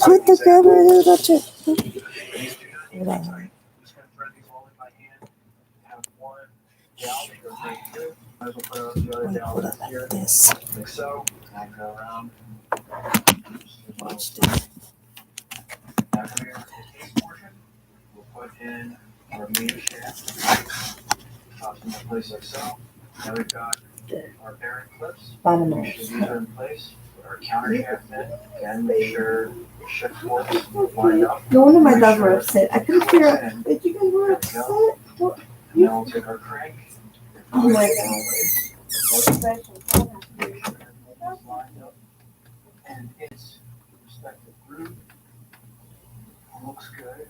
Hit the camera, touch it. Put it like this. Like so. And go around. Watch this. After we get the case portion, we'll put in our main shaft. Tops in place like so. Now we've got our bearing clips. Make sure these are in place. Put our counter shaft in. Again, make sure shift forks line up. No wonder my dogs were upset. I couldn't figure out that you guys were upset. And then we'll take our crank. Oh my god. Make sure everything's lined up. And its respective groove. Looks good.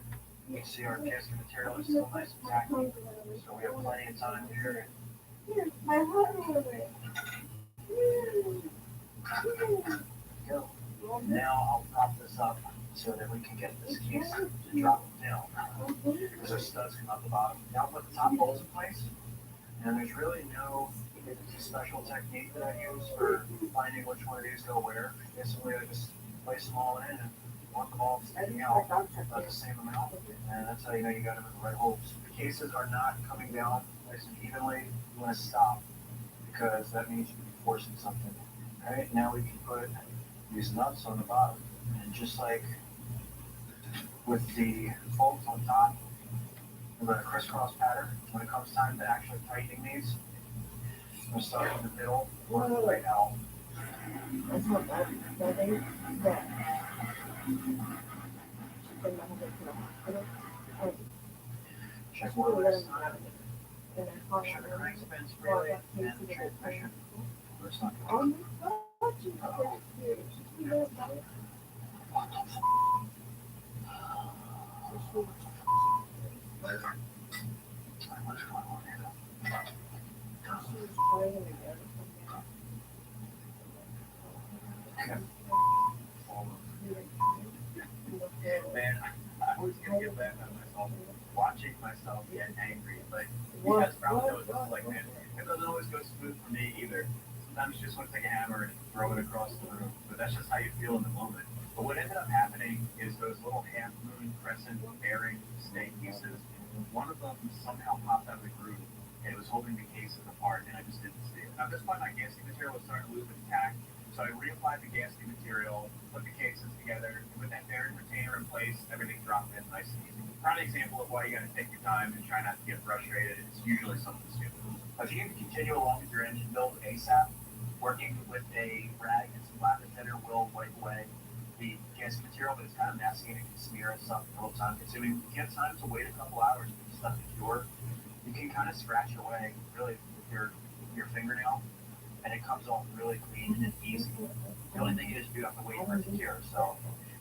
You can see our casting material is still nice and tacky. So we have plenty of time here. My heart over it. Go. Now I'll prop this up so that we can get this case to drop down. Because our studs come out the bottom. Now put the top bolts in place. And there's really no special technique that I use for finding which one of these go where. Basically, I just place them all in and want them all sticking out about the same amount. And that's how you know you got them in the right holes. If the cases are not coming down nice and evenly, you want to stop because that means you can be forcing something. Alright, now we can put these nuts on the bottom. And just like with the bolts on top, we're going to crisscross pattern. When it comes time to actually tightening these, I'm going to start in the middle, work right out. That's not bad. Check one last time. Make sure the crank spins freely and the transmission. It's not going to Man, I always get mad at myself watching myself get angry, but because Brownlee knows it's like, man, it doesn't always go smooth for me either. Sometimes you just want to take a hammer and throw it across the room, but that's just how you feel in the moment. But what ended up happening is those little half moon crescent bearing snake pieces, one of them somehow popped out of the groove and it was holding the cases apart, and I just didn't see it. Now at this point, my gasket material was starting to lose its tack, so I reapplied the gasket material, put the cases together, and with that bearing retainer in place, everything dropped in nice and easy. Prime example of why you got to take your time and try not to get frustrated. It's usually something stupid. If you can continue along with your engine build ASAP, working with a rag and some lavender thinner will wipe away the gasket material, but it's kind of messy and it can smear and stuff, a little time consuming. If you have time to wait a couple hours for the stuff to cure, you can kind of scratch away really with your fingernail, and it comes off really clean and easy. The only thing is you have to wait for it to cure, so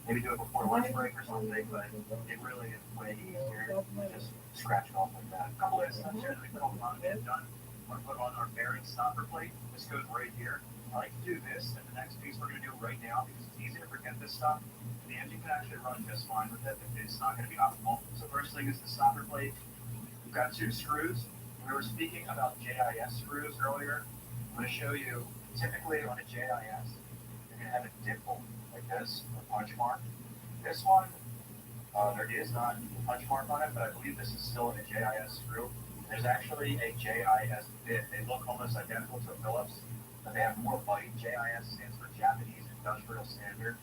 maybe do it before lunch break or something, but it really is way easier to just scratch it off like that. A couple of steps here that we put on the bed done. We're going to put on our bearing stopper plate. This goes right here. I like to do this, and the next piece we're going to do right now because it's easy to forget this stuff. The engine can actually run just fine with it, but it's not going to be optimal. So first thing is the stopper plate. We've got 2 screws. We were speaking about JIS screws earlier. I'm going to show you, typically on a JIS, you're going to have a dimple like this, a punch mark. This one, there is not a punch mark on it, but I believe this is still a JIS screw. There's actually a JIS bit. They look almost identical to a Phillips, but they have more bite. JIS stands for Japanese Industrial Standard,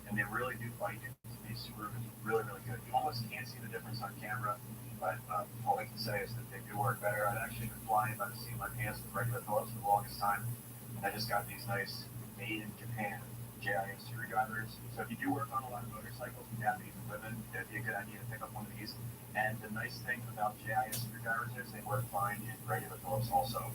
and they really do bite into these screws really, really good. You almost can't see the difference on camera, but all I can say is that they do work better. I've actually been flying by the seat of my pants with regular Phillips for the longest time, and I just got these nice made in Japan JIS screwdrivers. So if you do work on a lot of motorcycles and Japanese equipment, it'd be a good idea to pick up one of these. And the nice thing about JIS screwdrivers is they work fine in regular Phillips also.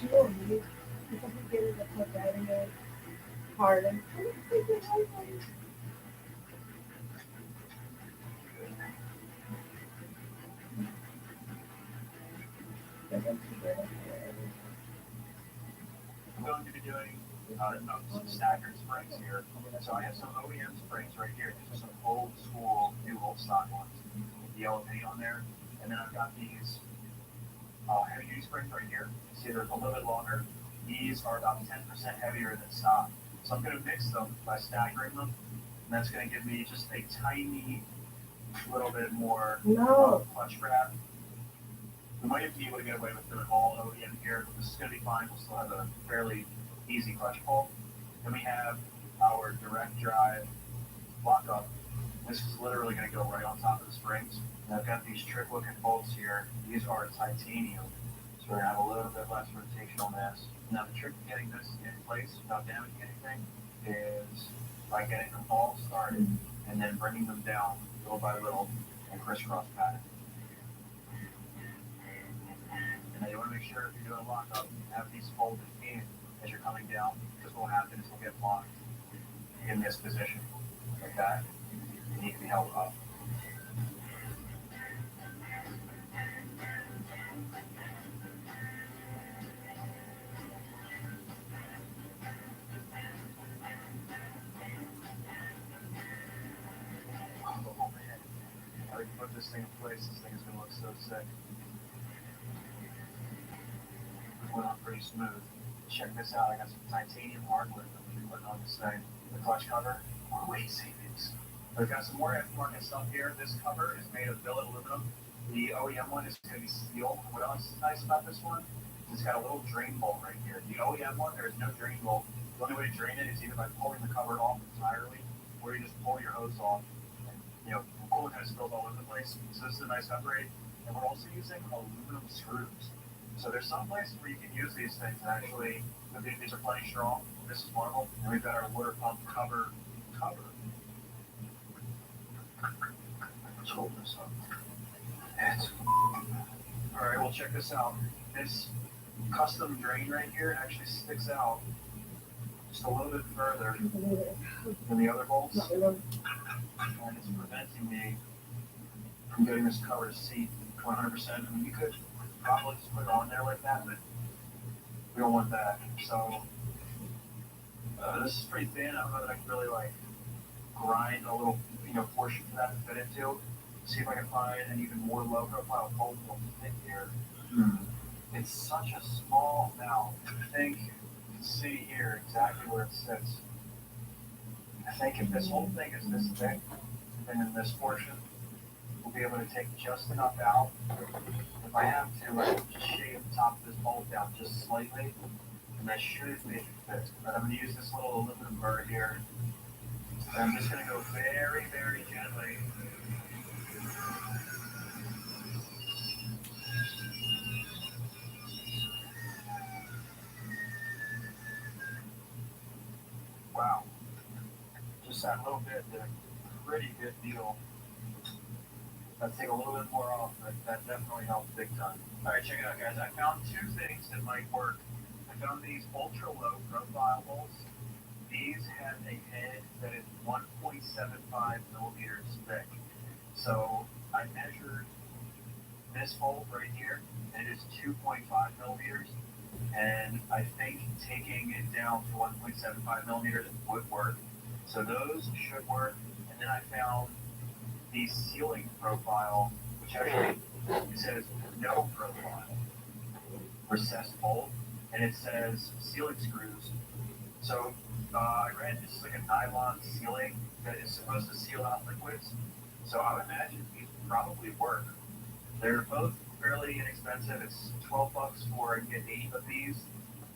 She won't leave. Because I can get her to put that in there hard and I'm going to be doing some staggered springs here. So I have some OEM springs right here. These are some old school, new old stock ones with the yellow paint on there. And then I've got these heavy duty springs right here. See, they're a little bit longer. These are about 10% heavier than stock. So I'm going to mix them by staggering them. And that's going to give me just a tiny little bit more clutch grab. We might be able to get away with doing all OEM here, but this is going to be fine. We'll still have a fairly easy clutch pull. Then we have our direct drive lockup. This is literally going to go right on top of the springs. And I've got these trick looking bolts here. These are titanium. So we're going to have a little bit less rotational mass. Now the trick to getting this in place without damaging anything is by getting them all started and then bringing them down little by little and crisscross pattern. And then you want to make sure if you're doing a lockup, you have these folded in as you're coming down, because what will happen is they'll get locked in this position, like that. They need to be held up. Oh man, I can put this thing in place. This thing is going to look so sick. Went on pretty smooth. Check this out. I got some titanium hardware that we'll be putting on this thing. The clutch cover, weight savings. I've got some more aftermarket stuff here. This cover is made of billet aluminum. The OEM one is going to be steel. What else is nice about this one? It's got a little drain bolt right here. The OEM one, there is no drain bolt. The only way to drain it is either by pulling the cover off entirely, or you just pull your hose off. And, coolant kind of spills all over the place. So this is a nice upgrade. And we're also using aluminum screws. So there's some places where you can use these things actually. These are plenty strong. This is one of them. And we've got our water pump cover. Let's hold this up. All right, well, check this out. This custom drain right here actually sticks out just a little bit further than the other bolts. And it's preventing me from getting this cover to seat 100%. I mean, you could probably just put it on there like that, but we don't want that. So this is pretty thin. I don't know that I can really grind a little portion for that to fit into. See if I can find an even more low profile bolt to fit here. It's such a small valve. I think you can see here exactly where it sits. I think if this whole thing is this thick, then in this portion, we'll be able to take just enough out. If I have to, I can just shave the top of this bolt down just slightly, and that should make it fit. But I'm going to use this little aluminum burr here. And I'm just going to go very, very gently. Wow. Just that little bit did a pretty good deal. I'll take a little bit more off, but that definitely helped big time. All right, check it out, guys. I found two things that might work. I found these ultra low profile bolts. These have a head that is 1.75 millimeters thick. So I measured this bolt right here, and it is 2.5 millimeters. And I think taking it down to 1.75 millimeters would work. So those should work. And then I found the sealing profile, which actually it says no profile, recessed bolt, and it says sealing screws. So I read this is like a nylon sealing that is supposed to seal out liquids. So I would imagine these would probably work. They're both fairly inexpensive. It's $12 for I can get 8 of these.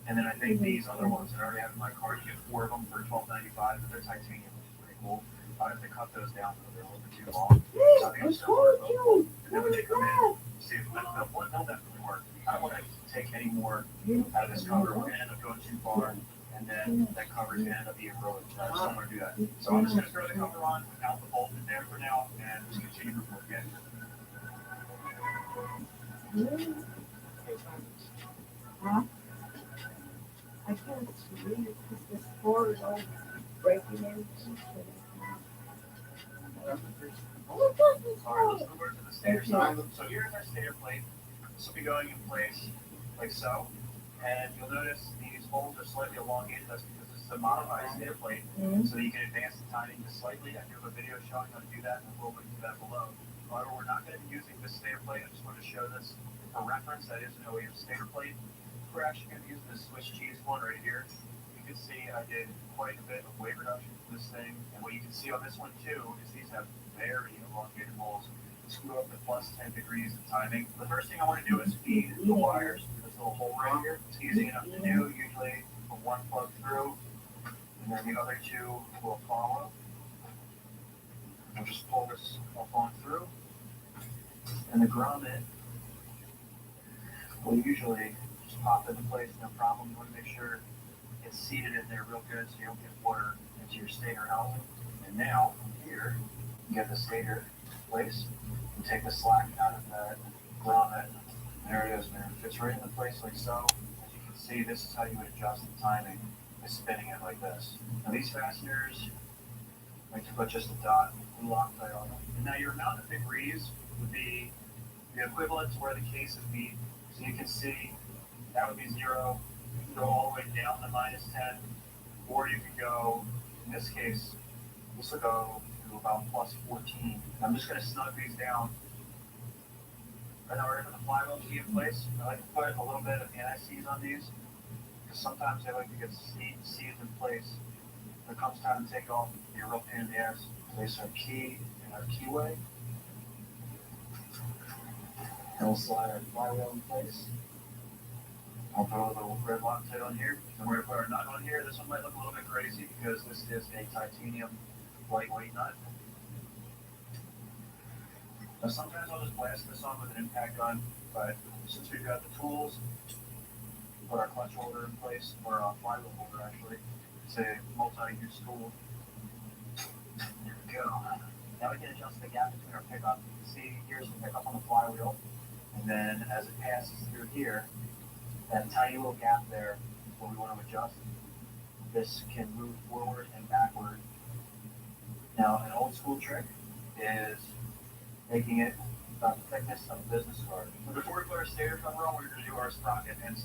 And then I think these other ones that I already have in my cart, you get 4 of them for $12.95, but they're titanium, which is pretty cool. I have to cut those down because they're a little bit too long. So I think I'm just going to order both. And then when they come in, see if they'll definitely work. I don't want to take any more out of this cover. We're going to end up going too far, and then that cover is going to end up being ruined. So I just don't want to do that. So I'm just going to throw the cover on without the bolt in there for now, and just continue to work again. I can't read it because this board is always breaking in. Alright, let's move over to the stator side. So here's our stator plate. This will be going in place like so. And you'll notice these holes are slightly elongated. That's because this is a modified stator plate. So that you can advance the timing just slightly. I do have a video showing how to do that, and we'll link to that below. However, we're not going to be using this stator plate. I just wanted to show this for reference. That is an OEM stator plate. We're actually going to use this Swiss cheese one right here. You can see I did quite a bit of weight reduction for this thing. And what you can see on this one too is these have very elongated holes. Screw up to plus 10 degrees of timing. The first thing I want to do is feed the wires to this little hole right here. It's easy enough to do. Usually put one plug through, and then the other two will follow. I'll just pull this up on through. And the grommet will usually just pop into place, no problem. You want to make sure it's seated in there real good so you don't get water into your stator housing. And now, here, you get the stator in place. You take the slack out of that grommet. There it is, man. It fits right into place like so. As you can see, this is how you would adjust the timing by spinning it like this. Now these fasteners, I like to put just a dot and Loctite on them. And now your amount of degrees would be the equivalent to where the case would be. So you can see that would be 0. You can go all the way down to -10, or you can go, in this case, this will go to about +14. And I'm just going to snug these down. And now we're going to the flywheel key in place. I like to put a little bit of anti-seize on these, because sometimes they like to get seized in place. When it comes time to take off, it'll be a real pain in the ass. Place our key in our keyway. And we'll slide our flywheel in place. I'll put a little red Loctite on here. And we're going to put our nut on here. This one might look a little bit crazy because this is a titanium lightweight nut. Now sometimes I'll just blast this on with an impact gun, but since we've got the tools, we'll put our clutch holder in place, or a flywheel holder actually. It's a multi-use tool. There we go. Now we can adjust the gap between our pickup. You can see here's the pickup on the flywheel, and then as it passes through here, that tiny little gap there is what we want to adjust. This can move forward and backward. Now an old school trick is making it about the thickness of a business card. So before we put our stator cover on, we're going to do our sprocket and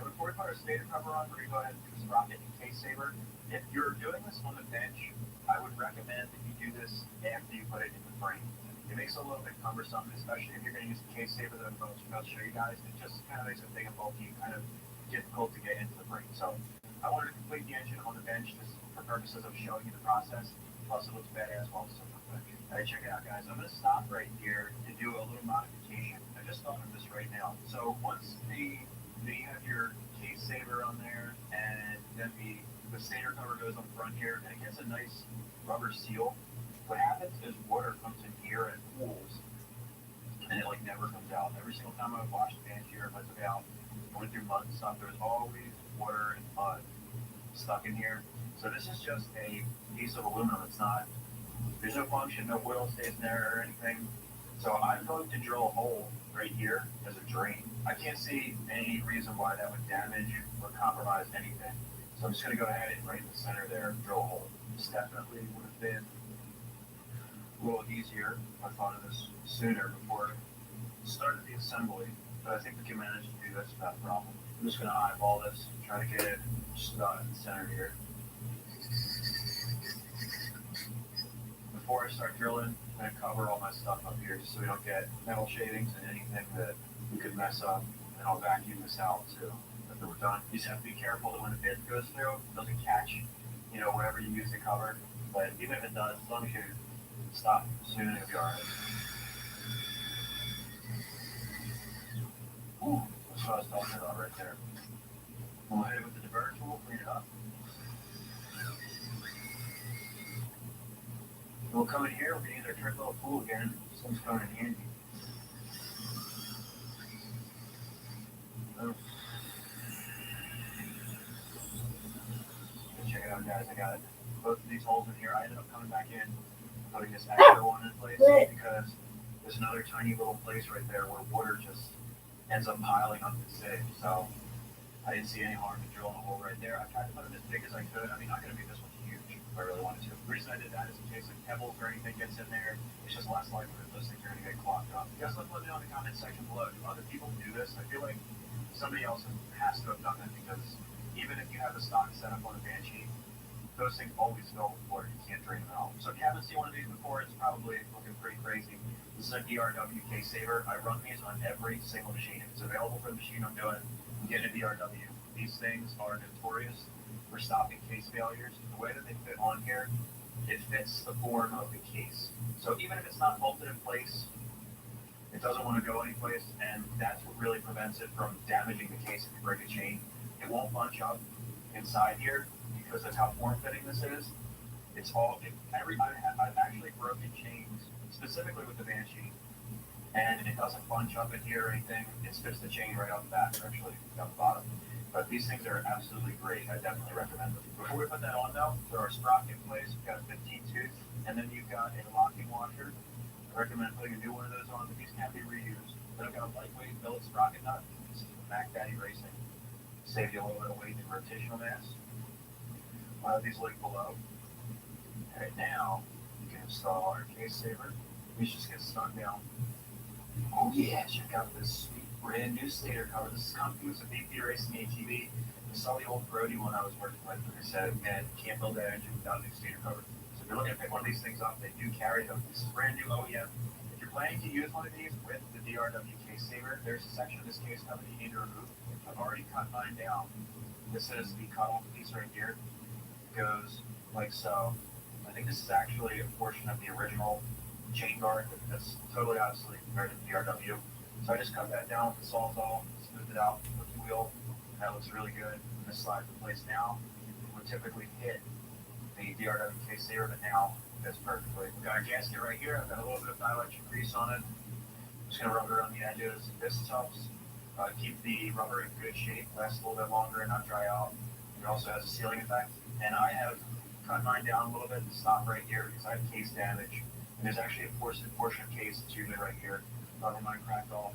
before we put our stator cover on, we're going to go ahead and do the sprocket and case saver. If you're doing this on the bench, I would recommend that you do this after you put it in the frame. It makes it a little bit cumbersome, especially if you're going to use the case saver that I'm about to show you guys. It just kind of makes it big and bulky and kind of difficult to get into the frame. So I wanted to complete the engine on the bench just for purposes of showing you the process. Plus it looks badass while it's on the bench. All right, check it out, guys. I'm going to stop right here to do a little modification. I just thought of this right now. So once you have your case saver on there, and then the stator cover goes on the front here, and it gets a nice rubber seal. What happens is water comes in here and pools, and it like never comes out. Every single time I would wash the bench here, if I took it out, going through mud and stuff, there's always water and mud stuck in here. So this is just a piece of aluminum. It's not, there's no function, no oil stays in there or anything. So I'm going to drill a hole right here as a drain. I can't see any reason why that would damage or compromise anything. So I'm just going to go ahead and right in the center there, drill a hole. This definitely would have been a little easier if I thought of this sooner before I started the assembly. But I think we can manage to do this without a problem. I'm just going to eyeball this, try to get it just about in the center here. Before I start drilling, I'm going to cover all my stuff up here just so we don't get metal shavings and anything that we could mess up. And I'll vacuum this out too after we're done. You just have to be careful that when the bit goes through, it doesn't catch, whatever you use to cover. But even if it does, as long as you stop soon, it'll be alright. Ooh, that's what I was talking about right there. We'll hit it with the diverter tool, clean it up. We'll come in here, we can use our trick little tool again. This one's coming in handy. these holes in here. I ended up coming back in, putting this extra one in place because there's another tiny little place right there where water just ends up piling up the safe. So I didn't see any harm in drilling a hole right there. I tried to put it as big as I could. I mean, not going to make this one huge if I really wanted to. The reason I did that is in case like pebbles or anything gets in there, it's just less likely that those things are going to get clogged up. You guys let me know in the comment section below. Do other people do this? I feel like somebody else has to have done it because even if you have the stock set up on a Banshee, those things always fill with water. You can't drain them out. So if you haven't seen one of these before, it's probably looking pretty crazy. This is a DRW case saver. I run these on every single machine. If it's available for the machine I'm doing, get a DRW. These things are notorious for stopping case failures. The way that they fit on here, it fits the form of the case. So even if it's not bolted in place, it doesn't want to go anyplace, and that's what really prevents it from damaging the case if you break a chain. It won't bunch up inside here because that's how form-fitting this is. It's all, I've actually broken chains, specifically with the Banshee, and it doesn't bunch up in here or anything. It spits the chain right out the back, or actually down the bottom. But these things are absolutely great. I definitely recommend them. Before we put that on though, throw our sprocket in place. We've got a 15 tooth, and then you've got a locking washer. I recommend putting a new one of those on, but these can be reused. Then I've got a lightweight billet sprocket nut. This is from Mac Daddy Racing. Save you a little bit of weight and rotational mass. I'll have these linked below. Alright, now you can install our case saver. We just get stuck down. Oh yeah, check out this sweet brand new stator cover. This is comfy. It's a BP Racing ATV. I saw the old Brody one I was working with, and I said, man, you can't build that engine without a new stator cover. So if you're looking to pick one of these things up, they do carry them. This is brand new OEM. If you're planning to use one of these with the DRW case saver, there's a section of this case cover you need to remove. I've already cut mine down. This is the cutoff piece right here. It goes like so. I think this is actually a portion of the original chain guard that's totally obsolete compared to the DRW. So I just cut that down with the Sawzall, smoothed it out with the wheel, and that looks really good. And this slides in place now. It would typically hit the DRW case saver, but now it fits perfectly. We've got our gasket right here. I've got a little bit of dielectric grease on it. I'm just going to rub it around the edges. This helps keep the rubber in good shape, last a little bit longer and not dry out. It also has a sealing effect. And I have cut mine down a little bit to stop right here because I have case damage. And there's actually a portion of case that's usually right here. Mine cracked off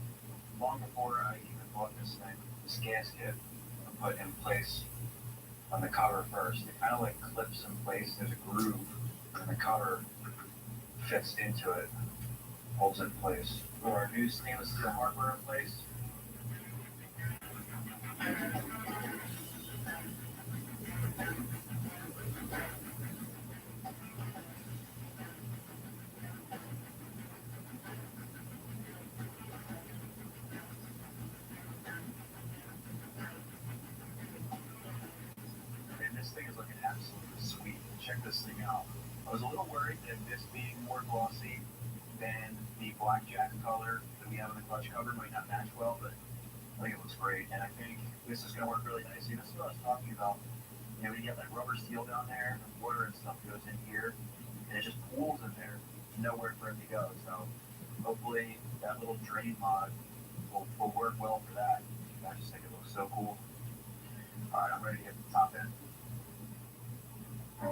long before I even bought this thing. This gasket I put in place on the cover first. It kind of like clips in place. There's a groove, and the cover fits into it, holds it in place. Put our new stainless steel hardware in place. This thing is looking absolutely sweet. Check this thing out. I was a little worried that this being more glossy than the blackjack color that we have on the clutch cover might not match well, but I think it looks great. And I think this is going to work really nicely. This is what I was talking about. You know, when you get that rubber seal down there, the water and stuff goes in here, and it just pools in there. Nowhere for it to go. So hopefully that little drain mod will work well for that. I just think it looks so cool. All right, I'm ready to hit the top end. I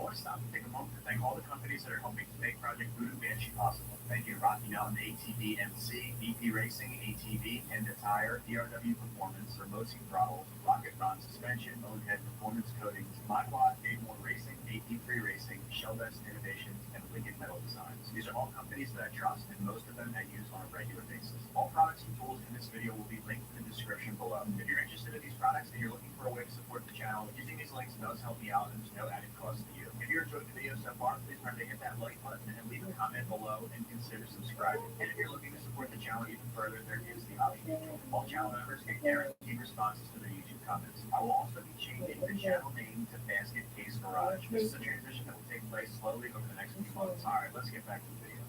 want to stop and take a moment to thank all the companies that are helping to make Project Voodoo Banshee possible. Thank you, Rocky Mountain ATV MC, BP Racing ATV, Panda Tire, DRW Performance, Remote Throttles, Rocket Ron Suspension, Bonehead Performance Coatings, MyQuad, Daymore Racing, AP3 Racing, Shellbest Innovations, and Wicked Metal Designs. These are all companies that I trust, and most of them I use on a regular basis. All products and tools in this video will be linked in the description below. If you're interested in these products and you're looking for a way to support the channel, using these links does help me out, and there's no added cost to you. If you enjoyed the video so far, please remember to hit that like button and leave a comment below and consider subscribing. And if you're looking to support the channel even further, there is the option. All channel members get guaranteed responses to their YouTube comments. I will also be changing the channel name to Basket Case Garage. This is a transition that will take place slowly over the next few months. Alright, let's get back to the video.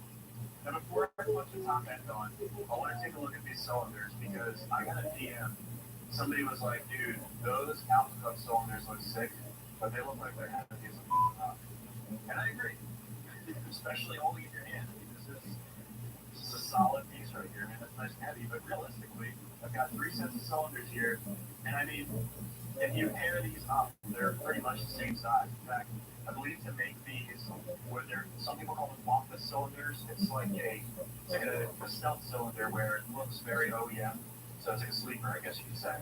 Now before I put the top end on, I want to take a look at these cylinders because I got a DM. Somebody was like, dude, those Alpha Cup cylinders look sick, but they look like they're heavy as a. And I agree, especially holding in your hand. I mean, this is This is a solid piece right here, man. That's nice and heavy, but realistically, I've got 3 sets of cylinders here, and I mean, if you pair these up, they're pretty much the same size. In fact, I believe to make these, where they're, some people call them wampus cylinders, it's like a stealth cylinder where it looks very OEM. So it's like a sleeper, I guess you could say.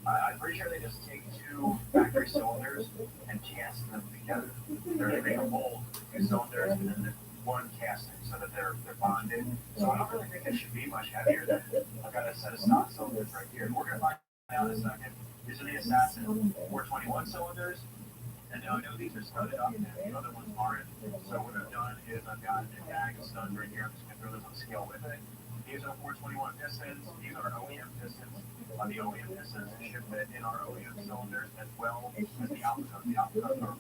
I'm pretty sure they just take 2 factory cylinders and cast them together. They make a mold, 2 cylinders, and then 1 casting so that they're bonded. So I don't really think it should be much heavier than I've got a set of stock cylinders right here. We're going to find out in a second. These are the Assassin 421 cylinders. And I know these are studded up and the other ones aren't. So what I've done is I've got a bag of studs right here. I'm just going to throw those on the scale with it. These are 421 pistons. These are OEM pistons. The OEM pistons should fit in our OEM cylinders as well as the alpha codes. The alpha codes are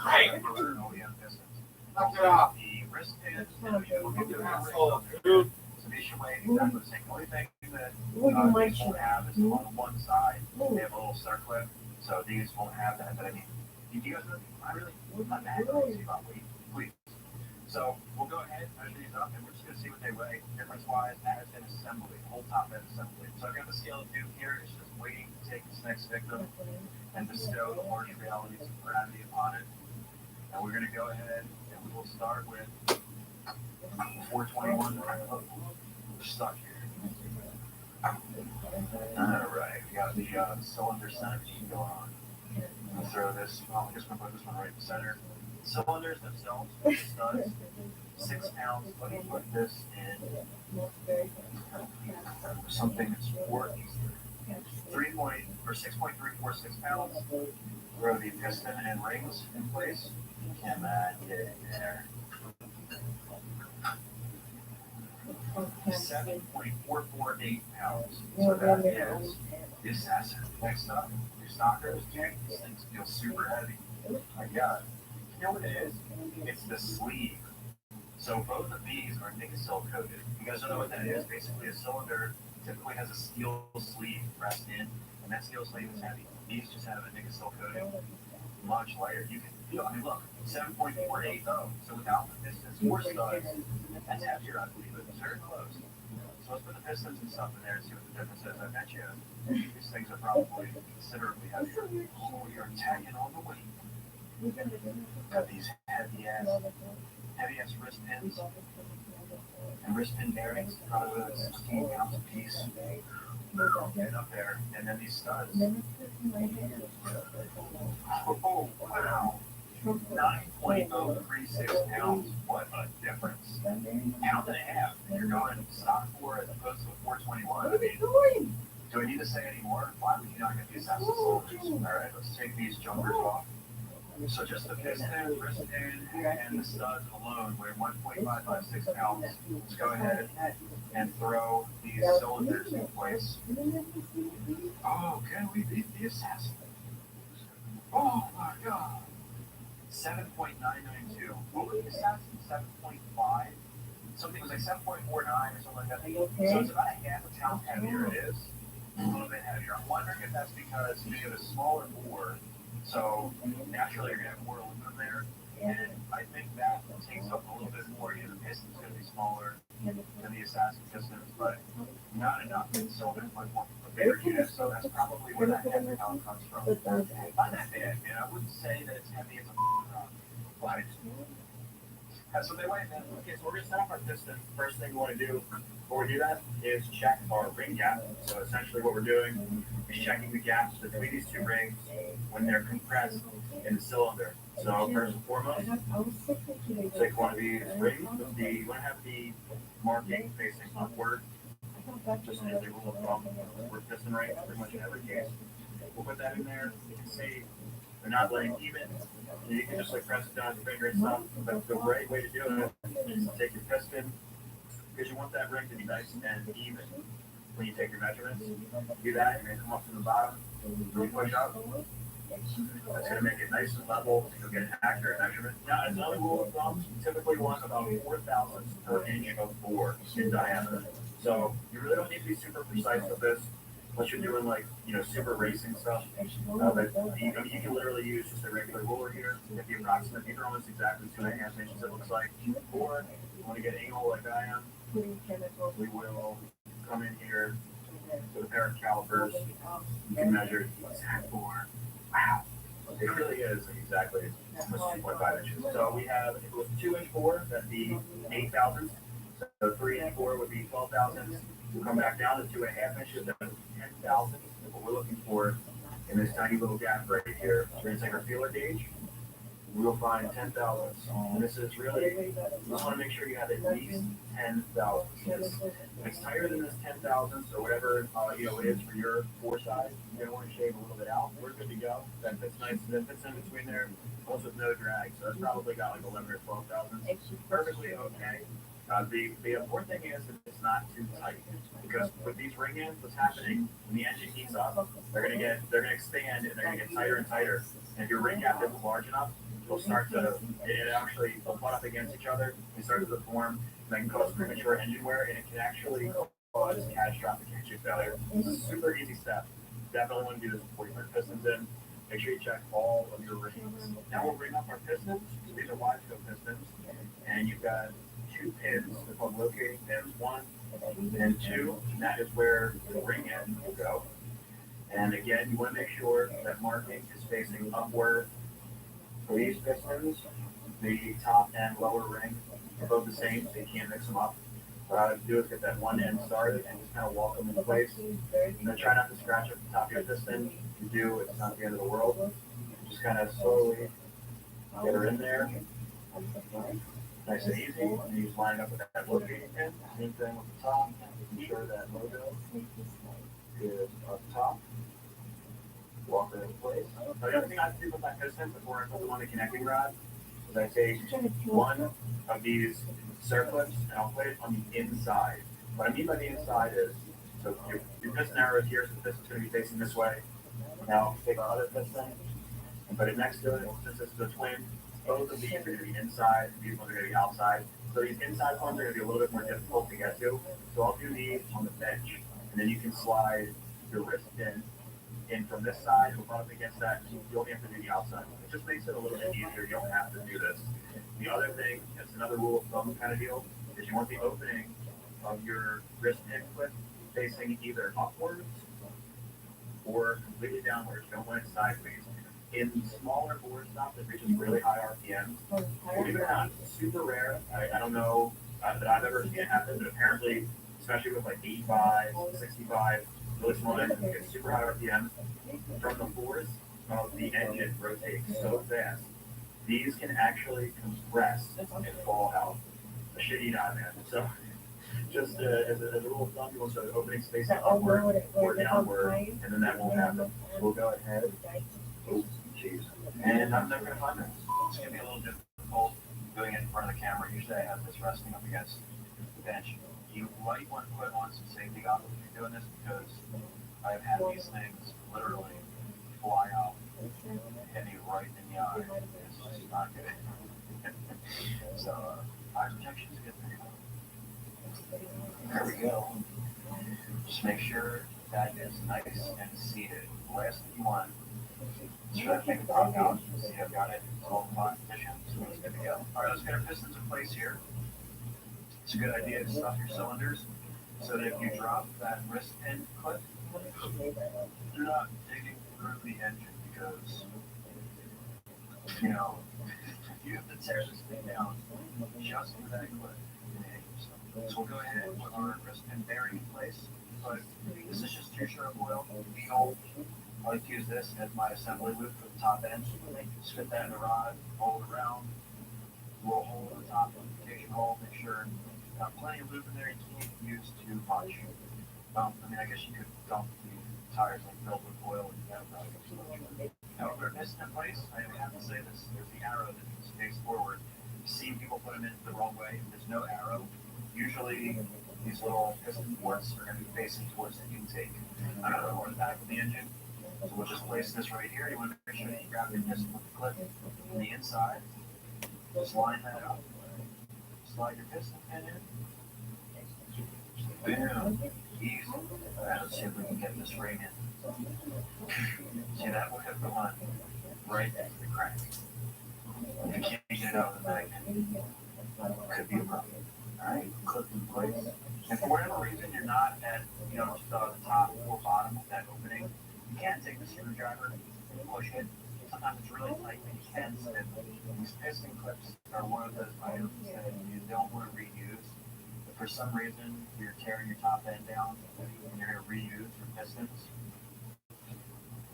regular OEM pistons. The wrist pins, and we'll get to the so these should weigh exactly the same. The only thing that these won't have is on one side, they have a little circlip. So these won't have that. But I mean, do you guys know, I'm not mad about weight, please. So we'll go ahead, measure these up, and we're just going to see what they weigh, difference-wise, as an assembly, whole top end assembly. So I've got the scale of Duke here. It's just waiting to take this next victim and bestow the harsh realities of gravity upon it. And we're going to go ahead, and we will start with 421. We're stuck here. All right, we got the cylinder centipede going on. I'll throw this, well, I guess we'll put this one right in the center. Cylinders themselves, studs, 6 pounds. Let me put this in something that's 6.346 pounds. Throw the piston and rings in place. Can that get in there? 7.448 pounds. So that is the Assassin. Next up, your stockers. These things feel super heavy. My God. You know what it is? It's the sleeve. So both of these are nickel coated. You guys don't know what that is? Basically, a cylinder typically has a steel sleeve pressed in, and that steel sleeve is heavy. These just have a nickel coating, much lighter. I mean, look, 7.480. So without the pistons or studs, that's heavier, I believe, but it's very close. So let's put the pistons and stuff in there and see what the difference is. I bet you these things are probably considerably heavier. Oh, you're tagging on the weight. Got these heavy ass wrist pins and wrist pin bearings, probably like 16 pounds a piece. Get up there, and then these studs. Oh wow, 9.036 pounds. What a difference! Pound and a half. And you're going stock 4 as opposed to a 421. I mean, do I need to say any more? Why would you not get these Assassin cylinders? All right, let's take these jumpers off. So just the piston, wrist pin, and the studs alone weigh 1.556 pounds. Let's go ahead and throw these cylinders in place. Oh, can we beat the Assassin? Oh my God. 7.992. What was the Assassin? 7.5? Something was like 7.49 or something like that. So it's about a half a pound heavier it is. A little bit heavier. I'm wondering if that's because you have a smaller bore. So naturally you're going to have more aluminum there, and I think that takes up a little bit more. The piston's going to be smaller than the Assassin pistons, but not enough. So there's much more a bigger unit, so that's probably where that heavy pound comes from. Not that bad, man. I wouldn't say that it's heavy as a rock, but that's what they weigh, man. Okay, so we're going to set up our pistons. First thing we want to do before we do that is check our ring gap. So essentially what we're doing is checking the gaps between these 2 rings when they're compressed in the cylinder. So first and foremost, take one of these rings. You want to have the marking facing upward, just as a rule of thumb for piston rings, pretty much in every case. We'll put that in there. You can see they're not laying even. You can just like press it down with your finger and stuff. But the right way to do it is to take your piston, because you want that ring to be nice and even when you take your measurements. Do that, you're going to come up from the bottom, really push up. That's going to make it nice and level, so you'll get an accurate measurement. Now, as another rule of thumb, you typically want about 4 thousandths per inch of bore in diameter. So you really don't need to be super precise with this. unless you're doing like, super racing stuff. But you can literally use just a regular roller here, get the approximate. These are almost exactly 2.5 inches, it looks like. Or you want to get anal like I am, we will come in here with a pair of calipers. You can measure the exact bore. Wow. It really is exactly almost 2.5 inches. So we have, if it was 2-inch bore, that'd be 8 thousandths. So 3-inch bore would be 12 thousandths. We'll come back down to 2.5 inches, that's 10 thousandths. What we're looking for in this tiny little gap right here. So we're going to take our feeler gauge. We'll find 10 thousandths. And this is really, you just want to make sure you have at least 10 thousandths. If it's tighter than this 10 thousandths or whatever it is for your bore size, you're going to want to shave a little bit out. We're good to go. That fits nice. That fits in between there, also with no drag. So it's probably got like 11 or 12 thousandths. Perfectly okay. The important thing is that it's not too tight, because with these ring ends, what's happening when the engine heats up, they're gonna expand and they're gonna get tighter and tighter. And if your ring gap isn't large enough, they'll butt up against each other and start to deform. And that can cause premature engine wear, and it can actually cause catastrophic engine failure. It's a super easy step. Definitely want to do this before you put pistons in. Make sure you check all of your rings. Now we'll bring up our pistons. So these are wide scope pistons, and you've got 2 pins. They're called locating pins, 1 and 2. And that is where the ring end will go. And again, you want to make sure that marking is facing upward. For these pistons, the top and lower ring are both the same, so you can't mix them up. What I would do is get that one end started and just kind of walk them into place. And then try not to scratch up the top of your piston. If you do, it's not the end of the world. Just kind of slowly get her in there. Nice and easy. And you just line up with that locating pin. Same thing with the top. Ensure that logo is up top. Walk it in place. So the other thing I do with my piston before I put them on the connecting rod is I take one of these circlips and I'll put it on the inside. What I mean by the inside is, so your piston arrow is here, so the piston's going to be facing this way. Now take the other piston and put it next to it. Since this is a twin, both of these are going to be inside, these ones are going to be outside. So these inside ones are going to be a little bit more difficult to get to. So I'll do these on the bench, and then you can slide your wrist in from this side, we'll up against that. You only have to do the outside. It just makes it a little bit easier. You don't have to do this. The other thing, it's another rule of thumb kind of deal, is you want the opening of your wrist pin clip facing either upwards or completely downwards. You don't want it sideways. In smaller bore stuff that reaches really high RPMs, believe it or not, it's super rare. I don't know that I've ever seen it happen, but apparently, especially with like 85, 65, really small engines get super high RPMs. From the force of the engine rotates so fast, these can actually compress and fall out. A shitty not, man. So, just as a rule of thumb, you want to start opening space upward or downward, and then that won't happen. So we'll go ahead. Oh, jeez. And I'm never going to find this. It's going to be a little difficult doing it in front of the camera. Usually I have this resting up against the bench. You might want to put on some safety goggles if you're doing this, because I've had these things literally fly out and hit me right in the eye. It's just not good. So, eye protection is a good thing. There we go. Just make sure that is nice and seated. The last thing you want is for that thing to pop out. See, I've got it. It's all in fine condition, so it's good to go. Alright, let's get our pistons in place here. It's a good idea to stuff your cylinders so that if you drop that wrist pin clip, you're not digging through the engine, because, you have to tear this thing down just for that clip. So we'll go ahead and put our wrist pin bearing in place, but this is just toothsome oil. I like to use this as my assembly loop for the top end. Just fit that in the rod, roll it around, roll a hole in the top, rotation hole, make sure you've got plenty of lube in there. You can't use too much. I guess you could dump the tires like filled with oil and that would probably too much. Now, with our piston in place, I have to say this, there's the arrow that is faced forward. You've seen people put them in the wrong way. There's no arrow. Usually, these little piston ports are going to be facing towards the intake, or the back of the engine. So we'll just place this right here. You want to make sure that you grab your piston with the clip on the inside. Just line that up. Slide your piston pin in. Bam. easy. All right, let's see if we can get this ring in. See, that will hit the line right into the crank. If you can't get it out of the magnet, could be a problem. All right, clip in place. And for whatever reason you're not at, just the top or bottom of that opening, you can take the screwdriver and push it. Sometimes it's really tight and you can slip. These piston clips are one of those items that you don't want to reuse. If for some reason you're tearing your top end down and you're going to reuse your pistons,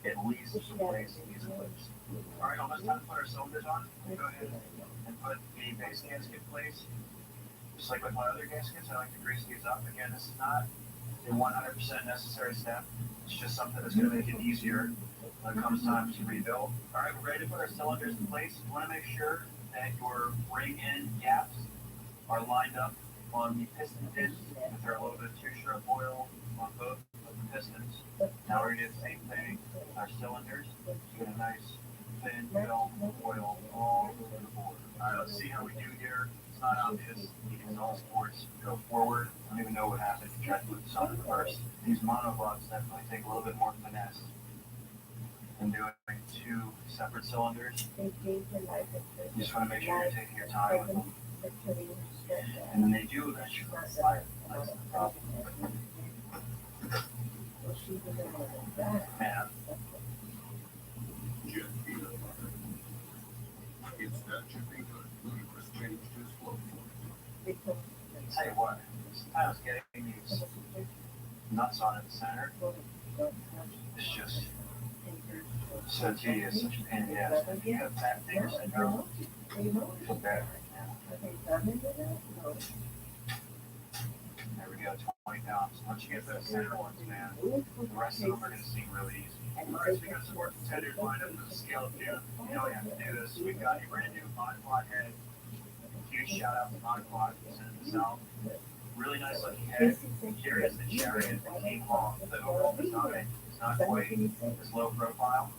at least replace these clips. All right, almost time to put our cylinders on. Go ahead and put the base gasket in place. Just like with my other gaskets, I like to grease these up. Again, this is not a 100% necessary step. It's just something that's going to make it easier when it comes time to rebuild. All right, we're ready to put our cylinders in place. You want to make sure that your ring end gaps are lined up on the piston pins. If they're a little bit too short of oil on both of the pistons. Now we're going to do the same thing with our cylinders. Get a nice thin film of oil all over the board. All right, let's see how we do here. It's not obvious. These all sports go forward. I don't even know what happened if you try to put this on in reverse. These monoblocks definitely take a little bit more finesse than doing two separate cylinders. You just want to make sure you're taking your time with them. And then they do eventually slide. That's the problem. Man. It's that chipping good. Ludicrous changed his flow for it. Tell you what, sometimes getting these nuts on in the center is just so tedious, such a pain in the ass. If you have fat finger syndrome, feel bad right now. There we go, 20 pounds. Once you get those center ones, man, the rest of them are going to seem really easy. Alright, so we got some more contenders lined up for the scale of doom. You know we have to do this. We've got a brand new monoclod head. Huge shout out to monoclod from the south. Really nice looking head. Here is the chariot that came off. The overall design is not quite as low profile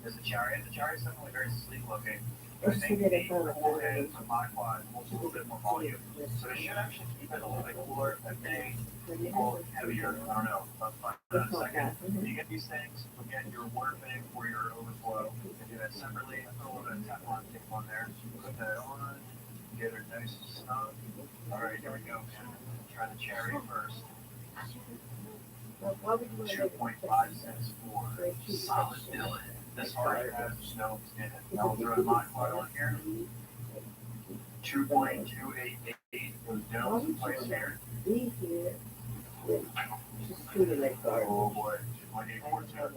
as the chariot. The chariot's definitely very sleek looking. I think the cool head of monoclod holds a little bit more volume. So it should actually keep it a little bit cooler. It may equal heavier. I don't know. I'll find out in a second. When you get these things, you'll get your water fitting for your overflow. You can do that separately. I put a little bit of Teflon tape on there. Put that on. Get her nice and snug. Alright, here we go. Try the chariot first. 2.5 cents for solid billet. This already has snow in it. Now we'll throw the monoclod on here. 2.288 for the domes in place here. Oh boy, 2.842.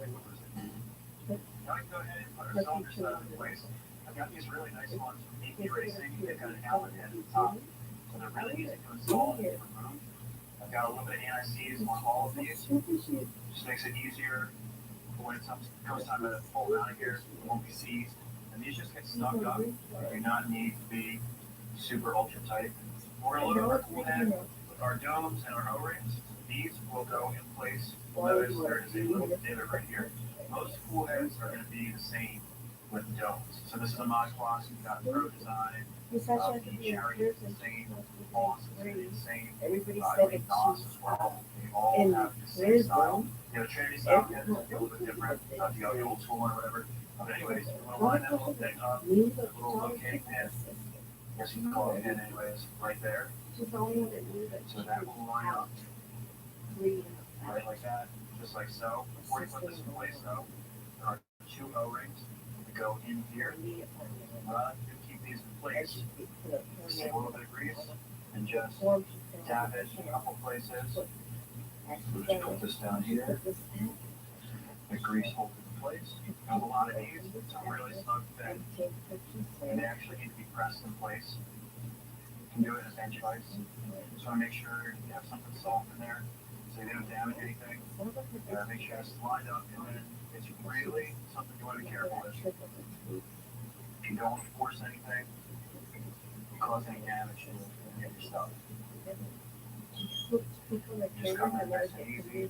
Now we can go ahead and put our cylinder setup in place. I've got these really nice ones from AP Racing. They've got an Allen head at the top. So they're really easy to install and remove. I've got a little bit of anti-seize on all of these. Just makes it easier for when it comes time to pull them out of here. It won't be seized. And these just get stuck up. You do not need to be super ultra tight. We're going to load up our cool head with our domes and our O-rings. These will go in place. Notice there is a little divot right here. Most cool heads are going to be the same with domes. So this is a monoclod. We've got a pro design. The chariot is the same. Boss is the same. DOS as well. They all have the same style. Trinity style heads is a little bit different. If you got the old school one or whatever. But anyways, you want to line that little thing up. The little locating pin. I guess you can call it a pin anyways. Right there. So that will line up. Right like that. Just like so. Before you put this in place though, there are two O-rings that go in here. To keep these in place, see a little bit of grease and just dab it in a couple places. We'll just put this down here. The grease holds it in place. There's a lot of these. It's a really snug fit. And they actually need to be pressed in place. You can do it as bench vise. Just want to make sure you have something soft in there so they don't damage anything. Make sure it's lined up, and then it's really something you want to be careful with. If you don't want to force anything, cause any damage to your stuff. Just come in nice and easy.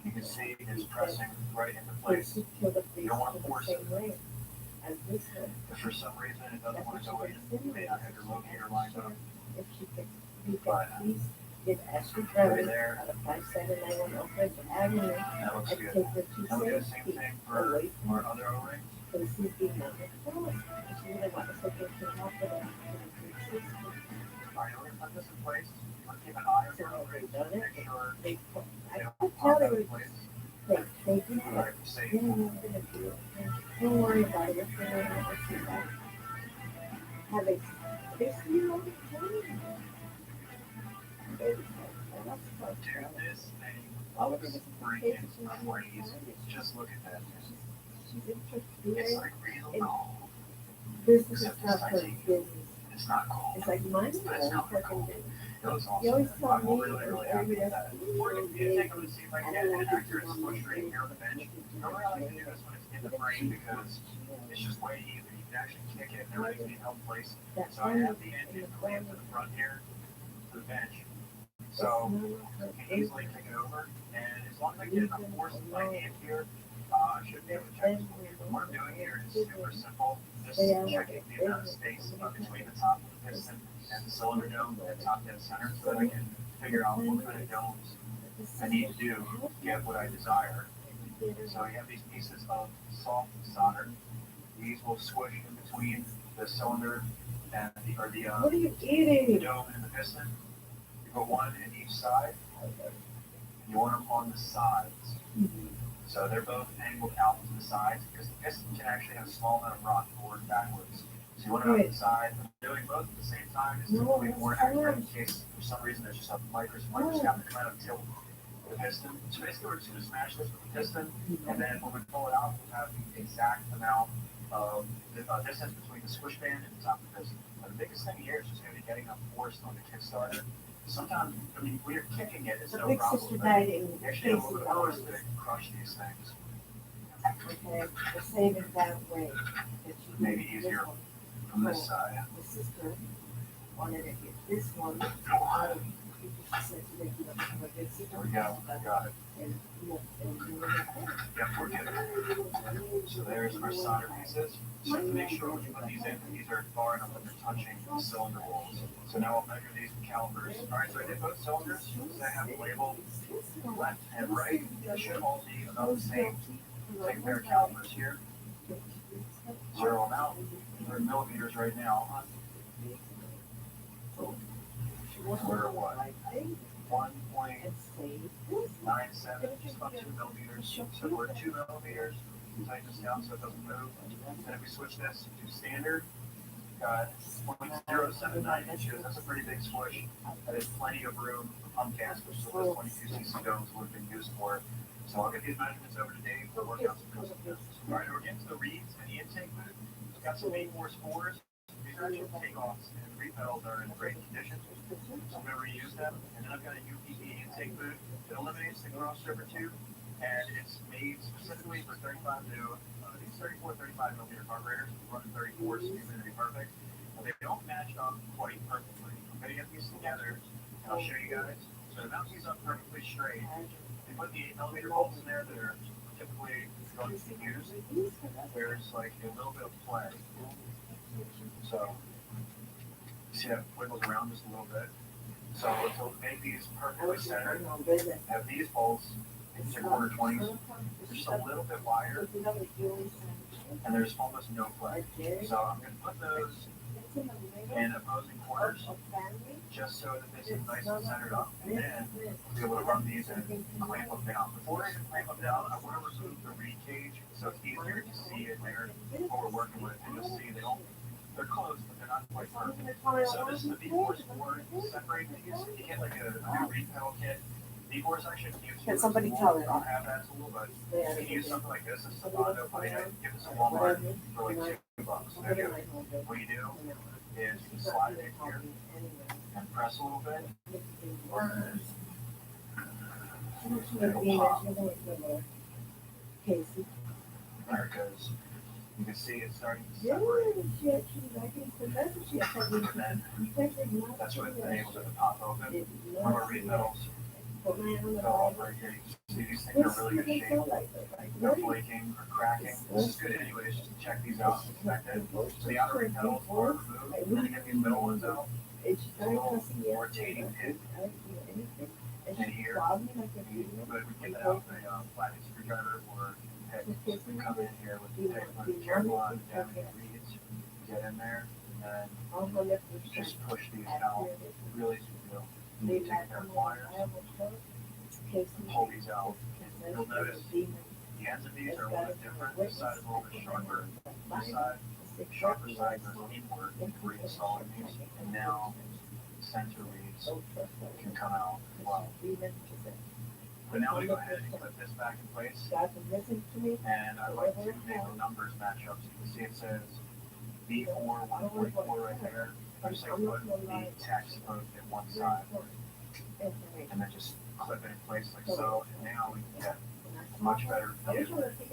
You can see it's pressing right into place. You don't want to force it. If for some reason it doesn't want to go in, you may not have your locator lined up. But Get Ashley Right Brownlee there. out of 5791 Oak Ridge Avenue. That looks I'd good. take her And we'll do the 2 same feet thing away for our other O-ring. from the CP number. And she really wants to take her off of that. Alright, we're gonna put this in place. We're gonna keep an eye on So your have O-rings. they done it? Make sure They, they I don't could pop tell out they of were, place. they did it. Alright, for safety. Yeah, I'm gonna do it. Don't worry about it. If they're ever see that. Have they see you all the time? Dude, this thing All of it looks is freaking crazy. Just look at that. She's interested It's in like real gold. this is Except not it's her titanium. business. It's not gold. It's like mine is But it's not fucking gold. business. It looks awesome. You always tell I'm me really, really and happy with everybody that. else, We're gonna take a look to see if I can get an accurate switch rating here on the bench. Normally I like to do this when it's in the frame because it's just way easier. You can actually kick it and everything's being held in place. So I have the engine clamped to the front here to the bench. So I can easily kick it over. And as long as I get enough force in my hand here, I should be able to check this one. What I'm doing here is super simple. Just checking the amount of space between the top of the piston and the cylinder dome at top dead center so that I can figure out what kind of domes I need to do to get what I desire. So I have these pieces of soft solder. These will squish in between the cylinder and What are you eating? dome and the piston. You put one in each side. You want them on the sides. So they're both angled out to the sides because the piston can actually have a small amount of rock forward and backwards. So you want it on the side. Doing both at the same time is typically more accurate in case for some reason there's just a microscopic amount of tilt with the piston. So basically we're just going to smash this with the piston, and then when we pull it out, we'll have the exact amount of distance between the squish band and the top of the piston. But the biggest thing here is just going to be getting enough force on the Kickstarter. Sometimes, I mean, when you're kicking it, it's The no big problem. sister But died in you actually have a little Casey's bit of force arms. to crush these things. Okay, we'll save it that way. That you Maybe get easier this one. from this side. The sister wanted to get this one. She said to make it up to a good sister. There we go. Got it. And Yep, we're good. So there's our solder pieces. So to make sure when you put these in, these are far enough that they're touching the cylinder walls. So now I'll measure these with calipers. All right, so I did both cylinders. So I have a label left and right. They should all be about the same. Take a pair of calipers here. Zero them out. They're in millimeters right now. We're what? 1.97, just about 2 millimeters. So we're 2 millimeters. Tighten this down so it doesn't move. And if we switch this to standard, got 0.079 inches. That's a pretty big switch. That is plenty of room for pump gas, which is what those 22cc domes would have been used for. So I'll get these measurements over to Dave to work out some custom domes. All right, we're getting to the reeds and the intake booth. We've got some 8-4 spores. These are actual takeoffs, and the reed pedals are in great condition. So I'm going to reuse them. And then I've got a UPE intake boot that eliminates the crossover tube, and it's made specifically for 35 new, these 34, 35 millimeter carburetors. Running 34, so these are going to be perfect. But they don't match up quite perfectly. I'm going to get these together, and I'll show you guys. So to mount these up perfectly straight, they put the 8mm bolts in there that are typically going to be used. There's like a little bit of play. So, see that wiggles around just a little bit. So to make these perfectly centered, have these bolts, these are quarter 20s, they're just a little bit wider, and there's almost no play. So I'm going to put those in opposing corners, just so that this is nice and centered up, and then I'll be able to run these and clamp them down. Before I clamp them down, I want to remove the reed cage, so it's easier to see it there what we're working with, and you'll see they're close, but they're not quite perfect. So this is the V-Force 4 separate these. You get like a new reed pedal kit. V-Force I shouldn't use. Can somebody tell her? I don't have that tool, but you can use something like this. This is a Mondo plate. I give this a Walmart for like $2. There you go. What you do is you slide it in here and press a little bit. It'll pop. Casey. There it goes. You can see it's starting to Yeah, separate. and And then that's what enables it to pop open. One of our reed pedals put my hand on the fell off bike. right here. You see these things are really good They shape. feel like they're like, They're really? flaking or cracking. This is good anyways, just to check these out and inspect it. So the outer ring petals are removed. We're gonna get these middle ones out. It's It's a little rotating pin in here. Bob me like a But we get that out with a flathead screwdriver or pick. We come in here with the pick, put it careful on down the reeds, get in there, and then just push these out really smooth. You take a pair of pliers, pull these out. You'll notice the ends of these are a little bit different. This side is a little bit sharper. This side, the sharper side goes inward to create solid these. And now the center reeds can come out as well. But now we go ahead and put this back in place. And I like to make the numbers match up. So you can see it says B4 144 right there. I just like to put the text both at one side and then just clip it in place like so. And now we can get a much better view of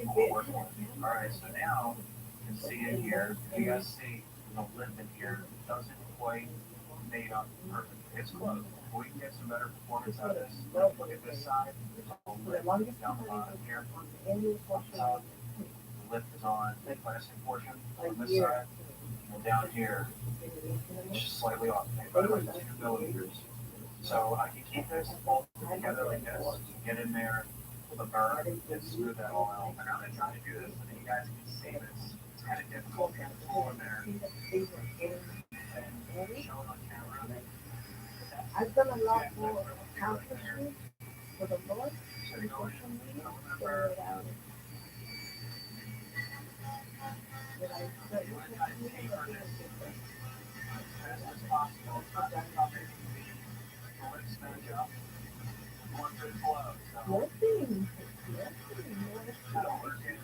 what we're working with. Alright, so now you can see in here, you guys see the lip in here doesn't quite made up perfect. It's close. We can get some better performance out of this. Look at this side. There's a lip down the bottom here. Up top, the lip is on the plastic portion on this side. And down here, it's just slightly off, by like 2 millimeters. So I can keep this all together like this, get in there with a burr and smooth that all out. And I'm going to try to do this so that you guys can see this. It's kind of difficult to get the tool in there and show it on camera. I've done a lot more accomplishments for the Lord. So you know, Figure it out. But I studied as fast as possible. It's not that tough. Let it stand up. Going through the flow. So nothing. that'll work in.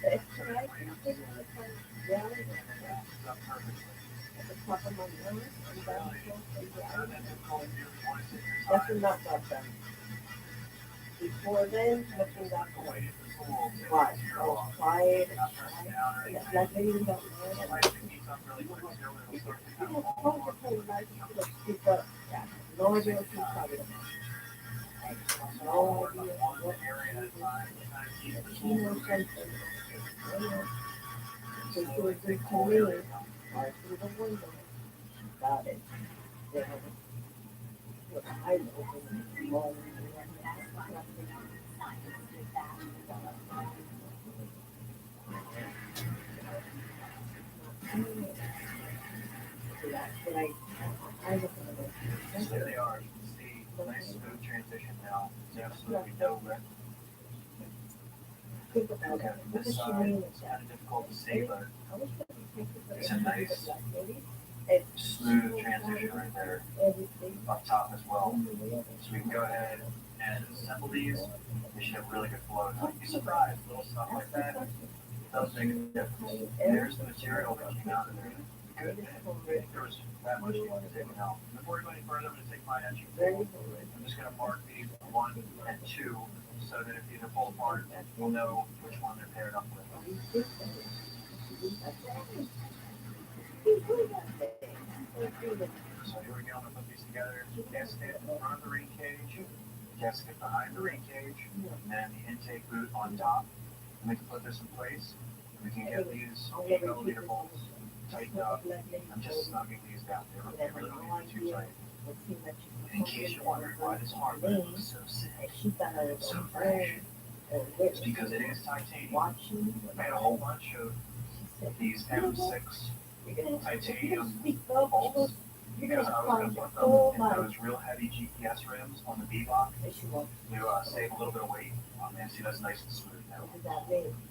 It's right. It's down Up perfectly. at the top of my nose and down and Not down. that difficult to do. You want to take your That's time. enough of them. Before then, nothing got The done. weight of the tool is Why? zero I was off. quiet. Not pressing down or And it's anything. like they even don't know If it. I have to heat up really quick too, it'll start to You kind know, of it's fall hard to more. play like you could speak up. Yeah. No idea what you're talking about. So I'll work on one area at a time, kind of keep the You tool know moving. something. You know, Slowly just do it take good the to whole me. area down. Right through the window. Got it. Yeah. With the eyes open. Long. That's what I look at it. So there they are. You can see nice smooth transition now. There's absolutely no lip. Think about Okay, it. What this does she side, mean with it's that? kind of difficult to see, but I wish that we take it It's a nice It's smooth transition right there everything. up top as well. So we can go ahead and assemble these. They should have really good flow. Now, you'd be surprised, little stuff like that does make a difference. There's the material that came out of there. Good. If there was that much you can take it out. Before we go any further, I'm going to take my etching tool. I'm just going to mark these 1 and 2 so that if these are pulled apart, we'll know which one they're paired up with. So here we go. I'm going to put these together. Gasket in front of the ring cage, gasket behind the ring cage, and then the intake boot on top. And we can put this in place. We can get these 8 millimeter bolts tightened up. I'm just snugging these down. They really don't need to be too tight. In case you're wondering why this hardware looks so sick, so fresh, it's because it is titanium. I had a whole bunch of these M6 titanium bolts because I was going to put them in those real heavy GPS rims on the B-block to save a little bit of weight. And see, that's nice and smooth now.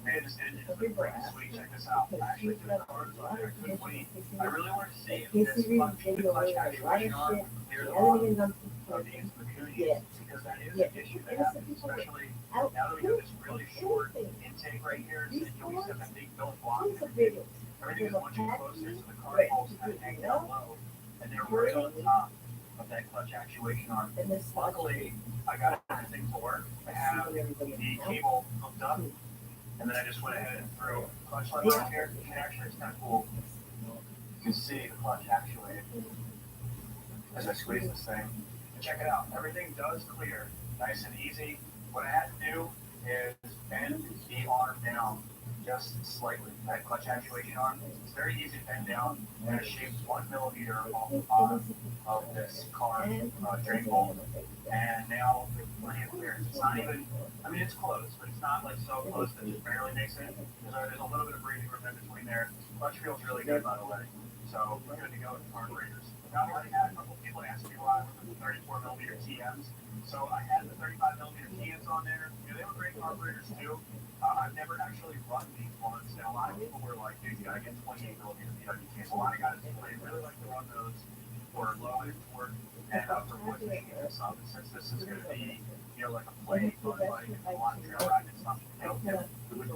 Man, this engine is looking pretty sweet. Check this out. I actually did the cards on there. Couldn't wait. I really wanted to see if this clutch, the clutch actuation arm would clear the bottom of these Macounies, because that is an issue that happens, especially now that we have this really short intake right here. So you always have that big billet block. Everything is much closer, so the card bolts kind of hang down low, and they're right on top of that clutch actuation arm. Luckily, I got everything to work. I have the cable hooked up, and then I just went ahead and threw a clutch lever on here. And actually, it's kind of cool. You can see the clutch actuated as I squeeze this thing. check it out. Everything does clear, nice and easy. What I had to do is bend the arm down just slightly. That clutch actuation arm, it's very easy to bend down. And it shaved 1 millimeter off the bottom of this car drain bolt. And now with plenty of clearance. It's not even, I mean, it's close, but it's not like so close that it just barely makes it. There's a little bit of breathing room in between there. Clutch feels really good, by the way. So we're good to go with carburetors. Now, I've already had a couple people ask me why with the 34 millimeter TMs. So I had the 35 millimeter TMs on there. You know, they were great carburetors too. I've never actually run these ones. Now, a lot of people were like, dude, you gotta get 28 millimeter PWTs. A lot of guys really like to run those for low end torque and for wood machines and stuff. And since this is gonna be, you know, like a play, fun bike, and a lot of trail riding and stuff, you know,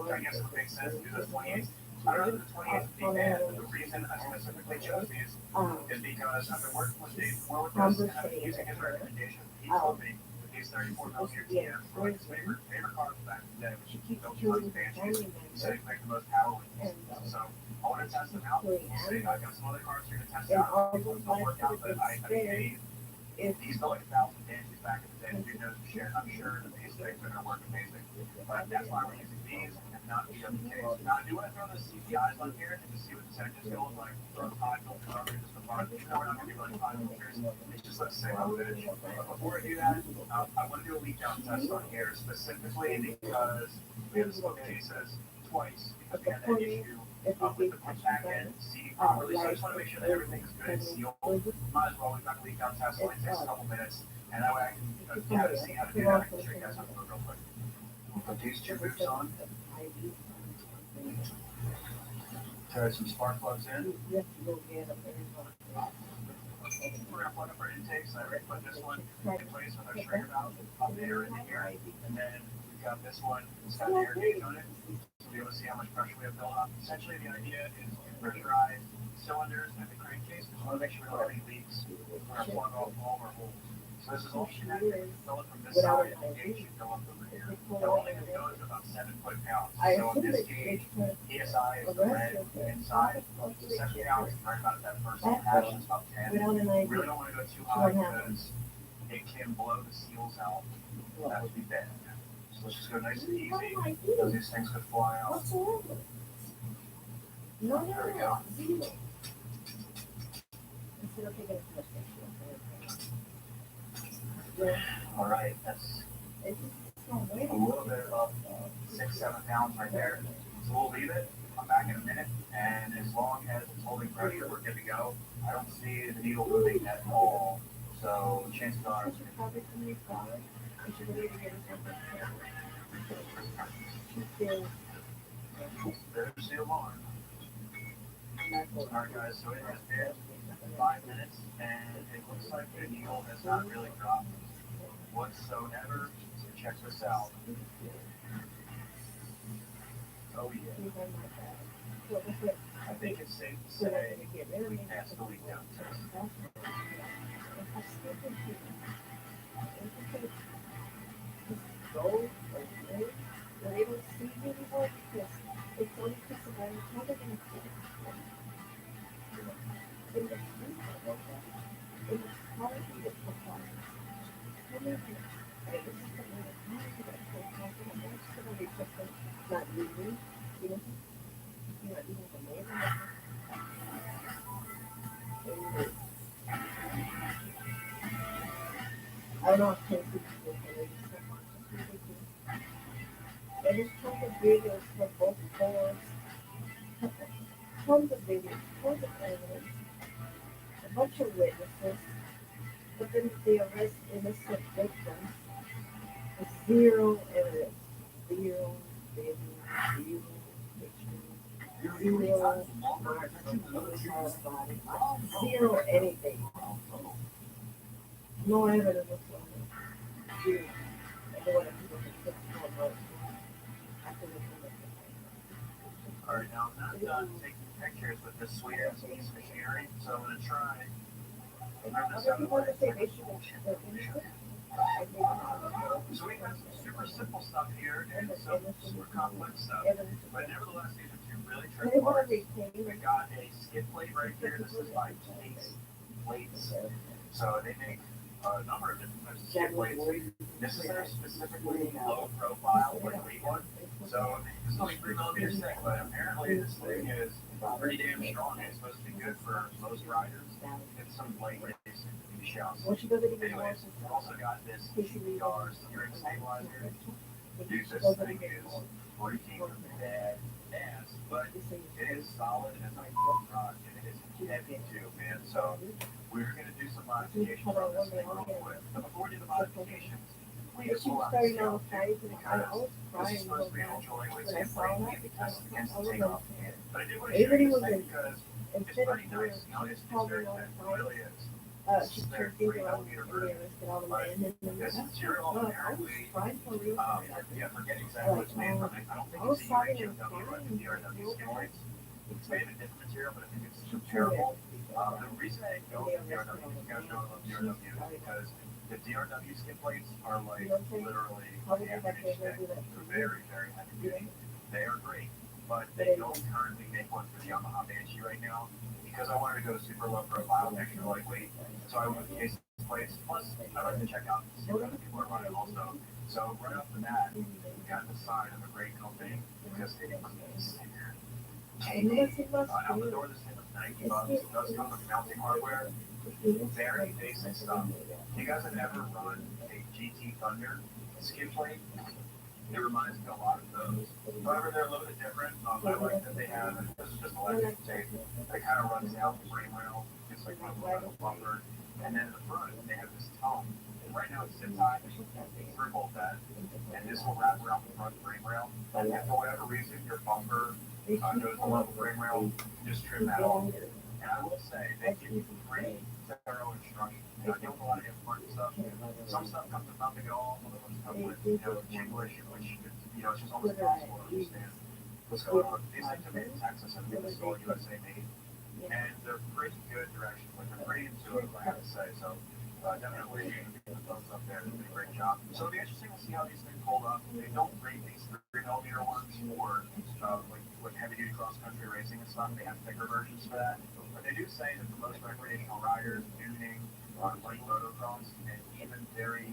I guess it would make sense to do those 28s. I don't know that the 28s would be bad, but the reason I specifically chose these is because I've been working with Dave more with this, and I've been using his recommendation. He told me that these 34 millimeter TMs were like his favorite cars back in the day, which don't tons of fancies. He said he'd make the most power with these. So I want to test them out. See, I've got some other cars here to test out. Don't work out, but I paid. These felt like 1,000 fancies back in the day. Dude knows for sure. I'm sure that these things are going to work amazing. But that's why we're using these and not BWKs. Now, I do want to throw the CPIs on here and just see what the engines going to look like. Throw the 5 filters on there just for fun. You know, we're not going to be running 5 filters. It's just let's say how good. But before I do that, I want to do a leak down test on here specifically because we have smoke cases twice because we had that issue with the punch back end seating properly. So I just want to make sure that everything's good and sealed. Might as well, we've got a leak down test. It only takes a couple minutes. And that way I can kind of see how to do that. I can show you guys how to do it real quick. We'll put these two boots on. Throw some spark plugs in. We're going to plug up our intakes. I already put this one in place with our stringer valve up there in here. And then we've got this one. It's got an air gauge on it. So we'll be able to see how much pressure we have built up. Essentially, the idea is to pressurize cylinders and the crankcase because we want to make sure we don't have any leaks. We're going to plug off all of our holes. So this is all connected. Fill it from this side, and the gauge should go up over here. The only thing that goes is about 7 foot-pounds. So in this gauge, PSI is the red inside. So 7 pounds is right about that first hash is about 10. You really don't want to go too high because it can blow the seals out. That would be bad. So let's just go nice and easy because these things could fly out. There we go. All right, that's a little bit of 6-7 pounds right there. So we'll leave it. I'm back in a minute, and as long as it's holding pressure, we're good to go. I don't see the needle moving at all, so chances are it's going to. There's the alarm. All right, guys, so it has been 5 minutes, and it looks like the needle has not really dropped whatsoever. So check this out. Oh yeah. I think it's safe to say we passed the leak down test. I don't know if Casey I just took the videos for both cars. Tons of videos, tons of evidence, a bunch of witnesses, but then the arrest innocent victims. Zero evidence, zero video, zero pictures, zero marks on the body, zero anything. No evidence whatsoever. Zero. I don't want to people to put more after the All right, now I'm not done taking pictures with this sweet ass piece of machinery, so I'm going to try. Remember this other way. So we have some super simple stuff here and some super complex stuff. But nevertheless, these are two really tricky parts. We've got a skid plate right here. This is like case plates. So they make a number of different types of skid plates. This is their specifically low profile, weight one. So this is only 3 millimeters thick, but apparently this thing is pretty damn strong. It's supposed to be good for most riders. It's some light racing, you shall see. Anyways, we've also got this GPR steering stabilizer. Dude, this thing is freaking bad ass, but it is solid and it's like and it is heavy too, man. So we're gonna do some modifications on this thing real quick. But before we do the modifications, we need to pull out the scale too, because this is supposed to be an ultralight skid plate. We have to test it against the takeoff. But I did want to show you this thing because it's pretty nice. You know, it's very thin. It really is. This is their 3 millimeter version. But this material apparently, yeah, forget exactly what it's made from. I don't think it's a UHMW, but the DRW skid plates. It's made of a different material, but I think it's comparable. The reason I didn't go with DRW, you guys know I love DRW, is because the DRW skid plates are like literally half an inch thick. They're very, very heavy duty. They are great, but they don't currently make one for the Yamaha Banshee right now because I wanted to go super low profile, extra lightweight. So I went with Casey plates. Plus, I like to check out and see what other people are running also. So right off the bat, we got the sign of a great company because they make amazing. Out the door, this thing was $90. It does come with mounting hardware. Very basic stuff. If you guys have ever run a GT Thunder skid plate, it reminds me a lot of those. However, they're a little bit different. I like that they have, and this is just electric tape, that kind of runs down the frame rail, just like one little bumper. And then in the front, they have this tongue. And right now it's zip tied, through bolt that, and this will wrap around the front frame rail. And if for whatever reason your bumper goes below the frame rail, just trim that off. And I will say, they give you pretty thorough instructions. You know, I deal with a lot of important stuff. Some stuff comes with nothing at all. Other ones come with, English, which, it's just almost impossible to understand what's going on. These things are made in Texas and they're still USA made. And they're pretty good direction. Like, they're pretty intuitive, I have to say. So, definitely give the thumbs up there. They did a great job. So it'll be interesting to see how these things hold up. They don't rate these 3 millimeter ones for, like heavy duty cross country racing and stuff. They have thicker versions for that. But they do say that for most recreational riders, tuning, like motocross, and even very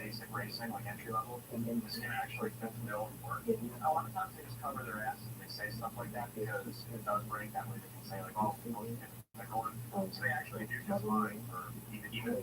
basic racing, like entry level, this can actually fit the bill and work. A lot of times they just cover their ass and they say stuff like that because it does break. That way they can say like, oh, people can pick one. So they actually do just fine for even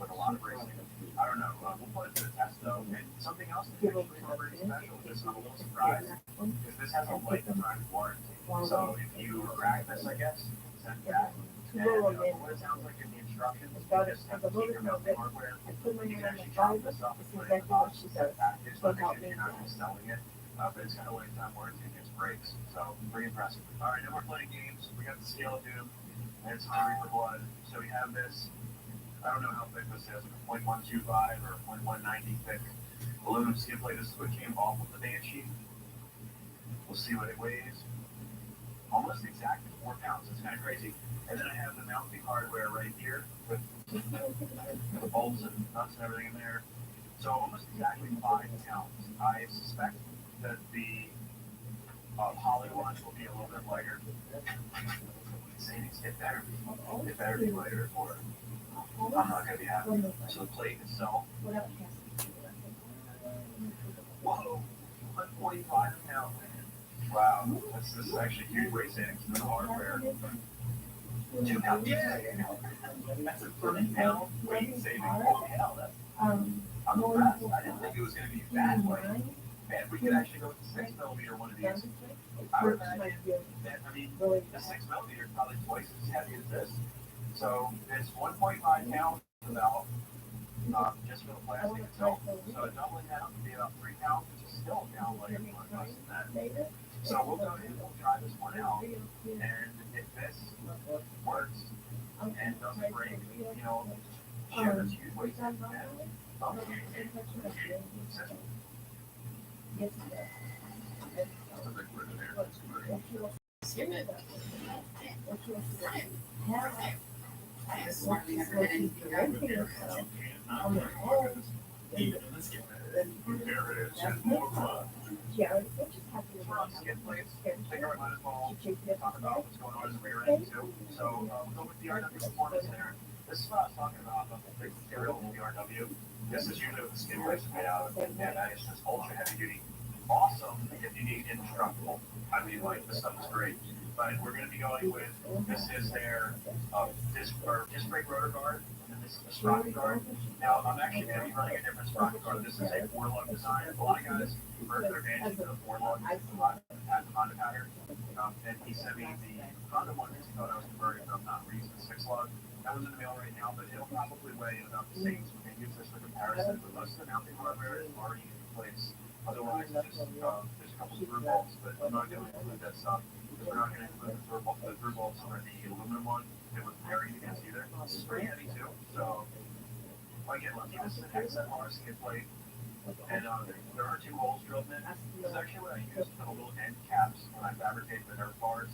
with a lot of racing. I don't know. We'll put it to the test though. And something else that's actually pretty special, just I'm a little surprised, is this has a lifetime warranty. So if you crack this, I guess, send back. And what it sounds like in the instructions, you just have to keep your mounting hardware. You can actually chop this up and put it in the box and send it back. There's no picture, you're not just selling it. But it's got a lifetime warranty against brakes. So pretty impressive. All right, now we're playing games. We got the Scale of Doom and it's Hungry for Blood. So we have this. I don't know how thick this is, like a 0.125 or a 0.190 thick aluminum skid plate. This is what came off with the Banshee. We'll see what it weighs. Almost exactly 4 pounds. It's kind of crazy. And then I have the mounting hardware right here with the bolts and nuts and everything in there. So almost exactly 5 pounds. I suspect that the poly ones will be a little bit lighter. It better be lighter or I'm not going to be happy. So the plate itself. Whoa, 145 pounds. Wow, this is actually huge weight savings in the hardware. 2 pounds. Yeah. That's a 30 pound weight saving. Oh hell, that's. I'm impressed. I didn't think it was going to be that light. Man, we could actually go with the 6 millimeter one of these. I would imagine that, the 6 millimeter is probably twice as heavy as this. So it's 1.5 pounds about just for the plastic itself. So doubling that up would be about 3 pounds, which is still a pound lighter than that. So we'll go ahead and we'll try this one out. And if this works and doesn't break, share this huge weight and skid plates. I think I might as well talk about what's going on in the rear end too. So we'll go with the RW performance there. This is what I was talking about the big material BRW. This is usually what the skin brace is made out of, and that is just ultra heavy duty. Awesome if you need indestructible. I mean, like, this stuff is great. But we're going to be going with, this is their disc brake rotor guard, and then this is the sprocket guard. Now, I'm actually going to be running a different sprocket guard. This is a 4-lug design. A lot of guys convert their advantage to the 4-lug at the Honda pattern. And he sent me the Honda one because he thought I was converting, but I'm not. We're using the 6-lug. That one's in the mail right now, but it'll probably weigh about the same, so we can use this for comparison. But most of the mounting hardware is already in place. Otherwise, it's just there's a couple through bolts, but I'm not going to include that stuff because we're not going to include the through bolts for the aluminum one. It was very against either. This is pretty heavy too, so if I get lucky, this is an XMR skid plate. And there are 2 holes drilled in it. This is actually what I use for the little end caps when I fabricate the nerf bars.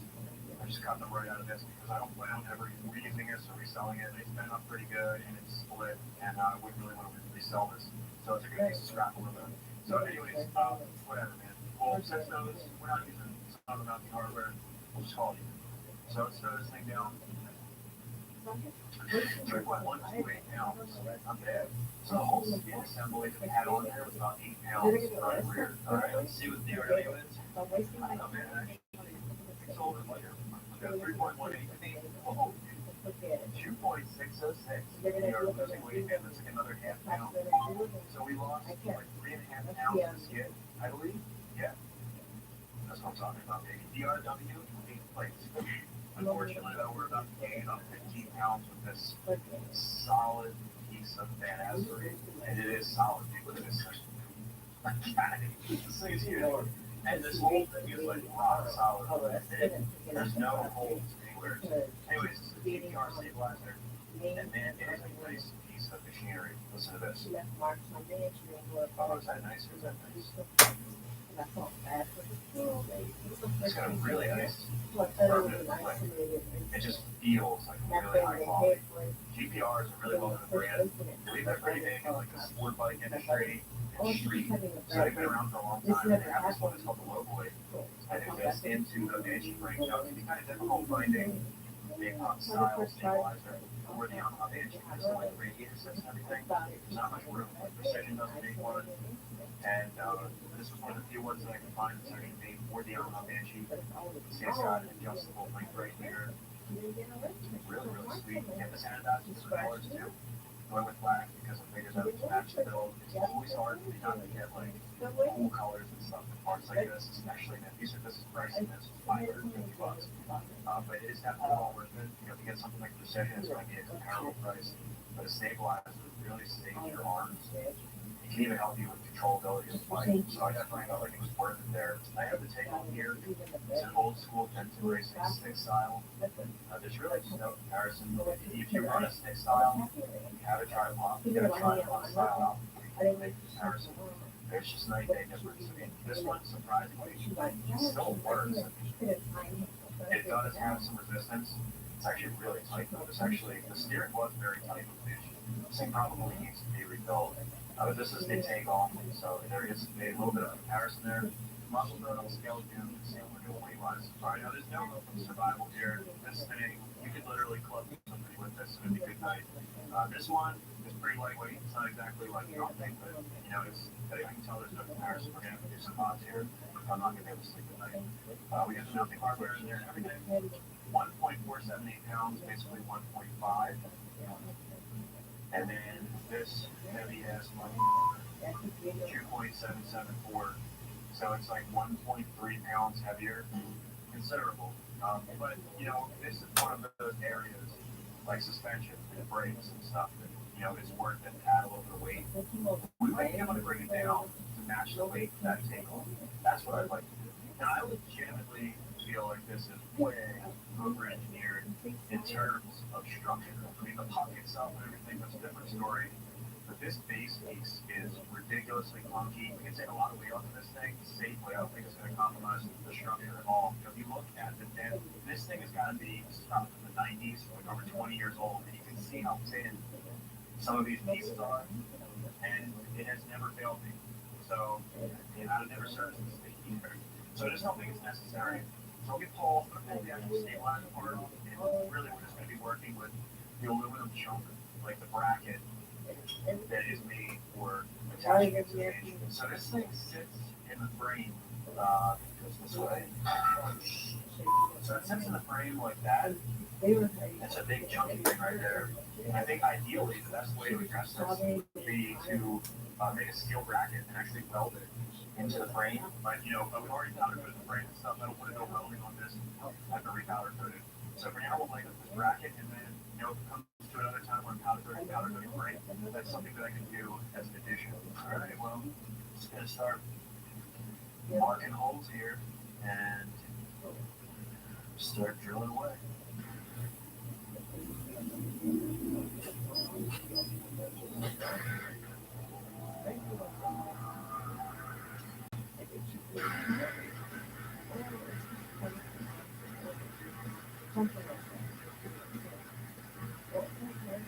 I just cut them right out of this because I don't plan on ever reusing this or reselling it. It's been up pretty good and it's split, and I wouldn't really want to resell this. So it's a good piece of scrap aluminum. So anyways, whatever, man. Well, since those, we're not using some of the mounting hardware, we'll just call it even. So let's throw this thing down. 3.128 pounds, not bad. So the whole skin assembly that we had on there was about 8 pounds front and rear. Alright, let's see what the RW is. I don't know, man, actually, it's older later. We got 3.188. Oh, 2.606. We are losing weight, and that's like another half pound. So we lost like 3.5 pounds of skin, I believe. Yeah. That's what I'm talking about, baby. DRW, 8 plates. Unfortunately, though, we're about to gain up 15 pounds with this solid piece of badassery. And it is solid, dude. Look at this thing. This thing is huge. And this whole thing is like rock solid. There's no holes anywhere. Anyways, this is a GPR stabilizer. And man, it is a nice piece of machinery. Listen to this. Oh, is that nice or is that nice? It's got a really nice permanent click. It just feels like a really high quality. GPR is a really well-known brand. I believe they're pretty big in like the sport bike industry and street. So they've been around for a long time. And they have this one that's called the Low Boy. And it gets into the Banshee brake. Now, it can be kind of difficult finding a style stabilizer for the Yamaha Banshee because of like radius and everything. There's not much room. Precision doesn't make one. And this was one of the few ones that I could find that's actually made for the Yamaha Banshee. See, it's got an adjustable link right here. Really, really sweet. And this had about $2 too. Going with black because I figured that would match the build. It's always hard for me not to get like cool colors and stuff in parts like this, especially man. This is pricing. This is $550. But it is definitely well worth it. You know, to get something like Precision, it's going to be a comparable price. But a stabilizer really saves your arms. It can even help you with controllability of the bike. So I definitely felt like it was worth it there. I have the take on here. It's an old school Denton Racing stick style. There's really just no comparison. If you run a stick style, you have a tripod, you have a tripod style out, you can make a comparison. There's just night and day difference. I mean, this one, surprisingly, still works. It does have some resistance. It's actually really tight though. The steering was very tight with this. This thing probably needs to be rebuilt. But this is the take-off, so there is a little bit of comparison there. Muscle node on the scale again, see what we're doing weight-wise. Alright, now there's no survival here. This thing, you could literally club somebody with this and it'd be a good night. This one is pretty lightweight. It's not exactly like your own thing, but you know, I can tell there's no comparison. We're going to have to do some odds here. I'm not going to be able to sleep at night. We have the mounting hardware in there and everything. 1.478 pounds, basically 1.5. And then this heavy ass money, 2.774. So it's like 1.3 pounds heavier. Considerable. But, you know, this is one of those areas, like suspension and brakes and stuff, that, you know, it's worth it to add a little bit of weight. We might be able to bring it down to match the weight that takeoff. That's what I'd like to do. And I legitimately feel like this is way over-engineered in terms of structure. I mean, the puck itself and everything, that's a different story. But this base piece is ridiculously clunky. We can take a lot of weight off of this thing safely. I don't think it's going to compromise the structure at all. If you look at the dent, this thing has got to be from the 90s, like over 20 years old, and you can see how thin some of these pieces are. And it has never failed me. So, and I've never serviced this thing either. So I just don't think it's necessary. So I'll get Paul, I'm going to pull the actual stabilizer part off, and really we're just going to be working with the aluminum chunk, like the bracket And that is made for why attaching it did to we the have engine. to So this thing sits in the frame, goes this way. So it sits in the frame like that. they were It's a big chunky thing right there. I think ideally the best way to address this would be to make a steel bracket and actually weld it into the frame. But we've already powder coated the frame and stuff. I don't want to go welding on this. I have to re-powder coat it. So for now we'll light up this bracket, and then if it comes to another time when powder coating frame, that's something that I can do as an addition. All right, well, just gonna start marking holes here and start drilling away.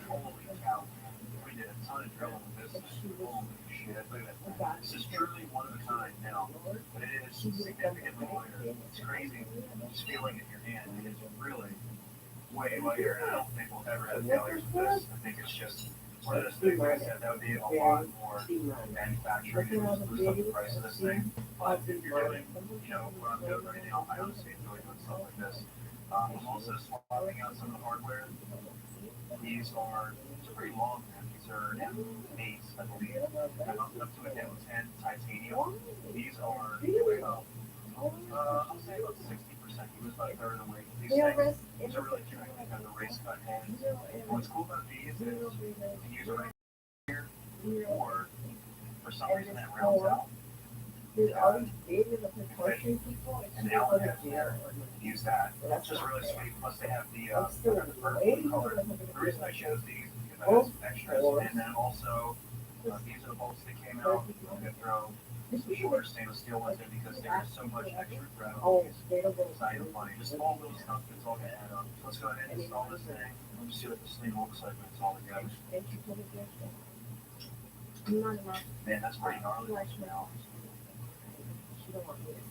Holy cow. We did a ton of drilling with this thing. Holy shit. Look at that. This is truly one of a kind now, but it is significantly lighter. It's crazy just feeling it in your hand. It is really way lighter, and I don't think we'll ever have failures with this. I think it's just one of those things, like I said, that would be a lot more manufacturing and just boost up the price of this thing. But if you're doing, what I'm doing right now, I honestly enjoy doing stuff like this. I'm also swapping out some of the hardware. These are pretty long, man. These are M8s, I believe. I'm up to an M10 titanium. These are, I'll say about 60% used, about a third of the weight. These are really cute. They have the race cut hands. What's cool about these is you can use it right here, or for some reason that rounds out. There's always big in the proportion people. And the Allen head there, use that. It's just really sweet. Plus they have the purple color. The reason I chose these is because I have extras, and then also these are the bolts that came out. I'm gonna throw some shorter stainless steel ones in because there's so much extra thread on these. It's not even funny. Just small little stuff that's all gonna add up. So let's go ahead and install this thing. Let's see what this thing looks like when it's all together. Man, that's pretty gnarly now.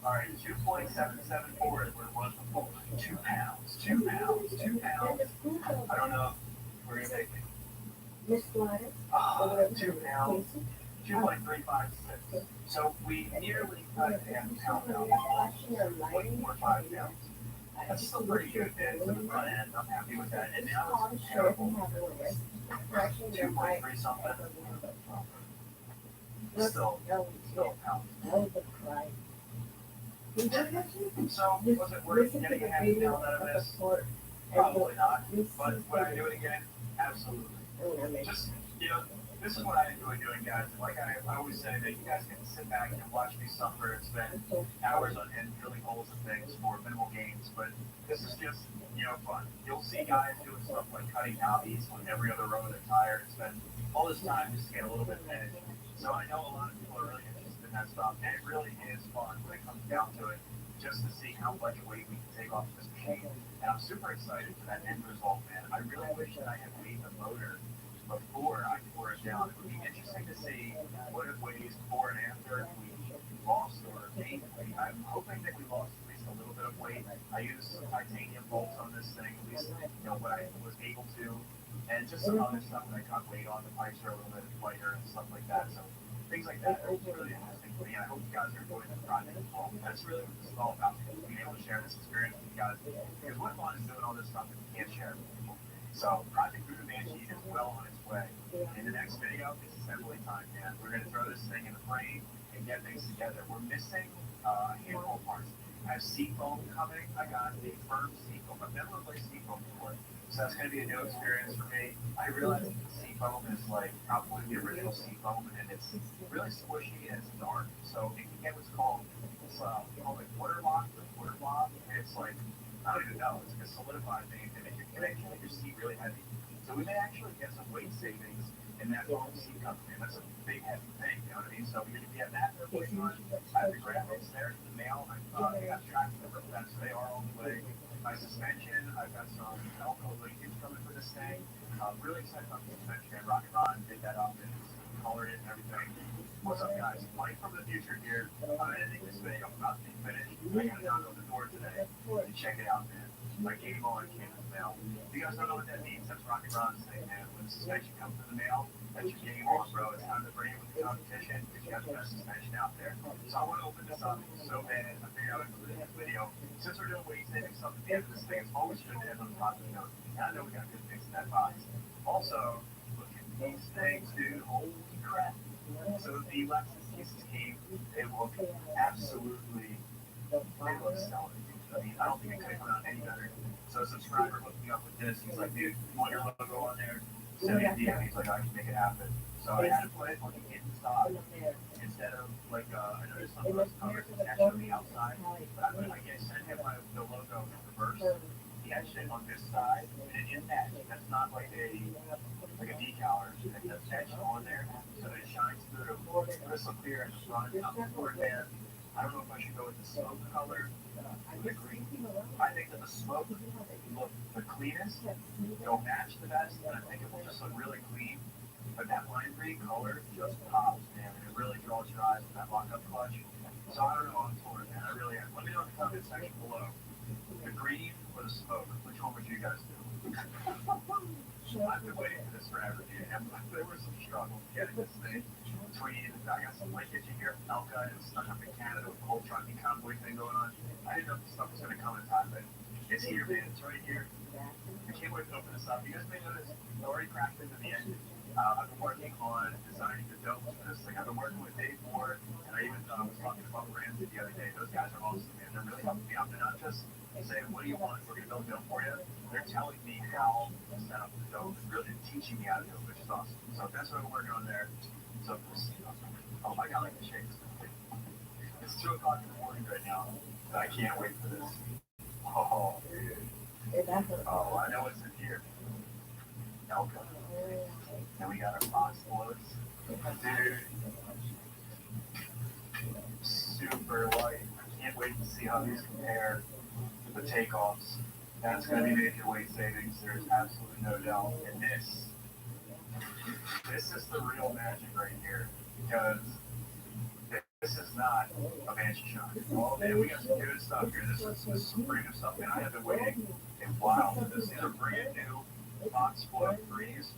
Alright, 2.774 is what it was before. 2 pounds, 2 pounds, 2 pounds. I don't know if we're gonna make it. 2 pounds, 2.356. So we nearly cut half a pound out, 0.45 pounds. That's still pretty good, man. For the front end, I'm happy with that. And now it's terrible. 2.3 something. Still a pound. So, was it worth getting a half pound out of this? Probably not. But would I do it again? Absolutely. Just, this is what I enjoy doing, guys. Like I always say, that you guys can sit back and watch me suffer and spend hours on end drilling holes and things for minimal gains. But this is just, fun. You'll see guys doing stuff like cutting hobbies on every other row of their tire and spend all this time just to get a little bit of edge. So I know a lot of people are really interested in that stuff, and it really is fun when it comes down to it, just to see how much weight we can take off this machine. And I'm super excited for that end result, man. I really wish that I had weighed the motor before I tore it down. It would be interesting to see what it weighs before and after we lost or gained weight. I'm hoping that we lost at least a little bit of weight. I used some titanium bolts on this thing, at least what I was able to. And just some other stuff that I cut weight on. The pipes are a little bit lighter and stuff like that. So things like that are really interesting for me. And I hope you guys are enjoying the project as well. That's really what this is all about, being able to share this experience with you guys. Because what fun is doing all this stuff that you can't share with people. So Project Voodoo Banshee is well on its way. In the next video, it's assembly time, man. We're going to throw this thing in the frame and get things together. We're missing a handful of parts. I have seat foam coming. I got the firm seat foam. I've never replaced seat foam before. So that's going to be a new experience for me. I realize that the sea foam is like probably the original sea foam, and it's really squishy and it's dark. So it can get what's called water lock or water blob. And it's like, I don't even know, it's like a solidified thing. And it can actually make your seat really heavy. So we may actually get some weight savings in that foam seat coming in. That's a big heavy thing, you know what I mean? So we have that working on. I have the graphics there in the mail. I got tracking number for them, so they are on the way. My suspension, I've got some Elko linkage coming for this thing. Really excited about the suspension. And Rocket Ron did that up and colored it and everything. What's up, guys? Mike from the future here. I'm editing this video. I'm about to be finished. I got it down on the door today. And check it out, man. My game on came in the mail. If you guys don't know what that means, that's Rocky Ron's thing, man. When the suspension comes in the mail, that's your game on, bro. It's time to bring it with the competition because you got the best suspension out there. So I want to open this up so bad. I figured I would include it in this video. Since we're doing weight saving stuff at the end of this thing, it's always good to end on a positive note. And I know we got good things in that box. Also, look at these things, dude. Holy crap. So the Lexus pieces came. They look absolutely, they look stellar. I mean, I don't think it could have come out any better. So a subscriber hooked me up with this. He's like, dude, you want your logo on there? Send me a DM. He's like, I can make it happen. So I had to put it on the inside instead of like, I noticed some of those covers attached on the outside. But I guess sent him the logo in reverse. He etched it on this side, and it is etched. That's not like a decal or anything. That's etched on there, so that it shines through. Crystal clear in the front. I'm for it, man. I don't know if I should go with the smoke color or the green. I think that the smoke look the cleanest. It'll match the best, and I think it will just look really clean. But that lime green color just pops, man, and it really draws your eyes with that lock-up clutch. So I don't know, I'm torn, man. I really am. Let me know in the comment section below. The green or the smoke? Which one would you guys do? I've been waiting for this forever, dude. There was some struggle getting this thing between. I got some linkage in here from Elka, and it was stuck up in Canada with the whole trucking convoy thing going on. I didn't know if this stuff was going to come in time, but it's here, man. It's right here. I can't wait to open this up. You guys may notice it's already cracked into the end. I've been working on designing the domes for this thing. I've been working with Dave Moore, and I even was talking about Ramsey the other day. Those guys are awesome, man. They're really helping me out. They're not just saying, what do you want? We're going to build a dome for you. They're telling me how to set up the dome and really teaching me how to do it, which is awesome. So that's what I'm working on there. So, oh my God, I can shake this thing. It's 2 o'clock in the morning right now, and I can't wait for this. Oh, dude. Oh, I know what's in here. Elka. And we got our box floats. Dude. Super light. I can't wait to see how these compare to the takeoffs. That's going to be major weight savings. There's absolutely no doubt. And this is the real magic right here. Because this is not a Banshee shot. Oh man, we got some good stuff here. This is some pretty good stuff, man. I have been waiting a while for this. These are brand new box float threes.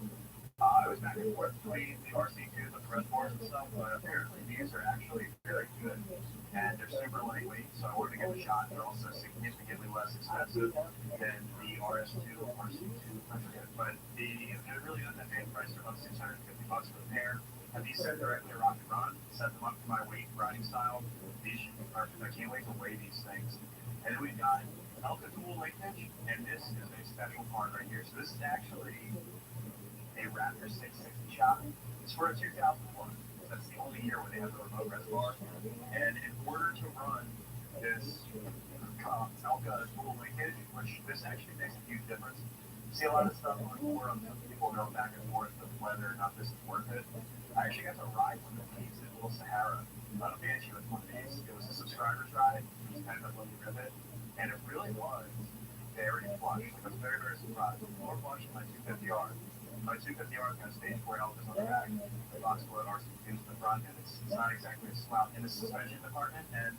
I was back and forth between the RC2s with the reservoirs and stuff, but apparently these are actually very good. And they're super lightweight, so I wanted to give it a shot. They're also significantly less expensive than the RS2 or RC2, I forget. But they're really not that bad price. They're about $650 for the pair. And these set directly to Rocky Run, set them up for my weight riding style. These should be perfect. I can't wait to weigh these things. And then we've got Elka dual linkage, and this is a special part right here. So this is actually a Raptor 660 shot. It's for a 2001. That's the only year where they have the remote reservoir. And in order to run this Elka dual linkage, which this actually makes a huge difference. You see a lot of stuff on forums of people going back and forth with whether or not this is worth it. I actually got to ride one of these in Little Sahara. Not a Banshee with one of these. It was a subscriber's ride. It was kind of a little rivet. And it really was very flush. I was very, very surprised. It was more flush than my 250R. My 250R is got stage 4 Elkas on the back, the box float RC2s in the front, and it's not exactly a slouch in the suspension department, and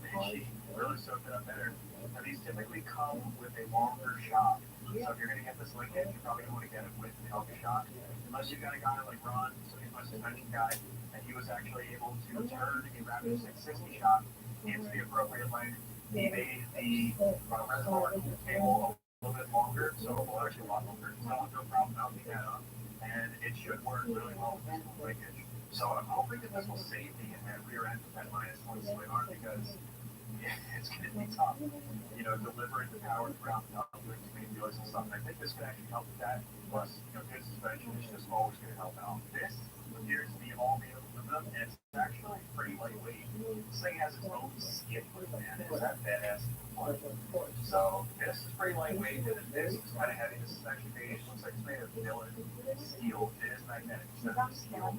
Banshee really soaked it up better. Now these typically come with a longer shock, so if you're going to get this linkage, you probably want to get it with the Elka shock, unless you've got a guy like Ron, so he's my suspension guy, and he was actually able to turn a Raptor 660 shock into the appropriate length. He made the reservoir cable a little bit longer, so well, actually a lot longer. So I have no problem mounting that up, and it should work really well with this linkage. So I'm hoping that this will save me in that rear end with that -1 swing arm because it's going to be tough, delivering the power throughout the uplink between wheels and stuff. And I think this could actually help with that. Plus, good suspension is just always going to help out. This appears to be all made of aluminum, and it's actually pretty lightweight. This thing has its own skid plate, man. It's that badass. So this is pretty lightweight, and then this is kind of heavy. This is actually made, it looks like it's made of billet steel. It is magnetic instead of steel.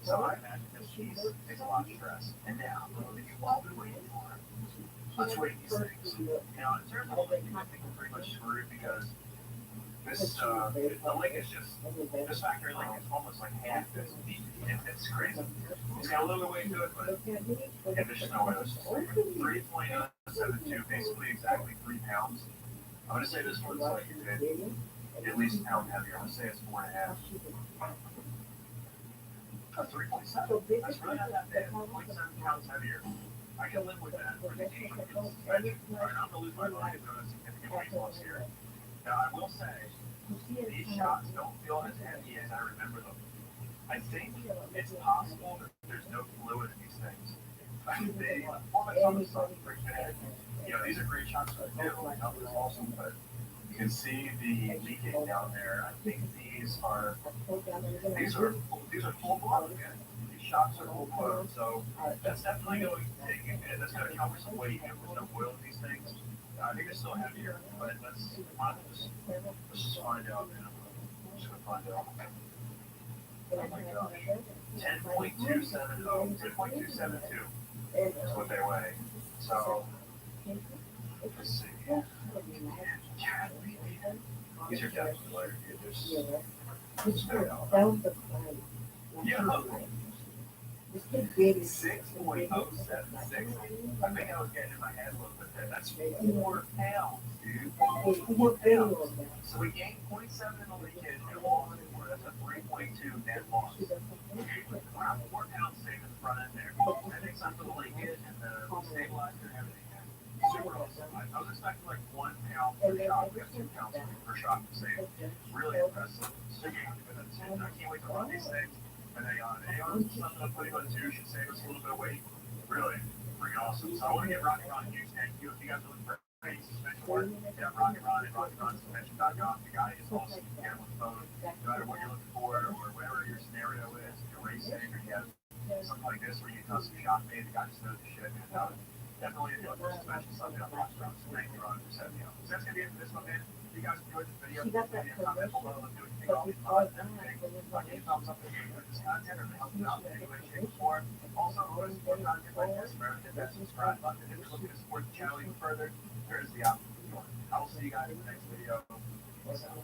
So I imagine this piece takes a lot of stress. And now, what have you all been waiting for? Let's weight these things. Now, in terms of lifting, I think we're pretty much screwed because this, the link is just, this factory link is almost like half this deep. It's crazy. It's got a little bit of weight to it, but there's just no way this is 3.72, basically exactly 3 pounds. I'm gonna say this one's like at least a pound heavier. I'm gonna say it's 4.5. 3.7. That's really not that bad. 0.7 pounds heavier. I can live with that for the game. Alright, I'm gonna lose my mind if there's significant weight loss here. Now I will say these shots don't feel as heavy as I remember them. I think it's possible that there's no fluid in these things. The performance on the sun's pretty bad. You know, these are great shots for the new. The number is awesome, but you can see the leaking down there. I think these are full blown. These shots are full blown, so that's definitely going to take it. That's going to cover some weight. If there's no oil in these things, I think it's still heavier. But let's just find out, man. I'm just going to find out. Oh my gosh. 10.270, 10.272 is what they weigh. So, let's see. These are definitely lighter, dude. There's no doubt. Yeah. 6.076. I think I was getting in my head a little bit there. That's 4 pounds, dude. 4 pounds. So we gained 0.7 in the leakage and lost 4. That's a 3.2 net loss. Wow, 4 pounds saved in the front end there. I think some for the leakage and the stabilizer and everything. Super awesome. I was expecting like 1 pound per shot. We got 2 pounds per shot saved. Really impressive. Super happy with it. I can't wait to run these things. And they something I'm putting on too should save us a little bit of weight. Really, pretty awesome. So I want to get Rocket Ron used. Thank you. If you guys are looking for any suspension work, hit up Rocket Ron at RocketRonSuspension.com. The guy is awesome. You can get him on the phone. No matter what you're looking for or whatever your scenario is, if you're racing or you have something like this where you need custom shot made, the guy just knows the shit. And definitely if you're looking for suspension, something up Rocket Ron. So thank you, Ron, for setting me up. So that's going to be it for this one, man. If you guys enjoyed this video, leave a comment below. Let me know what you think. I'll be fun and everything. Give a thumbs up if you enjoyed this content or if it helped you out in any way, shape, or form. Also, if you want to support content like this, remember to hit that subscribe button. If you're looking to support the channel even further, there's the option. I will see you guys in the next video. Peace out.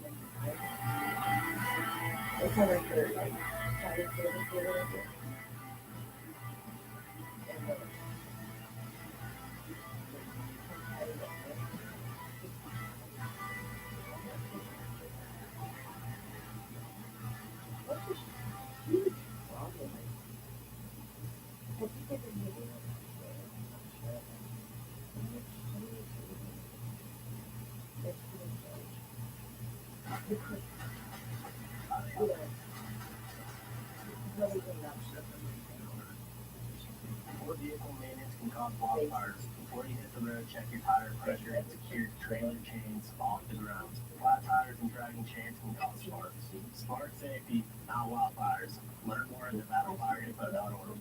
Poor vehicle maintenance can cause wildfires. Before you hit the road, check your tire pressure and secure trailer chains off the ground. Flat tires and dragging chains can cause sparks. Spark safety, not wildfires. Learn more at NevadaFireInfo.org.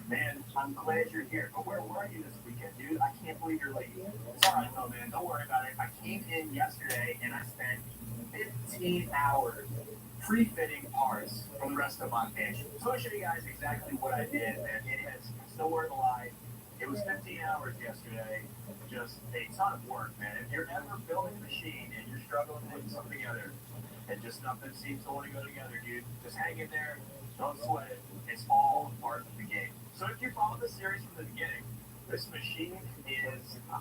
Man, I'm glad you're here. But where were you this weekend, dude? I can't believe you're late. It's alright though, man. Don't worry about it. I came in yesterday and I spent 15 hours pre-fitting parts from the rest of my bench. So I'll show you guys exactly what I did, man. It is no word of a lie. It was 15 hours yesterday. Just a ton of work, man. If you're ever building a machine and you're struggling putting something together and just nothing seems to want to go together, dude, just hang in there. Don't sweat it. It's all part of the game. So if you follow the series from the beginning, this machine is, I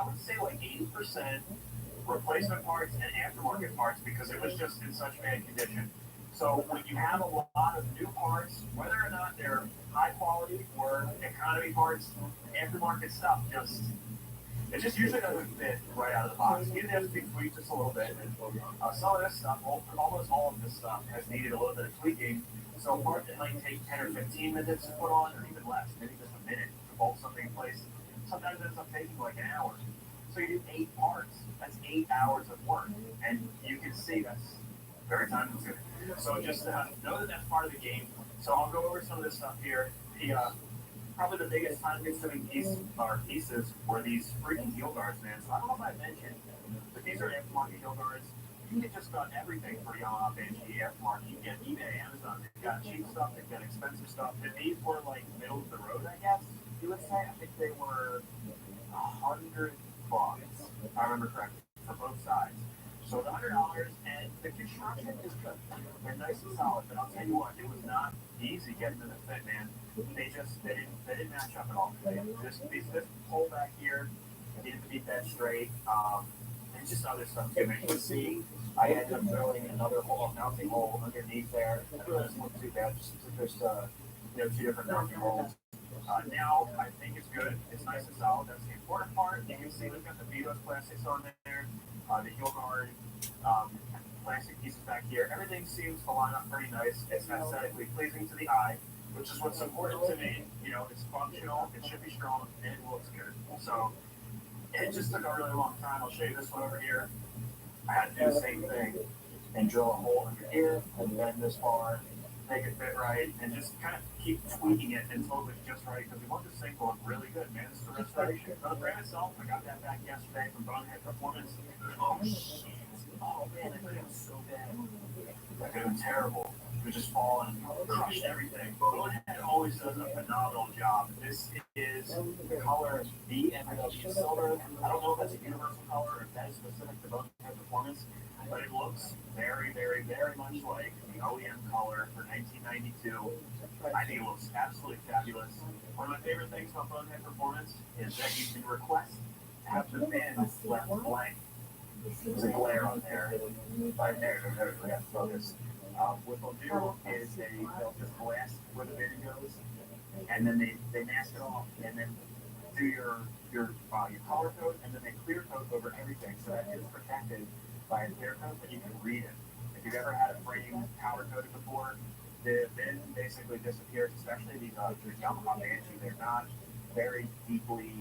would say like 80% replacement parts and aftermarket parts because it was just in such bad condition. So when you have a lot of new parts, whether or not they're high quality or economy parts, aftermarket stuff it just usually doesn't fit right out of the box. Even has to be tweaked just a little bit. And, some of this stuff, almost all of this stuff, has needed a little bit of tweaking. So a part that might take 10 or 15 minutes to put on, or even less, maybe just a minute to bolt something in place. Sometimes it ends up taking like an hour. So you do 8 parts. That's 8 hours of work, and you can see that's very time consuming. So just know that that's part of the game. So I'll go over some of this stuff here. Probably the biggest time-consuming pieces were these freaking heel guards, man. So I don't know if I mentioned, but these are aftermarket heel guards. You can get just about everything for Yamaha Banshee aftermarket. You can get eBay, Amazon. They've got cheap stuff. They've got expensive stuff. And these were like middle of the road, I guess you would say. I think they were $100, if I remember correctly, for both sides. So it's $100, and the construction is good. They're nice and solid, but I'll tell you what, it was not easy getting them to fit, man. They didn't match up at all. This pole back here needed to be dead straight. And just other stuff too. Man, you can see I ended up drilling another hole, mounting hole underneath there. It really doesn't look too bad. Just two different mounting holes. Now I think it's good. It's nice and solid. That's the important part. You can see we've got the Vitos plastics on there, the heel guard, plastic pieces back here. Everything seems to line up pretty nice. It's aesthetically pleasing to the eye, which is what's important to me. It's functional, it should be strong, and it looks good. So it just took a really long time. I'll show you this one over here. I had to do the same thing and drill a hole under here and bend this far, make it fit right, and just kind of keep tweaking it until it was just right, because we want this thing to look really good, man. This is a restoration. For the brand itself, I got that back yesterday from Brownlee Performance. Oh, shit. Oh, man, that could have been so bad. That could have been terrible. It would just fall and crushed everything. Bonehead always does a phenomenal job. This is the color BMW Silver. I don't know if that's a universal color or if that is specific to Bonehead Performance, but it looks very, very, very much like the OEM color for 1992. I think it looks absolutely fabulous. One of my favorite things about Bonehead Performance is that you can request to have the bin left blank. There's a glare on there. Right there, we have to focus. What they'll do is they'll just blast where the bin goes, and then they mask it off, and then do your color code, and then they clear coat over everything, so that it's protected by a clear coat, but you can read it. If you've ever had a frame powder coated before, the bin basically disappears, especially these Yamaha Banshee. They're not very deeply,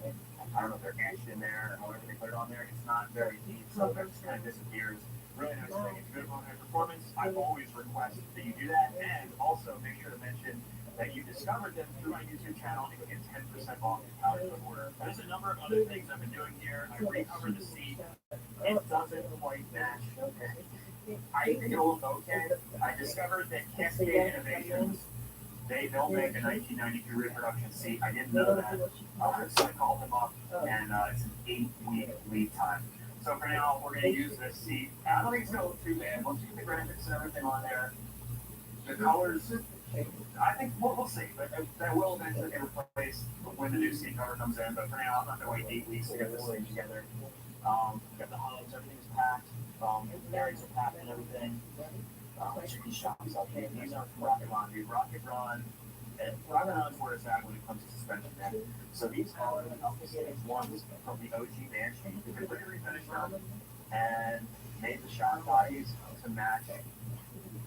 I don't know if they're etched in there, however they put it on there, it's not very deep, so it just kind of disappears. Really nice thing. If you go to Bonehead Performance, I always request that you do that, and also make sure to mention that you discovered them through my YouTube channel, and you'll get 10% off your powder coat order. There's a number of other things I've been doing here. I recovered the seat. It doesn't quite match. I think it'll look okay. I discovered that Cascade Innovations, they'll make a 1992 reproduction seat. I didn't know that. So I called them up, and it's an 8-week lead time. So for now, we're going to use this seat. I don't think it's going to look too bad. Once you get the graphics and everything on there, the colors, I think we'll see. But that will eventually get replaced when the new seat cover comes in. But for now, I'm not going to wait 8 weeks to get this thing together. Got the hubs, everything's packed. The bearings are packed and everything. Check these shocks out here. These are from Rocket Ron, dude. Rocket Ron's where it's at when it comes to suspension, man. So these are the Alpha Stage ones from the OG Banshee. We completely refinished them and made the shock bodies to match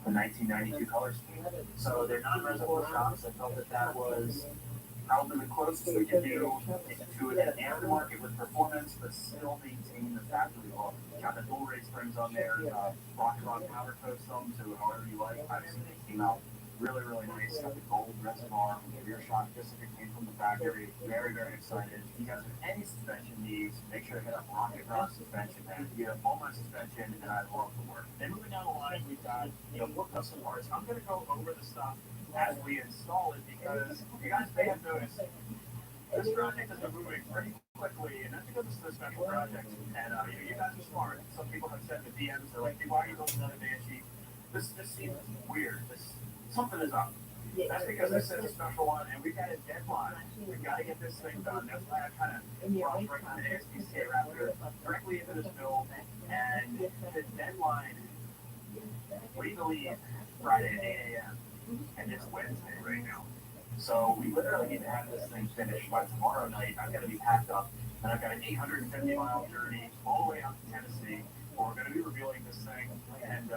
the 1992 color scheme. So they're non-reservoir shocks. I felt that was probably the closest we can do to an aftermarket with performance, but still maintain the factory look. Got the dual rate springs on there. Rocket Ron powder coats them to however you like. Obviously, they came out really, really nice. Got the gold reservoir from the rear shock just as it came from the factory. Very, very excited. If you guys have any suspension needs, make sure to hit up Rocket Ron Suspension, man. You have all my suspension, and I love the work. Then moving down the line, we've got more custom parts. I'm going to go over the stuff as we install it, because you guys may have noticed this project has been moving pretty quickly, and that's because it's a special project. And you guys are smart. Some people have said in the DMs, they're like, hey, why are you building another Banshee? This seems weird. Something is up. That's because this is a special one, and we've got a deadline. We've got to get this thing done. That's why I kind of brought right from the ASPCA Raptor directly into this build. And the deadline, we believe, Friday at 8 a.m. And it's Wednesday right now. So we literally need to have this thing finished by tomorrow night. I've got to be packed up, and I've got an 850-mile journey all the way out to Tennessee, where we're going to be revealing this thing. And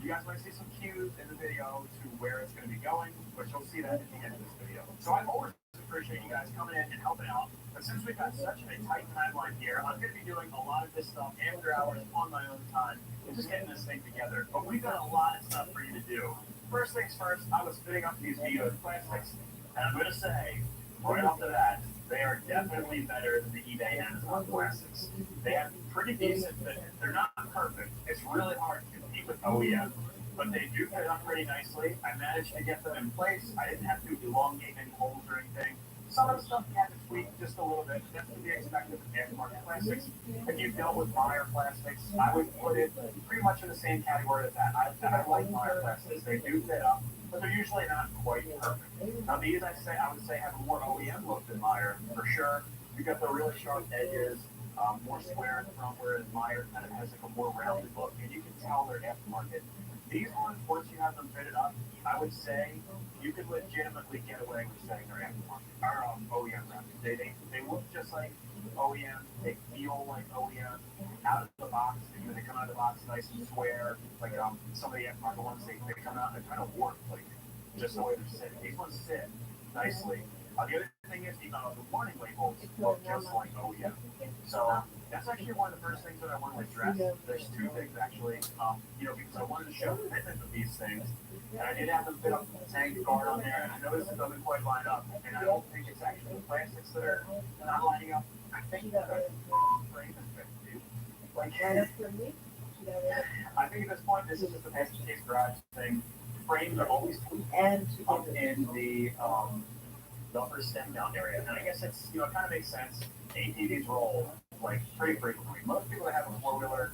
you guys might see some cues in the video to where it's going to be going, but you'll see that at the end of this video. So I always appreciate you guys coming in and helping out. But since we've got such a tight timeline here, I'm going to be doing a lot of this stuff after hours on my own time and just getting this thing together. But we've got a lot of stuff for you to do. First things first, I was fitting up these Vitos plastics, and I'm going to say, right off the bat, they are definitely better than the eBay Amazon plastics. They have pretty decent fit. They're not perfect. It's really hard to compete with OEM, but they do fit up pretty nicely. I managed to get them in place. I didn't have to elongate any holes or anything. Some of the stuff you have to tweak just a little bit. That's to be expected with aftermarket plastics. If you've dealt with Meyer plastics, I would put it pretty much in the same category as that. I like Meyer plastics. They do fit up, but they're usually not quite perfect. Now these I would say have a more OEM look than Meyer for sure. You got the really sharp edges, more square in the front, whereas Meyer kind of has like a more rounded look, and you can tell they're aftermarket. These ones, once you have them fitted up, I would say you could legitimately get away with saying they're aftermarket or OEM rather. They look just like OEM. They feel like OEM. Out of the box, they come out of the box nice and square. Like some of the aftermarket ones, they come out and they're kind of warped, like just the way they're sitting. These ones sit nicely. The other thing is the warning labels look just like OEM. So that's actually one of the first things that I want to address. There's two things actually, because I wanted to show the fitment of these things. And I did have them fit up the tank guard on there, and I noticed it doesn't quite line up. And I don't think it's actually the plastics that are not lining up. I think the frame is fit, dude. Like, I think at this point, this is just a Master Case Garage thing. Frames are always tweaked up in the upper stem down area. And I guess it's, it kind of makes sense. ATVs roll, like, pretty frequently. Most people that have a four-wheeler,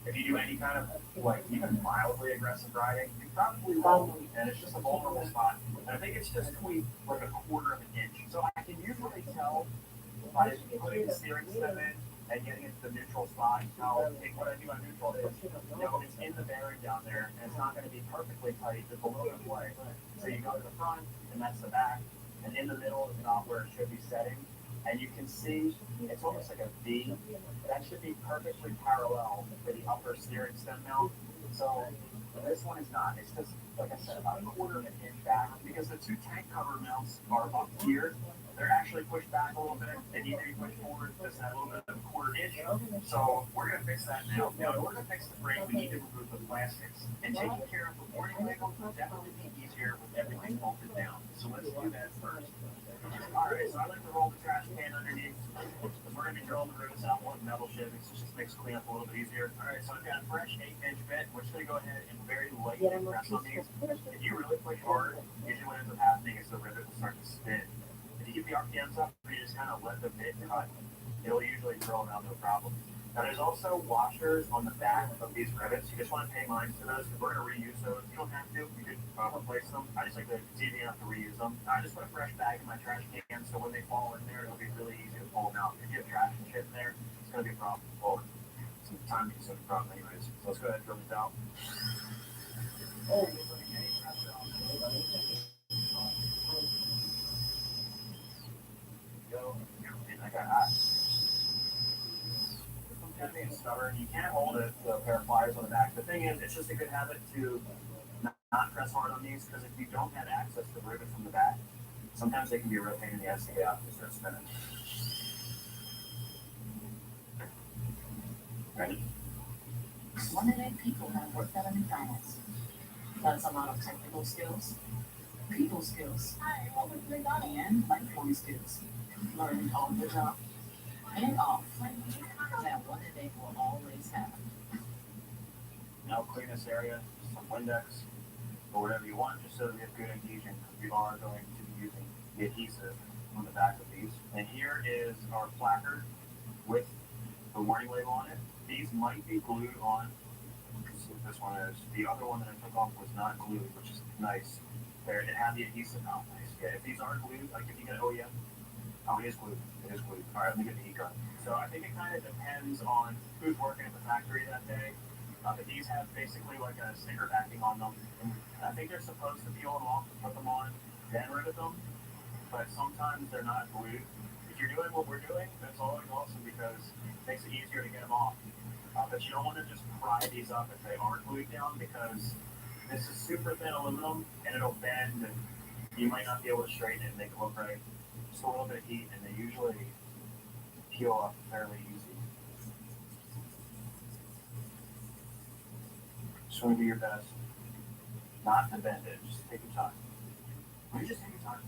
if you do any kind of, like, even mildly aggressive riding, you probably roll, and it's just a vulnerable spot. And I think it's just tweaked like a quarter of an inch. So I can usually tell by putting the steering stem in and getting it to the neutral spot. Now, what I do on neutral is, it's in the bearing down there, and it's not going to be perfectly tight. There's a little bit of play. So you go to the front, and that's the back, and in the middle is not where it should be setting. And you can see it's almost like a V. That should be perfectly parallel for the upper steering stem mount. So this one is not. It's just, like I said, about a quarter of an inch back because the two tank cover mounts are up here. They're actually pushed back a little bit. They need to be pushed forward just a little bit of a quarter inch. So we're going to fix that now. Now, in order to fix the frame, we need to remove the plastics. And taking care of the warning label will definitely be easier with everything bolted down. So let's do that first. Alright, so I like to roll the trash can underneath because we're going to be drilling the rivets out with metal shivs. It just makes cleanup a little bit easier. Alright, so I've got a fresh 8-inch bit. We're just going to go ahead and very lightly press on these. If you really push hard, usually what ends up happening is the rivet will start to spin. If you keep the RPMs up and you just kind of let the bit cut, it'll usually drill out no problem. Now there's also washers on the back of these rivets. You just want to pay mind to those because we're going to reuse those. You don't have to. You could replace them. I just like to, it's easy enough to reuse them. I just put a fresh bag in my trash can so when they fall in there, it'll be really easy to pull them out. If you have trash and shit in there, it's going to be a problem. Well, some time consuming problem anyways. So let's go ahead and drill this out. Go. And I got hot. Being stubborn, you can't hold it with a pair of pliers on the back. The thing is, it's just a good habit to not press hard on these because if you don't have access to the rivet from the back, sometimes they can be a real pain in the ass to get out and start spinning. Ready? 1 in 8 people have worked at a McDonald's. That's a lot of technical skills, people skills, and lifelong skills learned on the job and off that 1 in 8 will always have. Now clean this area, some Windex, or whatever you want, just so that we have good adhesion, because we are going to be using the adhesive on the back of these. And here is our placard with the warning label on it. These might be glued on. Let's see what this one is. The other one that I took off was not glued, which is nice. There, it had the adhesive on. Nice. Yeah, if these are glued, like if you get OEM, oh, it is glued. It is glued. All right, let me get the heat gun. So I think it kind of depends on who's working at the factory that day. But these have basically like a sticker backing on them. And I think they're supposed to peel them off, put them on, then rivet them. But sometimes they're not glued. If you're doing what we're doing, that's always awesome because it makes it easier to get them off. But you don't want to just pry these up if they aren't glued down because this is super thin aluminum and it'll bend and you might not be able to straighten it and make it look right. Just a little bit of heat and they usually peel up fairly easy. Just want to do your best not to bend it. Just take your time. You just take your time.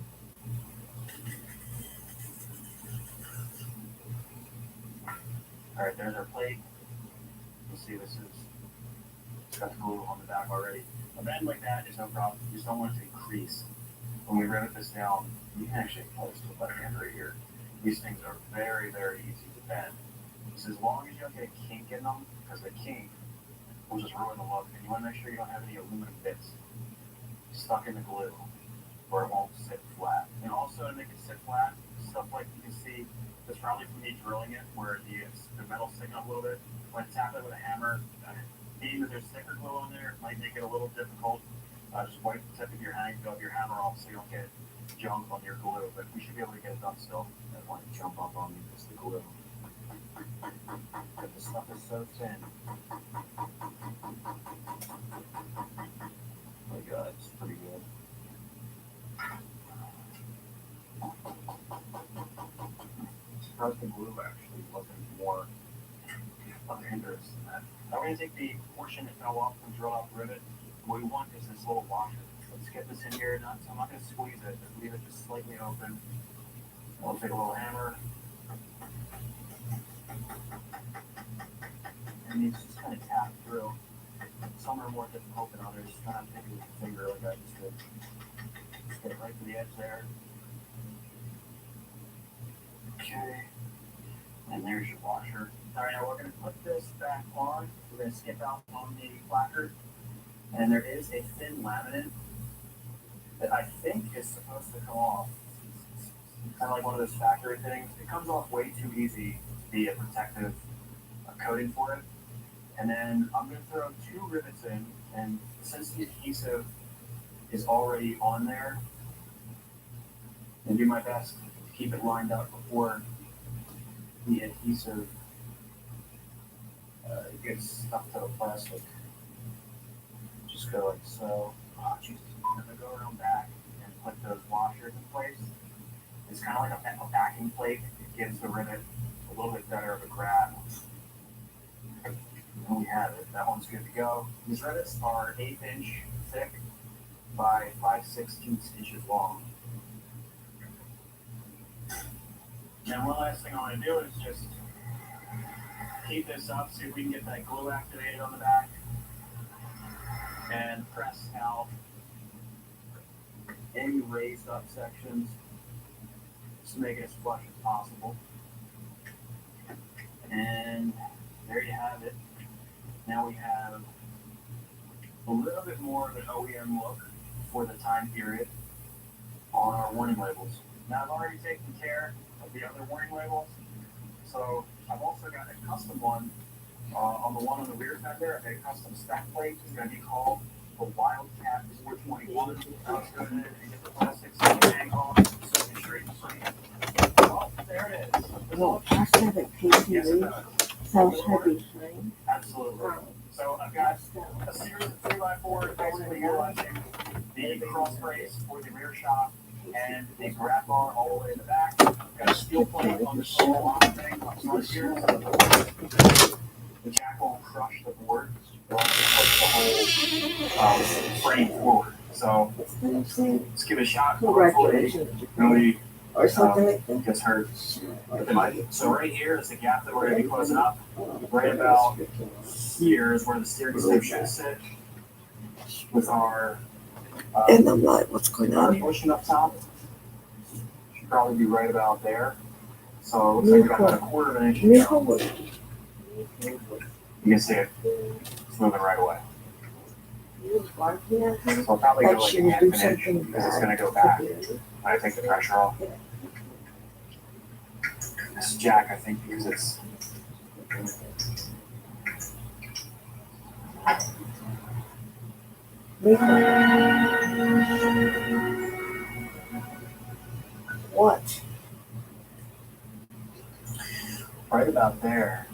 All right, there's our plate. You'll see this is, it's got the glue on the back already. A bend like that is no problem. You just don't want it to crease. When we rivet this down, you can actually pull this to a butter hand right here. These things are very, very easy to bend. So as long as you don't get a kink in them, because the kink will just ruin the look. And you want to make sure you don't have any aluminum bits stuck in the glue, or it won't sit flat. And also to make it sit flat, stuff like you can see, that's probably from me drilling it, where the metal's sticking up a little bit. When I tap it with a hammer, being that there's thicker glue on there, it might make it a little difficult. Just wipe the tip of your hammer off so you don't get junk on your glue. But we should be able to get it done still. I don't want to jump up on me because the glue. But the stuff is so thin. Oh my god, it's pretty good. Surprised the glue actually wasn't more of a hindrance than that. Now we're going to take the portion that fell off and drill out the rivet. What we want is this little washer. Let's get this in here. So I'm not going to squeeze it, just leave it just slightly open. I'll take a little hammer. And these just kind of tap through. Some are more difficult than others. Try not to take it with your finger like I just did. Just get it right to the edge there. Okay. And there's your washer. All right, now we're going to put this back on. We're going to skip out on the placard. And there is a thin laminate that I think is supposed to come off. Kind of like one of those factory things. It comes off way too easy to be a protective coating for it. And then I'm going to throw 2 rivets in. And since the adhesive is already on there, and do my best to keep it lined up before the adhesive gets stuck to the plastic. Just go like so. Oh, Jesus. I'm going to go around back and put those washers in place. It's kind of like a backing plate. It gives the rivet a little bit better of a grab. And we have it. That one's good to go. These rivets are 1/8 inch thick by 5/16 inches long. And one last thing I want to do is just heat this up, see if we can get that glue activated on the back, and press out any raised up sections just to make it as flush as possible. And there you have it. Now we have a little bit more of an OEM look for the time period on our warning labels. Now I've already taken care of the other warning labels, so I've also got a custom one on the one on the rear fender. I've got a custom stack plate. It's going to be called the Wildcat 421. Let's go ahead and get the plastics and the hang off so we can straighten the Oh, there it is. Well, I said that Casey Yes, it Reeves does. sells her behind. Absolutely. So I've got a series of 3x4s basically utilizing the cross brace for the rear shock and the grab bar all the way in the back. I've got a steel plate on the shoulder lock thing up front here. The jack won't crush the board. It'll push the whole frame forward. So let's give it a shot. Hopefully nobody Or something like that. gets hurt. But they might. So right here is the gap that we're going to be closing up. Right about here is where the steering step should sit with our And I'm like, what's going on here? bushing up top. Should probably be right about there. So it looks like we got about 1/4 of an inch to New go. homework. You can see it. It's moving right away. So I'll probably go Like like she a would 1/2 do an inch something because it's bad. going to go back when I take the pressure off. This is jack, I think, because it's What? right about there.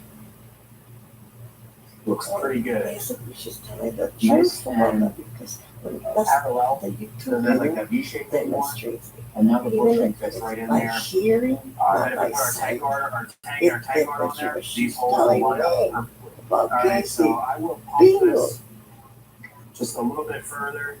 Looks pretty good. Basically, she's telling the Nice truth and because that's parallel. the YouTube So there's like that V shape that you want. demonstrates. And now the bushing Even fits right in by there. hearing, And not if we by put our tank sight. guard, our tank guard on there, these holes will Telling line up me perfectly. about Alright, so Casey. I will pump Bingo. this just a little bit further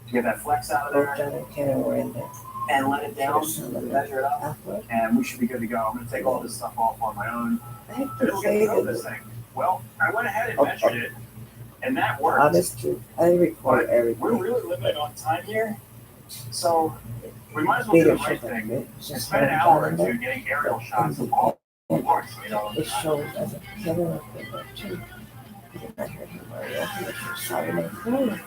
to get that flex out of Broke there down a can we're in there. and let it down, measure it up, After and we should be good to go. I'm going to take all this stuff off on my own. I have And to then we'll get say to know this that thing. Well, I went ahead and measured it, and that worked. honest truth, I record But we're everything. really limited on time here, so we might as well do the right thing. Just Spend an hour or two getting aerial shots of all And parts, you know. it shows as a Kevin of the too. Because I heard him already. I think it's Simon and Kevin.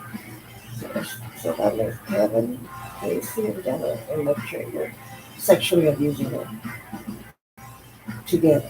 So that makes Kevin, Casey, and Jenna in the trailer sexually abusing her together.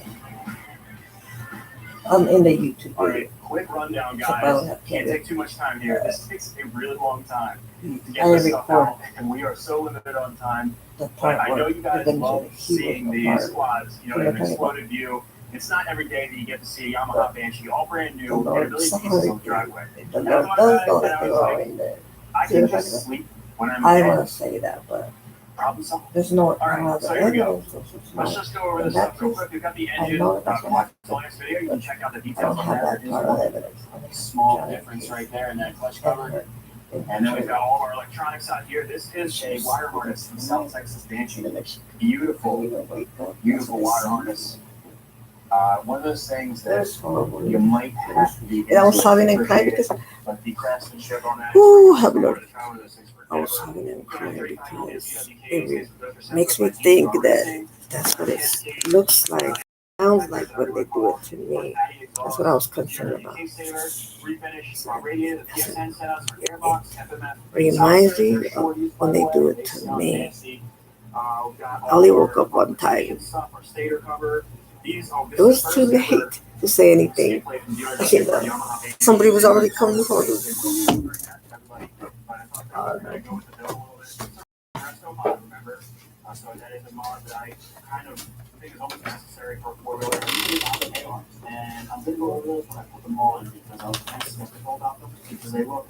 In the YouTube All video. right, quick rundown, So I don't guys. have Can't Kevin. take too much time here. This takes a really long time to get I this stuff record out, and we are so limited on time. the But part I know where you guys eventually love he seeing was these apart. squads, you know, in an exploded view. It's not every day that you get to see a Yamaha Banshee all brand The new in a Lord million saw pieces it. on the driveway. The And I Lord thought does about know it, and that I they was are like, in there. I See can what I'm just talking sleep when I'm I in want bed. to say that, but Problem solved. there's no All right, other so here we go. evidence. So it's Let's not. just go over In this that stuff real case, quick. We've got the I engine. know that's what Watch happened. the last video. You can check out the I details don't on have there. that There's part a of evidence. small Giant difference piece. right there in that clutch And cover. her- And then we've got all of our electronics out here. This is a wire harness from South Texas Banshee. Beautiful, beautiful wire harness. One of those things that There's horrible. you might have to be I was having a cry because but the craftsmanship on that. Ooh, have Lord. I was having a cry because it makes me think that that's what it looks like, sounds like when they do it to me. That's what I was concerned about. Reminds me of when they do it to me. I only woke up one time. It was too late to say anything. You know, somebody was already coming for me. So that is a mod that I kind of think is almost necessary for a four-wheeler. And I'm going to go over those when I put them on because I was kind of skeptical about them because they look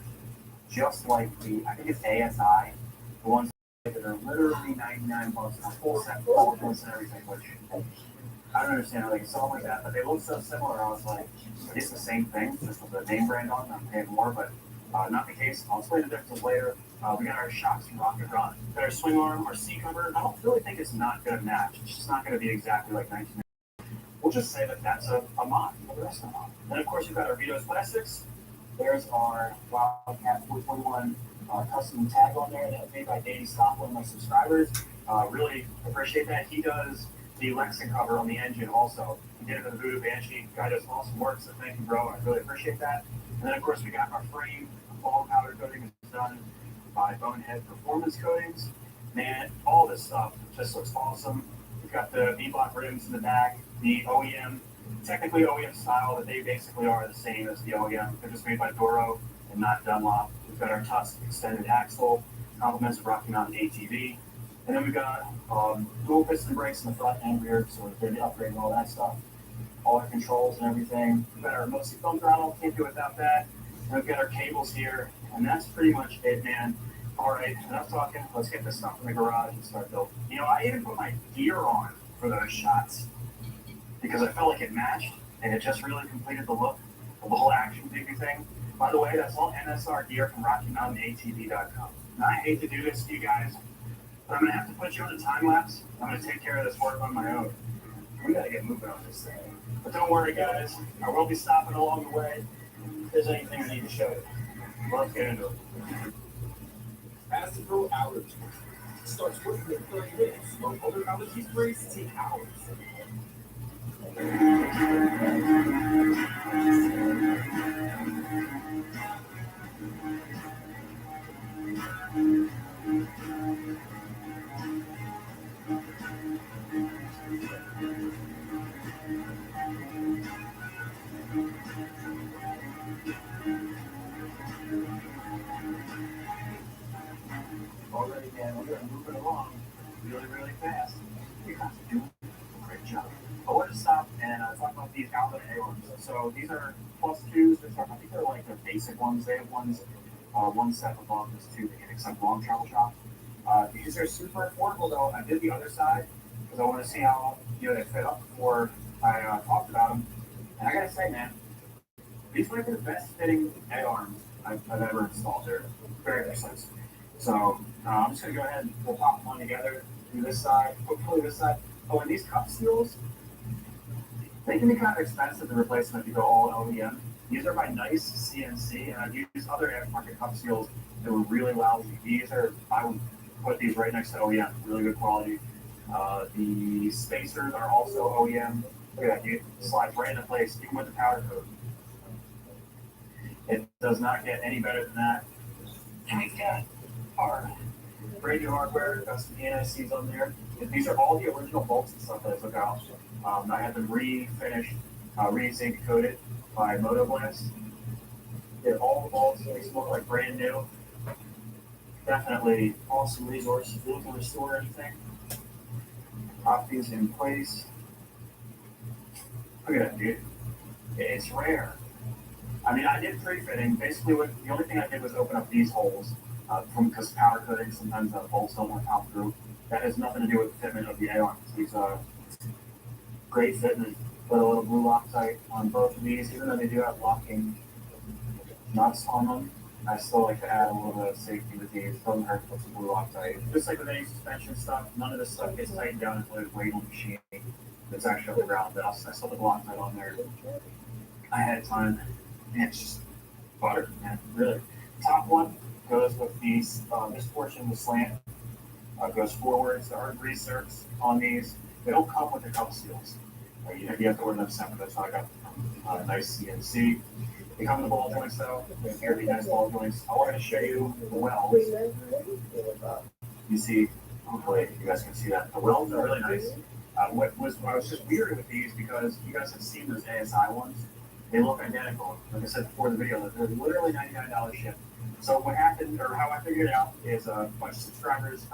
just like I think it's ASI, the ones that are literally $99 for a full set, full points and everything, which I don't understand how they can sell them like that, but they look so similar. I was like, it's the same thing, just with the name brand on them. I'm paying more, but not the case. I'll explain the differences later. We got our shocks from Rocket Run. Got our swing arm, our C cover. I don't really think it's not going to match. It's just not going to be exactly like 1990. We'll just say that that's a mod for the rest of the mod. Then, of course, we've got our Vito's plastics. There's our Wildcat 421 custom tag on there that was made by Danny Stock, one of my subscribers. Really appreciate that. He does the Lexan cover on the engine also. He did it for the Voodoo Banshee. Guy does awesome work, so thank you, bro. I really appreciate that. And then, of course, we got our frame. All powder coating is done by Bonehead Performance Coatings. Man, all this stuff just looks awesome. We've got the V-block rims in the back, the OEM, technically OEM style, but they basically are the same as the OEM. They're just made by Doro and not Dunlop. We've got our Tusk extended axle, compliments of Rocky Mountain ATV. And then we've got dual piston brakes in the front and rear, so we're going to upgrade all that stuff. All our controls and everything. We've got our mostly foam throttle, can't do without that. And we've got our cables here, and that's pretty much it, man. All right, enough talking. Let's get this stuff in the garage and start building. You know, I even put my gear on for those shots because I felt like it matched, and it just really completed the look of the whole action figure thing. By the way, that's all NSR gear from RockyMountainATV.com. Now, I hate to do this to you guys, but I'm going to have to put you on a time lapse. I'm going to take care of this work on my own. We got to get moving on this thing. But don't worry, guys. I will be stopping along the way. If there's anything I need to show you, let's get into it. Astro Allergy starts working in 30 minutes. While other allergy sprays take hours. Already, man, we're going to move it along really, really fast. You guys are doing a great job. I want to stop and talk about these outlet A-arms. So these are plus twos. I think they're like the basic ones. They have ones one step above this too. They can accept long travel shop. These are super affordable though. I did the other side because I want to see how they fit up before I talked about them. And I gotta say, man, these might be the best fitting A-arms I've ever installed. They're very precise. So I'm just gonna go ahead and we'll pop one together. Do this side, hopefully this side. Oh, and these cup seals, they can be kind of expensive to replace them if you go all OEM. These are by Nice CNC, and I've used other aftermarket cup seals that were really lousy. I would put these right next to OEM, really good quality. The spacers are also OEM. Look at that, dude. Slides right into place, even with the powder coat. It does not get any better than that. And we've got our brand new hardware, got some NICs on there. And these are all the original bolts and stuff that I took out. I had them refinished, re-zinc coated by Moto Blast. Did all the bolts, these look like brand new. Definitely awesome resource if you're looking to restore anything. Pop these in place. Look at that, dude. It's rare. I mean, I did pre-fitting. Basically, the only thing I did was open up these holes because powder coating, sometimes bolts don't want to pop through. That has nothing to do with the fitment of the A-arms. These are great fitment. Put a little blue Loctite on both of these, even though they do have locking nuts on them. I still like to add a little bit of safety with these. Doesn't hurt to put some blue Loctite. Just like with any suspension stuff, none of this stuff gets tightened down until there's weight on the machine. It's actually on the ground, but I still put Loctite on there. I had time. Man, it's just butter, man. Really. Top one goes with these. This portion, the slant, goes forwards. There are grease zerks on these. They don't come with the cup seals. You have to order them separate. That's how I got them. Nice CNC. They come in the ball joints though. They're fairly nice ball joints. I wanted to show you the welds. You see, hopefully you guys can see that. The welds are really nice. I was just weird with these because you guys have seen those ASI ones. They look identical. Like I said before the video, they're literally $99 shipped. So what happened, or how I figured it out, is a bunch of subscribers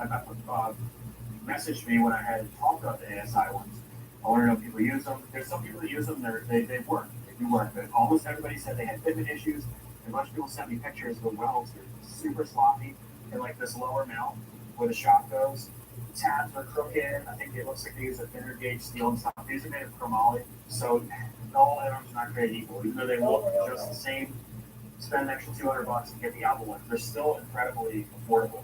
messaged me when I had talked about the ASI ones. I want to know if people use them. There's some people that use them. They work. They do work. But almost everybody said they had fitment issues. And a bunch of people sent me pictures of the welds. They're super sloppy. And like this lower mount where the shot goes, the tabs are crooked. I think it looks like they use a thinner gauge steel and stuff. These are made of chromoly. So all A-arms are not created equal. Even though they look just the same, spend an extra $200 to get the Apple one. They're still incredibly affordable.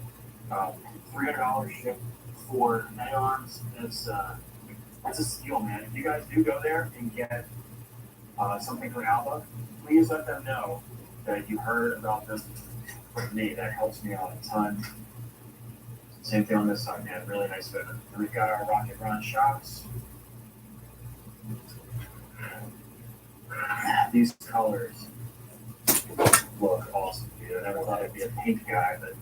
$300 shipped for A-arms. That's a steal, man. If you guys do go there and get something from Alba, please let them know that you heard about this from me. That helps me out a ton. Same thing on this side, man. Really nice fitment. We've got our Rocket Run shocks. These colors look awesome, dude. I never thought I'd be a pink guy, but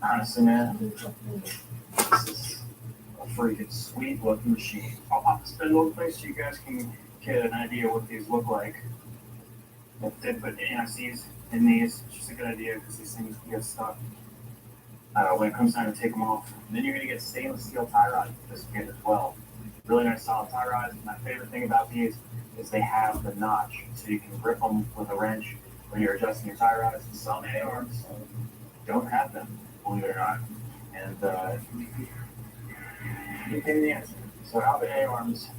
honestly, man, this is a freaking sweet looking machine. I'll pop the spindle in place so you guys can get an idea what these look like. If they put NICs in these, it's just a good idea because these things can get stuck when it comes time to take them off. And then you're going to get stainless steel tie rods with this kit as well. Really nice solid tie rods. My favorite thing about these is they have the notch so you can grip them with a wrench when you're adjusting your tie rods. Some A-arms don't have them, believe it or not. And you can the answer. So how the A-arms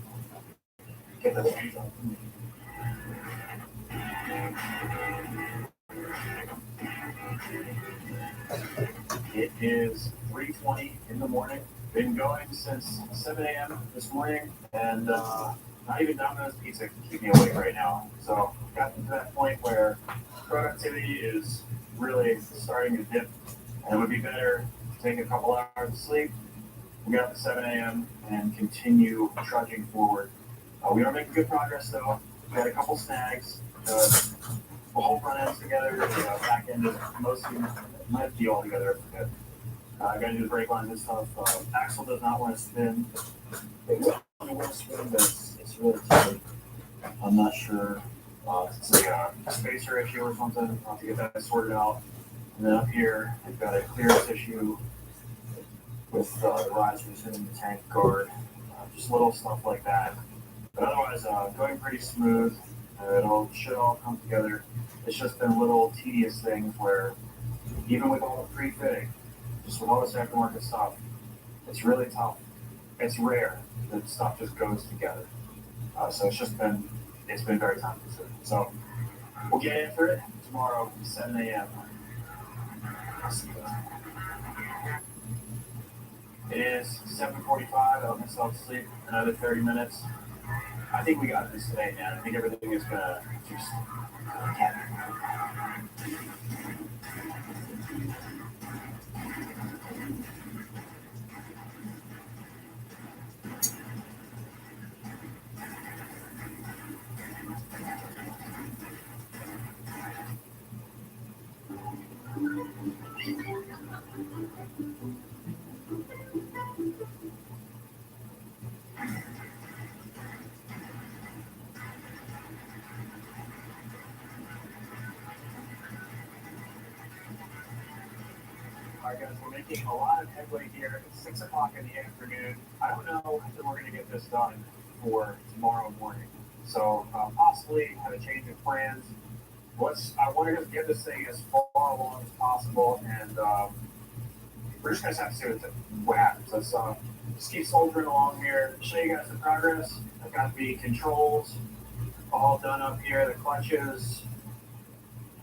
get the things up. It is 3:20 in the morning. Been going since 7 a.m. this morning, and not even Domino's Pizza can keep me awake right now. So got to that point where productivity is really starting to dip, and it would be better to take a couple hours of sleep, get up at 7 a.m. and continue trudging forward. We are making good progress though. We had a couple snags. The whole front end's together. The back end is mostly might be all together. I got to do the brake lines and stuff. Axle does not want to spin. It will want to spin, but it's really tight. I'm not sure. It's a spacer issue or something. I'll have to get that sorted out. And then up here, I've got a clearance issue with the risers in the tank guard. Just little stuff like that. But otherwise, going pretty smooth. It should all come together. It's just been little tedious things where, even with all the pre-fitting, just with all this aftermarket stuff, it's really tough. It's rare that stuff just goes together. So it's been very time consuming. So we'll get after it tomorrow, 7 a.m. It is 7:45. I'll let myself sleep another 30 minutes. I think we got this today, man. I think everything is gonna just Alright guys, we're making a lot of headway here. It's 6 o'clock in the afternoon. I don't know if we're going to get this done for tomorrow morning. So possibly have a change of plans. I want to get this thing as far along as possible, and we're just going to have to see what happens. Let's just keep soldiering along here. Show you guys the progress. I've got the controls all done up here, the clutches.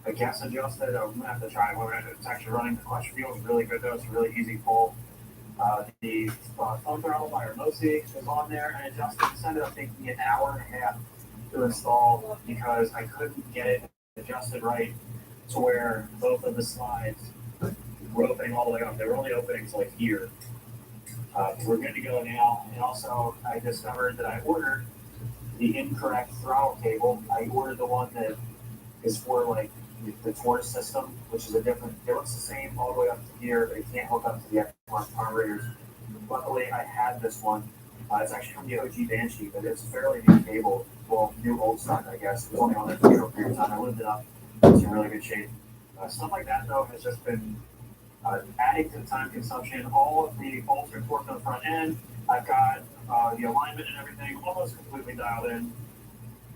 I guess adjusted. I'm gonna have to try it. It's actually running. The clutch feels really good though. It's a really easy pull. The thumb throttle by Hermosi is on there and adjusted. This ended up taking me an hour and a half to install because I couldn't get it adjusted right to where both of the slides were opening all the way up. They were only opening to like here. We're good to go now. And also, I discovered that I ordered the incorrect throttle cable. I ordered the one that is for like the Taurus system, which is a different, it looks the same all the way up to here, but it can't hook up to the F1 carburetors. Luckily, I had this one. It's actually from the OG Banshee, but it's fairly new cable. Well, new old stock, I guess. It was only on there for a short period of time. I lived it up. It's in really good shape. Stuff like that, though, has just been adding to the time consumption. All of the bolts are torqued on the front end. I've got the alignment and everything almost completely dialed in.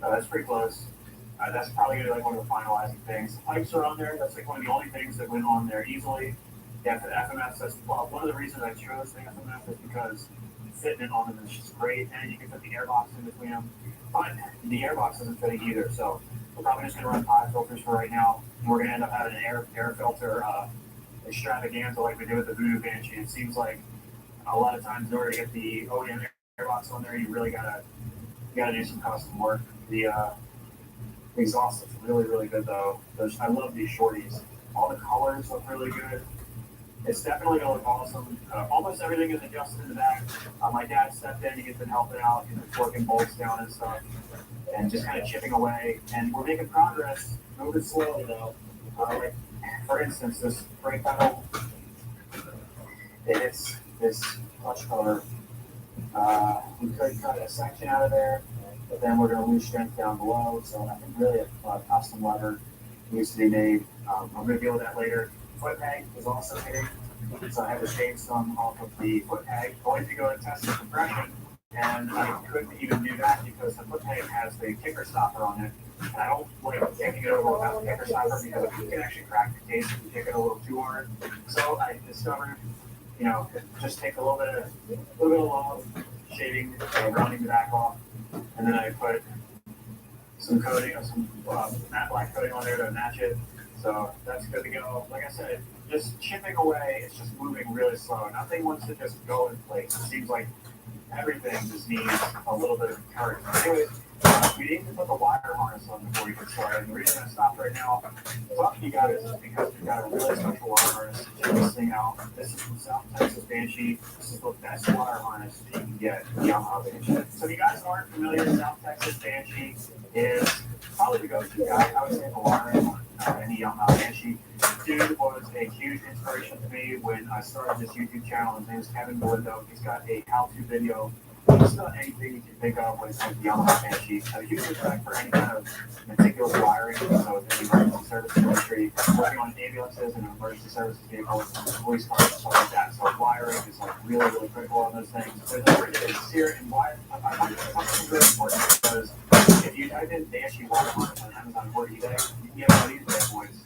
That's pretty close. That's probably going to be like one of the finalizing things. The pipes are on there. That's like one of the only things that went on there easily. Yeah, for the FMS, that's one of the reasons I chose the FMS is because fitting it on them is just great, and you can put the airbox in between them. But the airbox isn't fitting either, so we're probably just going to run pod filters for right now. And we're going to end up having an air filter extravaganza like we did with the Voodoo Banshee. It seems like a lot of times in order to get the OEM airbox on there, you really gotta do some custom work. The exhaust is really, really good though. I love these shorties. All the colors look really good. It's definitely gonna look awesome. Almost everything is adjusted in the back. My dad stepped in, he's been helping out, he's been torquing bolts down and stuff, and just kind of chipping away. And we're making progress, moving slowly though. Like, for instance, this brake pedal, it hits this clutch cover. We could cut a section out of there, but then we're going to lose strength down below. So I think really a custom lever needs to be made. I'm going to deal with that later. Foot peg is also hitting, so I had to shave some off of the foot peg. I went to go and test the compression, and I couldn't even do that because the foot peg has the kicker stopper on it. And I don't like taking it over without the kicker stopper because you can actually crack the case if you kick it a little too hard. So I discovered, just take a little bit of love, shaving, rounding the back off, and then I put some coating, some matte black coating on there to match it. So that's good to go. Like I said, just chipping away, it's just moving really slow. Nothing wants to just go in place. It seems like everything just needs a little bit of encouragement. Anyways, we need to put the wire harness on before we get started. And the reason I stopped right now talking to you guys is because we've got a really special wire harness. Check this thing out. This is from South Texas Banshee. This is the best wire harness you can get in Yamaha Banshee. So if you guys aren't familiar, South Texas Banshee is probably the go-to guy. I would say for wiring on any Yamaha Banshee. Dude was a huge inspiration to me when I started this YouTube channel. His name is Kevin Galindo. He's got a how-to video. Just about anything you can think of when it comes to Yamaha Banshee. I have a huge respect for any kind of meticulous wiring. So if the emergency service industry, working on ambulances and emergency services vehicles, police cars, stuff like that. So wiring is like really, really critical on those things. There's a pretty good here, and why I find it's really important because if you type in Banshee wire harness on Amazon or eBay, you can get one of these bad boys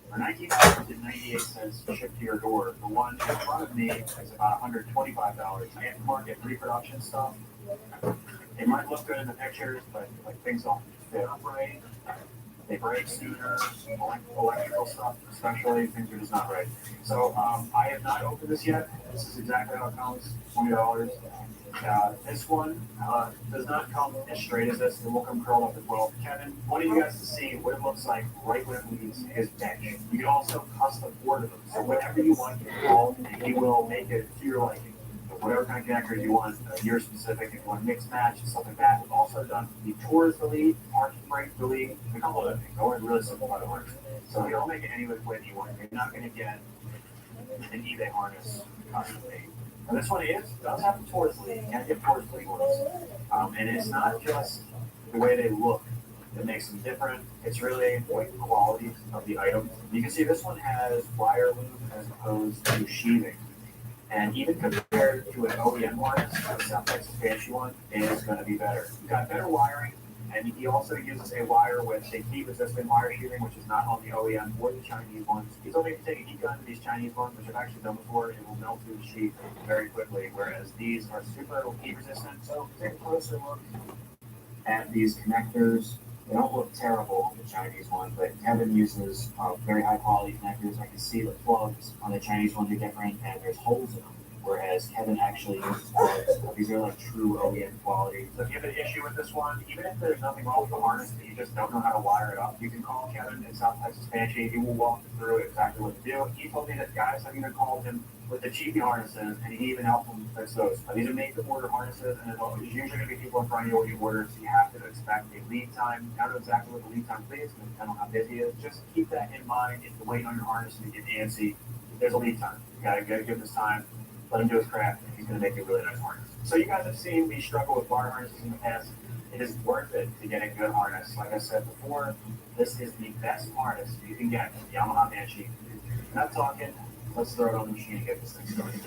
for $19.98 shipped to your door. The one in front of me is about $125. Aftermarket reproduction stuff. It might look good in the pictures, but like things don't fit up right. They break sooner. Electrical stuff, especially, things are just not right. So I have not opened this yet. This is exactly how it comes. $20. This one does not come as straight as this. It will come curled up as well. Kevin, wanted you guys to see what it looks like right when it leaves his bench. You can also custom order them. So whatever you want, he will make it to your liking. Whatever kind of connectors you want, year specific, if you want to mix match and stuff like that. We've also done the Taurus delete, parking brake delete, a couple other things. I want to really simplify the works. So he'll make it any which way you want. You're not going to get an eBay harness custom made. Now this one does have the torch lead. You can't get torch lead ones. And it's not just the way they look that makes them different. It's really like the quality of the item. You can see this one has wire loop as opposed to sheathing. And even compared to an OEM harness, the South Texas Banshee one is going to be better. You've got better wiring, and he also uses a wire with a heat-resistant wire sheathing, which is not on the OEM or the Chinese ones. He told me to take a heat gun to these Chinese ones, which I've actually done before, it will melt through the sheath very quickly, whereas these are super heat-resistant. So take a closer look at these connectors. They don't look terrible on the Chinese one, but Kevin uses very high quality connectors. I can see the plugs on the Chinese ones are different, and there's holes in them, whereas Kevin actually uses plugs. These are like true OEM quality. So if you have an issue with this one, even if there's nothing wrong with the harness, but you just don't know how to wire it up, you can call Kevin in South Texas Banshee. He will walk you through exactly what to do. He told me that guys have even called him with the cheapy harnesses, and he even helped them fix those. These are made-to-order harnesses, and there's usually going to be people in front of you when you order, so you have to expect a lead time. I don't know exactly what the lead time is, depending on how busy it is. Just keep that in mind. If you're waiting on your harness and you get antsy, there's a lead time. You gotta give him this time, let him do his craft, and he's going to make a really nice harness. So you guys have seen me struggle with wire harnesses in the past. It is worth it to get a good harness. Like I said before, this is the best harness you can get from Yamaha Banshee. Not talking. Let's throw it on the machine and get this thing started.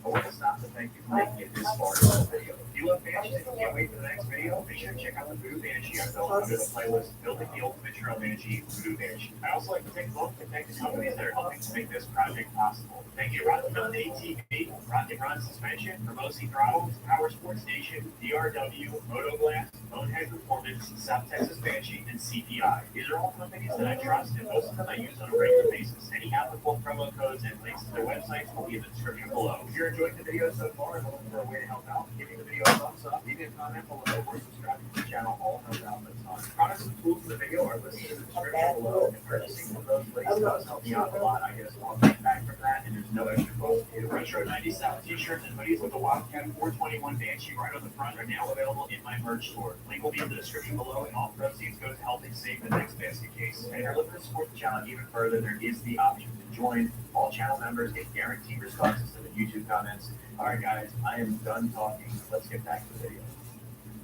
I want to stop to thank you for making it this far in the video. If you love Banshees and can't wait for the next video, be sure to check out the Voodoo Banshee I built under the playlist Building the Ultimate Trail Banshee, Voodoo Banshee. I also like to take a moment to thank the companies that are helping to make this project possible. Thank you to Rocket Run ATV, Rocket Run Suspension, Hermosi Throttles, Power Sports Nation, DRW, Motoglass, Bonehead Performance, South Texas Banshee, and CPI. These are all companies that I trust, and most of them I use on a regular basis. Any applicable promo codes and links to their websites will be in the description below. If you're enjoying the video so far and looking for a way to help out, give me the video a thumbs up, leave me a comment below, or subscribe to the channel. All help out a ton. Products and tools in the video are listed in the description below, and purchasing one of those links does help me out a lot. I get a small kickback from that, and there's no extra cost to you. Retro 90s style t-shirts and hoodies with the Wildcat 421 Banshee right on the front are now available in my merch store. Link will be in the description below, and all proceeds go to helping save the next basket case. And if you're looking to support the channel even further, there is the option to join. All channel members get guaranteed responses to the YouTube comments. Alright guys, I am done talking. Let's get back to the video.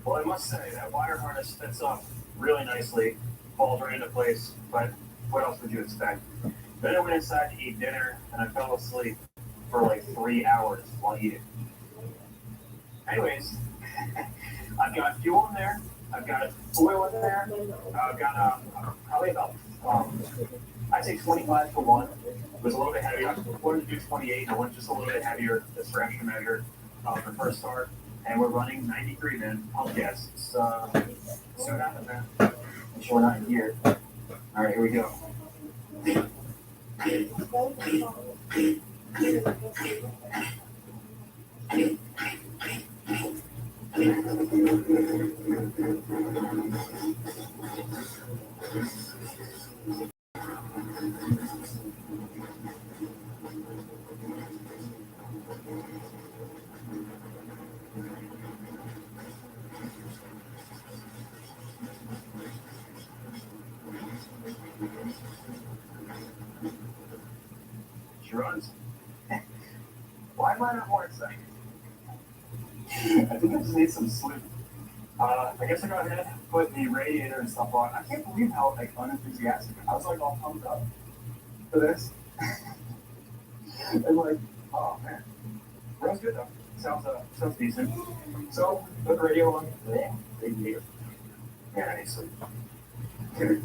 Well, I must say that wire harness fits up really nicely, falls right into place, but what else would you expect? Then I went inside to eat dinner, and I fell asleep for like 3 hours while eating. Anyways, I've got fuel in there, I've got oil in there, I've got probably about, I'd say 25 to 1. It was a little bit heavy. I wanted to do 28, and I went just a little bit heavier, just for extra measure for first start. And we're running 93 men, pump gas. So happen, man. I'm sure we're not in here. All right, here we go. She runs. Why am I not more excited? I think I just need some sleep. I guess I go ahead and put the radiator and stuff on. I can't believe how like unenthusiastic I was, like all pumped up for this. And like, oh man, runs good though. Sounds decent. So put the radio on. Radiator. Man, I need sleep. Here.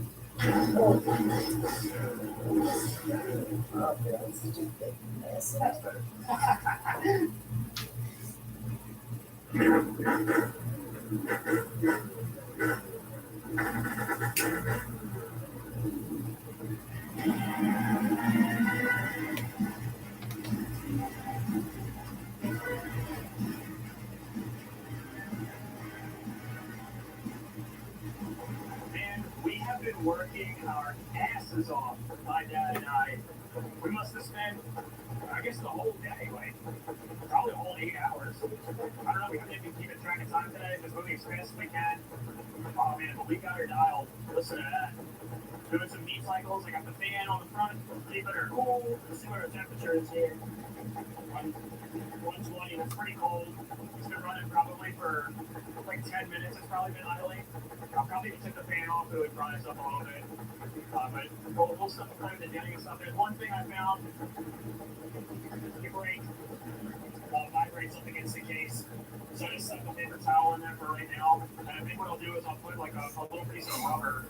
That's better. And we have have been working our asses off, my dad and I. We must have spent, I guess, the whole day, like, probably the whole 8 hours. I don't know, we haven't even keeping track of time today, just moving as fast as we can. Oh man, but we got her dialed. Listen to that. Doing some beat cycles. I got the fan on the front. Keeping her cool. Let's see what her temperature is here. 120. That's pretty cold. It's been running probably for like 10 minutes. It's probably been idling. I'll probably take the fan off. It would dry us up a little bit. But we'll start playing the getting and stuff. There's one thing I found. The brake vibrates up against the case. So I just stuck a paper towel in there for right now. And I think what I'll do is I'll put like a little piece of rubber,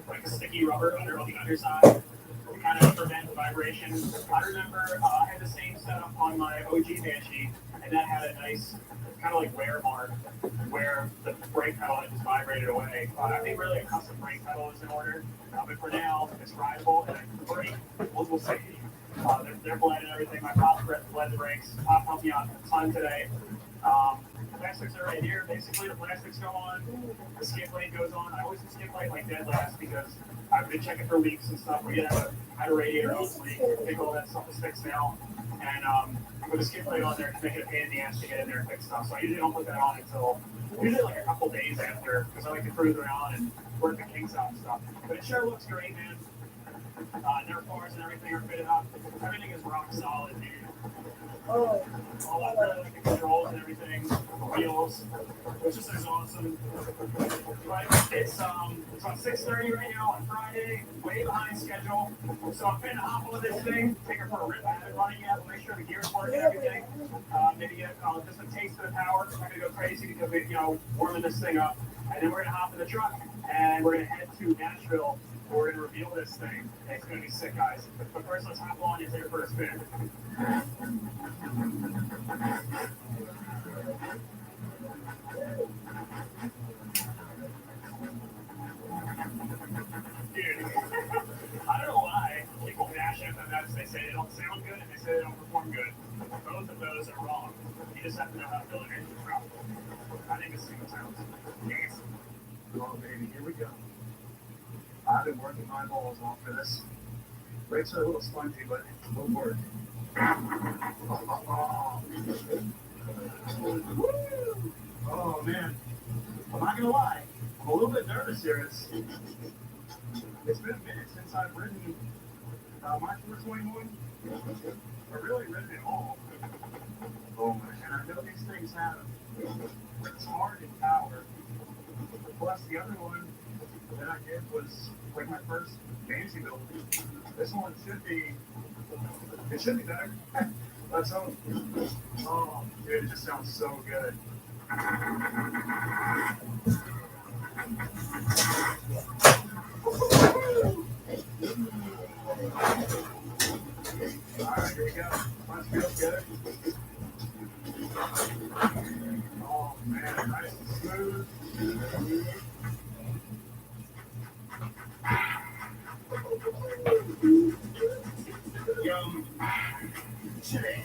like a sticky rubber on the underside to kind of prevent vibration. I remember I had the same setup on my OG Banshee, and that had a nice kind of like wear mark where the brake pedal had just vibrated away. I think really a custom brake pedal is in order. But for now, it's rideable, and I can brake. We'll see. They're blending everything. My pop bled the brakes. Pop helped me out a ton today. The plastics are right here. Basically, the plastics go on. The skid plate goes on. I always do skid plate like dead last because I've been checking for leaks and stuff. We had a radiator leak. I think all that stuff is fixed now. And with the skid plate on there, to make it a pain in the ass to get in there and fix stuff. So I usually don't put that on until usually like a couple days after, because I like to cruise around and work the kinks out and stuff. But it sure looks great, man. Their bars and everything are fitted up. Everything is rock solid, dude. Oh, All that, like the controls and everything, the wheels, which is awesome. But it's about 6:30 right now on Friday, way behind schedule. So I'm finna hop on this thing, take her for a rip. I haven't run it yet. We'll make sure the gears work and everything. Maybe get just a taste of the power. I'm not gonna go crazy because we, warming this thing up. And then we're gonna hop in the truck and we're gonna head to Nashville. We're gonna reveal this thing. It's gonna be sick, guys. But first, let's hop on and take it for a spin. Dude, I don't know why people bash FMFs. They say they don't sound good and they say they don't perform good. Both of those are wrong. You just have to know how to build an engine properly. I think this thing sounds yes. Oh, baby, here we go. I've been working my balls off for this. Brakes are a little spongy, but it'll work. Oh, man. I'm not gonna lie. I'm a little bit nervous here. It's been a minute since I've ridden my 421. I've really ridden it all. Oh, man. And I know these things have it's hard in power. Plus, the other one that I did was like my first fancy build. This one should be better. Let's hope. Oh, dude, it just sounds so good. Alright, here we go. Must feel good. Oh man, nice and smooth. Yum. Chili,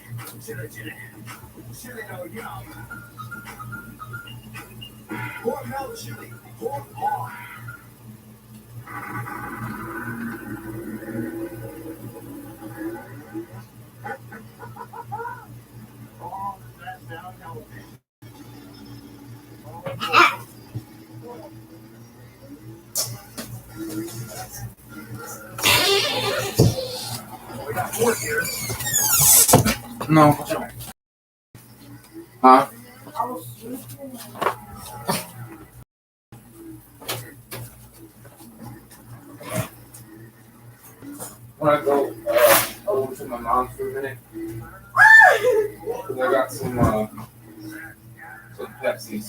no yum. Pour milk chili. Pour on. Oh, that's down healthy. We got 4 here. No. Huh? I was sleeping. Want to go over to my mom's for a minute? Because I got some Pepsis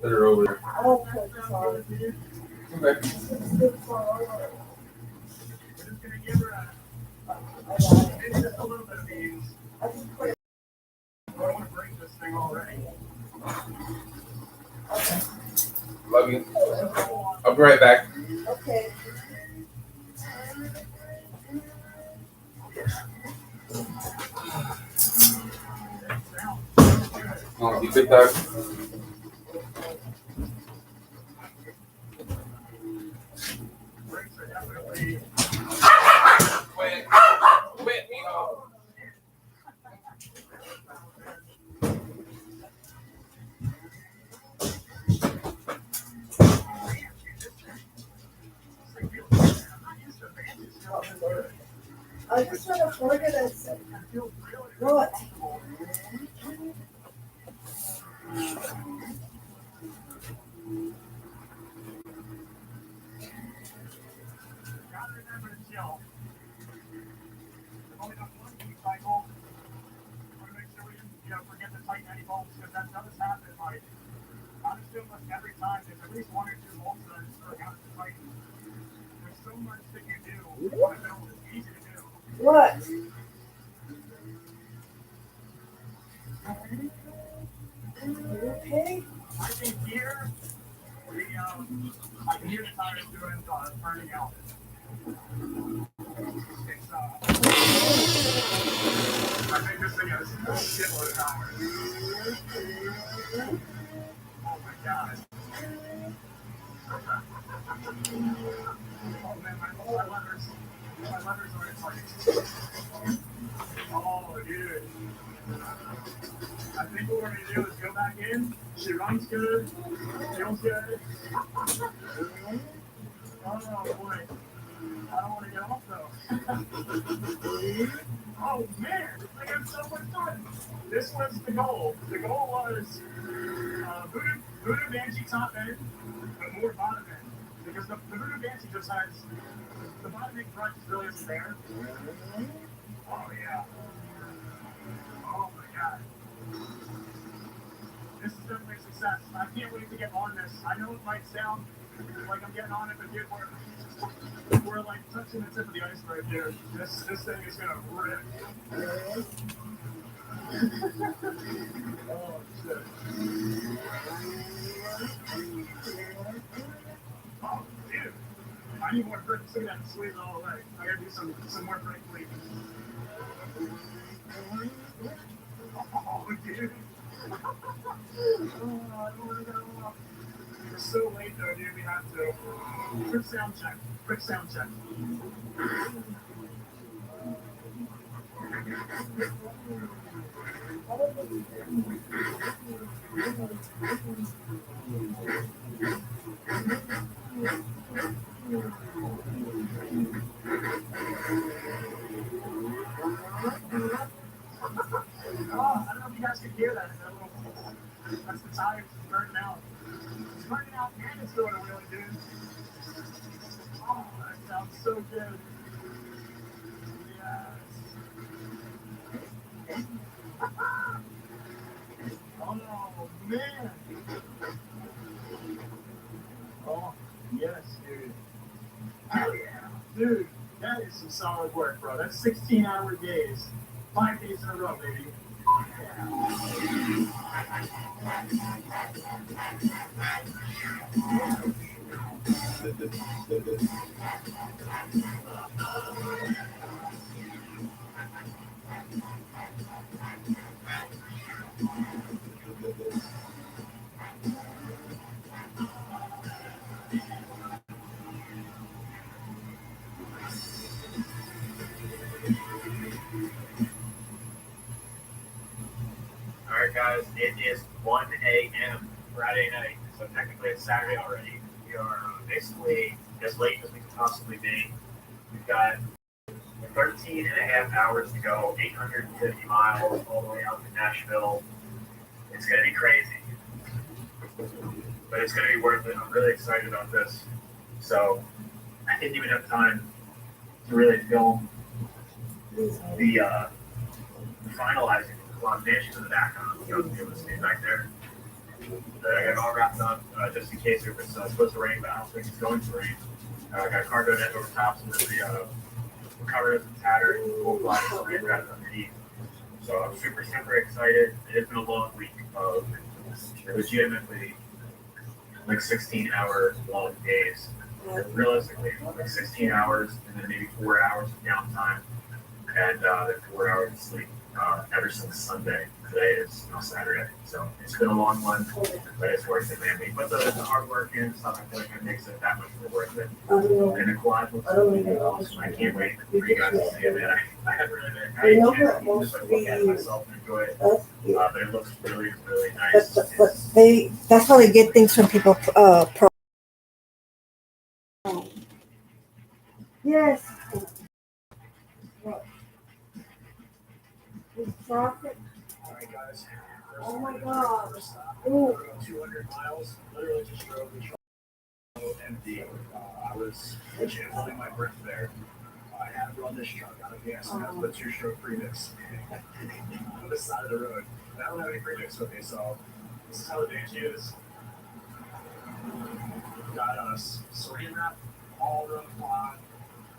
that are over there. Okay, sorry. Okay. We're just gonna give her maybe just a little bit of these. I just put it. I don't want to break this thing already. Love you. I'll be right back. Okay. You big dog. definitely. Quit, you know. I just want to forget it. What? Gotta remember to chill. We've only got one week cycle. Want to make sure we didn't, forget to tighten any bolts because that does happen. Like, I'm assuming every time there's at least one or two bolts that are got to tighten. There's so much that you do. What I know is easy to do. What? You okay? I think here, I can hear the tires doing turning out. It's, I think this thing has a shitload of power. Oh my god. Oh man, my levers are in place. Oh dude. I think what we're gonna do is go back in. She runs good, feels good. Oh boy. I don't want to get off though. Oh man, I had so much fun. This was the goal. The goal was Buddha Banshee top end, but more bottom end. Because the Buddha Banshee just has the bottom end crunch really isn't there. Oh yeah. Oh my god. This is definitely a success. I can't wait to get on this. I know it might sound like I'm getting on it, but dude, we're like touching the tip of the iceberg here. This thing is gonna rip. Oh shit. Oh dude. I need more brake. See that squeeze all the way. I gotta do some more brake cleaning. Oh dude. Oh, I don't want to go off. It's so late though, dude. We have to. Quick sound check. Quick sound check. Oh, I don't know if you guys can hear that. That's the tires burning out. It's burning out and it's doing a really good. Oh, that sounds so good. Yes. Oh, man. Oh, yes, dude. Oh, yeah. Dude, that is some solid work, bro. That's 16-hour days. 5 days in a row, baby. Alright guys, it is 1 a.m. Friday night, so technically it's Saturday already. We are basically as late as we can possibly be. We've got 13 and a half hours to go, 850 miles all the way out to Nashville. It's going to be crazy, but it's going to be worth it. I'm really excited about this. So I didn't even have time to really film the finalizing. Well, Banshee in the background, you know, able to see back there. I got it all wrapped up just in case it's supposed to rain, but I don't think it's going to rain. I got a cargo net over top, so the cover isn't tattered, full black screen wrapped underneath. So I'm super, super excited. It has been a long week of legitimately like 16-hour long days. Realistically, like 16 hours and then maybe 4 hours of downtime and then 4 hours of sleep. ever since Sunday. Today is Saturday, so it's been a long one, but it's worth it, man. We put the hard work in, stuff like that makes it that much more worth it. And the quad looks really awesome. I can't wait for you guys to see it, man. I haven't really been I just like look at myself and enjoy it. But it looks really, really nice. But that's how they get things from people. Yes. What? This traffic. All right, guys. Oh my God. Ooh. 200 miles. Literally just drove the truck empty. I was legit holding my breath there. I had to run this truck out of gas and I put 2-stroke premix on the side of the road. I don't have any premix with me, so this is how the damage is. Got us saran wrap all around the quad,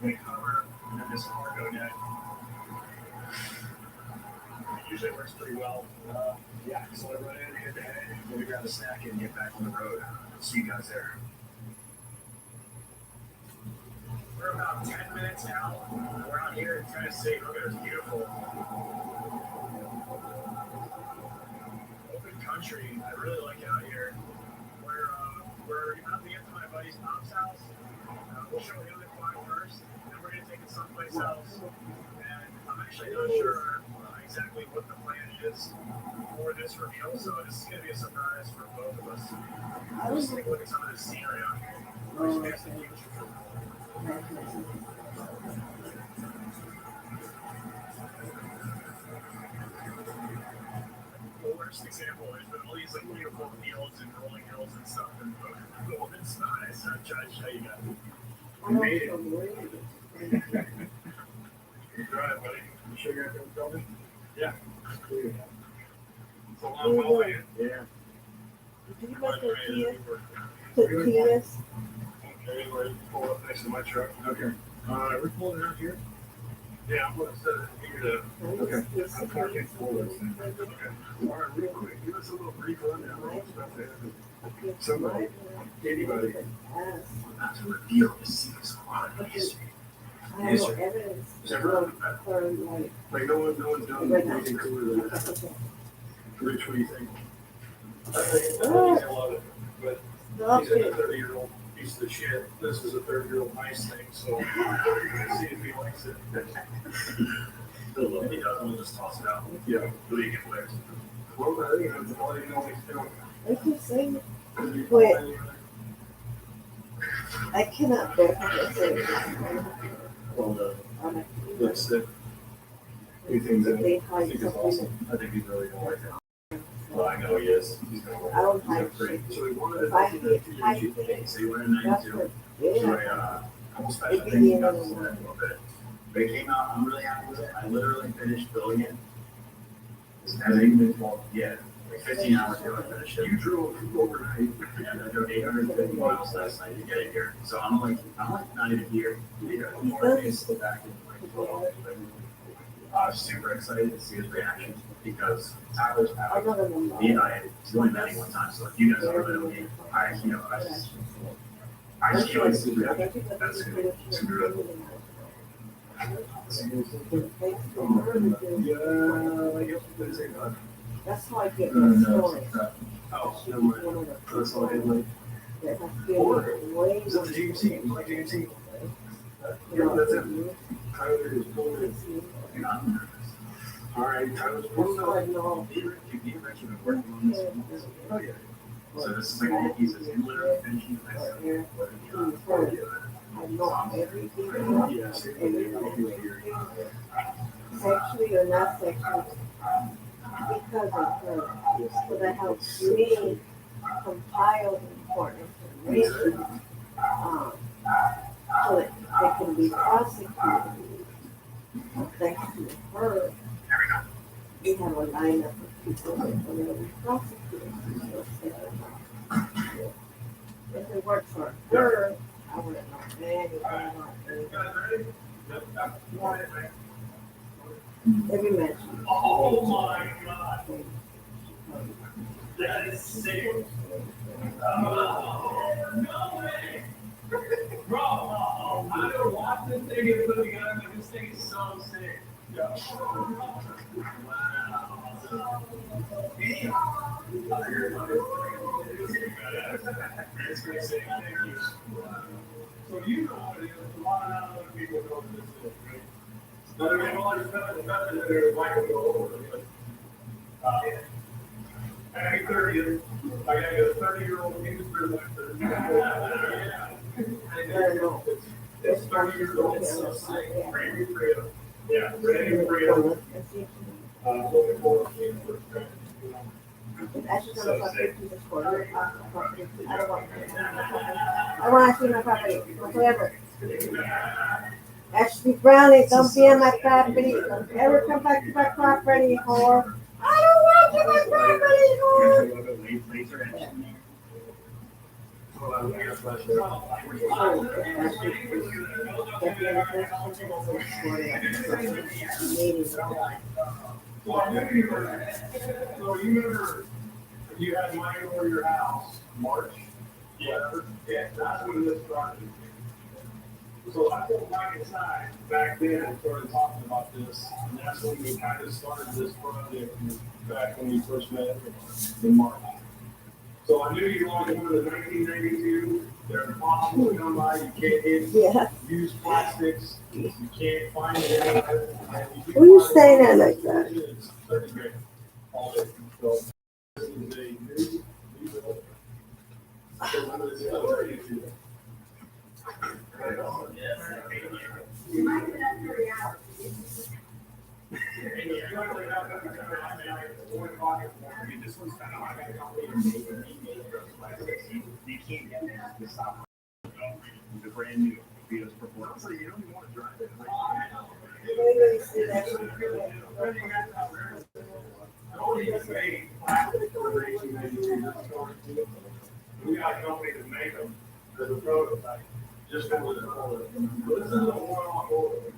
we cover, and then this cargo net. It usually works pretty well. Yeah, so I run in, head to head, then we grab a snack and get back on the road. See you guys there. We're about 10 minutes out. We're out here in Tennessee. Look at it's beautiful. Open country. I really like it out here. We're about to get to my buddy's mom's house. We'll show him the quad first, then we're going to take it someplace else. And I'm actually not sure exactly what the plan is for this reveal, so this is going to be a surprise for both of us. Just take a look at some of this scenery out here. The worst example, there's been all these like beautiful fields and rolling hills and stuff, and the woman's not. So I'm trying to show you guys. We made it. Go ahead, buddy. You sure you're not going to me? Yeah. It's a long way. Yeah. Did you make the Kias? Okay, we're pull up next to my truck. Okay. We're pulling out here. Yeah, I'm going to set it here to. Okay. I'm parking forward. Okay. All right, real quick, give us a little brief rundown on what's about to happen. Somebody, anybody, about to reveal the secret quad history. History. Is everyone like no one's done anything cooler than that? Rich, what do you think? I think he's gonna love it, but he's a 30-year-old piece of shit. This is a 30-year-old nice thing, so we're gonna see if he likes it. If he doesn't, we'll just toss it out. Yeah. Who do you get players? Well, I think that's all you know he's doing. I keep saying it. Wait. I cannot bear to Well, that's it. He thinks that I think it's awesome. I think he's really gonna like it. Well, I know he is. He's gonna like it. I don't He's hide great. shit. So he wanted If to I hit high so he went in that's 92. what, So yeah. I almost special things got this a little bit. But it came out, I'm really happy with it. I literally finished building it. It hasn't even been 12 yet. Like 15 hours ago I finished it. You drove overnight. And I drove 850 miles last night to get it here. So I'm like not even here. More days to back in like 12. I'm super excited to see his reaction because Tyler's out. Me and I had only met him one time, so if you guys are with me, I just can't wait to see his reaction. That's gonna be super good. That's how I get my story. Oh, never mind. That's all I had like. Or, is that the GMC? Like GMC? Yeah, that's it. Tyler is pulling it. All right, Tyler's pulling it. You mentioned working on this. Oh, yeah. So this is like all the pieces. You literally finishing the next Sexually or not sexually, because of her. So that helps me compile important information so that they can be prosecuted. Thanks to her, we have a lineup of people that will be prosecuted. If it worked for her, I wouldn't know anything. Every match. Oh my God. That is sick. Oh, no way. Bro, I never watched this thing and put it together, but this thing is so sick. Yeah. So you know what it is. A lot of other people know what this is, right? But I mean, all this stuff is nothing that they're like to go over. Happy 30th. I got a 30-year-old minister that it's 30 years old. It's so sick. Ready for it. Yeah, ready for it. Looking forward to seeing first grade. I want to see my property whatsoever. Ashley Brownlee, don't be on my property. Don't ever come back to my property, whore. I don't want you on my property, whore. So you remember you had money over your house, March? Yeah. Yeah, that's when this started. So I pulled back inside back then and started talking about this, and that's when we kind of started this project back when we first met in March. So I knew you all remember the 1992. They're impossible to come by. You can't hit used plastics. You can't find it anywhere. What are you saying that like that? It's 30 grand all day. So this is a new build. So none of this is already to it. This one's kind of you can't get this out. The brand new Beatles performance. So you don't even want to drive it. We got a company to make them as a prototype, just over the order. This is a one-off order.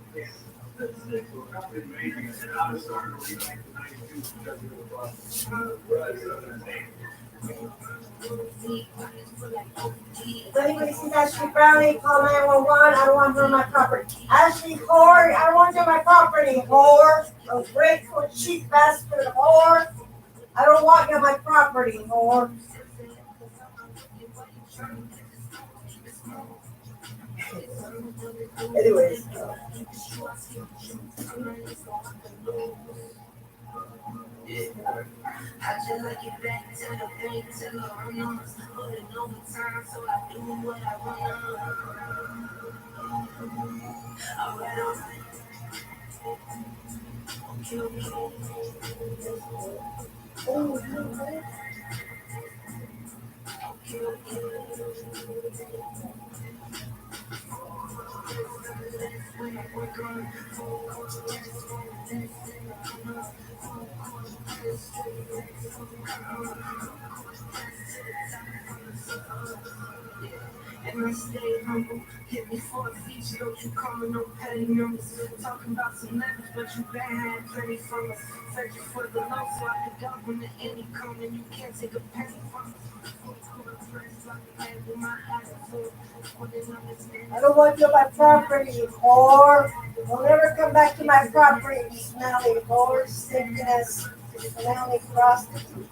So a company making it, and I was starting to read like the 92 because of the process. If anybody sees Ashley Brownlee, call 911. I don't want her on my property. Ashley whore, I don't want you on my property, whore. Those grateful cheap bastard whore. I don't want you on my property, whore. Anyways. I just like it back to the bank till the runners holding overtime, so I do what I wanna. Alright, and I stay humble. Hit me for a feature, don't you call me no petty numbers. Talking about some leverage, but you bad, plenty from us. Searching for the low, so I can dump when the enemy coming. You can't take a penny from us. I don't want you on my property, whore. Don't ever come back to my property, you smelly whore, stinking ass, smelly prostitute.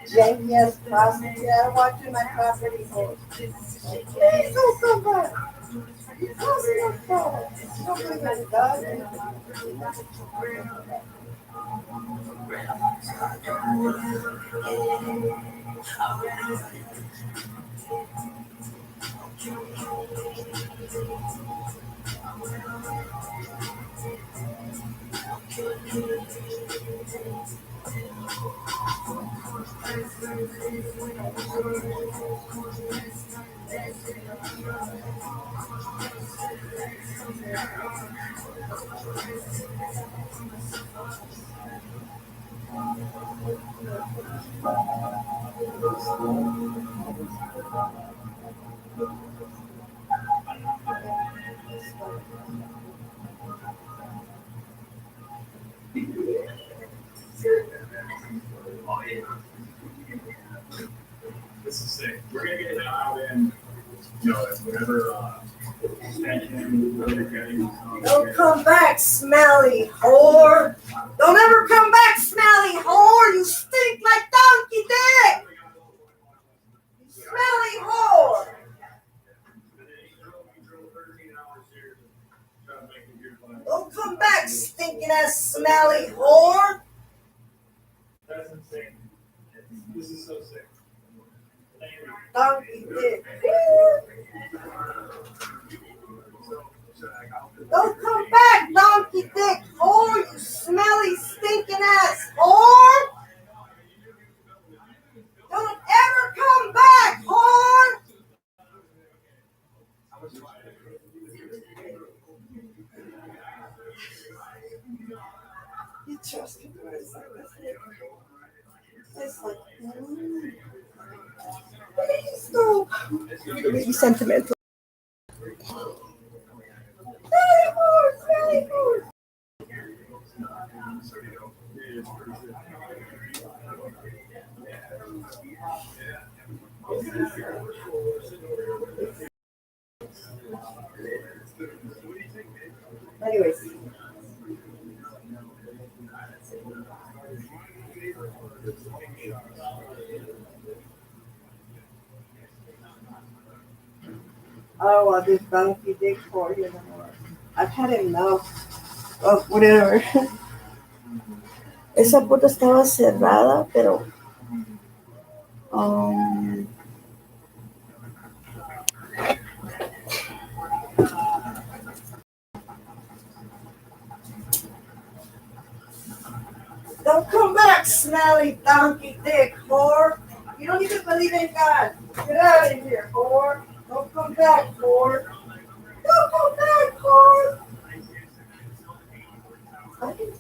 Janky ass prostitute. I don't want you on my property, whore. Please don't come back. You told me not to go. You don't believe in God. This is sick. We're gonna get it out in, you know, whatever extension Don't come back, smelly whore. Don't ever come back, smelly whore. You stink like donkey dick. You smelly whore. Don't come back, stinking ass smelly whore. That's insane. This is so sick. Donkey dick. Don't come back, donkey dick whore. You smelly, stinking ass whore. Don't ever come back, whore. You trust me. It's like, stop. Maybe sentimental. Smelly whore. Anyways. Oh, well, this donkey dick for you know. I've had enough of whatever. Esa puerta estaba cerrada, pero don't come back, smelly donkey dick whore. You don't even believe in God. Get out of here, whore. Don't come back, whore. Don't come back, whore. I can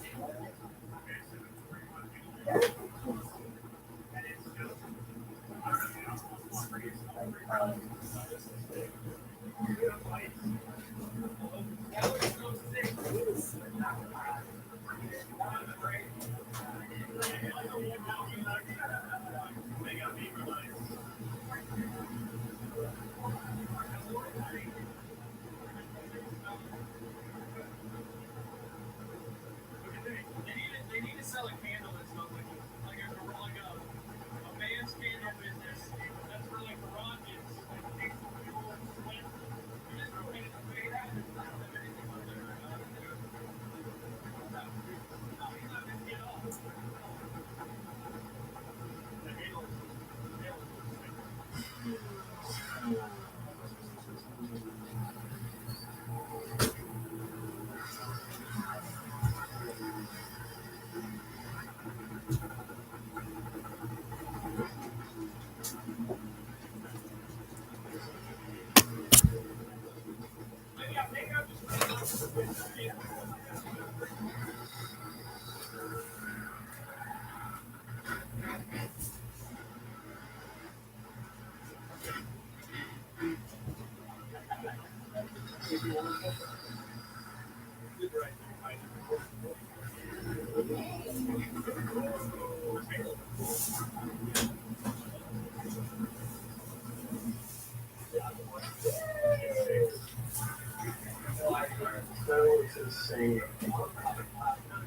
They need to sell a candle that's not like a man's candle business. That's for like garages. Insane.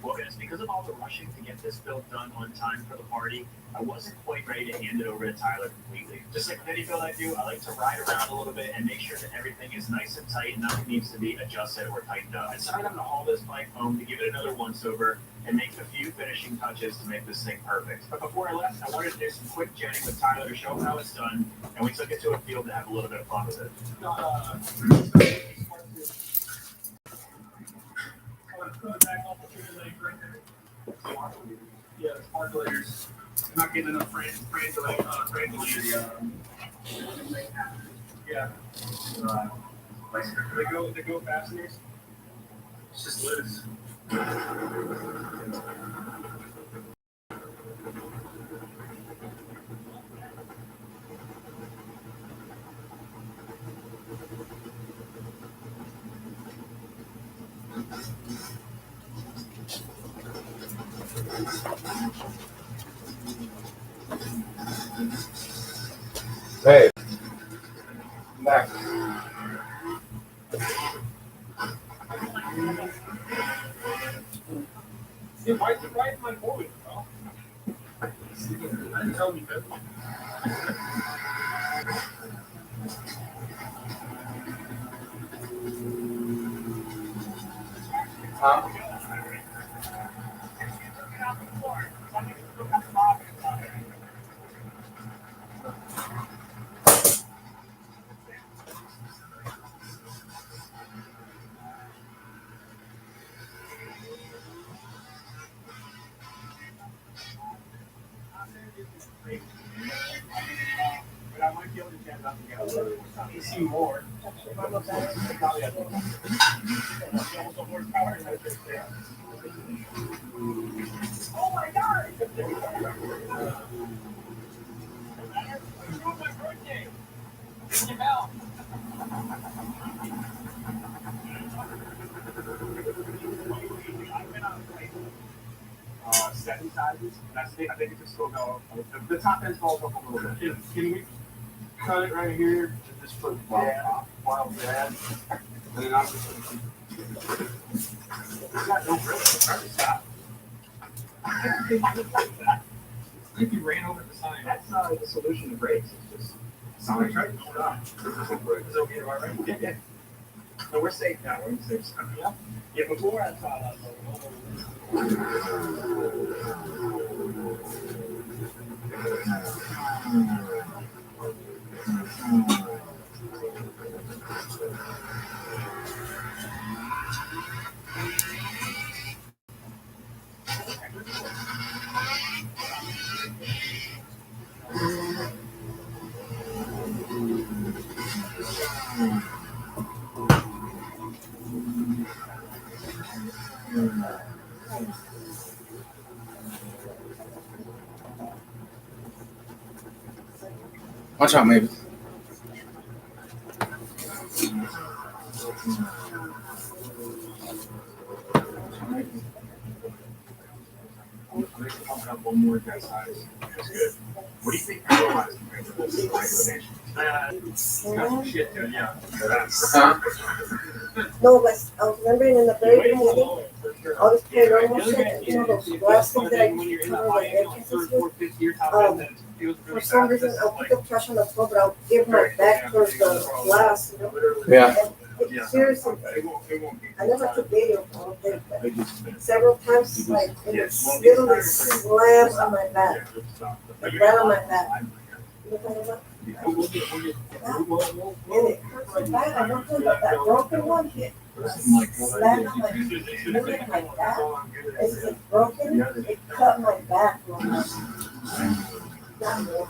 Well, guys, because of all the rushing to get this bill done on time for the party, I wasn't quite ready to hand it over to Tyler completely. Just like any bill I do, I like to ride around a little bit and make sure that everything is nice and tight and nothing needs to be adjusted or tightened up. I decided I'm going to haul this bike home to give it another once over and make a few finishing touches to make this thing perfect. But before I left, I wanted to do some quick jetting with Tyler to show him how it's done, and we took it to a field to have a little bit of fun with it. Yeah, sparkleters. I'm not getting enough yeah. They go fasteners. It's just loose. Hey, back. Why is it right in my boy, bro? I didn't tell you that. Huh? But I might be able to get up together. You see more. Probably have almost more power than I just did. Oh my God! It's my birthday! Ring your bell. I've been on like 7 sizes. And I think it can still go. The top end falls up a little bit. Can we cut it right here and just put wild dad? And then I'm just gonna keep. It's got no grip. It's hard to stop. I think you ran over the sign. That's the solution to brakes. It's just sign. Right? Stop. Is it okay, all right? Yeah. No, we're safe now. We're in safe side. Yeah. Yeah, before I thought I was Watch out, maybe. coming up one more guy size. That's good. What do you think otherwise compared to this explanation? Got some shit to it, yeah. Huh? No, but I was remembering in the very beginning, all this paranormal shit, you know, those glass things that I used to cover the entrances with. For some reason, I'll pick up trash on the floor, but I'll give my back towards the glass, you know? Yeah. And seriously, I never took video of all of it, but several times, like, it was literally slammed on my back. Like, right on my back. You know what I'm talking about? And it hurts so bad. I don't know about that broken one hit. Slammed on my back. My back. It's just broken. It cut my back. Not more.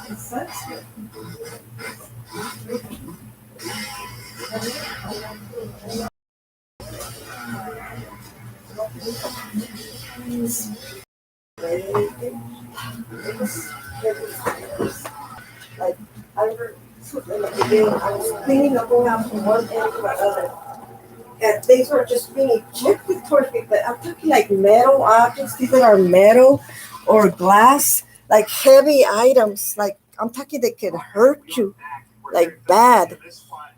It sucks. Like, I remember in the beginning, I was cleaning the whole house from one end to the other. And things were just being ejected towards me, but I'm talking like metal objects, things that are metal or glass, like heavy items. Like, I'm talking they could hurt you, like bad.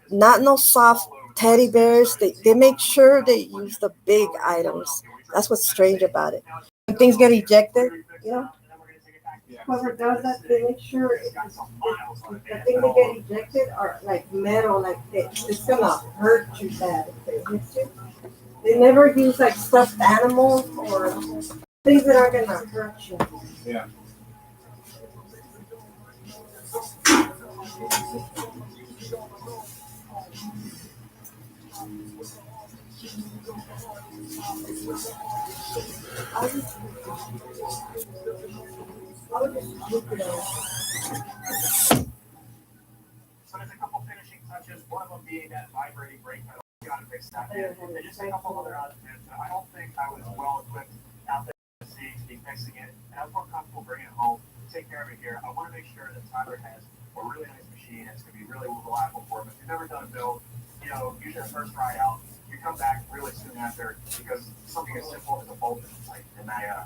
Not no soft teddy bears. They make sure they use the big items. That's what's strange about it. When things get ejected, you know, whoever does that, they make sure the things that get ejected are like metal, like it's gonna hurt you bad if they hit you. They never use like stuffed animals or things that are gonna hurt you. Yeah. I would just look at it. So there's a couple finishing touches, one of them being that vibrating brake pedal. Got to fix that. And just a couple other odds and ends. I don't think I was well equipped out there to be fixing it. And I was more comfortable bringing it home, take care of it here. I want to make sure that Tyler has a really nice machine. It's going to be really reliable for him. If you've never done a build, you know, usually the first ride out, you come back really soon after because something as simple as a bolt is tight. And I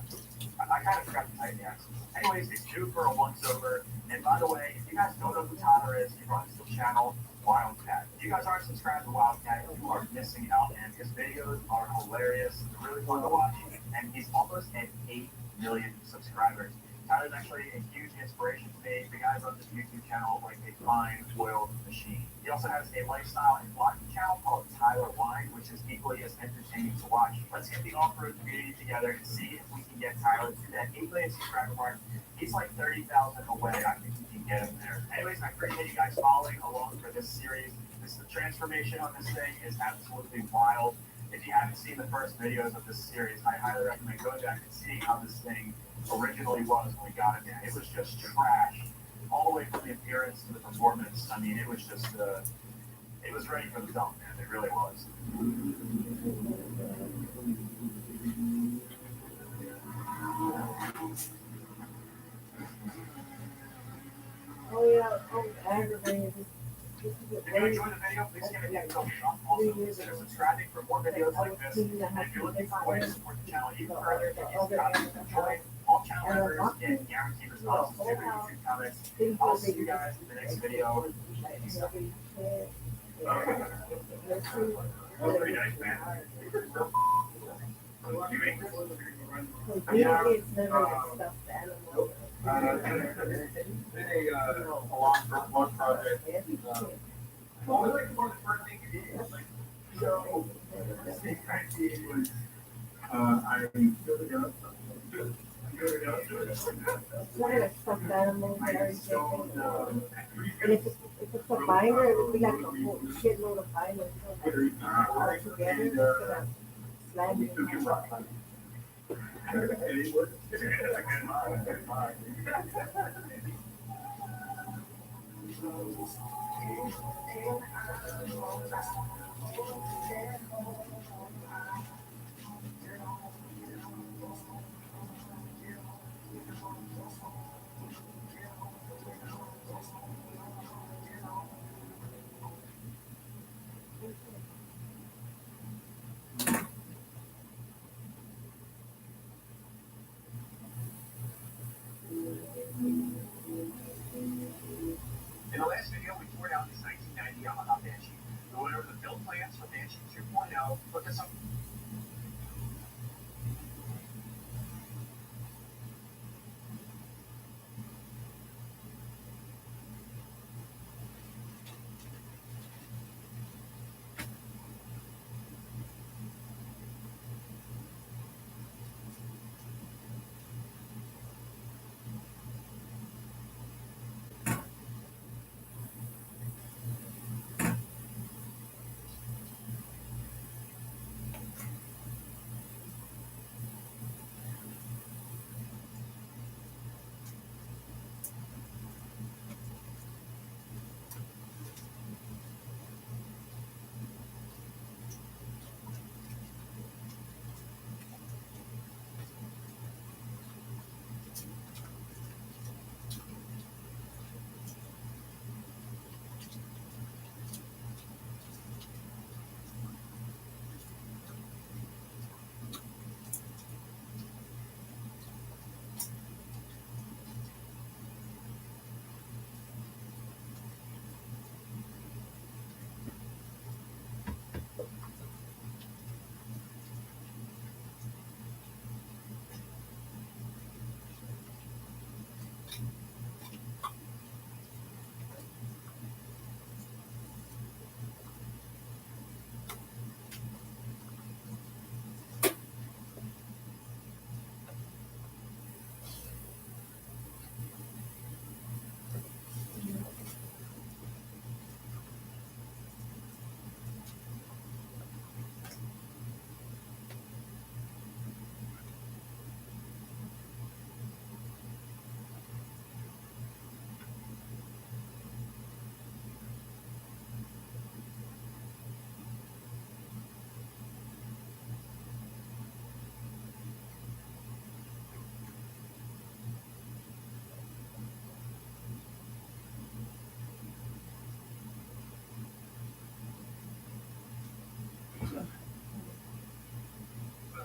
kind of forgot to tighten the axle. Anyways, it's due for a once over. And by the way, if you guys don't know who Tyler is, he runs the channel Wildcat. you guys aren't subscribed to Wildcat, you are missing out, man. His videos are hilarious. They're really fun to watch. And he's almost at 8 million subscribers. Tyler's actually a huge inspiration to me. The guy runs his YouTube channel like a fine oiled machine. He also has a lifestyle and vlogging channel called Tyler Wine, which is equally as entertaining to watch. Let's get the off-road community together and see if we can get Tyler to that 8 million subscriber mark. He's like 30,000 away. I think we can get him there. Anyways, I appreciate you guys following along for this series. The transformation on this thing is absolutely wild. If you haven't seen the first videos of this series, I highly recommend going back and seeing how this thing originally was when we got it in. It was just trash, all the way from the appearance to the performance. I mean, it was just, it was ready for the dump, man. It really was. Oh yeah, I'm aggravated. This is If you enjoyed the video, please give it a thumbs up. Also, consider subscribing for more videos like this. And if you're looking for a way to support the channel even further, you can comment and join. All channel members get guaranteed responses to your YouTube comments. I'll see you guys in the next video. Peace out. Very nice, man. It's never stuffed animal. Been a long project. Well, we like one of the first things you did. Like, so, state practice was, I filled it up. It's not a stuffed animal, very different. And if it's a binder, it would be like a whole shitload of binders. All together, it's gonna slam you in the mouth. In the last video, we tore down this 1990 Yamaha Banshee. We went over the build plans for Banshee 2.0, looked at some.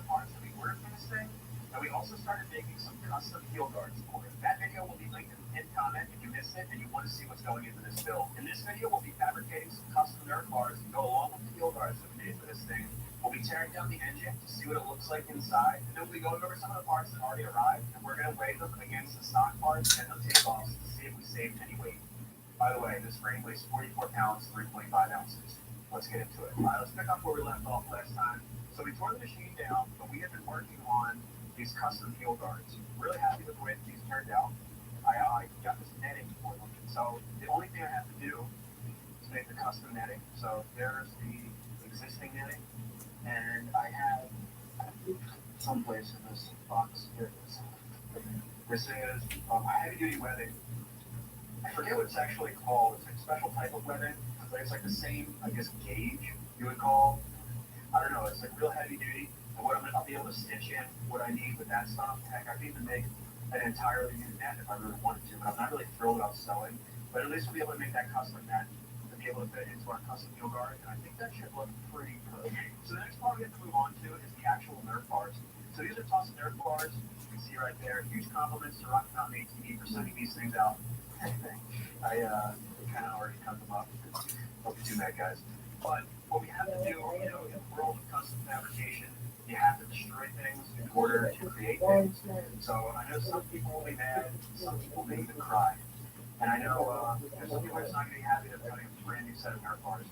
Parts that we ordered for this thing, and we also started making some custom heel guards for it. That video will be linked in the pinned comment if you missed miss it and you want to see what's going into this build. In this video, we'll be fabricating some custom Nerf bars to go along with the field guards that we made for this thing. We'll be tearing down the engine to see what it looks like inside, and then we'll be going over some of the parts that already arrived, and we're going to weigh them against the stock parts and the takeoffs to see if we saved any weight. By the way, this frame weighs 44 pounds, 3.5 ounces. Let's get into it. All right, let's pick up where we left off last time. So we tore the machine down, but we have been working on these custom heel guards. Really happy with the way that these turned out. I got this netting for them. So the only thing I have to do is make the custom netting. So there's the existing netting, and I have someplace in this box. Here it is. This is a heavy-duty webbing. I forget what it's actually called. It's like a special type of webbing, but it's like the same, I guess, gauge you would call. I don't know. It's like real heavy-duty. And I'll be able to stitch in what I need with that stuff. Heck, I could even make an entirely new net if I really wanted to, but I'm not really thrilled about sewing. But at least we'll be able to make that custom net to be able to fit into our custom heel guard, and I think that should look pretty good. So the next part we have to move on to is the actual Nerf bars. So these are Toss Nerf bars. You can see right there. Huge compliments to Rocky Mountain ATV for sending these things out. I kind of already cut them up. Don't be too mad, guys. But what we have to do, in the world of custom fabrication, you have to destroy things in order to create things. So I know some people will be mad, some people may even cry. And I know there's some people that's not going to be happy to cutting a brand new set of Nerf bars,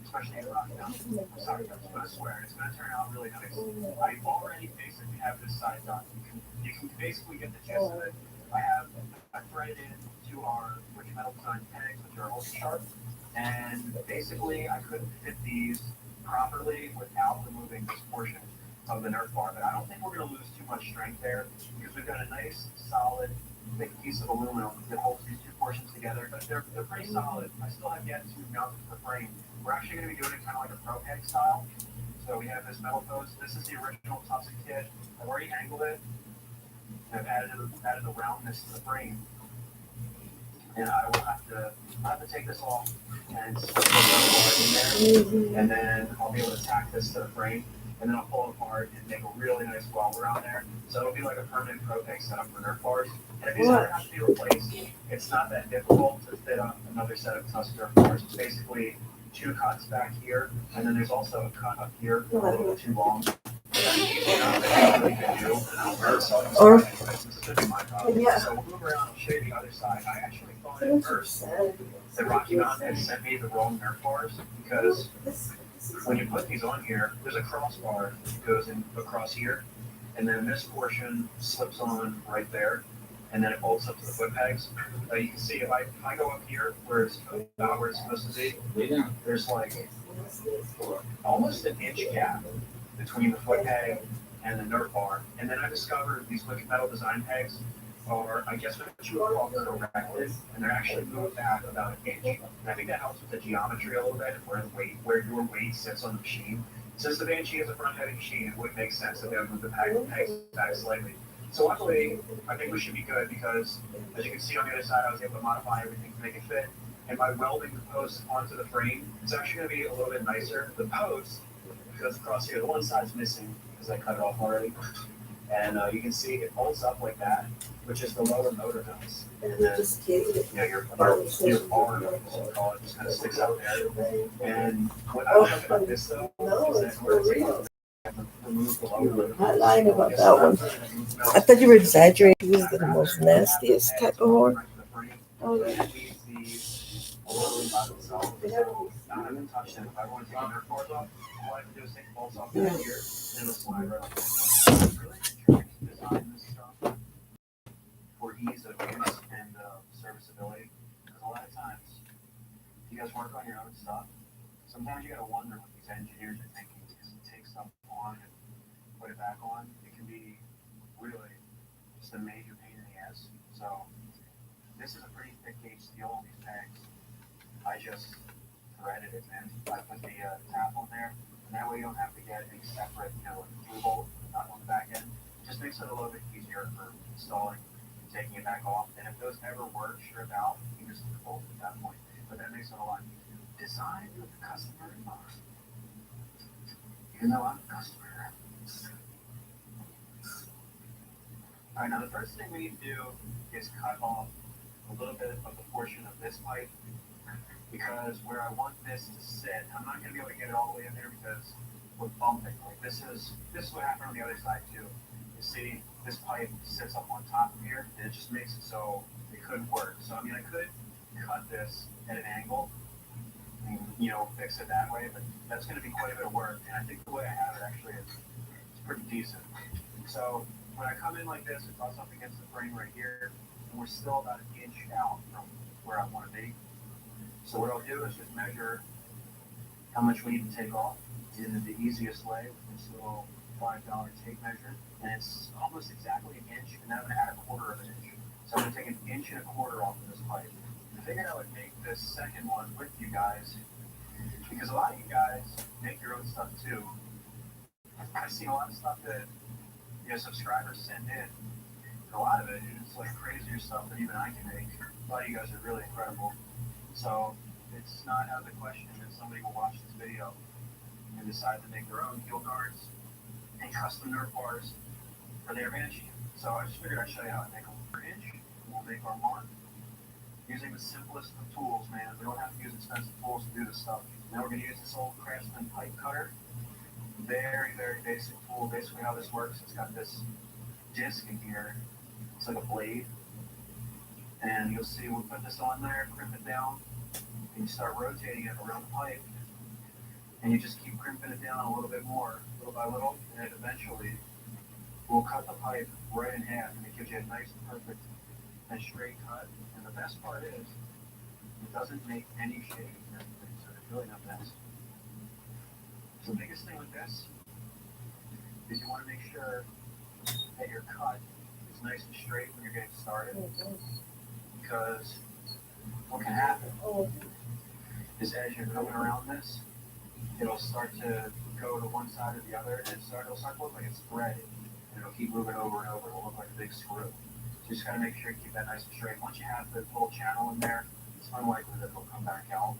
especially in Rocky Mountain. I'm sorry, guys, but I swear it's going to turn out really nice. I already basically have this side done. You can basically get the gist of it. I threaded in to our Witch Metal Design pegs, which are ultra sharp, and basically I couldn't fit these properly without removing this portion of the Nerf bar, but I don't think we're going to lose too much strength there because we've got a nice, solid, thick piece of aluminum that holds these two portions together, but they're pretty solid. I still have yet to mount the frame. We're actually going to be doing it kind of like a pro peg style. So we have this metal post. This is the original Tuscan kit. I've already angled it. I've added the roundness to the frame. And I'll have to take this off and slip the bar in there, and then I'll be able to tack this to the frame, and then I'll pull it apart and make a really nice welder on there. So it'll be like a permanent pro peg setup for Nerf bars. And if these ever have to be replaced, it's not that difficult to fit up another set of Tusk Nerf bars. It's basically two cuts back here, and then there's also a cut up here, a little bit too long. Or yeah. So we'll move around and show you the other side. I actually thought at first that Rocky Mountain had sent me the wrong Nerf bars because when you put these on here, there's a crossbar that goes in across here, and then this portion slips on right there, and then it bolts up to the foot pegs. You can see if I go up here where it's about where it's supposed to be, there's like almost an inch gap between the foot peg and the Nerf bar. And then I discovered these Witch Metal Design pegs are, I guess, what you would call corrected, and they're actually moved back about an inch. And I think that helps with the geometry a little bit, where your weight sits on the machine. Since the Banshee is a front-heavy machine, it would make sense that they would move the pegs back slightly. So luckily, I think we should be good because, as you can see on the other side, I was able to modify everything to make it fit. And by welding the posts onto the frame, it's actually going to be a little bit nicer. The post goes across here. The one side's missing because I cut it off already. And you can see it bolts up like that, which is the lower motor house. And then, your bar, as you call it, just kind of sticks out there. And what I like about this, though, is that in order to remove the lower motor house, not lying about that one. I thought you were exaggerating. He was the most nastiest type of horn. Oh, yeah. I haven't touched it. If I want to take the Nerf bars off, all I have to do is take the bolts off right here, and it'll slide right off. I'm really trying to design this stuff for ease of use and serviceability. Because a lot of times, you guys work on your own stuff. Sometimes you gotta wonder what these engineers are thinking because you take stuff on and put it back on. It can be really just a major pain in the ass. So this is a pretty thick gauge steel on these pegs. I just threaded it in. I put the tap on there, and that way you don't have to get a separate, through bolt on the back end. It just makes it a little bit easier for installing and taking it back off. And if those ever were to strip out, you can just bolt at that point. But that makes it a lot easier. Designed with the customer in mind. Even though I'm a customer. Alright, now the first thing we need to do is cut off a little bit of the portion of this pipe because where I want this to sit, I'm not going to be able to get it all the way in there because we're bumping. Like this is what happened on the other side too. You see, this pipe sits up on top of here, and it just makes it so it couldn't work. So I mean, I could cut this at an angle and fix it that way, but that's going to be quite a bit of work. And I think the way I have it actually is it's pretty decent. So when I come in like this, it butts up against the frame right here, and we're still about an inch out from where I want to be. So what I'll do is just measure how much we need to take off in the easiest way with this little $5 tape measure. And it's almost exactly an inch, and then I'm going to add a quarter of an inch. So I'm going to take an inch and a quarter off of this pipe. I figured I would make this second one with you guys because a lot of you guys make your own stuff too. I've seen a lot of stuff that subscribers send in. And a lot of it is like crazier stuff than even I can make. A lot of you guys are really incredible. So it's not out of the question that somebody will watch this video and decide to make their own heel guards and custom nerf bars for their banshee. So I just figured I'd show you how to make them per inch. We'll make our mark using the simplest of tools, man. We don't have to use expensive tools to do this stuff. Now we're going to use this old Craftsman pipe cutter. Very, very basic tool. Basically how this works, it's got this disc in here. It's like a blade. And you'll see we'll put this on there, crimp it down, and you start rotating it around the pipe. And you just keep crimping it down a little bit more, little by little, and then eventually we'll cut the pipe right in half, and it gives you a nice, perfect, and straight cut. And the best part is, it doesn't make any shading or anything, so there's really no mess. So the biggest thing with this is you want to make sure that your cut is nice and straight when you're getting started, because what can happen is as you're coming around this, it'll start to go to one side or the other, and it'll start to look like it's threaded, and it'll keep moving over and over. It'll look like a big screw. So you just got to make sure you keep that nice and straight. Once you have the whole channel in there, it's unlikely that it'll come back out.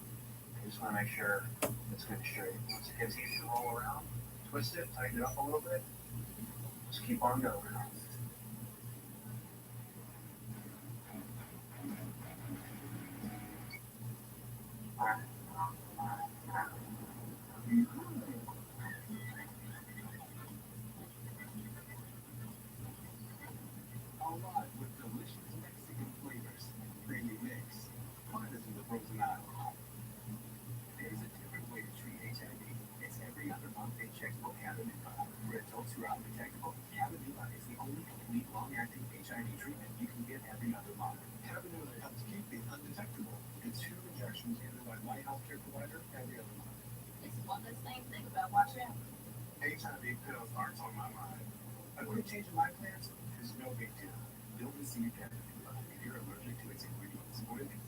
You just want to make sure it's good and straight. Once it gets easy to roll around, twist it, tighten it up a little bit, just keep on going. Alive with delicious Mexican flavors. Creamy mix. Partisan the frozen island. There's a different way to treat HIV. It's every other month a checkable Cabenuva. For adults who are undetectable, Cabenuva is the only complete long-acting HIV treatment you can get every other month. Cabenuva helps keep it undetectable. It's 2 injections given by my healthcare provider every other month. It's one less thing to think about. Watch out. HIV pills aren't on my mind. I would have changed my plans. It's no big deal. Don't receive Cabenuva if you're allergic to its ingredients or anything.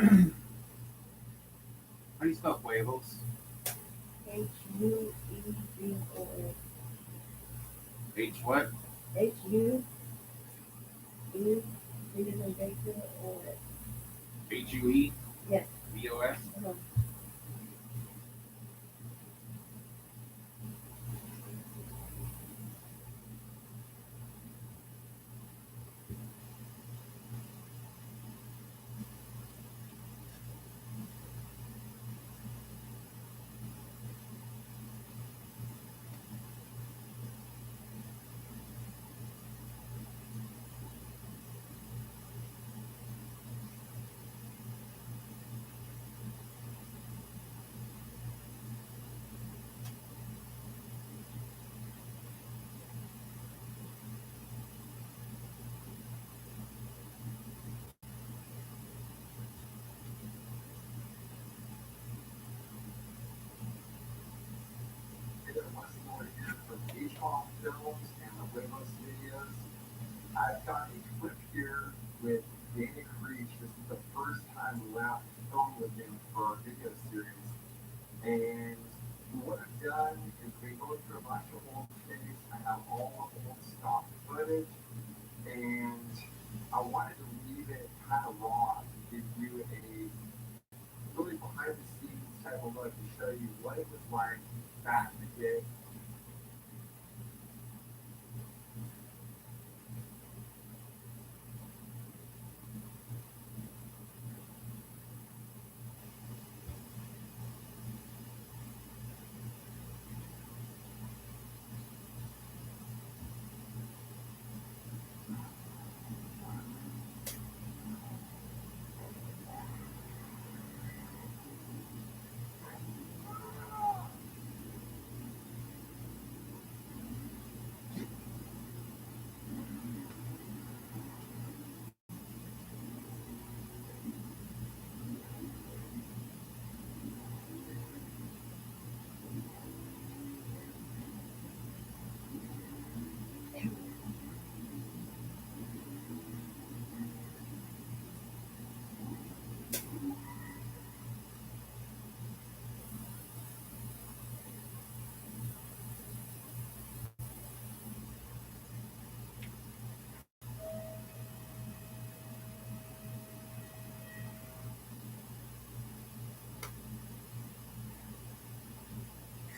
How do you spell huevos? Huevos. H what? Huevos. Bigger than bacon or HUE? yes. VOS? Uh-huh. There must be more here from baseball films and the Wemos videos. I've got a clip here with Dana Creech. This is the first time we went out and filmed with him for our video series. And what I've done is been going through a bunch of old tapes. I have all the old stock footage. And I wanted to leave it kind of raw to give you a really behind the scenes type of look to show you what it was like back in the day.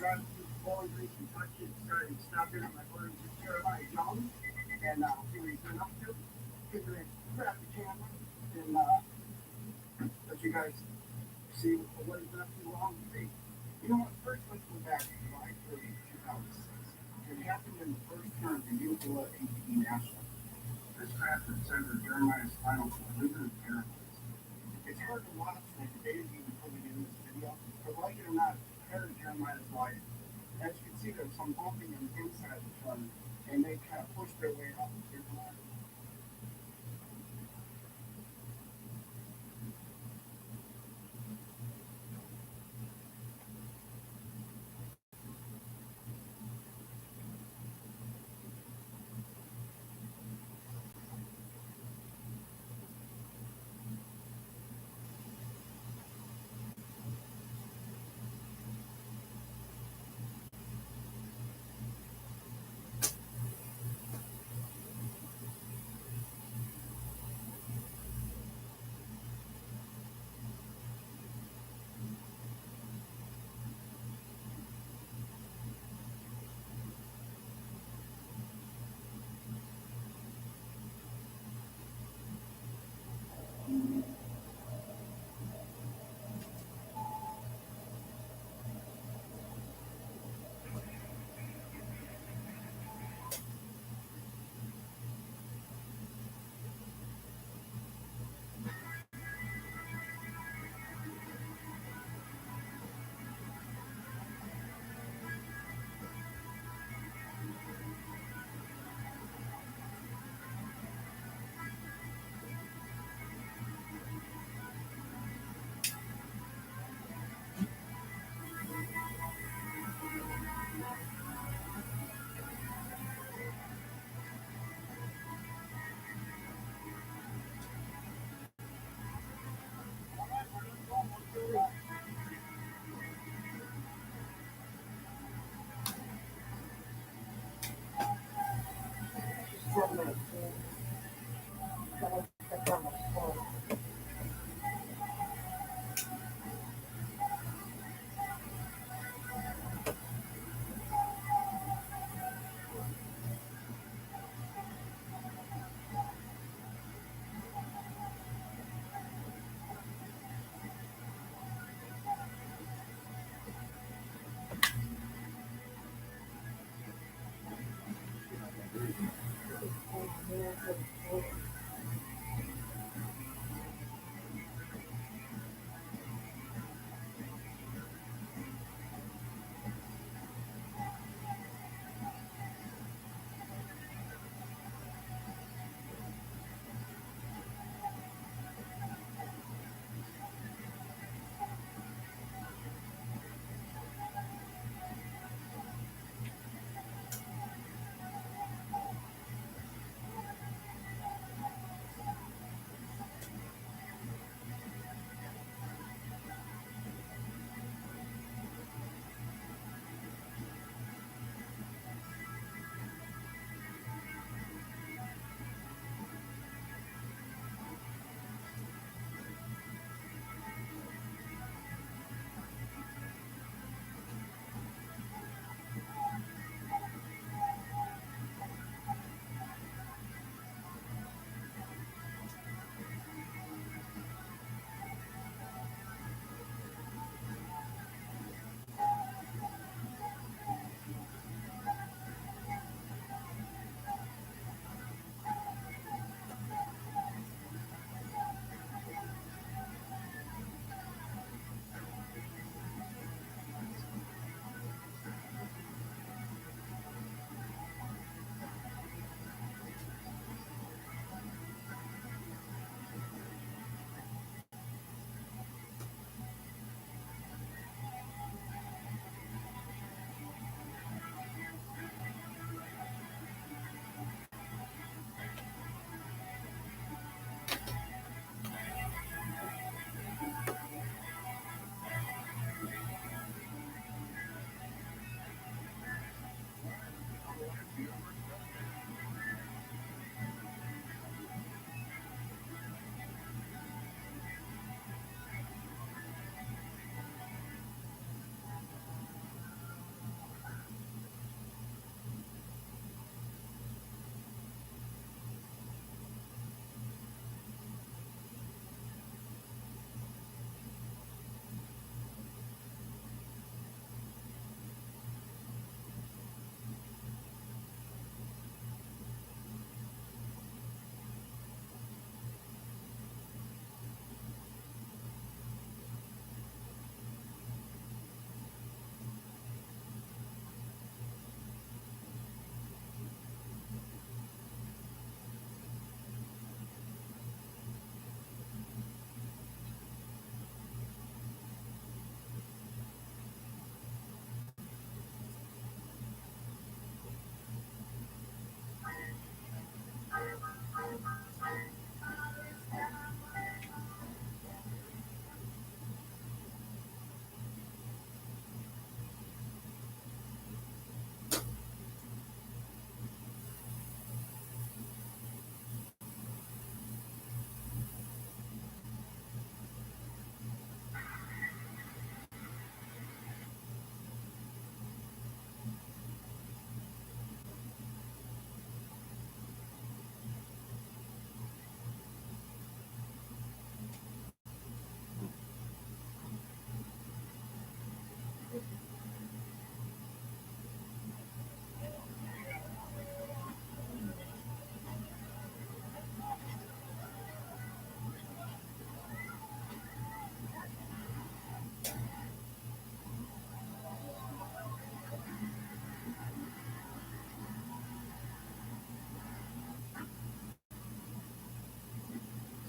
Driving through the Bowling Green, Kentucky, and started stopping at my brother's Jeremiah Jones, and see what he's been up to. Figuring grab the camera and let you guys see what he's been up to along the way. You know what? First, let's go back to July 30th, 2006. It happened in the first term of the Euclid APE National. This crafted Senator Jeremiah's final limited appearances. It's hard to watch the debate even putting in this video, but like it or not, part of Jeremiah's life. As you can see, there's some bumping on the inside of the turn, and they kind of push their way up to the line.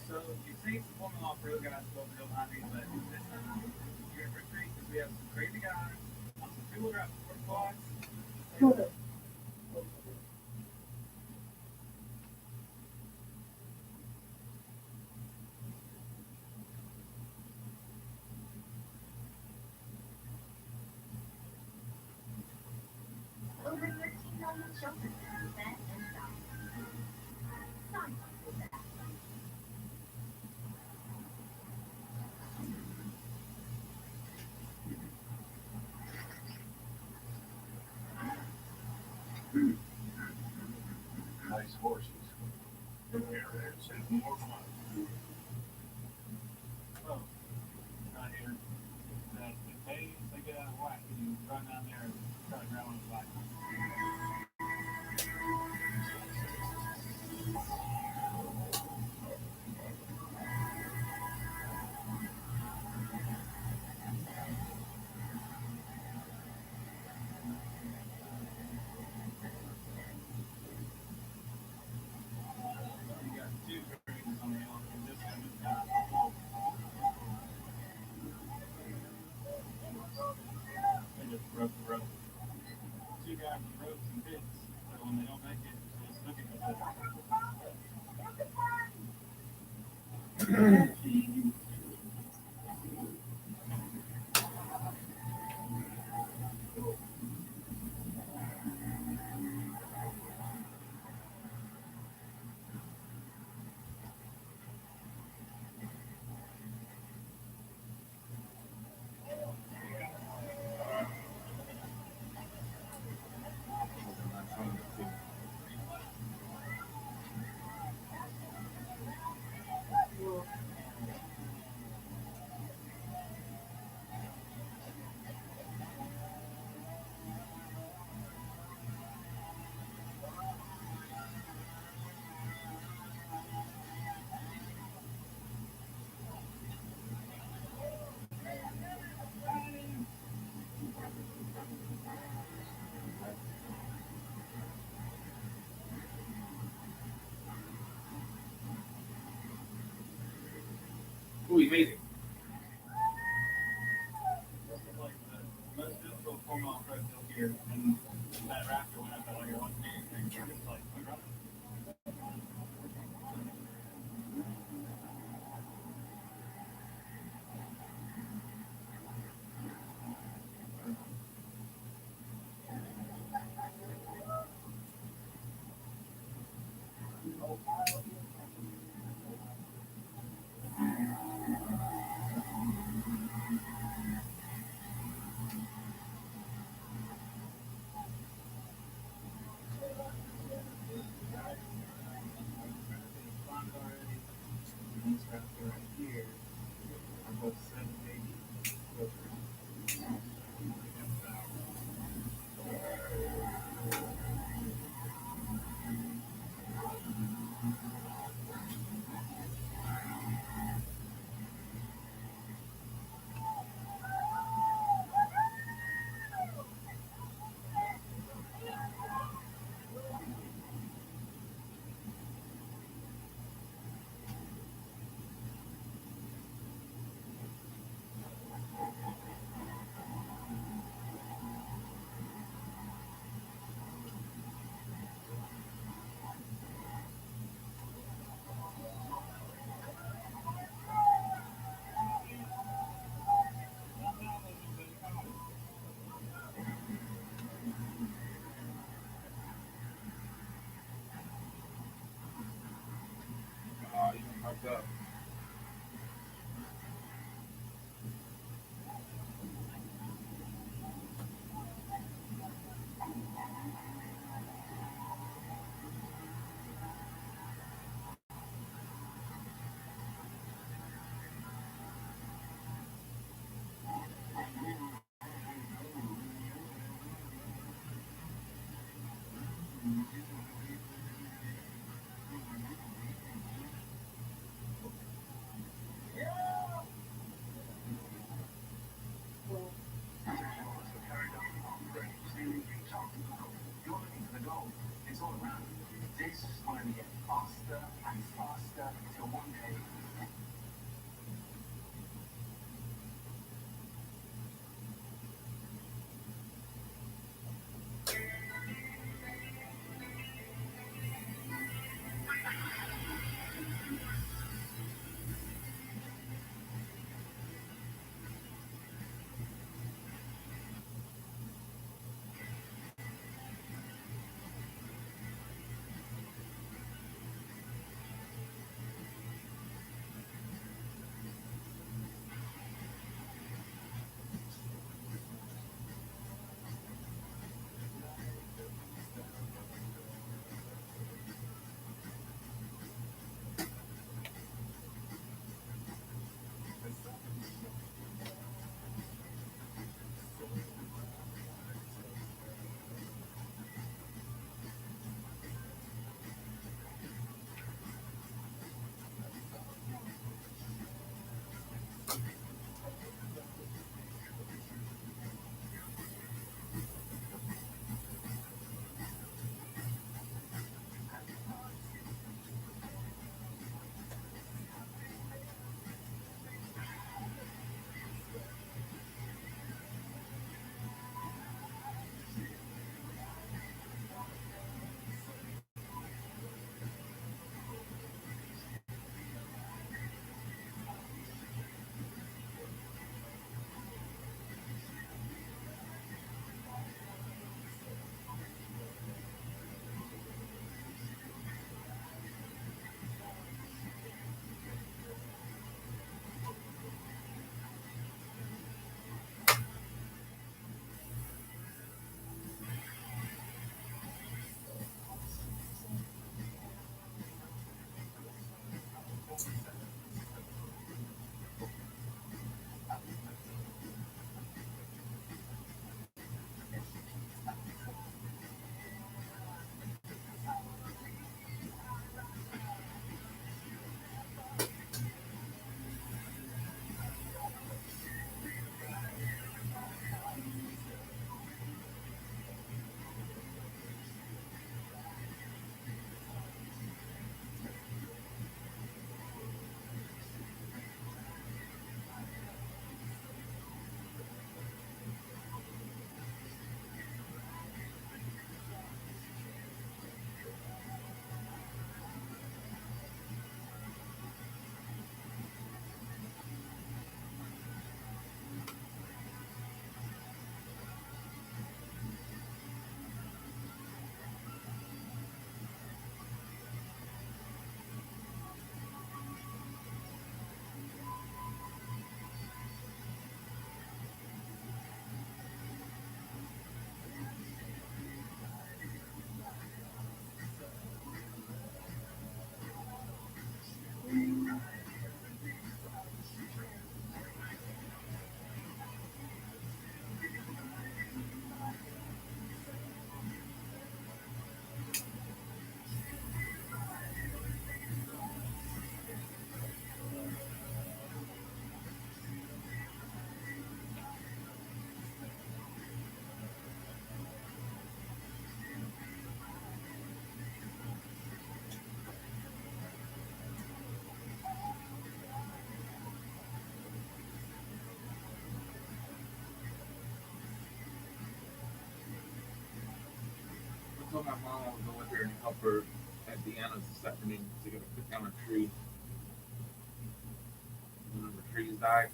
So you say some off-road guys go for no hobby, but this time you're in for a treat because we have some crazy guys on some two-wheel drive sport quads. Good. Over 13 million children are fed and died. Sign up for that. nice horses. It's more fun. Oh, right here. That if they get out of whack, you run down there and try to grab on the bike. You got two trains on the hill, and this one is got they just broke the rope. Two guys with ropes and bits, so when they don't make it, they just look at the Ooh, he made it. This is like the most difficult 4-mile road hill here, and that raptor went up at like a 180 thing. It's like, we're running. These raptor right here are both 780 filters. You fucked up. her and help her at Deanna's this afternoon. They're gonna put down a tree. One of her trees died.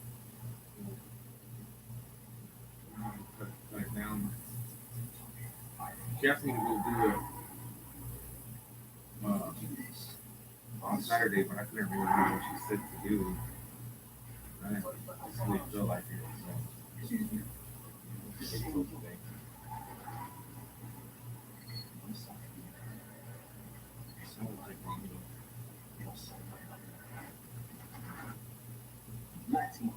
Cut it down. She asked me to go do it on Saturday, but I couldn't remember what she said to do. I didn't really feel like it, so it's okay. Someone take me.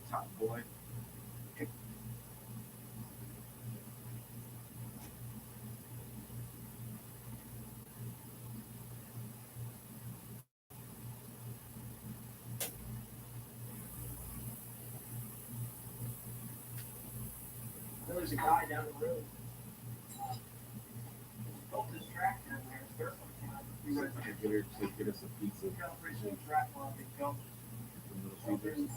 Top boy. There's a guy down the road. Built this track down there. It's dirt. We went to get her to get us a pizza. Track on it. Go. From Little Caesars.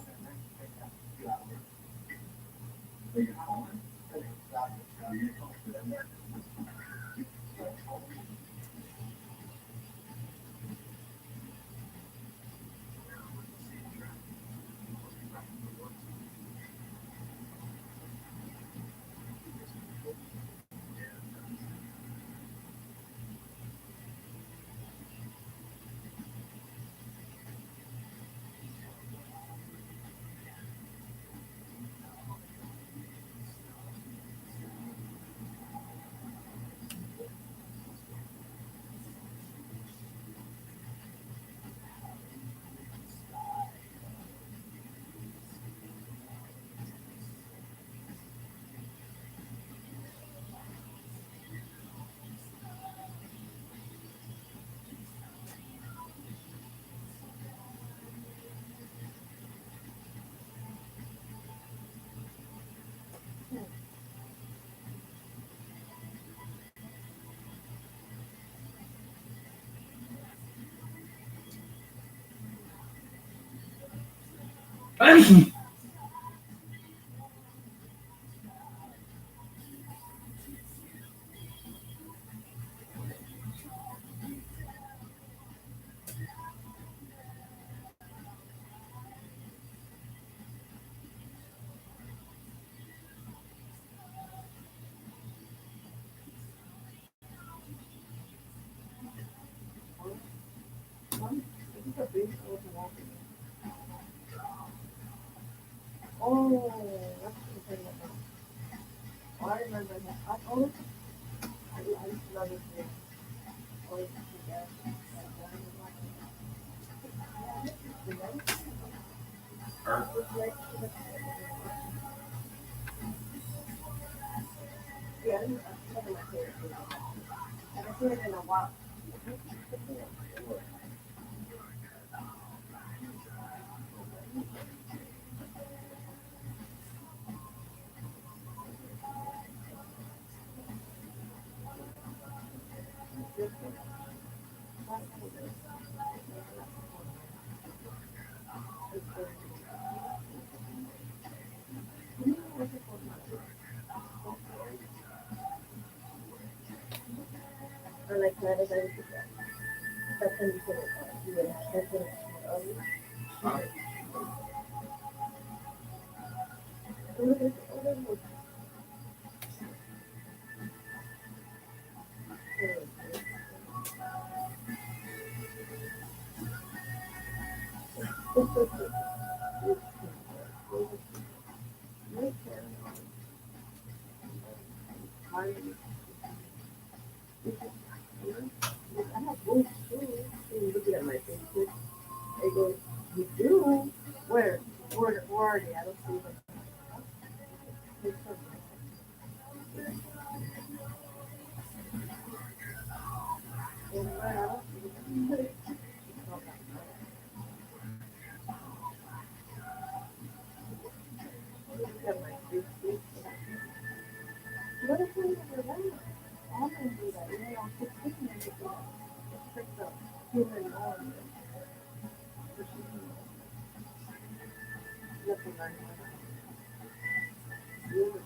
Oh, that's the thing about. Oh, I remember that. I used to love it too. Always together. Earth. Yeah, that's one of my favorite things. I haven't seen it in a while. I like that as I was that's when you can do it. That's when Huh? I have boobs too. You look at my Facebook. It goes, you do? Where? Where are they? I don't see them. I don't see them. Look at my Facebook. What if we never learn? I'm gonna do that. You know, I'm just thinking I could do that. It's like the human norm. Nothing like you.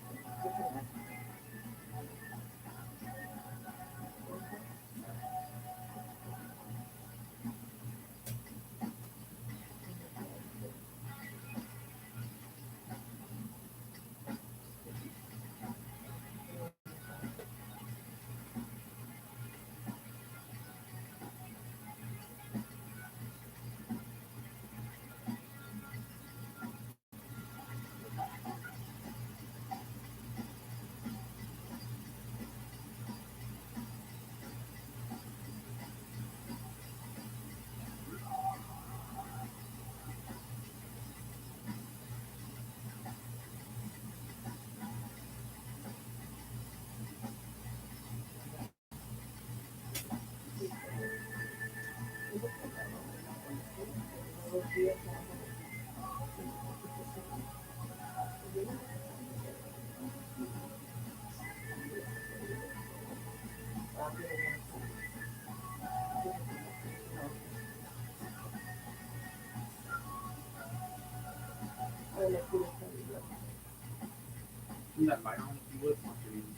Turn that light on if you would.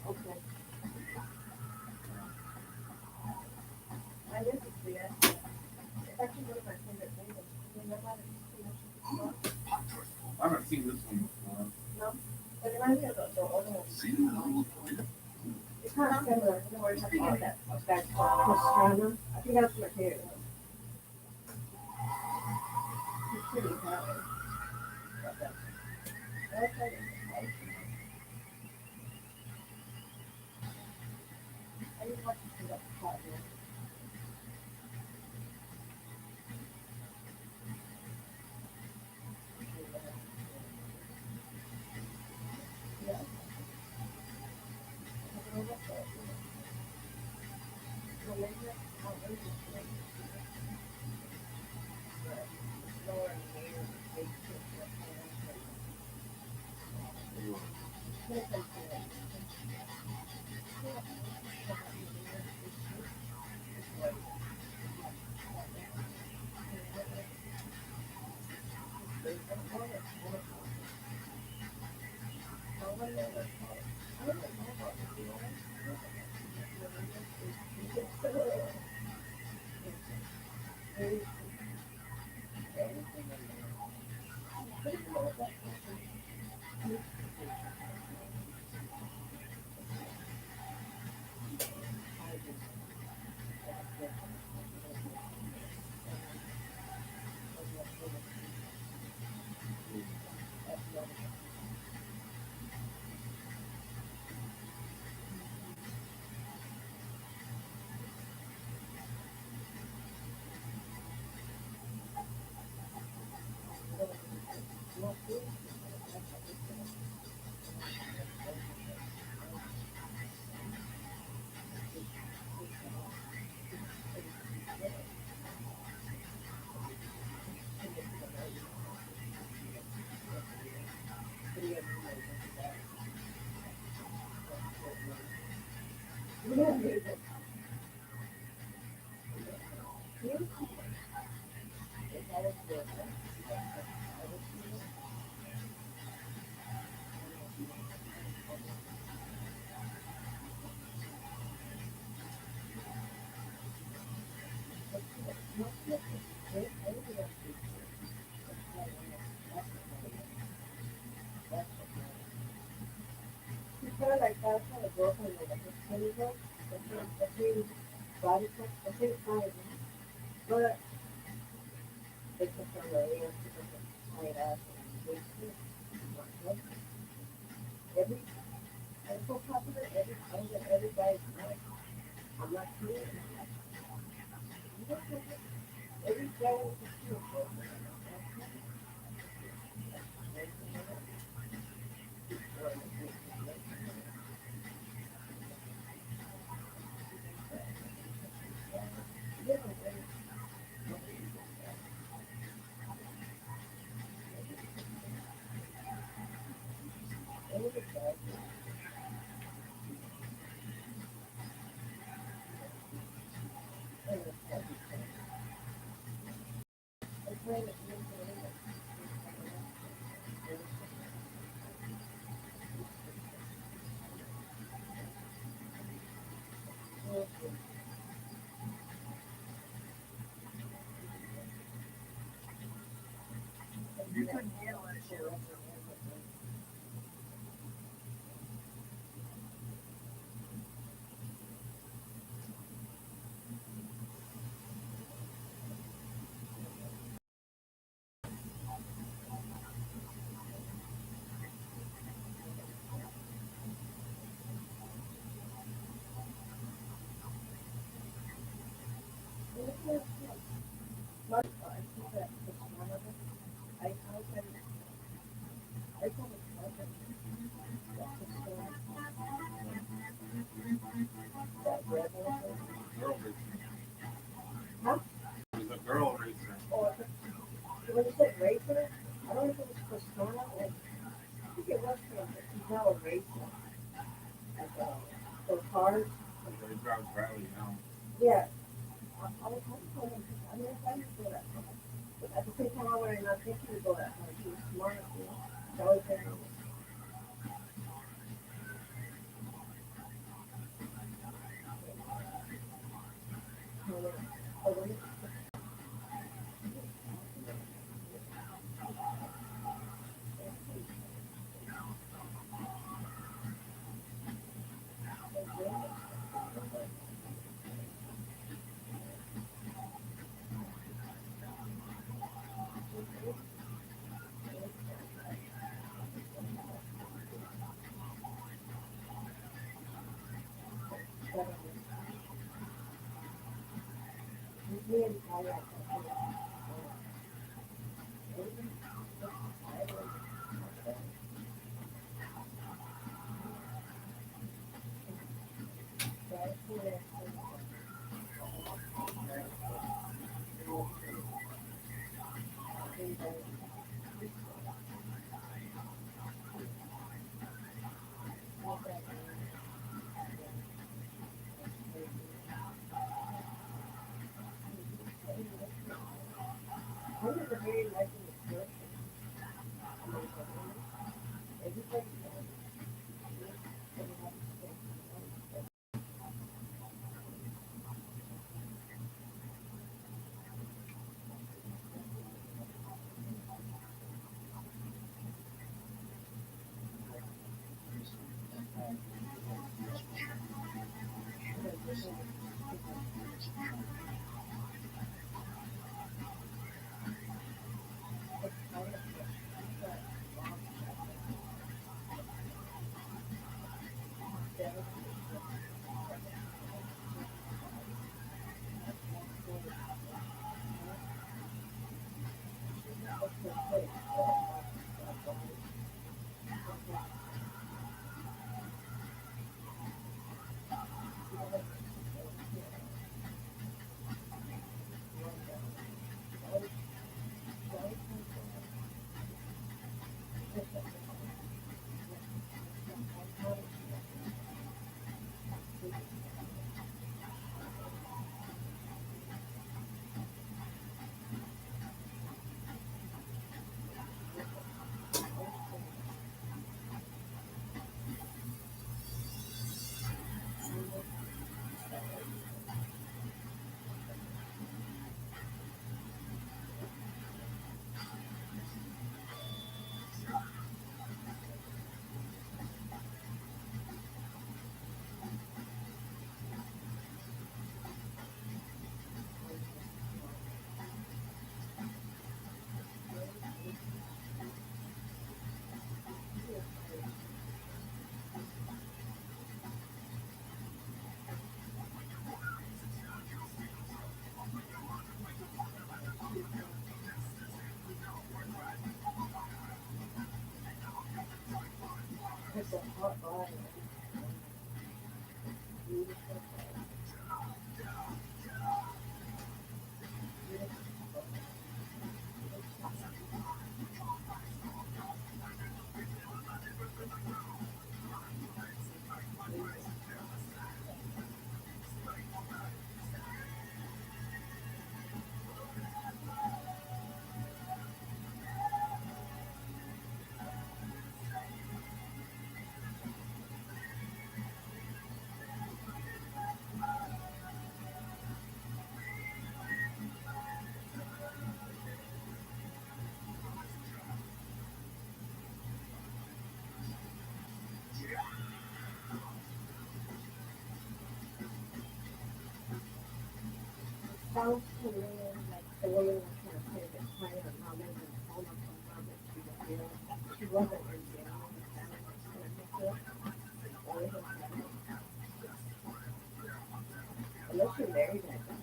Okay. I guess it's the It's actually one of my favorite things. I mean, I haven't seen this one before. no, it reminds me of the other one. It's kind of similar. You know, where you have all that pastrama. I think that's my favorite. It's pretty happy. Okay. I just want to see that part, yeah. Yeah. Well, maybe that's how it is. Lower and later, they put that kind of like that kind of girlfriend with a skinny girl. That's really body type. I think it's fine. But they took her away and she doesn't tie it up and waste it. Every, I'm so popular, every guy's like, I'm not kidding. Every guy was a cute girl. You couldn't handle that shit. Girl racer. Huh? It was a girl racer. When you said racer, I don't know if it was Persona or I think it was Persona. He's now a racer. Like, for cars. They drive rally now. Yeah. I was hoping, I mean, I didn't go that far. But at the same time, I would not think he would go that far. He was smart, you know. He's always been sounds to me like the woman was trying to say that Tyler mom was almost a mom that she was ill. She wasn't in jail. The family was connected to it. Or it was family. Unless you're married that guy.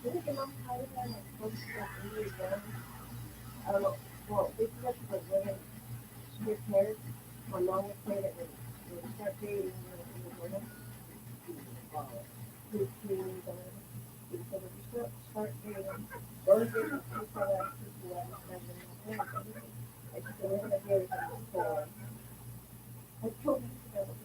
Didn't your mom tell you that like once you're really young? I don't know. Well, this is like the women, your parents, my mom would say that when you start dating, you're women, who's teen, he said if you start dating, don't get people that people that have been like everything. I just said, we're gonna do everything before. I told you that was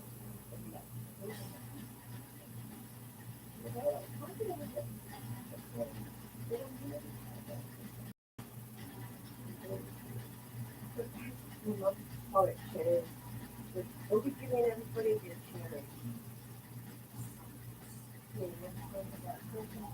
we love to call it charity. We'll be giving everybody their charity. Yeah, you understand that person?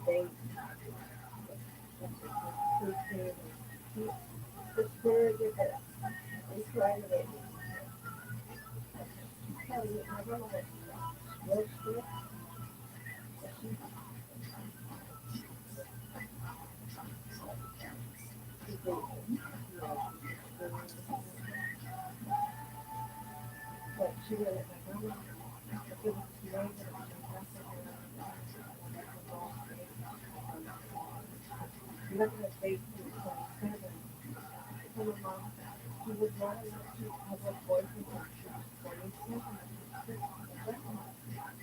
date. Cooking. It's very good. It's trying to tell you, I don't know what shift. But she really, my grandma, if it was today, looking at date 27, so my mom, she would not have to have a boyfriend until she was 27.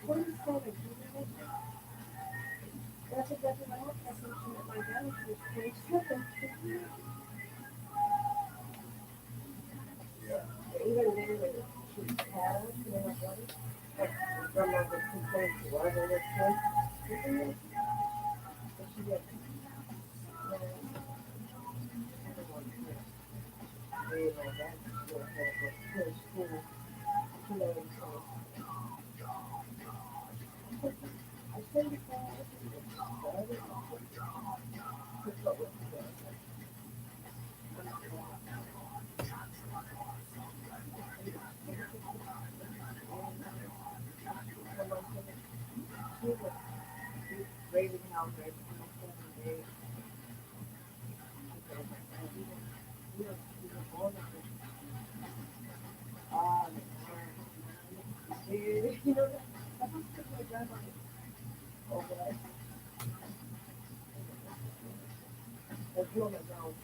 27, you know, that's exactly what happened. That's when she met my dad, she was 27. Even then, when she had us, you know, my brother, like, my grandma would complain to her when it was but she didn't. And I don't want to say my dad was going to go to school, you know, so I said before, I didn't pick up with the she was raising hell, raising my family, they, we were born with it. Ah, you know, that's what my grandma over there. As long as I was,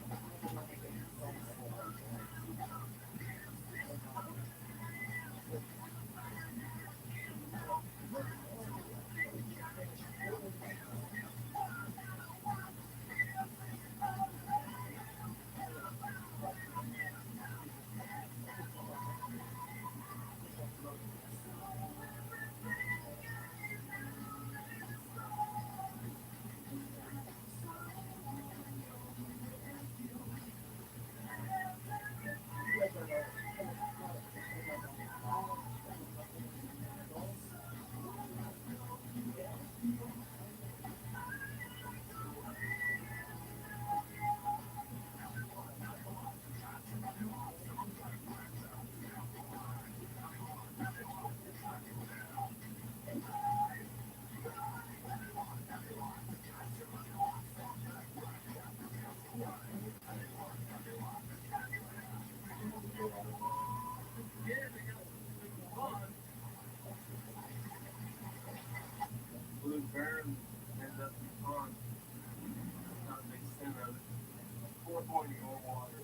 Blue Baron ended up in the pond. Not a big sin of it. 440 oil water.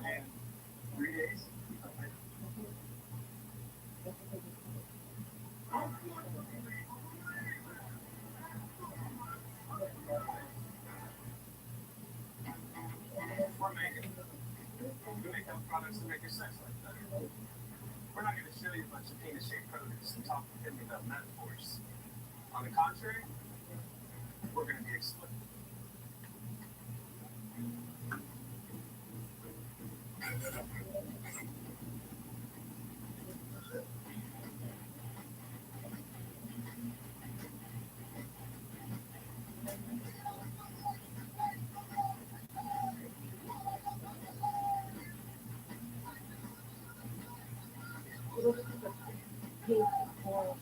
And 3 days. We make health products to make your sex life better. We're not going to show you a bunch of penis-shaped produce and talk to him about metaphors. On the contrary, we're going to be explicit. pink coral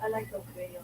I like those videos.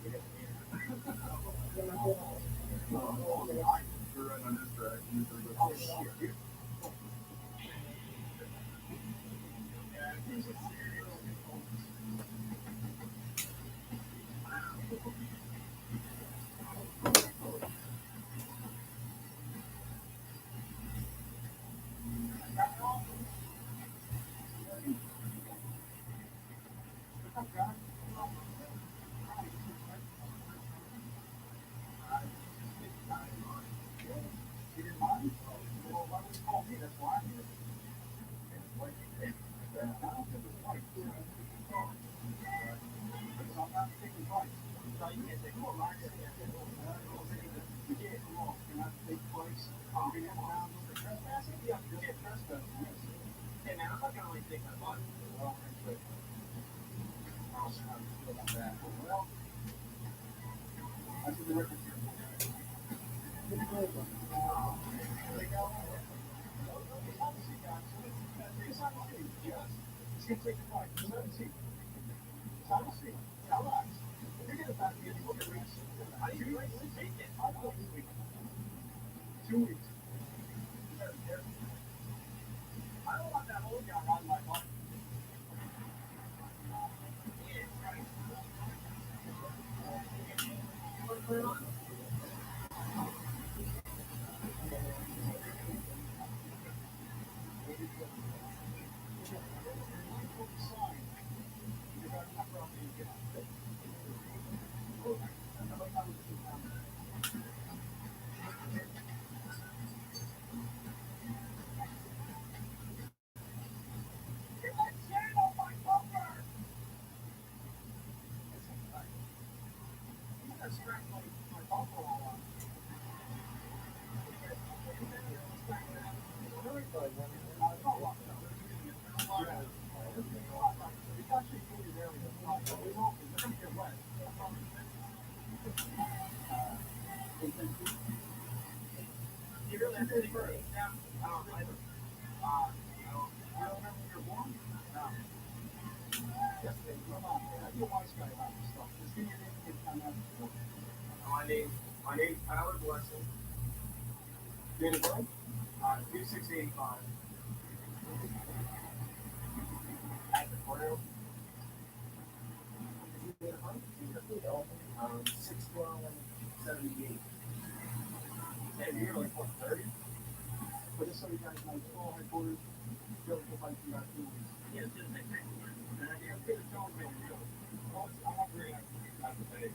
You're right on this direction. Oh shit. Hey man, I'm not gonna really take my money. Well, actually, I don't know how you feel about that. Well, that's what the record here. It's gonna take a fight. It's 17. It's not a seat. Relax. You're gonna back me in. Look at this. I need to take it. I know this week. 2 weeks. I don't want that old guy riding my bike. You really have to think about it. I don't either. You remember when you were born? No. Yes, baby. Come on, man. I'd be a wise guy about this stuff. Just give me your name and time out. My name's Tyler Blessing. Date of birth? 2685. At the Brown. Date of birth? 6/12/78. Hey, you're like what, 30? But just so you guys know, all headquarters, you'll fight from about 2 weeks. Yeah, it's just like that. And I can't get a job, man. I'm not great. That's the thing.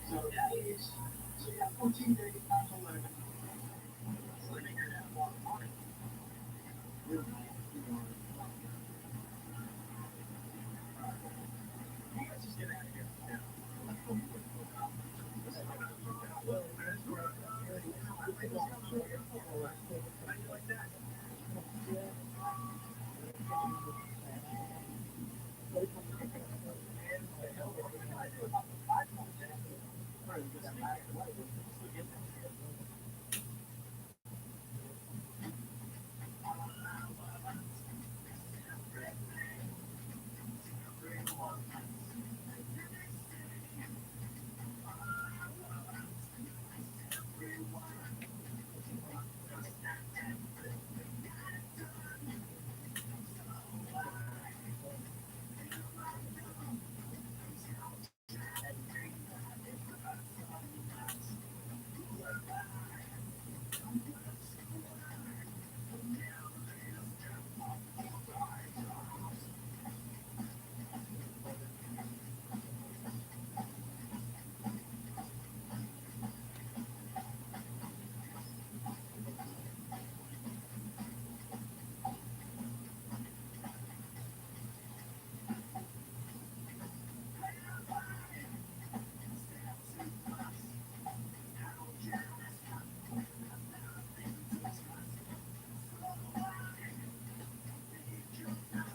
So that is, so you have 14 days times 11. So they figured out a lot of money. You're right. You guys just get out of here. Yeah. Like that.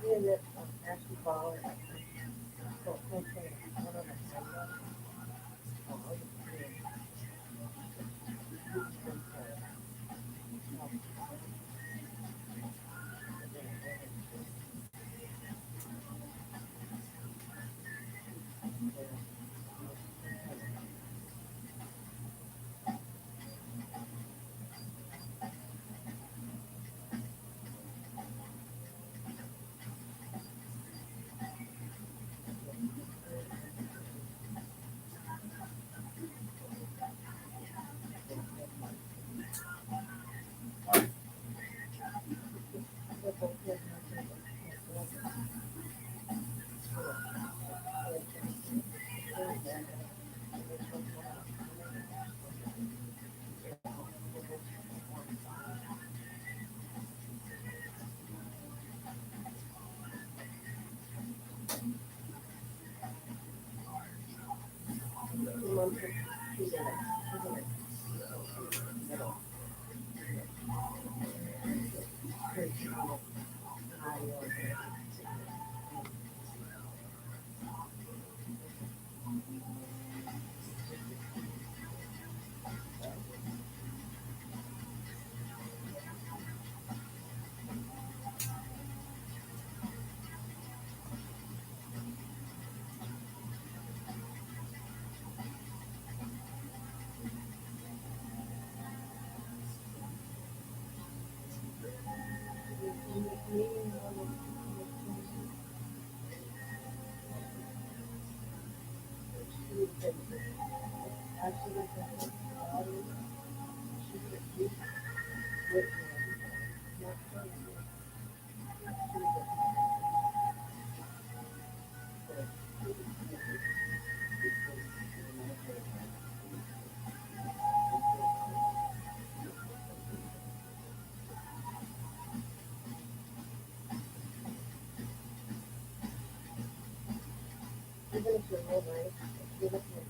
Yeah, that actually following. So, okay, what am I saying? Oh, even if you're right, if you're looking at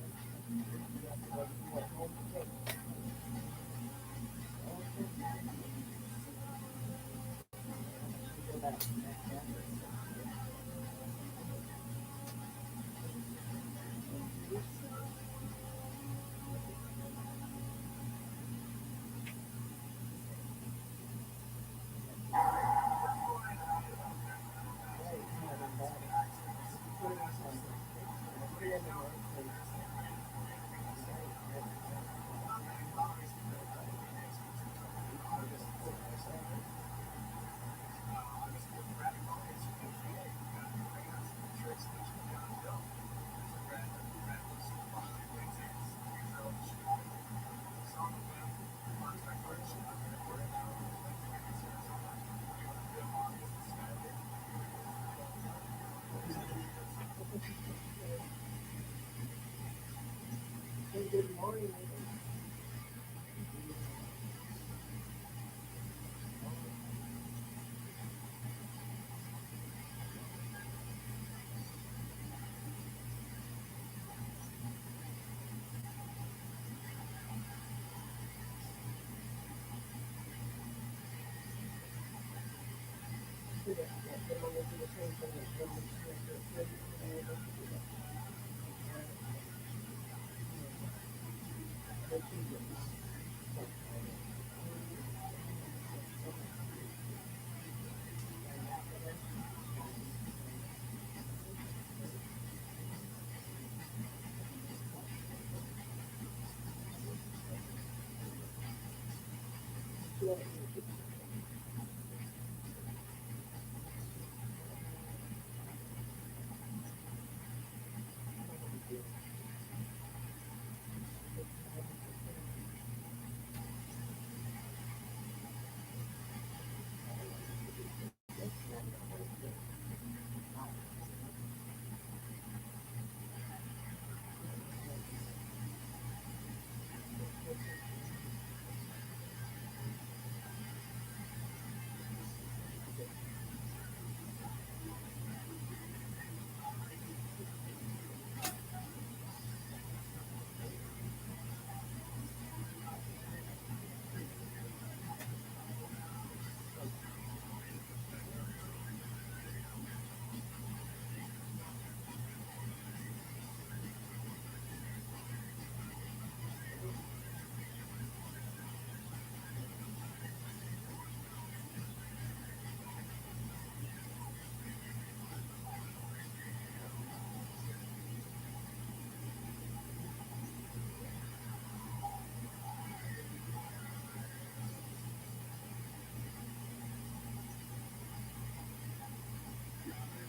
good morning.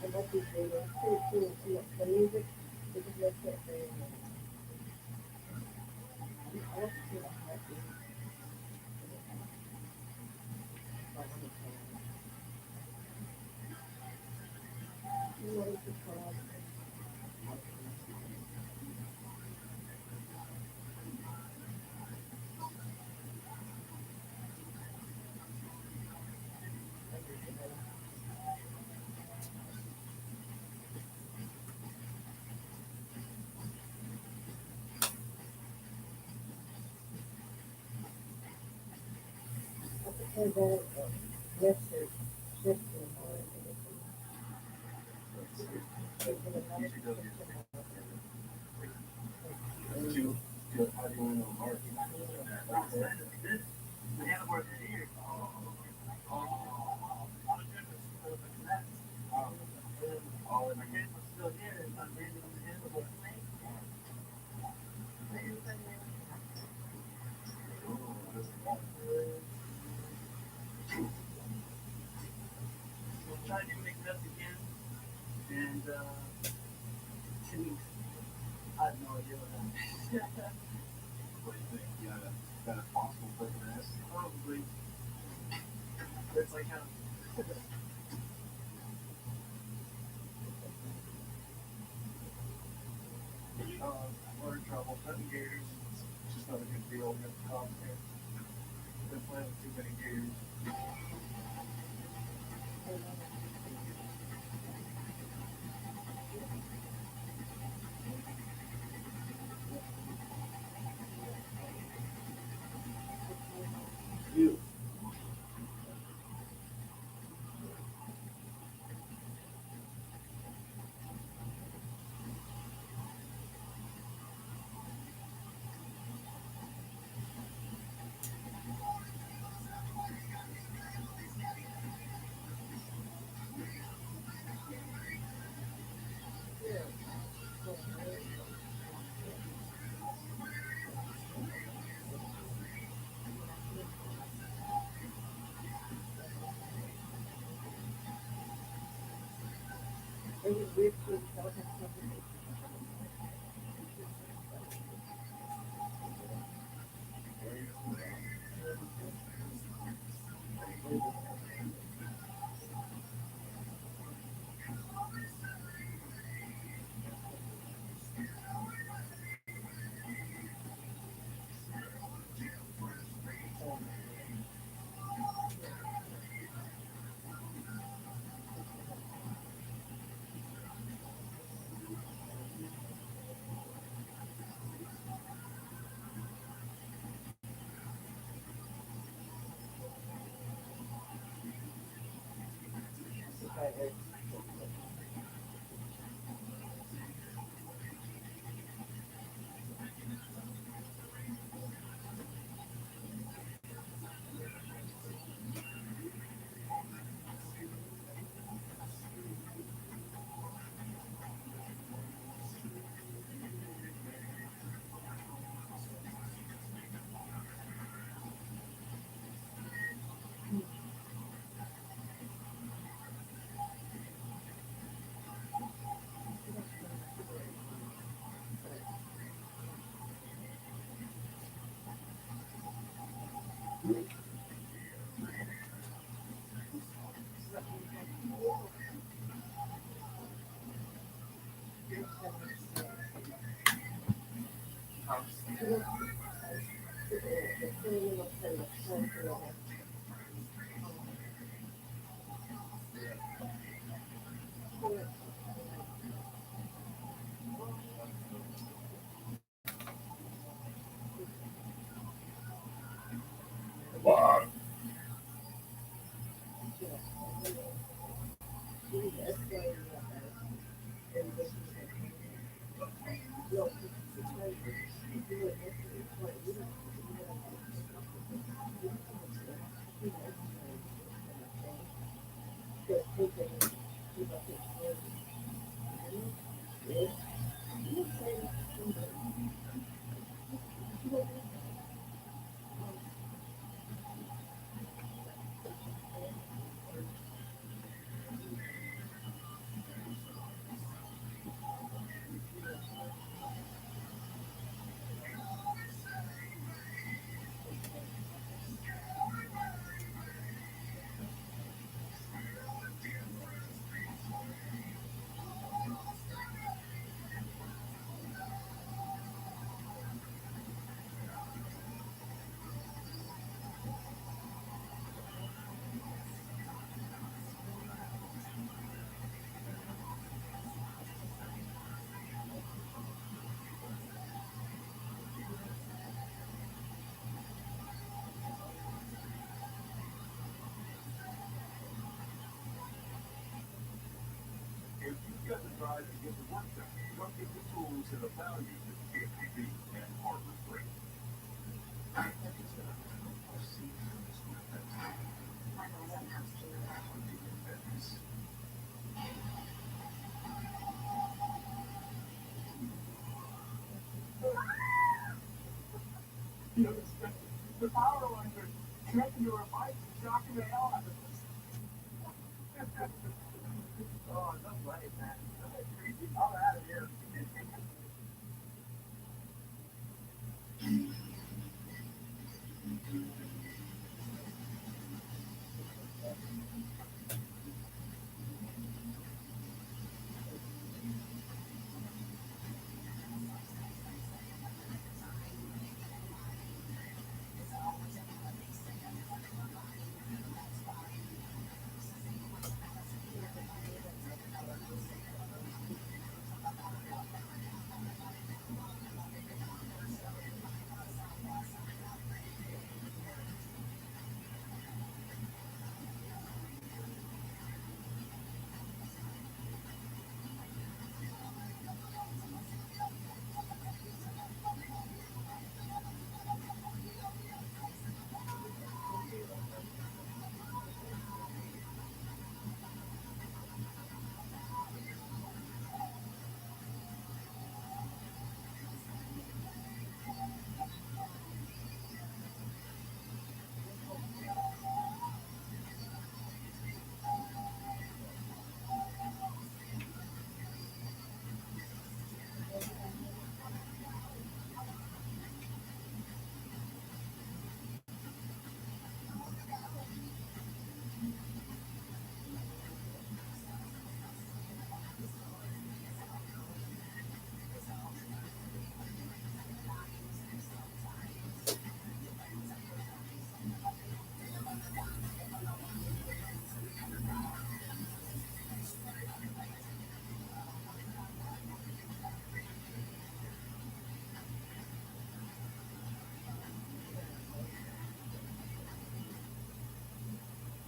I love these videos. It's pretty cool. The music, it just makes it very nice. I love to see that happy. What is it called? And then message shifting or anything. Taking another How do you want to mark? They haven't worked in years. All of my kids were still here, and I'm reading them in the book. We'll try to make it up again. And 2 weeks. I have no idea what that means. What do you think? You got a possible for this? Probably. It's like how. We're in trouble. Cutting gators. It's just not a good deal. We got the cops here. Been playing with too many gators. You. It was weird to tell him something. Okay, Wow. You got the drive to get the work done. You don't get the tools and the values that can't be beat and Harbor Freight. The power lines are connected to our bikes and shocking the hell out of us. Oh, no way, man. Crazy. I'm out of here.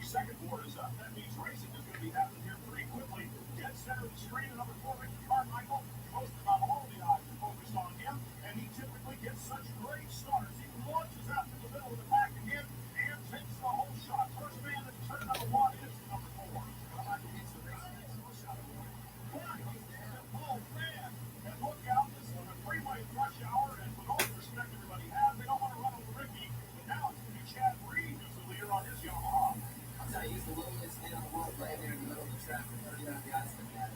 Second quarter's up. That means racing is going to be happening here pretty quickly. Dead center of the screen, number 4, Ricky Carmichael. Most about all the eyes are focused on him, and he typically gets such great starts. He launches out to the middle of the pack again and takes the whole shot. First man that turned out one is number 4. Carmichael gets the race. Oh, man. And look out. This is a freeway rush hour, and with all the respect everybody has, they don't want to run over Ricky. But now it's going to be Chad Reeves who's the leader on his Yamaha. He's the lowest man on the world right there in the middle of the track with 39 guys like that.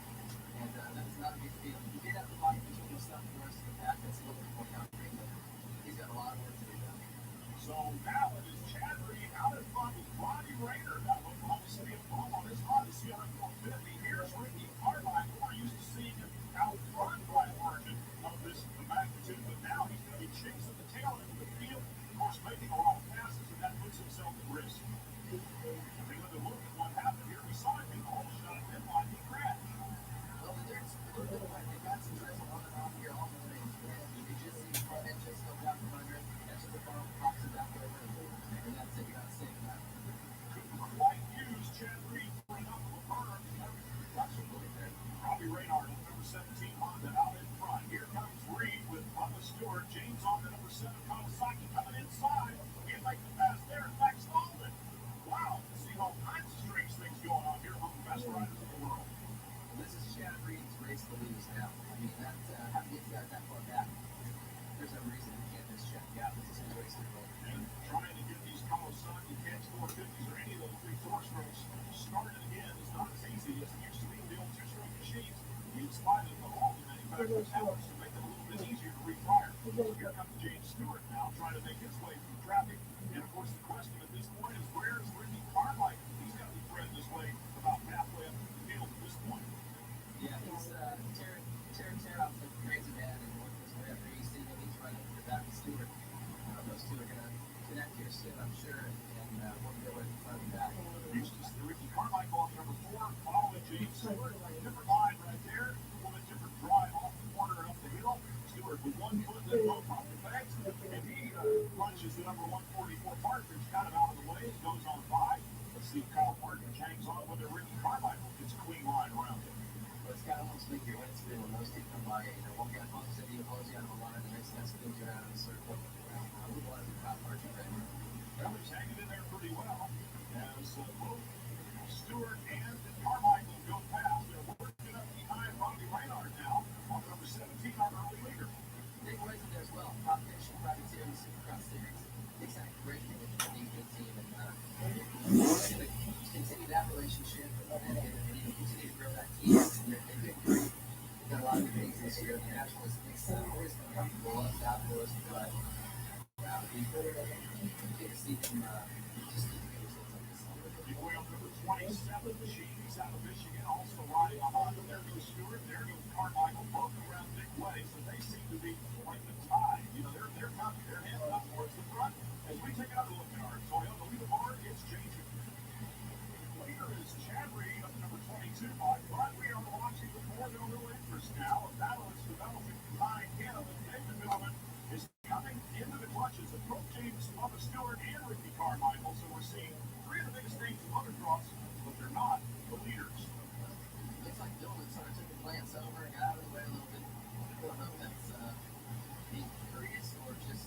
And that is not a big deal. He did have a lot of continual stuff for the rest of the pack. That's a little bit more concrete, but he's got a lot of work to do now. So now it is Chad Reed out in front with Ronnie Rayner out of Oklahoma City, Oklahoma on his Honda CRF 450. Here's Ricky Carmichael. We're used to seeing him out front by a margin of this magnitude, but now he's going to be chasing the tail end of the field. Of course, making a lot of passes, and that puts himself at risk. Take another look at what happened here. We saw him in the whole shot of him on the crash. Well, there's a little bit of like they got some drizzle on and off here all the way. You can just see the front end just go down from under it, catches the ball, pops it back over, and that's it. You got to save that. Couldn't quite use Chad Reed for enough of a burn. That's a look there. Robbie Reynard, number 17 Honda out in front. Here comes Reed with Bubba Stewart. James on the number 7 Kawasaki coming inside. Can't make the pass there. In fact, stalled it. Wow, see all kinds of strange things going on here among the best riders in the world. This is Chad Reed's race to lose now. I mean, that how do you get that far back? There's no reason he can't miss Chad. Yeah, this is his race to lose. And trying to get these Kawasaki Cats 450s or any of those big four strokes started again is not as easy as it used to be with the old two-stroke machines. In spite of all the manufacturers' efforts to make them a little bit easier to refire. Here comes James Stewart now trying to make his way through traffic. And of course, the question at this point is where's Ricky Carmichael? He's got to be threading his way about halfway up the field at this point. Yeah, he's tearing out like crazy, man, and working his way up there. You see him, he's running to the back of Stewart. Those two are going to connect here soon, I'm sure, and work their way in front of the back. Here's just Ricky Carmichael off number 4, following James Stewart. Different line right there. A little bit different drive off the corner and up the hill. Stewart with 1 foot, then both off the bags. And he punches the number 144 Partridge kind of out of the way. It goes on by. Let's see if Kyle Partridge hangs on whether Ricky Carmichael gets a clean line around him. But it's got almost your way through when most people come by, one guy bumps into you, pulls you out of a line, the next guy spins you out in a circle. We want to be proud of our team. Well, he's hanging in there pretty well. As both Stewart and Carmichael go past, they're working up behind Robbie Reinhardt now on number 17, our early leader. Nick Roy's in there as well. Top finishing privateer in the Supercross Series. Nick's had a great year with the D team, and we're going to continue that relationship and even continue to grow that team. They've been great. We've done a lot of good things this year. The Nationals, Nick's always been comfortable up outdoors, but we get to see them just keep the results like this. The oil number 27, She's out of Michigan, also riding on. There goes Stewart, there goes Carmichael, both around big ways, so they seem to be like the tide. They're coming, they're heading up towards the front. As we take another look at our Toyota leaderboard, it's changing. Leader is Chad Reed up number 22, but we are watching with more than a little interest now. A battle is developing behind him, and David Millman is coming into the clutches of both James Bubba Stewart and Ricky Carmichael, so we're seeing three of the biggest names in motocross, but they're not the leaders. Looks like Dylan sort of took a glance over and got out of the way a little bit. I don't know if that's being curious or just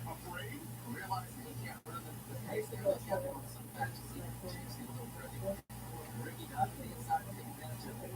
Afraid? realizing he can't run the pace there. He's got to go on some patches. James get a little further. Ricky got to the inside and take advantage of it.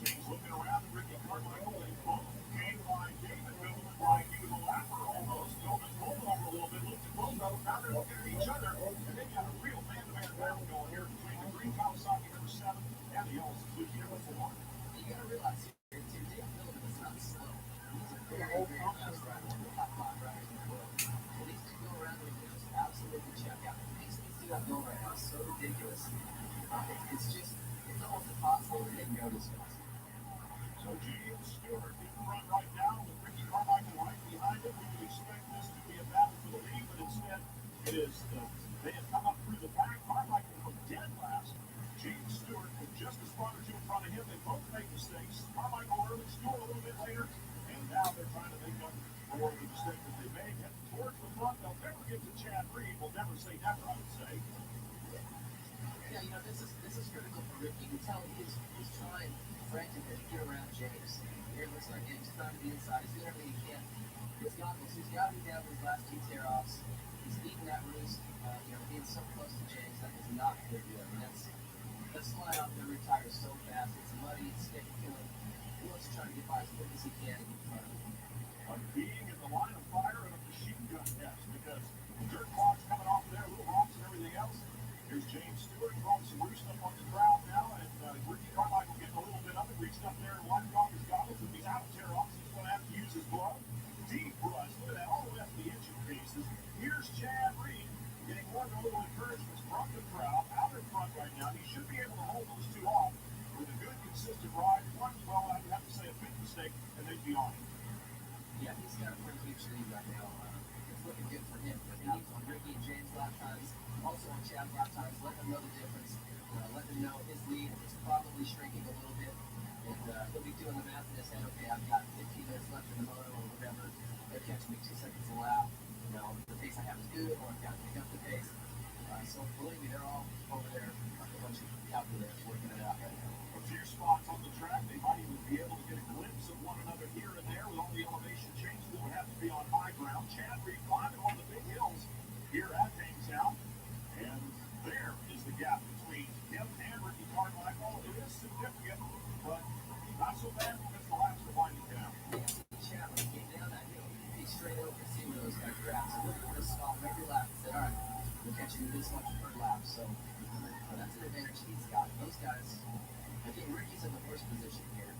James looking around at Ricky Carmichael. They both came by David Millman like he was a lapper almost. Millman pulled over a little bit, looked at both of them. Now they're looking at each other, and they got a real man-to-man battle going here between the green Kawasaki number 7 and the yellow Suzuki number 4. You got to realize here, too, David Millman is not slow. He's a very, very fast rider. One of the top 5 riders in the world. And these two go around and just absolutely check out. The pace these two have going right now is so ridiculous. It's almost impossible to get noticed. So James Stewart in front right now with Ricky Carmichael right behind him. We would expect this to be a battle for the lead, but instead it is they have come up through the back. Carmichael from dead last. James Stewart with just a spot or two in front of him. They both make mistakes. Carmichael early, Stewart a little bit later, and now they're trying to make up for the mistake that they made. Getting towards the front, they'll never get to Chad Reed. We'll never say never, I would say. Yeah, this is critical for Ricky. You can tell he's trying frantically to get around James. Here it looks like James is trying to be inside. He's doing everything he can. He's got to be down with his last 2 tear-offs. He's eating that roost. Being so close to James, that is not good. I mean, that's flying off the retire so fast. It's muddy, it's sticky to him. He wants to try to get by as quick as he can in front of him. Being in the line of fire and a machine gun test because dirt clods coming off of there, little rocks and everything else. Here's James Stewart throwing some roost up on the crowd now, and Ricky Carmichael getting a little bit of it, reached up there and wiped off his goggles. If he's out of tear-offs, he's going to have to use his glove. Deep brush, look at that, all the way up to the engine pieces. Here's Chad Reed getting one little encouragement from the crowd out in front right now. He should be able to hold those two off with a good, consistent ride. One, well, I would have to say a big mistake, and they'd be on him. Yeah, he's got a pretty huge lead right now. It's looking good for him. But he needs on Ricky and James' lap times, also on Chad's lap times. Let them know the difference. Let them know his lead is probably shrinking a little bit. And he'll be doing the math in his head. Okay, I've got 15 minutes left in the moto or whatever. They're catching me 2 seconds a lap. The pace I have is good, or I've got to pick up the pace. So believe me, they're all over there like a bunch of calculators working it out right now. A few spots on the track, they might even be able to get a glimpse of one another here and there with all the elevation changes that would have to be on high ground. Chad Reed climbing one of the big hills here at Jamestown. And there is the gap between him and Ricky Carmichael. It is significant, but not so bad because the laps are winding down. Chad, when he came down that hill, he straight over to see where those guys were at. So look for this spot every lap and said, all right, we're catching you this much per lap. So that's an advantage he's got. Those guys, I think Ricky's in the worst position here.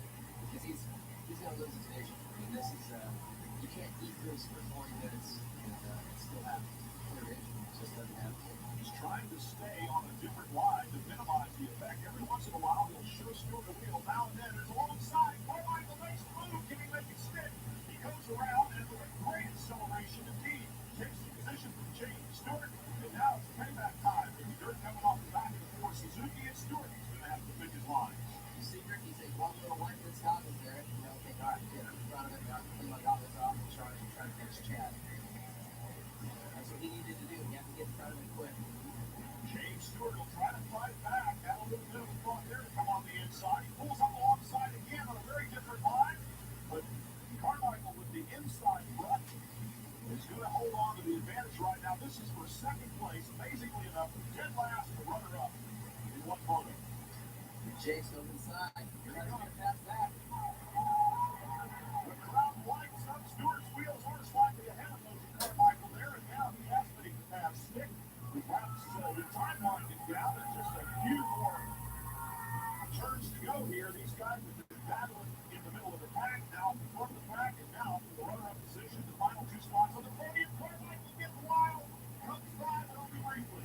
James goes inside. You're not going to pass that. The crowd lights up. Stewart's wheels are slightly ahead of those of Carmichael there, and now he has the pass stick. Perhaps the timeline is down, and just a few more turns to go here. These guys have been battling in the middle of the pack, now in front of the pack, and now for the runner-up position, the final two spots on the podium. Carmichael gets wild, comes by, but only briefly.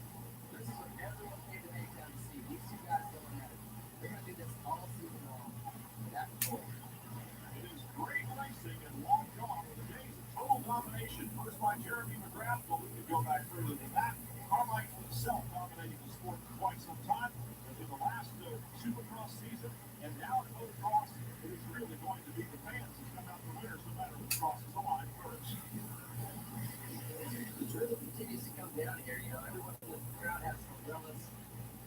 This is what everyone came to make down to see. These two guys going at it. They're going to do this all season long. Back and forth. It is great racing and long gone with the days of total domination. First by Jeremy McGrath, but we could go back further than that. Carmichael himself dominating the sport for quite some time. And in the last Supercross season, and now in motocross, it is really going to be the fans who come out the winners no matter who crosses the line first. The drill continues to come down here. You know, everyone in the crowd has umbrellas.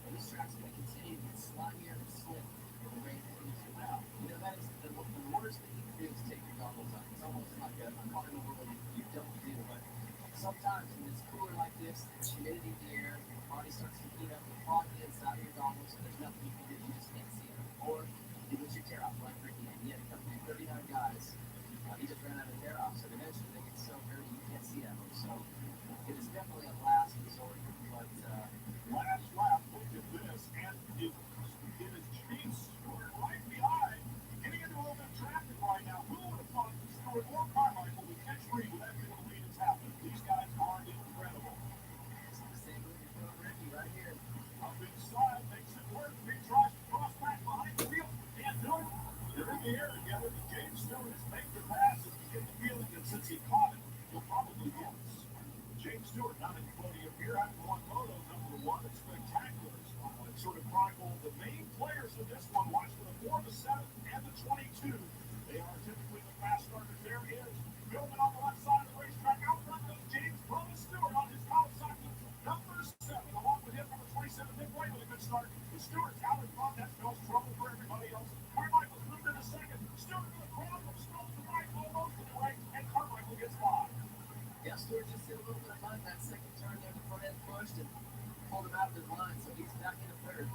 And this track's going to continue to get slimier and slick in the rain continues to out. You know, that is the worst thing you can do is take your goggles off. It's almost like a carnival rule that you don't do. But sometimes when it's cooler like this, the humidity in the air, your body starts to heat up, the fog gets out of your goggles, and there's nothing you can do. You just can't see it. Or you lose your tear off like Ricky, and he had to come through 39 guys. He just ran out of tear off, so eventually they get so dirty you can't see them. So it is definitely a last resort. But last lap, look at this, and it is James Stewart right behind, getting into a little bit of traffic right now. Who would have thought that Stewart or Carmichael would catch Reed with that big of a lead that's happened? These guys are incredible. it's the same movie for Ricky right here. Up inside, makes it work. Reed tries to cross back behind the wheel. Can't do it. They're in the air together. James Stewart has made the pass, and you get the feeling that since he caught it, he'll probably get it. James Stewart not in the podium here, having won motos number one. It's spectacular. It sort of chronicled the main players of this one. Watch for the 4, the 7, and the 22. They are typically the fast starters. There he is. Building on the left side of the racetrack. Out front goes James Thomas Stewart on his Kawasaki number 7. Along with him, number 27, Nick White with a good start. The Stewart's out in front. That spells trouble for everybody else. Carmichael's moved in a second. Stewart in the crowd from spells to the right, almost to the right, and Carmichael gets by. Yeah, Stewart just hit a little bit of mud in that second turn there. The front end pushed and pulled him out of his line, so he's back in the third.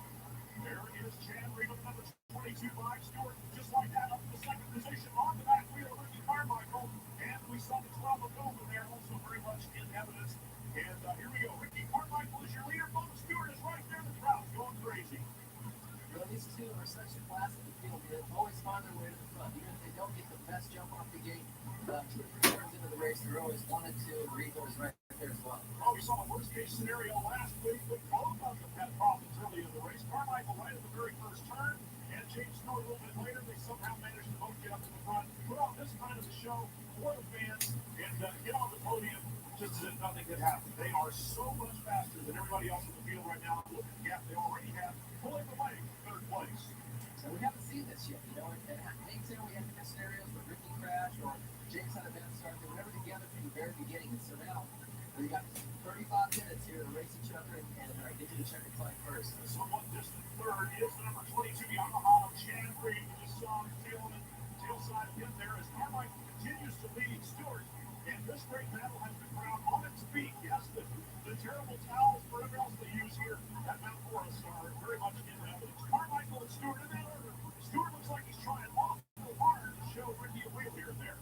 There is Chad Reed with number 22 by Stewart. Just like that, up to the second position on the back wheel of Ricky Carmichael. And we saw the 12 of Nova there, also very much in evidence. And here we go. Ricky Carmichael is your leader. Bubba Stewart is right there. The crowd's going crazy. You know, these two are such a class in the field. They always find their way to the front. Even if they don't get the best jump off the gate, 2 or 3 turns into the race, they're always 1 and 2, and Rico is right there as well. Oh, we saw a worst-case scenario last week, but both of them had problems early in the race. Carmichael right at the very first turn, and James Stewart a little bit later. They somehow managed to both get up in the front, put on this kind of a show for the fans, and get on the podium just as if nothing had happened. They are so much faster than everybody else in the field right now. Look at the gap they already have, pulling away from third place. And we haven't seen this yet, you know. And Haynesville, we had different scenarios where Ricky crashed or James had a bad start. They were never together from the very beginning. And so now we got 35 minutes here to race each other and get to the checkered flag first. The somewhat distant third is the number 22 Yamaha of Chad Reed. We just saw him tail side of him there as Carmichael continues to lead Stewart. And this great battle has been crowned on its feet. Yes, the terrible towels, whatever else they use here at Mount Forest are very much in evidence. Carmichael and Stewart in that order. Stewart looks like he's trying awful hard to show Ricky a wheel here and there.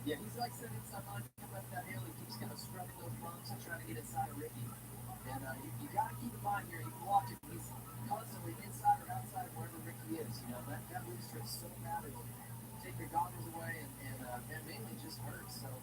Yeah, he's like setting something on him up that hill. He keeps kind of scrubbing those bumps and trying to get inside of Ricky. And you got to keep in mind here, you can watch it. He's constantly inside or outside wherever Ricky is. You know, that booster is so valuable. Take your goggles away and mainly just hurts. So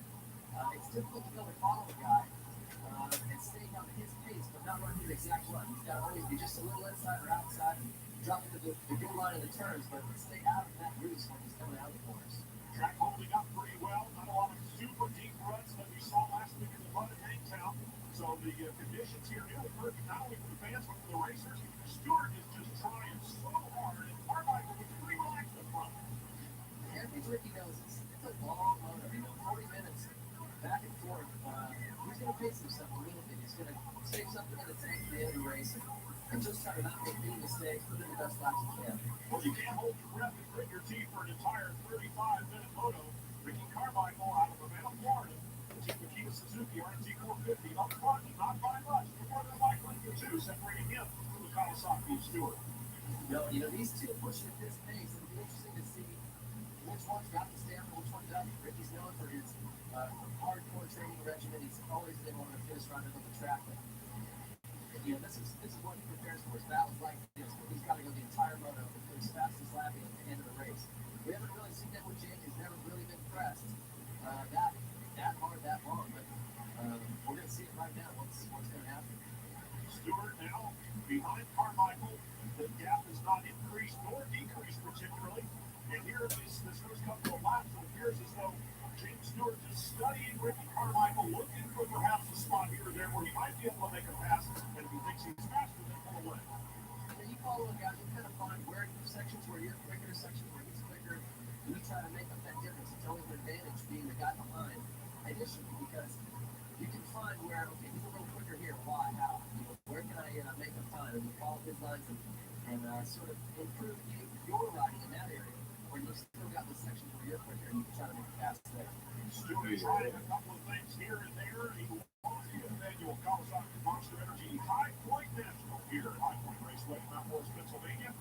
it's difficult to be able to follow a guy and stay on his pace, but not run his exact run. He's got to always be just a little inside or outside and drop into the good line of the turns, but stay out of that roost when he's coming out of the corners. Track holding up pretty well. Not a lot of super deep ruts that we saw last week in the mud at Hangtown. So the conditions here nearly perfect, not only for the fans, but for the racers. Stewart is just trying so hard, and Carmichael was pretty relaxed up front. Yeah, I think Ricky knows it's a long motor, 40 minutes back and forth. He's going to pace himself a little bit. He's going to save something in the tank at the end of the race and just try to not make any mistakes, put in the best laps he can. Well, you can't hold your breath and grit your teeth for an entire 35-minute moto. Ricky Carmichael out of Savannah, Florida. The team Makita Suzuki RT 450 up front, not by much. Before they're likely for 2, separating him from the Kawasaki Stewart. No, these two pushing at this pace, it'll be interesting to see which one's got the stamina, which one doesn't. Ricky's known for his hardcore training regimen. He's always been one of the fittest runners on the track. But, this is what he prepares for. His battles like this, where he's got to go the entire moto for his fastest lap at the end of the race. We haven't really seen that with James. He's never really been pressed that hard, that long. But we're going to see it right now. What's going to happen? Stewart now behind Carmichael. The gap has not increased nor decreased particularly. And here this first couple of laps, it appears as though James Stewart is studying Ricky Carmichael, looking for perhaps a spot here or there where he might be able to make a pass, and if he thinks he's faster, then pull away. And you follow a guy, you kind of find where sections where you're quicker, sections where he's quicker, and you try to make up that difference. It's always an advantage being the guy behind initially, because you can find where, okay, he's a little quicker here. Why? How? Where can I make up time? And you follow his lines and sort of improve your riding in that area, where you've still got the sections where you're quicker and you can try to make a pass there. Stewart trying a couple of things here and there. He lost the annual Kawasaki Monster Energy High Point National here at High Point Raceway, Mount Morris, Pennsylvania.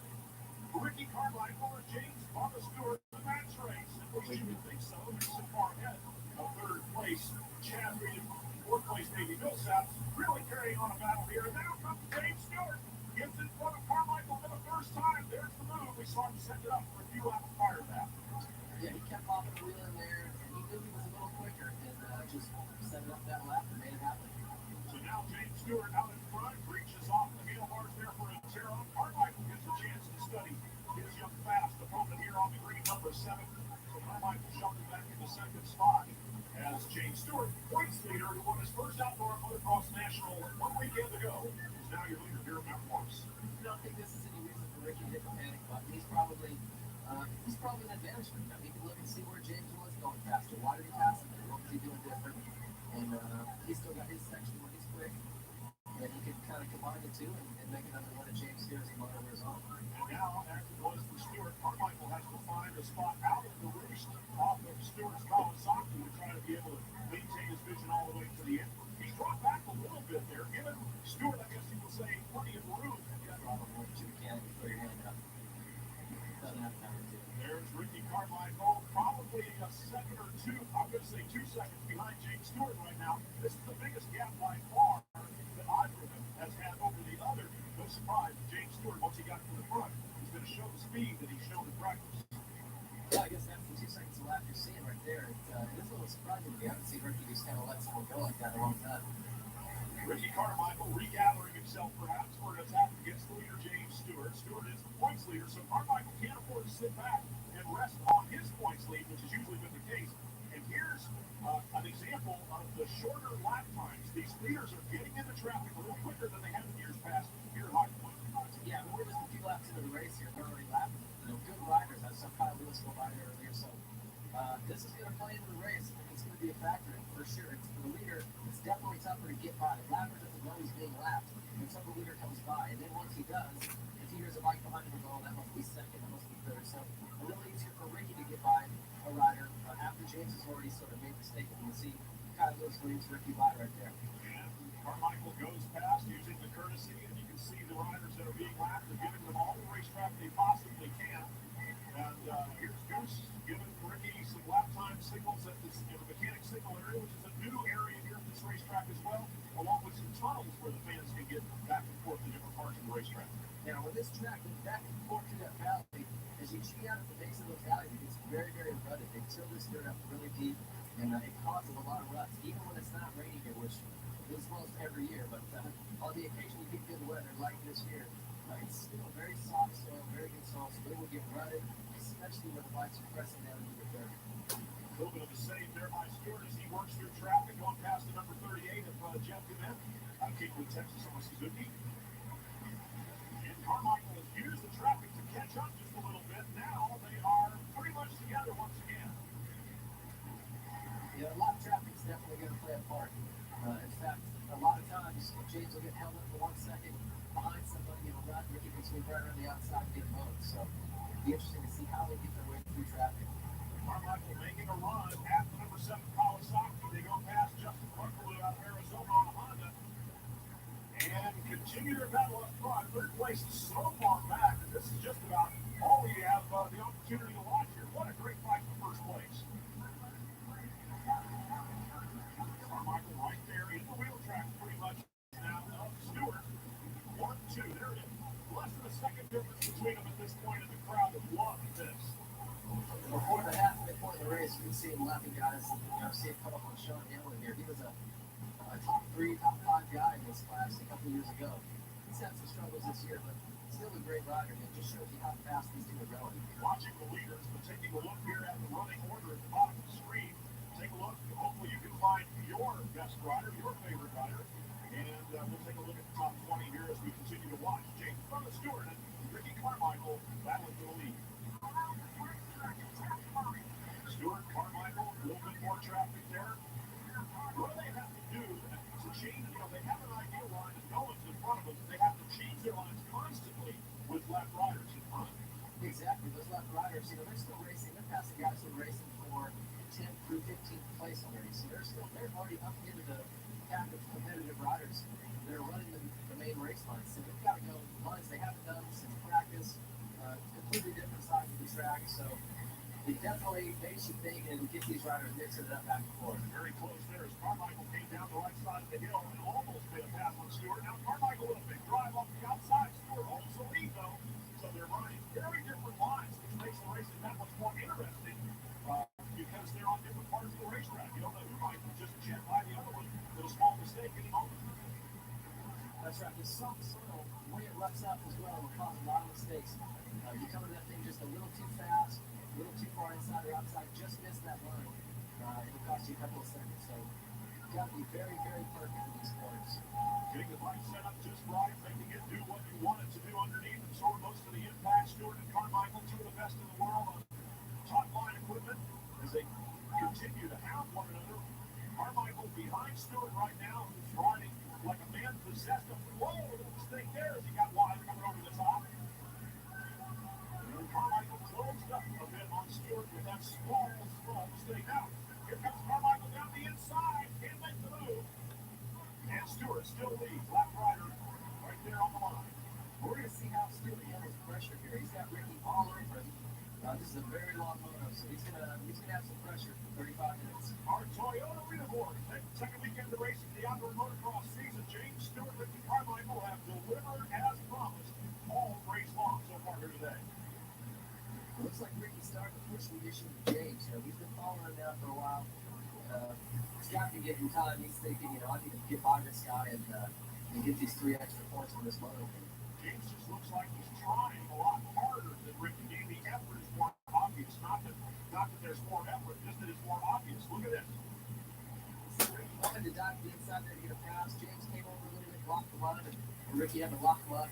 Ricky Carmichael and James Stewart in the match race. At least you would think so. They're so far ahead of third place. Chad Reed, fourth place Navy Millsaps, really carrying on a battle here. And now comes James Stewart. Gets in front of Carmichael for the first time. There's the move. We saw him set it up for a few laps prior to that. Yeah, he kept popping the wheel in there, and he knew he was a little quicker, and just set it up that lap and made it happen. So now James Stewart out in front, reaches off the handlebars there for a zero. Carmichael gets a chance to study his young fast opponent here on the green, number 7. So Carmichael shuffled back into second spot as James Stewart, points leader, who won his first outdoor motocross national 1 weekend ago, is now your leader here at Mount Morris. I don't think this is any reason for Ricky to hit the panic button. He's probably an advantage for him. He can look and see where James was going faster. Why did he pass him? What was he doing different? And he's still got his section where he's quick. And he can kind of combine the two and make another one of James here as he motor wears on. And now, as it was for Stewart, Carmichael has to find a spot out of the roost off of Stewart's Kawasaki to try to be able to maintain his vision all the way to the end. He's dropped back a little bit there, giving Stewart, I guess you could say, plenty of room. Yeah, probably to mechanic and put your hand up. Doesn't have time to do it. There's Ricky Carmichael, probably a second or two, I'm going to say 2 seconds behind James Stewart right now. This is the biggest gap by far that either of them has had over the other. No surprise, James Stewart, once he got to the front, he's going to show the speed that he's shown in practice. Yeah, I guess that's the 2 seconds of lap you're seeing right there. It is a little surprising. We haven't seen Ricky just kind of let someone go like that in a long time. Ricky Carmichael regathering himself perhaps for an attack against the leader James Stewart. Stewart is the points leader, so Carmichael can't afford to sit back and rest on his points lead, which has usually been the case. And here's an example of the shorter lap times. These leaders are getting into traffic a little quicker than they have in years past here at High Point. Yeah, we're just a few laps into the race here. They're already lapping. Good riders. I saw Kyle Lewis go by there earlier, so this is going to play into the race. It's going to be a factor for sure. It's for the leader. It's definitely tougher to get by. The lapper doesn't know he's being lapped until the leader comes by, and then once he does, if he hears a bike behind him, oh, that must be second, that must be third. So a little easier for Ricky to get by a rider after James has already sort of made the mistake. You can see Kyle Lewis leads Ricky by right there. And Carmichael goes past using the courtesy, and you can see the riders that are being lapped are giving them all the racetrack they possibly can. And here's Goose giving Ricky some lap time signals at this mechanic signal area, which is a new area here at this racetrack as well, along with some tunnels where the fans can get back and forth to different parts of the racetrack. Now, when this track goes back and forth to that valley, as you cheat out at the base of those valleys, it gets very, very rutted. They till this dirt up really deep, and it causes a lot of ruts, even when it's not raining here, which is most every year. But on the occasion you get good weather like this year, it's still very soft soil, very good soil, so they will get rutted, especially when the bikes are pressing down into the dirt. A little bit of a save there by Stewart as he works through traffic, going past the number 38 of Jeff Gannett out of Kingwood, Texas on a Suzuki. And Carmichael has used the traffic to catch up just a little bit. Now they are pretty much together once again. Yeah, a lot of traffic is definitely going to play a part. In fact, a lot of times James will get held up for 1 second behind somebody in a rut. Ricky can sweep right around the outside and get him out. So it'll be interesting to see how they get their way through traffic. Carmichael making a run at the number 7 Kawasaki. They go past Justin Buckaloo out of Arizona on a Honda. and continue their battle up front. Third place is so far back that this is just about all we have the opportunity to watch here. What a great fight for first place. Carmichael right there in the wheel track pretty much now. Stewart, 1-2. There it is. Less than a second difference between them at this point, and the crowd would love this. Before the halfway point of the race, you can see him laughing guys. See him come up on Sean Hamlin here. He was a top 3, top 5 guy in this class a couple years ago. He's had some struggles this year, but still a great rider. It just shows you how fast these two are going. Watching the leaders, but taking a look here at the running order at the bottom of the screen. Take a look. Hopefully you can find your best rider, your favorite rider. And we'll take a look at the top 20 here as we continue to watch. James from the Stewart and Ricky Carmichael battling for the lead. Stewart, Carmichael, a little bit more traffic there. What do they have to do to change? They have an ideal line and no one's in front of them. They have to change their lines constantly with left riders in front. Exactly, those left riders, they're still racing. They're passing guys who are racing for 10th through 15th place already. So they're already up into the pack of competitive riders that are running the main race lines. So they've got to go lines they haven't done since practice, completely different sides of the track. So they should think and get these riders mixing it up back and forth. Very close there as Carmichael came down the right side of the hill and almost made a pass on Stewart. Now Carmichael with a big drive off the outside. Stewart holds the lead though. So they're running very different lines, which makes the racing that much more interesting because they're on different parts of the racetrack. You don't know who might just jet by the other one with a small mistake any moment. That's right. The soft soil, the way it lets up as well, will cause a lot of mistakes. You come into that thing just a little too fast, a little too far inside or outside, just miss that line. It'll cost you a couple of seconds. So you've got to be very, very perfect in these corners. Getting the bike set up just right, making it do what you want it to do underneath, and sort of most of the impact. Stewart and Carmichael, two of the best in the world on top line equipment as they continue to hound one another. Carmichael behind Stewart right now, who's riding like a man possessed. Whoa, little mistake there as he got wide coming over the top. And Carmichael closed up a bit on Stewart with that small mistake. Now, here comes Carmichael down the inside, can't make the move. And Stewart still leads, left rider right there on the line. We're going to see how Stewart handles pressure here. He's got Ricky all over him. This is a very long moto, so he's gonna have some pressure for 35 minutes. Our Toyota leaderboard, second weekend of racing the outdoor motocross season. James Stewart, Ricky Carmichael have delivered as promised all race long so far here today. It looks like Ricky's starting to push the issue with James. He's been following him now for a while. He's got to give him time. He's thinking, I need to get by this guy and get these 3 extra points from this moto. James just looks like he's trying a lot harder than Ricky. The effort is more obvious. Not that there's more effort, just that it's more obvious. Look at this. Ricky wanted to dive to the inside there to get a pass. James came over a little bit, blocked the line, and Ricky had to lock him up,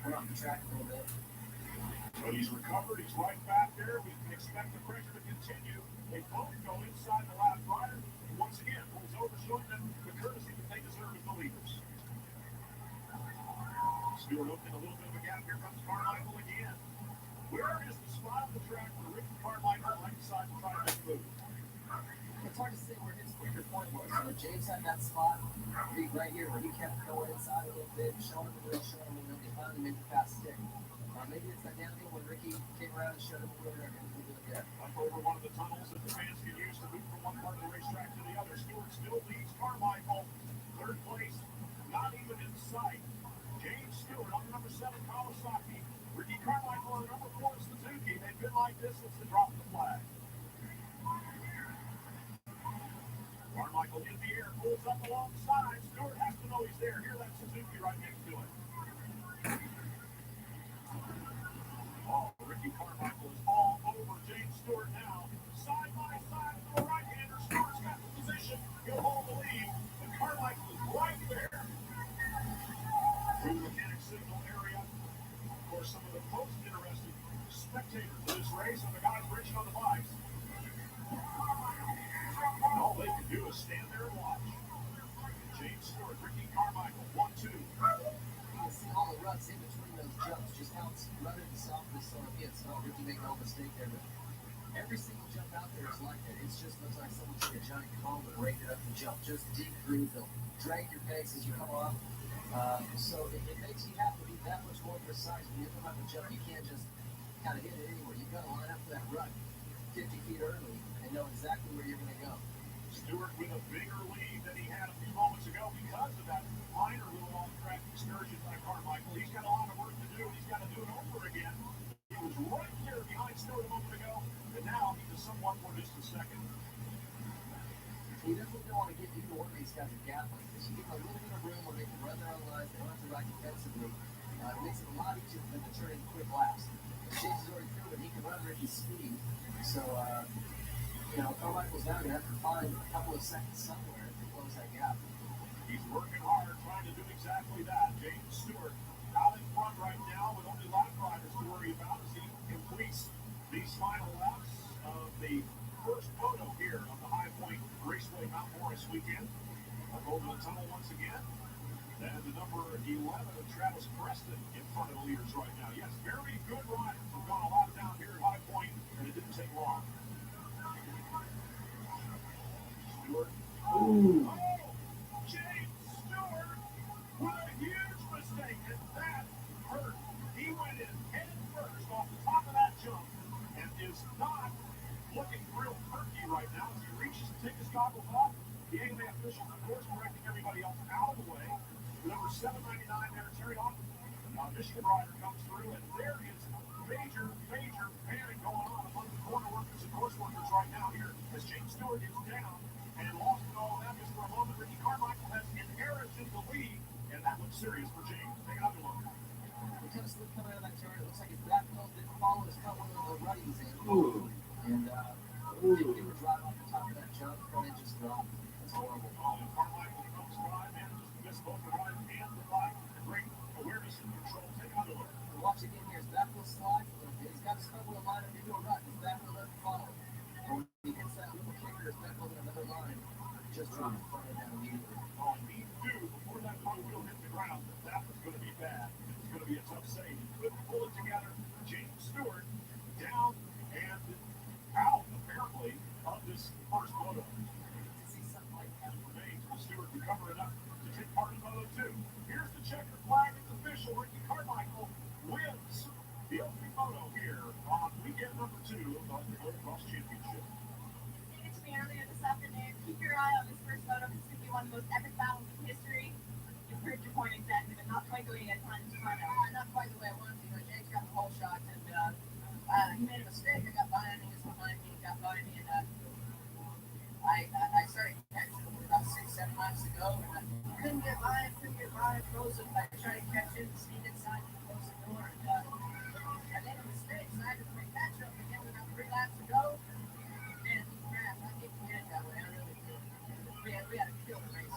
went off the track a little bit. But he's recovered. He's right back there. We can expect the pressure to continue. They both go inside the last rider. And once again, pulls over, showing them the courtesy that they deserve as the leaders. Stewart opening a little bit of a gap. Here comes Carmichael again. Where is the spot on the track where Ricky Carmichael might decide to try to make a move? It's hard to say where his weaker point was. James had that spot right here where he kept going inside a little bit, showing him a little, he finally made the pass stick. Maybe it's that downhill when Ricky came around and showed him where they're going to do it again. Up over one of the tunnels that the fans can use to move from one part of the racetrack to the other. Stewart still leads Carmichael. Third place, not even in sight. James Stewart on the number 7 Kawasaki. Ricky Carmichael on the number 4 Suzuki. They've been like this since the drop of the flag. Carmichael in the air, pulls up alongside. Stewart has to know he's there. Hear that Suzuki right next to him. Oh, Ricky Carmichael is all over James Stewart now. Side by side to the right-hander. Stewart's got the position. He'll hold the lead. But Carmichael is right there. Through the mechanic signal area. Of course, some of the most interesting spectators of this race are the guys racing on the bikes. And all they can do is stand there and watch. James Stewart, Ricky Carmichael, 1-2. You can see all the ruts in between those jumps, just how it's running and soft this sort of is. So Ricky made no mistake there, but every single jump out there is like that. It just looks like someone took a giant comb and raked it up the jump, just deep groove. They'll drag your pegs as you come off. So it makes you have to be that much more precise when you come up the jump. You can't just kind of hit it anywhere. You've got to line up for that run 50 feet early and know exactly where you're going to go. Stewart with a bigger lead than he had a few moments ago because of that minor little off-track excursion by Carmichael. He's got a lot of work to do, and he's got to do it over again. He was right there behind Stewart a moment ago, and now he's a somewhat more distant second. You definitely don't want to give either one of these guys a gap like this. You give them a little bit of room where they can run their own lines, they don't have to ride defensively. It makes it a lot easier for them to turn in quick laps. Chase is already through, but he can run Ricky's speed. So, Carmichael's now going to have to find a couple of seconds somewhere to close that gap. He's working hard, trying to do exactly that. James Stewart out in front right now with only lap riders to worry about as he completes these final laps of the first photo here of the High Point Raceway Mount Morris weekend. I'll go over the tunnel once again. And the number 11 of Travis Preston in front of the leaders right now. Yes, very good riders. We've gone a lot down here at High Point, and it didn't take long. Stewart. Ooh. Oh, James Stewart with a huge mistake, and that hurt. He went in head first off the top of that jump and is not looking real perky right now as he reaches to take his goggles off. The AMA officials, of course, directing everybody else out of the way. Number 799 there, Terry Off. Michigan rider comes through, and there is major panic going on among the corner workers and course workers right now here as James Stewart is down and lost in all of that just for a moment. Ricky Carmichael has inherited the lead, and that looks serious for James. Take another look. He kind of slipped coming out of that turn. It looks like his back wheel didn't follow his front wheel of the ruddy he's in. Ooh. And he was right off the top of that jump, and it just dropped. That's horrible. Carmichael comes by, manages to miss both the right and the right. Great awareness and control. Take another look. Watch again here. His back wheel slides a little bit. He's got his front wheel line up into a rut. His back wheel doesn't follow. And when he hits that little kicker, his back wheel in another line. Just dropped the front end down immediately. Oh, and he knew before that front wheel hit the ground that was going to be bad. It was going to be a tough save. He couldn't pull it together. James Stewart down and out, apparently, of this first moto. To see something like that. Remains with Stewart recover enough to take part in Moto 2. Here's the checkered flag. It's official. Ricky Carmichael wins the opening moto here on weekend number 2 of the Motocross Championship. It to me earlier this afternoon. Keep your eye on this first photo. This could be one of the most epic battles in history. You've heard your point exactly, but not quite going as planned. Not quite the way I wanted to. James got the whole shot, and he made a mistake. I got by him, he was behind me, got by me, and I started catching him about 6-7 laps to go, and I couldn't get by him, froze him. I tried to catch him, sneak inside, and close the door, and I made a mistake, so I had to play catch up again with about 3 laps to go. Man, he crashed. I didn't get it that way. I really did. We had to kill the race.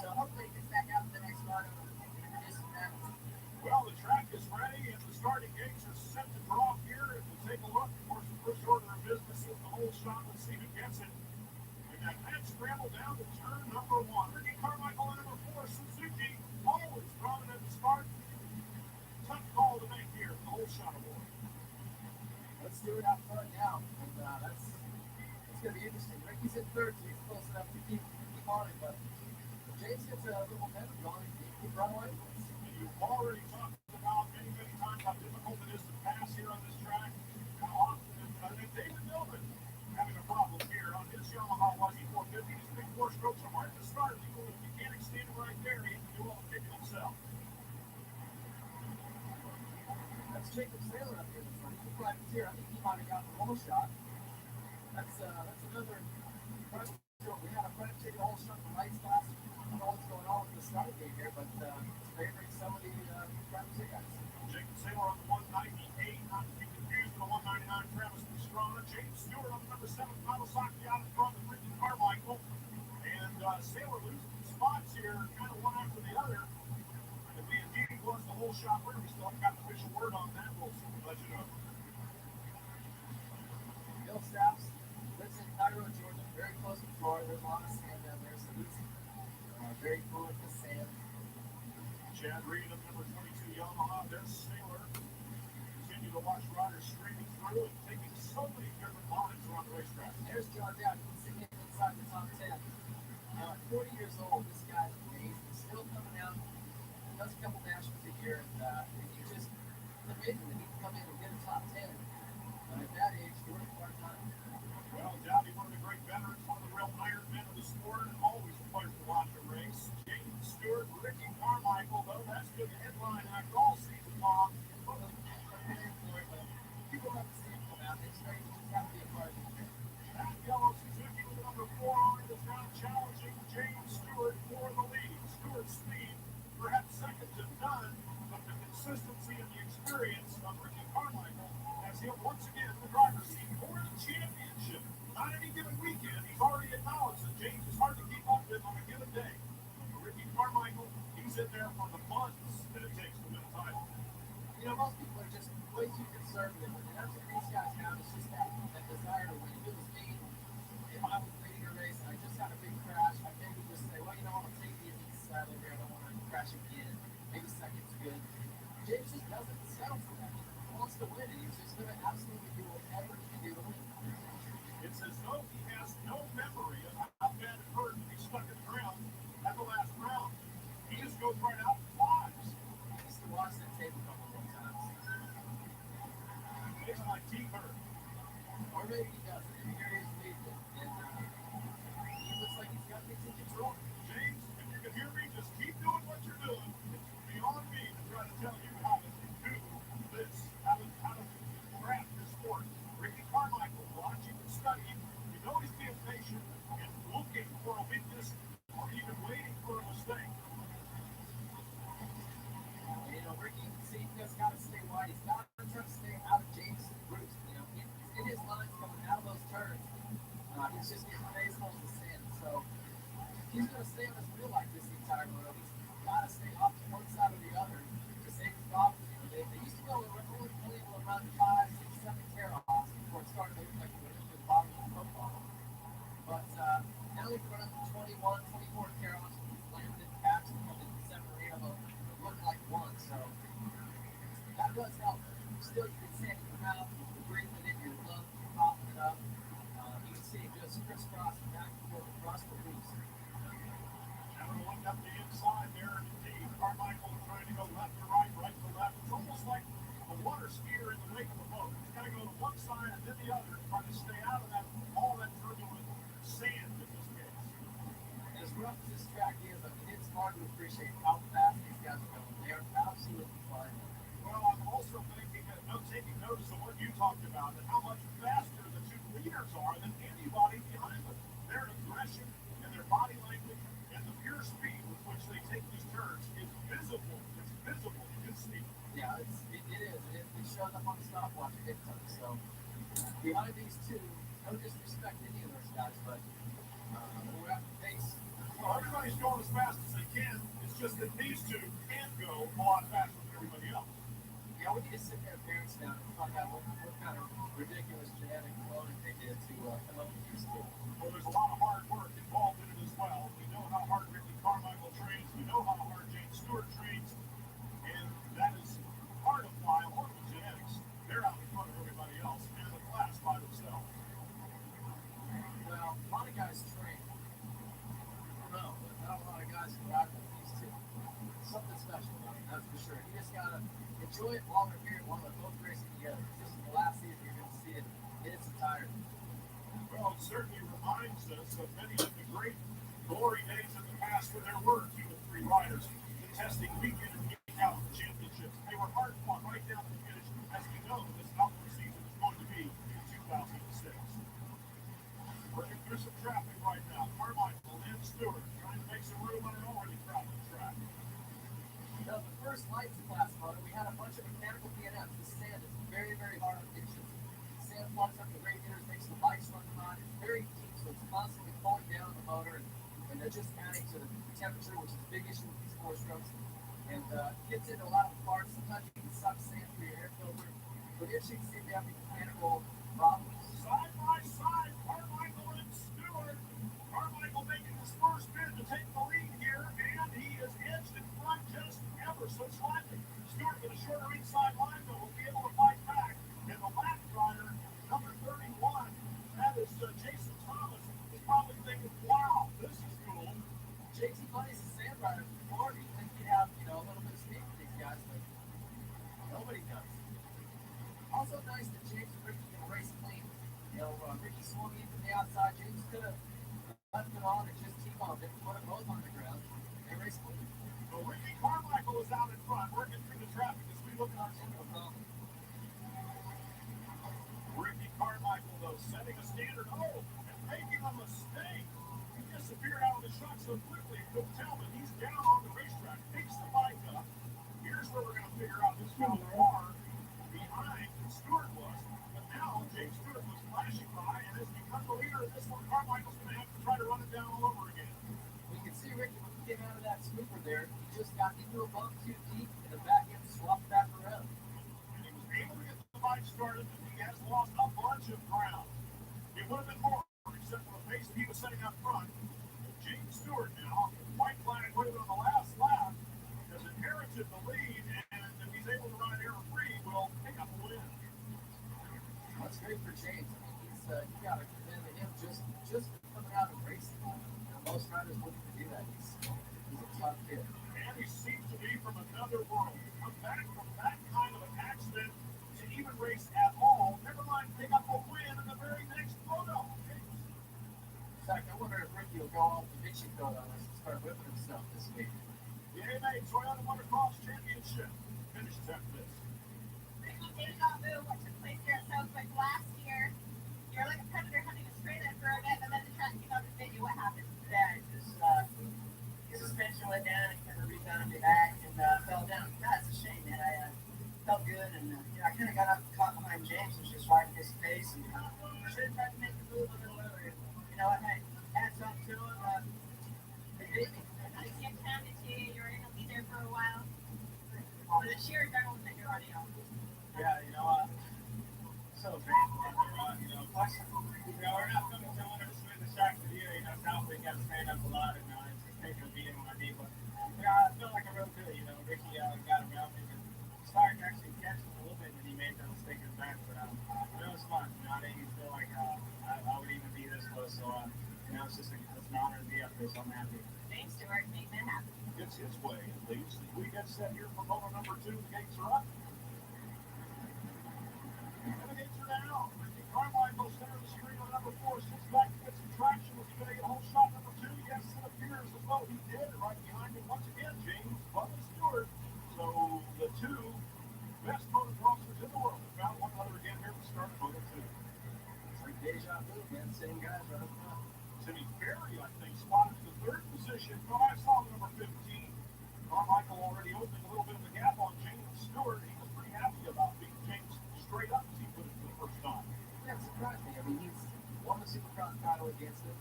So hopefully he gets back out to the next one and do some damage. Well, the track is ready, and the starting gates are set to draw here. If we take a look, of course, the first order of business is the whole shot. Let's see who gets it. We got Matt scramble down to turn number 1. Ricky Carmichael in number 4. Suzuki always prominent at the start. Tough call to make here for the whole shot award. Let's do it out front now. And that's going to be interesting. Ricky's in third, so he's close enough to keep on it. But James gets a little momentum going. He can run away with us. You've already talked about many times how difficult it is to pass here on this track. How often, I think David Millman having a problem here on his Yamaha YZ450. His big 4 strokes are hard to start. If you can't extend it right there, he can do all the kicking himself. That's Jacob Saylor up here in the front. He's practice here. I think he might have gotten the whole shot. That's another front stroke. We had a front take the whole shot from lights last. I don't know what's going on with the start gate here, but it's favoring some of the practice guys. Jacob Saylor on the 198, not to be confused with the 199 Travis Pastrana. James Stewart on the number 7 Kawasaki out in front of Ricky Carmichael. And Saylor losing spots here, kind of one after the other. If he indeed was the whole shot winner, we still haven't got an official word on that. We'll let you know. Bill Staps lives in Cairo, Georgia, very close to Florida. There's a lot of sand down there, so he's very cool with the sand. Chad Reed of number 22 Yamaha. There's Saylor. Continue to watch riders streaming through and taking so many different lines around the racetrack. There's John Down. He's sitting inside the top 10. 40 years old. This guy's amazing. Still coming out. does a couple nationals a year, and he just, it's amazing that he can come in and get a top 10. At that age, doing it part-time. Well, Dowdy, one of the great veterans, one of the real Iron Men of the sport, and always a pleasure to watch a race. James Stewart, Ricky Carmichael, though, that's been the headline act all season long. People have to see him come out. It's great to just have to be a part of it. That yellow Suzuki with number 4 on it is now challenging James Stewart for the lead. Stewart's speed, perhaps second to none, but the consistency and the experience of Ricky Carmichael has him once again in the driver's seat for the championship. Not any given weekend, he's already acknowledged that James is hard to keep up with on a given day. But Ricky Carmichael, he's in there for the months that it takes to win a title. You know, most people are just way too conservative, and that's what these guys have. It's just that desire to win. If it was me, if I was leading a race and I just had a big crash, I'd maybe just say, well, you know, I'll take the easy side over here. I don't want to crash again. Maybe second's good. James just doesn't settle for that. He wants to win, and he's just going to absolutely do whatever he can do to win. It's as though he has no memory of how bad it hurt to be stuck in the ground at the last round. He just goes right out and flies. I used to watch that tape a couple more times. It's like teeth hurt. Or maybe he doesn't. Maybe here he is leading it, and he looks like he's got things in control. James, if you can hear me, just keep doing what you're doing. It's beyond me to try to tell you how to do this, how to craft your sport. Ricky Carmichael, watching and studying, you know he's being patient and looking for a weakness or even waiting for a mistake. You know, Ricky, see, he's got to stay wide. He's got to try to stay out of James' roots. You know, he's in his lines coming out of those turns. He's just getting face holes in sand. So he's going to stay on his wheel like this the entire road. He's got to stay off to one side or the other to save his goggles. You know, they used to be able to only able to run 5, 6, 7 tear-offs before it started to look like it was the bottom of the football. But now we can run up to 21, 24 tear-offs. He's landed packs and probably 7 or 8 of them look like one. So that does help. Still, you can see it come out, you're breathing it in your lungs, you're coughing it up. You can see it just crisscross back and forth across the roofs. Having to look up the inside there, indeed. Carmichael trying to go left to right, right to left. It's almost like a water skier in the wake of a boat. He's got to go to one side and then the other to try to stay out of that all that turbulent sand in this case. As rough as this track is, I mean, it's hard to appreciate how fast these guys are going. They are absolutely flying. Well, I'm also taking notice of what you talked about and how much faster the two leaders are than anybody behind them. Their aggression and their body language and the pure speed with which they take these turns is visible. It's visible. You can see it. Yeah, it is. It shows up on the stopwatch big time. So behind these two, no disrespect to any of those guys, but we're at the pace. Well, everybody's going as fast as they can. It's just that these two can go a lot faster than everybody else. Yeah, we need to sit their parents down and find out what kind of ridiculous genetic cloning they did to come up with these two. Well, there's a lot of hard work involved in it as well. We know how hard Ricky Carmichael trains. We know how hard James Stewart trains. And that is part of why, along with genetics, they're out in front of everybody else and the class by themselves. Well, a lot of guys train. I don't know, but not a lot of guys can ride with these two. Something special about it, that's for sure. You just gotta enjoy it while they're here, while they're both racing together. Just in the last season, you're going to see it in its entirety. Well, it certainly reminds us of many of the great glory days in the past when there were 2 and 3 riders contesting week in and week out championships. They were hard fought right down to the finish, as we know this outdoor season is going to be in 2006. Working through some traffic right now. Carmichael and Stewart trying to make some room on an already crowded track. Now, the first lights class motor, we had a bunch of mechanical DNFs. The sand is very, very hard on engines. Sand plugs up the radiators, makes the bikes run hot. It's very deep, so it's constantly pulling down the motor, and they're just adding to the temperature, which is a big issue with these 4-strokes. And gets into a lot of parts. Sometimes you can suck sand through your air filter. But here you can see they have the mechanical problems. Side by side, Carmichael and Stewart. Carmichael making his first bid to take the lead here, and he is edged in front just ever so slightly. Stewart with a shorter inside line, though, will be able to fight back. And the lap rider, number 31, that is Jason Thomas, is probably thinking, wow, this is cool. JT Money's a sand rider from Florida. You think he'd have, a little bit Ricky swung in from the outside. James could have left it on and just T-boned it, put them both on the ground. They raced with it. So Ricky Carmichael is out in front, working through the traffic as we look at our signal. Ricky Carmichael, though, setting a standard. Oh, and making a mistake. He disappeared out of the shot so quickly, you couldn't tell, but he's down on the racetrack. Picks the bike up. Here's where we're going to figure out who's going to far behind Stewart was. But now James Stewart was flashing by and has become the leader of this one. Carmichael's going to have to try to run it down all over again. We can see Ricky get out of that scooper there. He just got into a bump too deep, and the back end swapped back around. And he was able to get the bike started, but he has lost a bunch of ground. It would have been more, except for the pace that he was setting up front. James Stewart now, white flag waiting on the last lap, has inherited the lead, and if he's able to run an error-free, will pick up a win. That's great for James. I mean, you got to commend him just coming out and racing. Most riders wouldn't do that. He's a tough kid. And he seems to be from another world. Come back from that kind of an accident to even race at all. Never mind pick up a win in the very next photo. In fact, I wonder if Ricky will go off the Vinci code on us and start whipping himself this week. The AMA Toyota Motocross Championship finishes after this. Ricky, deja vu, what took place here at Southwick last year. You're like a predator hunting a stray there for a bit, and then the track came out to fit you. What happened? Yeah, his suspension went down and kind of rebounded me back and fell down. That's a shame, man. I felt good and I kind of got up and caught behind James and was just riding his pace and should have tried to make the move a little earlier. You know what? Hey, hats off to him. They beat me. I can't hand it to you. You're going to be there for a while. Was it sheer adrenaline that you're running on? Yeah, so grateful. Plus, we're not coming to one of the smoothest tracks of the year. Southwick got to stand up a lot, and it's just taking a beating on my knee. But, I felt like I rode good. Ricky got around me and started to actually catch him a little bit, and he made that mistake in the back. But it was fun. I didn't feel like I would even be this close. So, it's just it's an honor to be up here, so I'm happy. James Stewart, make that happen. Gets his way, at least. As we get set here for moto number 2, the gates are up. And the gates are down. Ricky Carmichael, center of the screen on number 4, sits back to get some traction. Was he going to get a whole shot number 2? Yes, it appears as though he did. Right behind him, once again, James Bubba Stewart. So the 2 best motocrossers in the world have found one another again here at the start of Moto 2. It's like deja vu, man. Same guys right up front. Timmy Ferry, I think, spotted in the 3rd position. No, I saw number 15. Carmichael already opening a little bit of a gap on James Stewart. He was pretty happy about beating James straight up as he put it for the first time. That surprised me. I mean, he's won the Supercross title against him.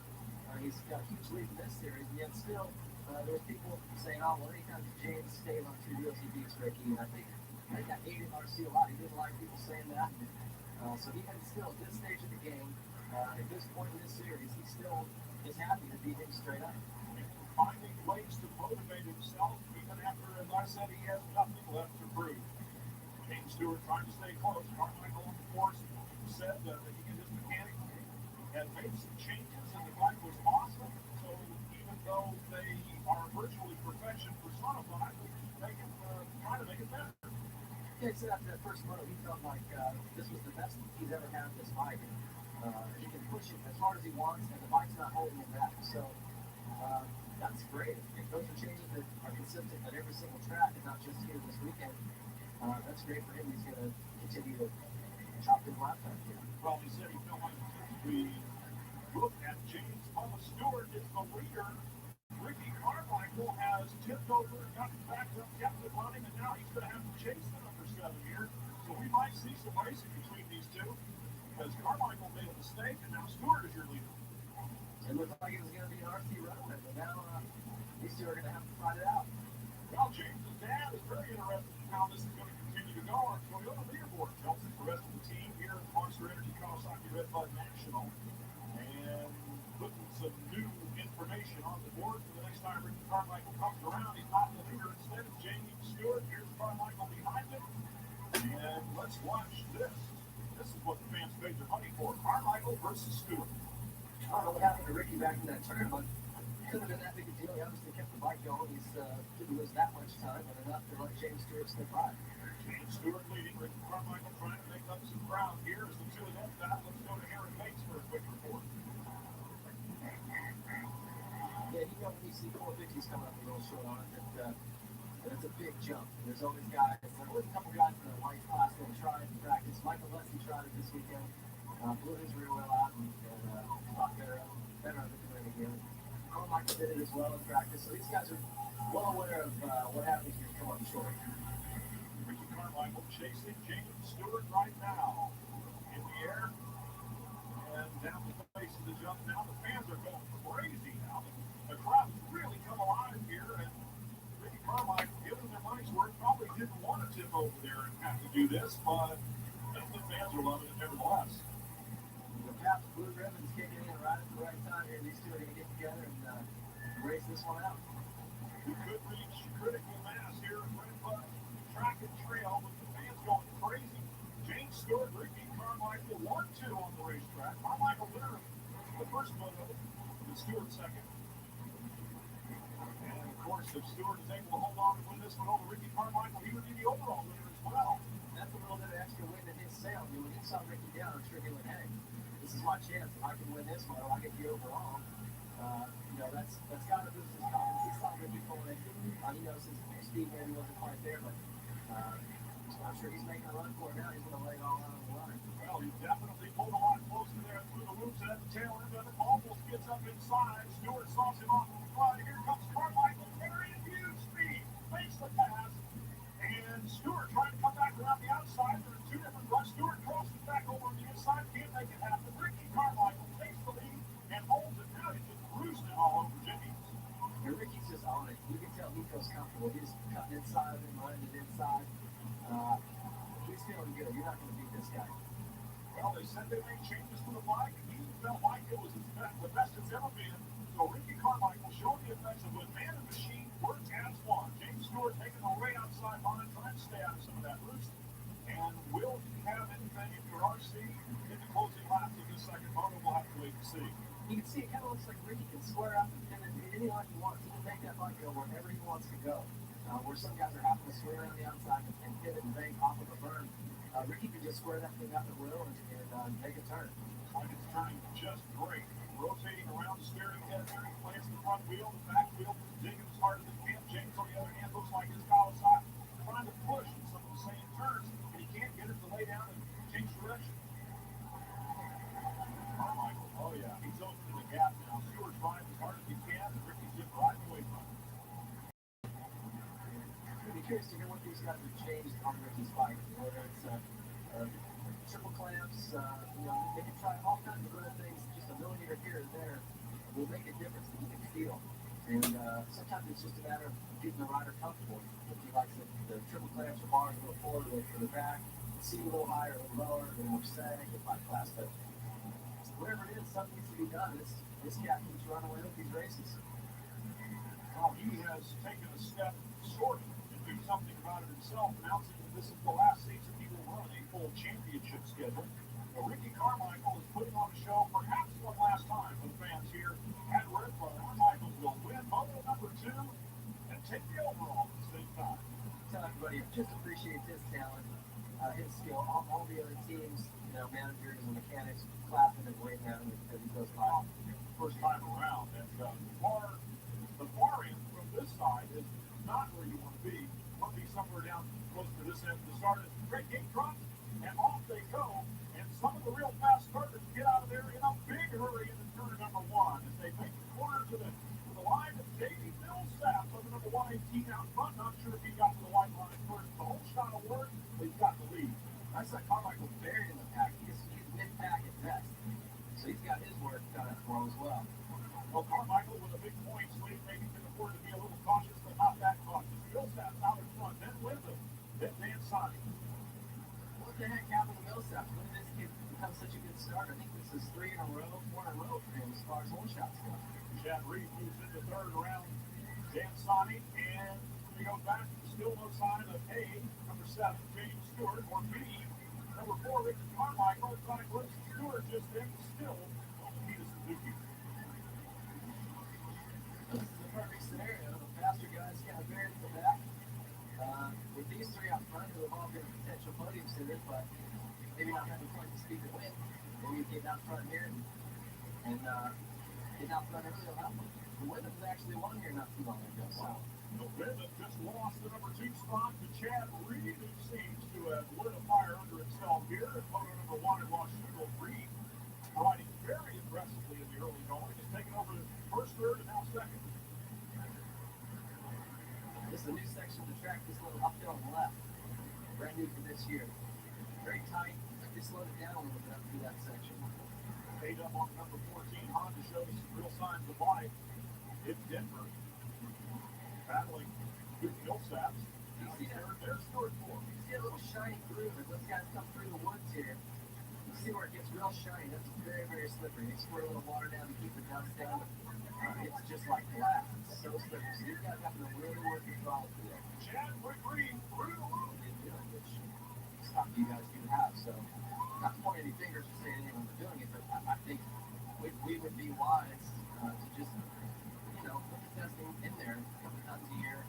He's got a huge lead in this series, and yet still, there was people saying, oh, well, anytime James stays on 2 wheels, he beats Ricky. And I think that aided RC a lot. He didn't like people saying that. So even still, at this stage of the game, at this point in this series, he still is happy to beat him straight up. Finding ways to motivate himself, even after, as I said, he has nothing left to prove. James Stewart trying to stay close. Carmichael, of course, said that he and his mechanic had made some changes, and the bike was awesome. So even though they are virtually perfection personified, they can try to make it better. Yeah, he said after that first moto, he felt like this was the best he's ever had with this bike. He can push it as hard as he wants, and the bike's not holding him back. So that's great. If those are changes that are consistent at every single track and not just here this weekend, that's great for him. He's going to continue to chop his lap time here. Well, he said he felt like we look at James Bubba Stewart is the leader. Ricky Carmichael has tipped over, gotten back up, kept it running, and now he's going to have to chase the number 7 here. So we might see some racing between these two, because Carmichael made a mistake, and now Stewart is your leader. It looked like it was going to be an RC runaway, but now these two are going to have to fight it out. Well, James' dad is very interested in how this is going to continue to go. Our Toyota leaderboard tells us the rest of the team here at Monster Energy Kawasaki Red Bud National. And putting some new information on the board for the next time Ricky Carmichael comes around. He's not the leader. Instead of James Stewart, here's Carmichael behind him. And let's watch this. This is what the fans paid their money for. Carmichael versus Stewart. I don't know what happened to Ricky back in that turn, but it couldn't have been that big a deal. He obviously kept the bike going. He didn't lose that much time, but enough to let James Stewart slip by. James Stewart leading. Ricky Carmichael trying to make up some ground here as the two of them battle. Let's go to Aaron Bates know, when you see 450s coming up a little short on it, that it's a big jump. There's always a couple guys in the light class that tried in practice. Michael Leslie tried it this weekend. Blew his rear wheel out and thought better of it doing it again. Michael did it as well in practice. So these guys are well aware of what happens when you come up short. Ricky Carmichael chasing Jacob Stewart right now. In the air. And down the face of the jump now. The fans are going crazy now. The crowd has really come alive here. And Ricky Carmichael, giving their money's worth, probably didn't want to tip over there and have to do this, but the fans are loving it nevertheless. The Caps blue ribbons kicking in right at the right time here. These two are going to get together and race this one out. We could reach critical mass here at Red Bud Track and Trail with the fans going crazy. James Stewart, Ricky Carmichael, 1-2 on the racetrack. Carmichael winner the first photo, and Stewart second. And of course, if Stewart is able to hold on and win this one over Ricky Carmichael, he would be the overall winner as well. That's a little bit of extra wind in his sail. When he saw Ricky down, I'm sure he went, hey, this is my chance. If I can win this one, I'll get the overall. That's got to boost his confidence. He saw Ricky pulling it. He knows his speed maybe wasn't quite there, but I'm sure he's making a run for it now. He's going to lay it all out on the line. Well, he definitely pulled a lot closer there through the loops at the tail end of it. Almost gets up inside. Stewart sauces him off in the front. Here comes Carmichael. Carrying huge speed. Makes the pass. And Stewart trying to come back around the outside. There are two different runs. Stewart crosses back over on the inside. Can't make it happen. Ricky Carmichael takes the lead and holds it. Now he's just cruising all over Jimmy's. And Ricky's just on it. You can tell he feels comfortable. He's cutting inside and running it inside. He's feeling good. You're not going to beat this guy. Well, they said they made changes to the bike, and he felt like it was the best it's ever been. So Ricky Carmichael showing the effects of when man and machine work as one. James Stewart taking the way outside line, trying to stay out of some of that roost. And will he have anything in your RC in the closing laps of this second moto? We'll have to wait and see. You can see it kind of looks like Ricky can square up and pivot any line he wants. He can make that bike go wherever he wants to go. Where some guys are having to swing around the outside and pivot and bank off of a berm. Ricky can just square that thing out the wheel and make a turn. Like it's turning just great. Rotating around the steering head there. He plants the front wheel, the back wheel, digging as hard as he can. James, on the other hand, looks like his Kawasaki trying to push in some of the same turns, and he can't get it to lay down and change direction. Carmichael, oh yeah, he's opening the gap now. Stewart's riding as hard as he can, and Ricky's just riding away from him. I'd be curious to hear what these guys have changed on Ricky's bike, whether it's triple clamps, they can try all kinds of little things, just a millimeter here or there will make a difference that you can feel. And sometimes it's just a matter of getting the rider comfortable. If he likes the triple clamps or bars a little forward or for the back, seat a little higher, a little lower, a little more sag, get by class. But whatever it is, something needs to be done. This cat keeps running away with these races. Well, he has taken a step sort of to do something about it himself, announcing that this is the last season he will run a full championship schedule. Well, Ricky Carmichael is putting on a show perhaps one last time for the fans here at Red Bud. Carmichael will win moto number 2 and take the overall at the same time. Tell everybody, just appreciate his talent, his skill. All the other teams, managers and mechanics clapping and waving at him as he goes by. First time around, and the far end from this side is not where you want to be. You want to be somewhere down close to this end. The start is great gate drops, and off they go. And some of the real fast starters get out of there in a big hurry in the turn number 1 as they make the corner to the line of Davey Millsap on the number 118 out front. Not sure if he got to the white line first. The whole shot of work, but he's got the lead. I saw Carmichael buried in the pack. He's mid-pack at best. So he's got his work done for him as well. Well, Carmichael with a big point lead, maybe can afford to be a little cautious, but not that cautious. Millsap's out in front, then Wyndham, then Dan Sani. What the heck happened to Millsap? When did this kid become such a good start? I think this is 4 in a row for him as far as hole shots go. Chad Reed moves into third around Dan Sani, and we go back, still no sign of A, number 7, James Stewart, or B, number 4, Ricky Carmichael, trying to Stewart just then still on the Peter Suzuki. This is a perfect scenario. The faster guys kind of buried at the back. With these 3 out front, who have all been potential podium sitters, but maybe not having quite the speed to win. Maybe you get out front here and get out front early, will help them. The Wyndham's actually won here not too long ago. So. The Wyndham just lost the number 2 spot to Chad Reed, who seems to have lit a fire under himself here. Photo number 1 in Washington, Reed, riding very aggressively in the early going. He's taking over the first, third, and now second. This is a new section of the track, this little uphill on the left. Brand new for this year. Very tight. They slowed it down a little bit up through that section. Paid up on number 14 Honda shows some real signs of life. It's Denver. Battling good Millsaps. There's Stewart for. You see a little shiny groove as those guys come through the woods here. You see where it gets real shiny. That's very, very slippery. They squirt a little water down to keep the dust down. It's just like glass. It's so slippery. So these guys have to really work control through there. Chad Reed through the roof. Which stuff you guys do have. So, not to point any fingers or say anyone's doing it, but I think we would be wise to just, put the testing in there a couple times a year.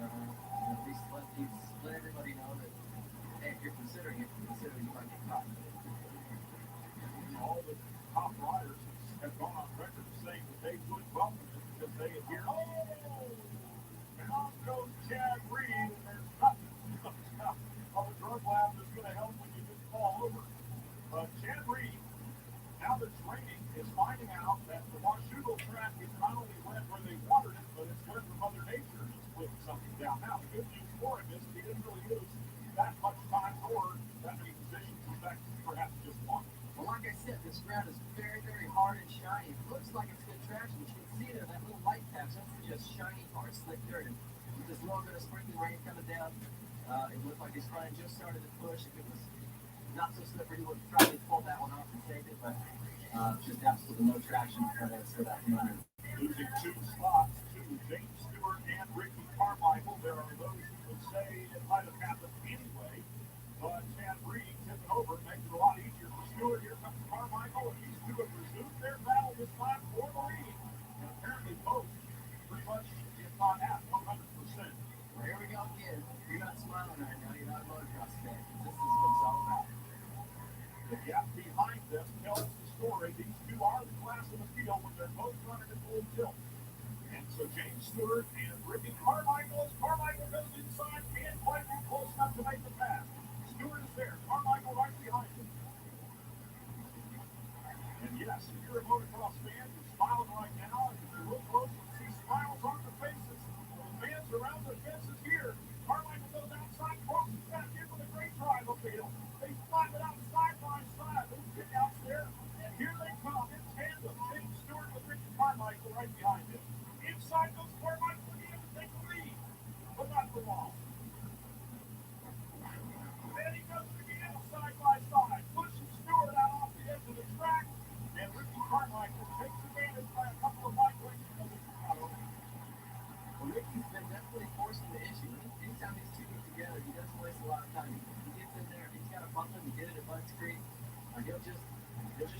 At least let everybody know that, hey, if you're considering it, consider you might get caught. All the top riders have gone on record saying that they would welcome it because they adhere. And off goes Chad Reed, and there's nothing of a drug lab that's going to help when you just fall over. But Chad Reed, now that it's raining, is finding out that the Washougal track is not only wet where they watered it, but it's wet where Mother Nature is putting something down. Now, the good news for him is he didn't really lose that much time or that many positions. In fact, perhaps just one. Well, like I said, this ground is very, very hard and shiny. It looks like it's good traction, but you can see there, that little white patch, that's just shiny, hard, slick dirt. And with this little bit of sprinkling rain coming down, it looked like his front just started to push. If it was not so slippery, he would have probably pulled that one off and saved it, but just absolutely no traction for that runner. Losing 2 spots to James Stewart and Ricky Carmichael. There are those who would say it might have happened anyway, but Chad Reed tipping over makes it a lot easier for Stewart. Here comes Carmichael, and these two have resumed their battle this time for the lead. And apparently both pretty much, if not at 100%. Well, here we go again. You're not smiling right now. You're not a motocross fan. This is what it's all about. The gap behind them tells the story. These two are the class of the field when they're both running at full tilt. And so James Stewart and Ricky Carmichael, as Carmichael goes inside, can't quite be close enough to make the pass. Stewart is there. Carmichael right behind him. And yes, if you're a motocross fan, you're smiling right now. And if you look close, you'll see smiles on their faces. The fans around the fences here. Carmichael goes outside, crosses back in with a great drive up the hill. They flatten it out side by side. Those kick outs there. And here they come in tandem. James Stewart with Ricky Carmichael right behind him. Inside goes Carmichael again to take the lead. But not for long. Then he goes again side by side. Pushes Stewart out off the edge of the track. And Ricky Carmichael takes advantage by a couple of bike lanes of the Chicago. Well, Ricky's been definitely forcing the issue. Anytime these two get together, he doesn't waste a lot of time. He gets in there, he's got a bump him, he did it at Bud's Creek. He'll just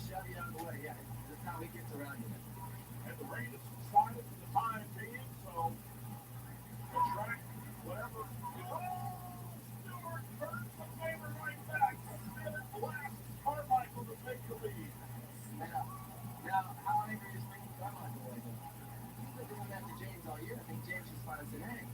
shove you out of the way. Yeah, that's how he gets around you. And the rain is subsided for the time being, so the track, whatever. Stewart turns the favor right back. Smith blasts Carmichael to take the lead. Now, how angry is Ricky Carmichael right now? He's been doing that to James all year. I think James just finally said, hey.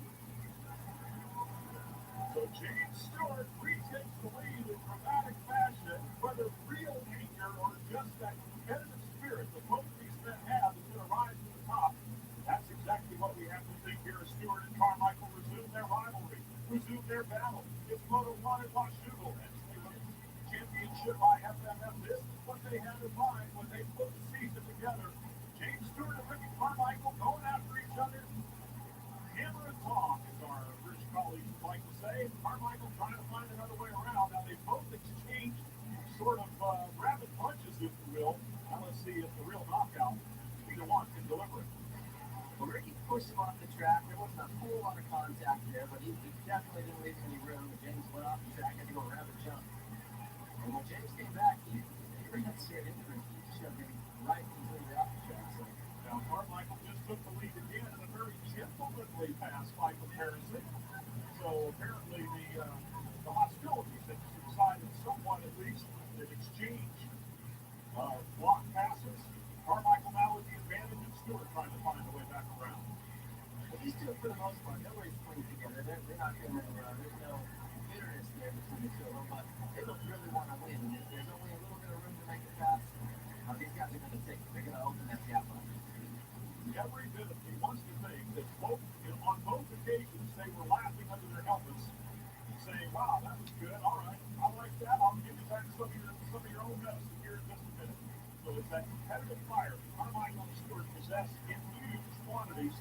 So James Stewart retakes the lead in dramatic fashion, whether real anger or just that competitive spirit that both these men have is going to rise to the top. That's exactly what we have to think here as Stewart and Carmichael resume their rivalry, resume their battle. It's Moto1 at Washougal, and they win the championship by FMF. This is what they had in mind when they put the season together. James Stewart and Ricky Carmichael going after each other. Hammer and tong, as our British colleagues would like to say. Carmichael trying to find another way around. Now, they both exchanged sort of rapid punches, if you will. Now, let's see if the real knockout, either one can deliver it. Well, Ricky pushed him off the track. There wasn't a whole lot of contact there, but he definitely didn't leave any room. James went off the track, had to go around and jump. And when James came back, he ran straight into Ricky. He shoved him right completely off the track. So, now, Carmichael just took the lead again in a very gentlemanly pass by comparison. So apparently the hostilities have subsided somewhat, at least. They've exchanged block passes. Carmichael now with the advantage, and Stewart trying to find a way back. not gonna. There's no bitterness there between the two of them, but they both really want to win. And if there's only a little bit of room to make it fast, these guys are gonna take. They're gonna open that gap up. Every bit of me wants to think that both, on both occasions they were laughing under their helmets, saying, "Wow, that was good. All right, I like that. I'll give you back some of your own medicine here in just a minute." So it's that competitive fire that Carmichael and Stewart possess in huge quantities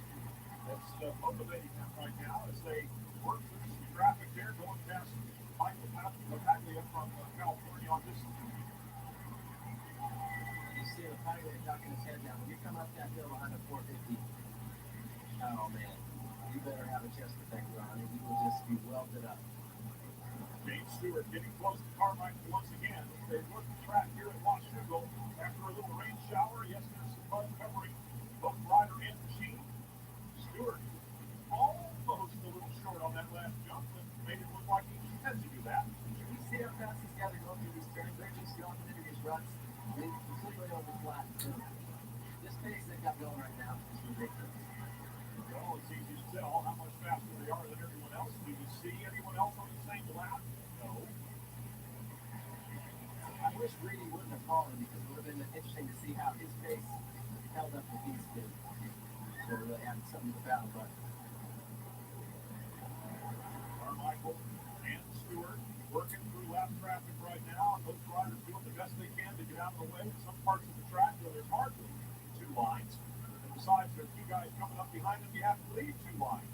that's motivating them right now as they work through some traffic there going past Michael Paglia from California on this. You see the Paglia ducking his head down. When you come up that hill behind a 450, oh man, you better have a chest protector on it. You will just be welted up. James Stewart getting close to Carmichael once again. They work the track here at Washougal after a little rain shower. Yes, there's some mud covering both rider and machine. Stewart almost a little short on that last jump, but made it look like he had to do that. Can you see how fast these guys are going through these turns? They're just going into these ruts. They completely over flat. This pace they've got going right now is ridiculous. Well, it's easy to tell how much faster they are than everyone else. Do you see anyone else on the same lap? No. I wish Reedy wouldn't have fallen because it would have been interesting to see how his pace held up with these two. So it really added something to the battle, but Carmichael and Stewart working through lap traffic right now, and both riders doing the best they can to get out of the way. In some parts of the track where there's hardly two lines. And besides, there are two guys coming up behind them, you have to leave two lines.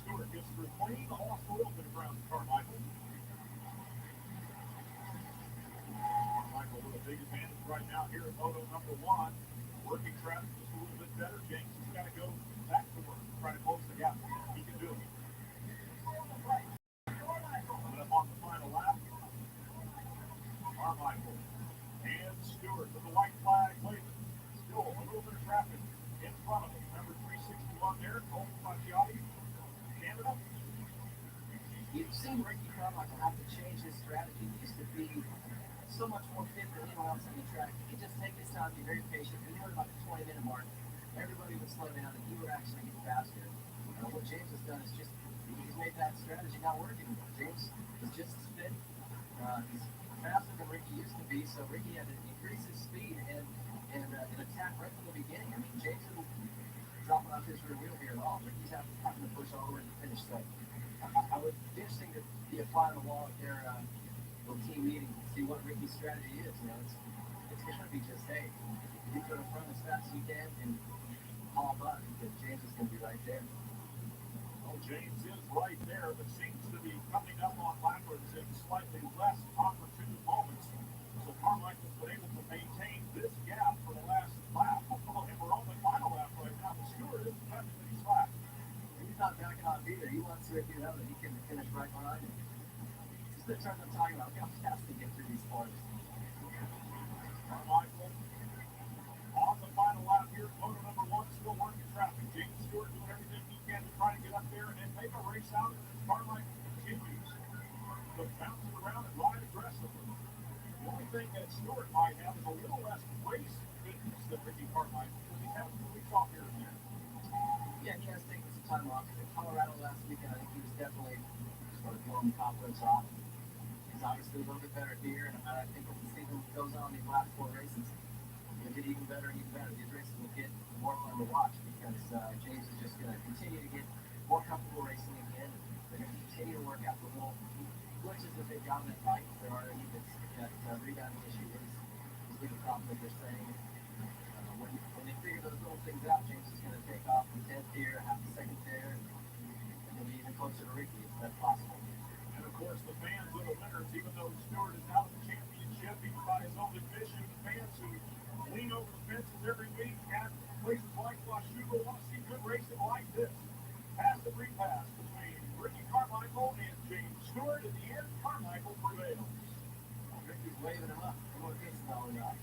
Stewart gets through clean, lost a little bit of ground to Carmichael. Carmichael with a big advantage right now here at moto number one. Working traffic just a little bit better. James has got to go back to work, try to close the gap. He can do it. Coming up on the final lap, Carmichael and Stewart with the white flag waving. Still a little bit of traffic in front of him. Number 361 there, Cole Fasciati, Canada. you've seen Ricky Carmichael have to change his strategy. He used to be so much more fit than anyone else on the track. He could just take his time, be very patient. He knew at about the 20-minute mark, everybody would slow down and he would actually get faster. What James has done is just, he's made that strategy not work anymore. James is just as fit. He's faster than Ricky used to be, so Ricky had to increase his speed and attack right from the beginning. I mean, James isn't dropping off his rear wheel here at all. Ricky's having to push all the way to the finish. So I would be interesting to be a fly on the wall at their little team meeting to see what Ricky's strategy is. You know, it's going to be just, hey, you go to front as fast as you can and haul butt because James is going to be right there. Well, James is right there, but seems to be coming up on lappers in slightly less opportune moments. So Carmichael's been able to maintain this gap for the last lap. And we're on the final lap right now. The Stewart isn't touching any slack. He's not backing off either. He wants Ricky to know that he can finish right behind him. It's the turn I'm talking about. Look how fast they get through these corners. Carmichael on the final lap here. Motor number one still working traffic. James Stewart doing everything he can to try to get up there and make a race out of it. Carmichael continues to bounce it around and ride aggressively. The only thing that Stewart might have is a little less race fitness than Ricky Carmichael because he's having 2 weeks off here and there. Yeah, he has taken some time off. In Colorado last weekend, I think he was definitely sort of blowing confidence off. He's obviously a little bit better here, and I think as the season goes on, these last 4 races, he'll get even better and even better. These races will get more fun to watch because James is just going to continue to get more comfortable racing again. They're going to continue to work out the little glitches that they've got in that bike. There are any that rebounding issue is a big problem that they're saying. When they figure those little things out, James is going to take off from 10th here, half a second there, and he'll be even closer to Ricky if that's possible. And of course, the fans are the winners, even though Stewart is out of the championship, even by his own admission. The fans who lean over the fences every week at places like Washougal want to see good racing like this. Pass and repass between Ricky Carmichael and James Stewart. In the end, Carmichael prevails. Ricky's waving him up. I wonder if this is all enough.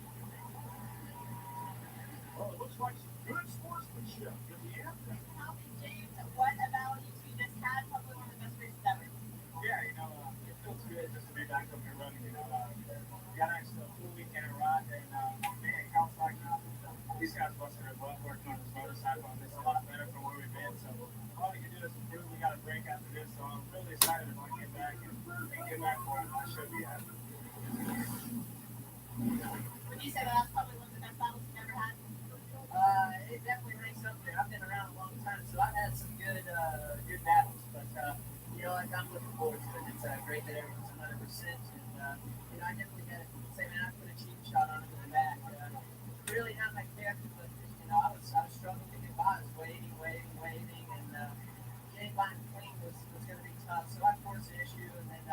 Well, it looks like some good sportsmanship in the end. How did James, what about you two just had? Probably one of the best races ever. Yeah, it feels good just to be back up and running. Got a full weekend of ride, and man, it counts like These guys busted their butt working on this motorcycle, and this is a lot better from where we've been. So all we can do is improve. We got a break after this, so I'm really excited to get back and get back for it. I should be happy. Would you say that's probably one of the best battles you've ever had? It definitely ranks up there. I've been around a long time, so I've had some good battles. But like I'm looking forward to it. It's great that everyone's 100%, and I definitely had to say, man, I put a cheap shot on it in the back. Really not my character, but I was struggling to get by. I was waiting, and getting by and clean was going to be tough. So I forced an issue, and then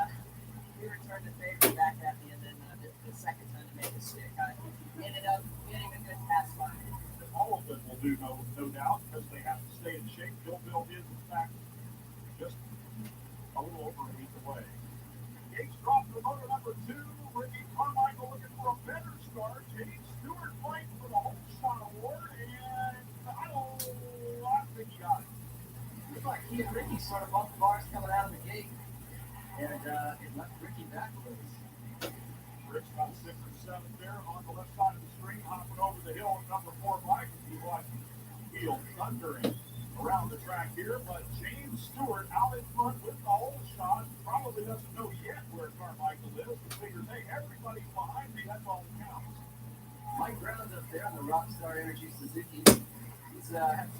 we returned the favor back at me, and then the second time to make a stick, I ended up getting a good pass line. All of them will do, no doubt, because they have to stay in shape. Bill is, in fact, just a little over an eighth away. Yates dropped the motor number 2. Ricky Carmichael looking for a better start. James Stewart fighting for the whole shot award, and I think he got it. Looks like he and Ricky sort of bumped the bars coming out of the gate, and it left Ricky backwards. Rick's about 6 or 7 there on the left side of the screen, hopping over the hill at number 4 Mike. He was field thundering around the track here, but James Stewart out in front with the whole shot. Probably doesn't know yet where Carmichael is, but figures, hey, everybody's behind me, that's all that counts. Mike Brown's up there on the Rockstar Energy Suzuki. He's had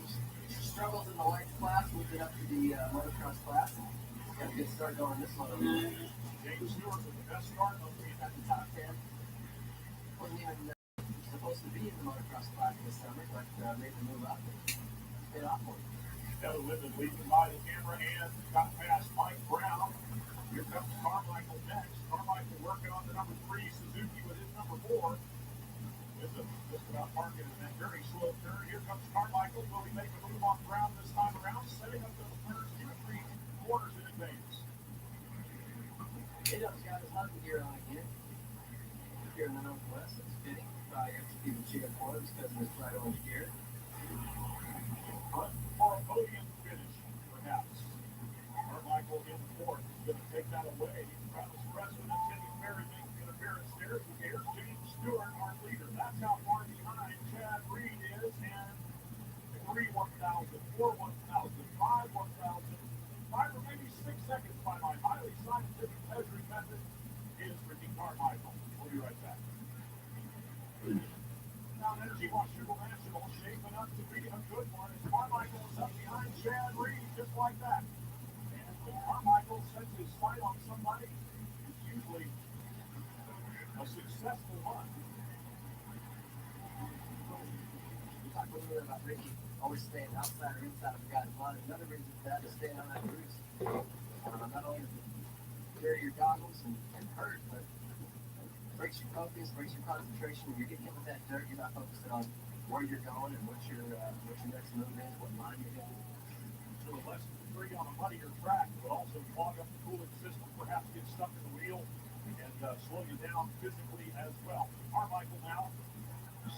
some struggles in the lights class, moved it up to the motocross class. Got a good start going this one. James Stewart with the best start of at the top 10. Wasn't even supposed to be in the motocross class this summer, but made the move up and paid off for it. Heather Linden leading by the camera and got past Mike Brown. Here comes Carmichael next. Carmichael working on the number 3 Suzuki with his number 4. Just about parking in that very slow turn. Here comes Carmichael. Will he make a move on Brown this time around? Setting up those turns 2 or 3 quarters in advance. J-Dub's got his hunting gear on again. Here in the Northwest, it's fitting. Probably have to people cheer for him because of his bright orange gear. Hunt for a podium finish, perhaps. Carmichael in 4th. He's going to take that away. Travis Preston and Timmy Ferry making an appearance there. Here's James Stewart, our leader. That's how far behind Chad Reed is. And 3 1,000, 4 1,000, 5 1,000. 5 or maybe 6 seconds by my highly scientific measuring method is Ricky Carmichael. We'll be right back. Now, Energy Washougal National shaping up to be a good one as Carmichael is up behind Chad Reed just like that. And when Carmichael sets his sight on somebody, it's usually a successful one. We talked a little bit about Ricky always staying outside or inside of a guy's line. Another reason for that is staying on that cruise. Not only wear your goggles and hurt, but breaks your focus, breaks your concentration. When you're getting hit with that dirt, you're not focusing on where you're going and what your next move is, what line you're going. So the less than 3 on a muddier track will also clog up the cooling system, perhaps get stuck in the wheel and slow you down physically as well. Carmichael now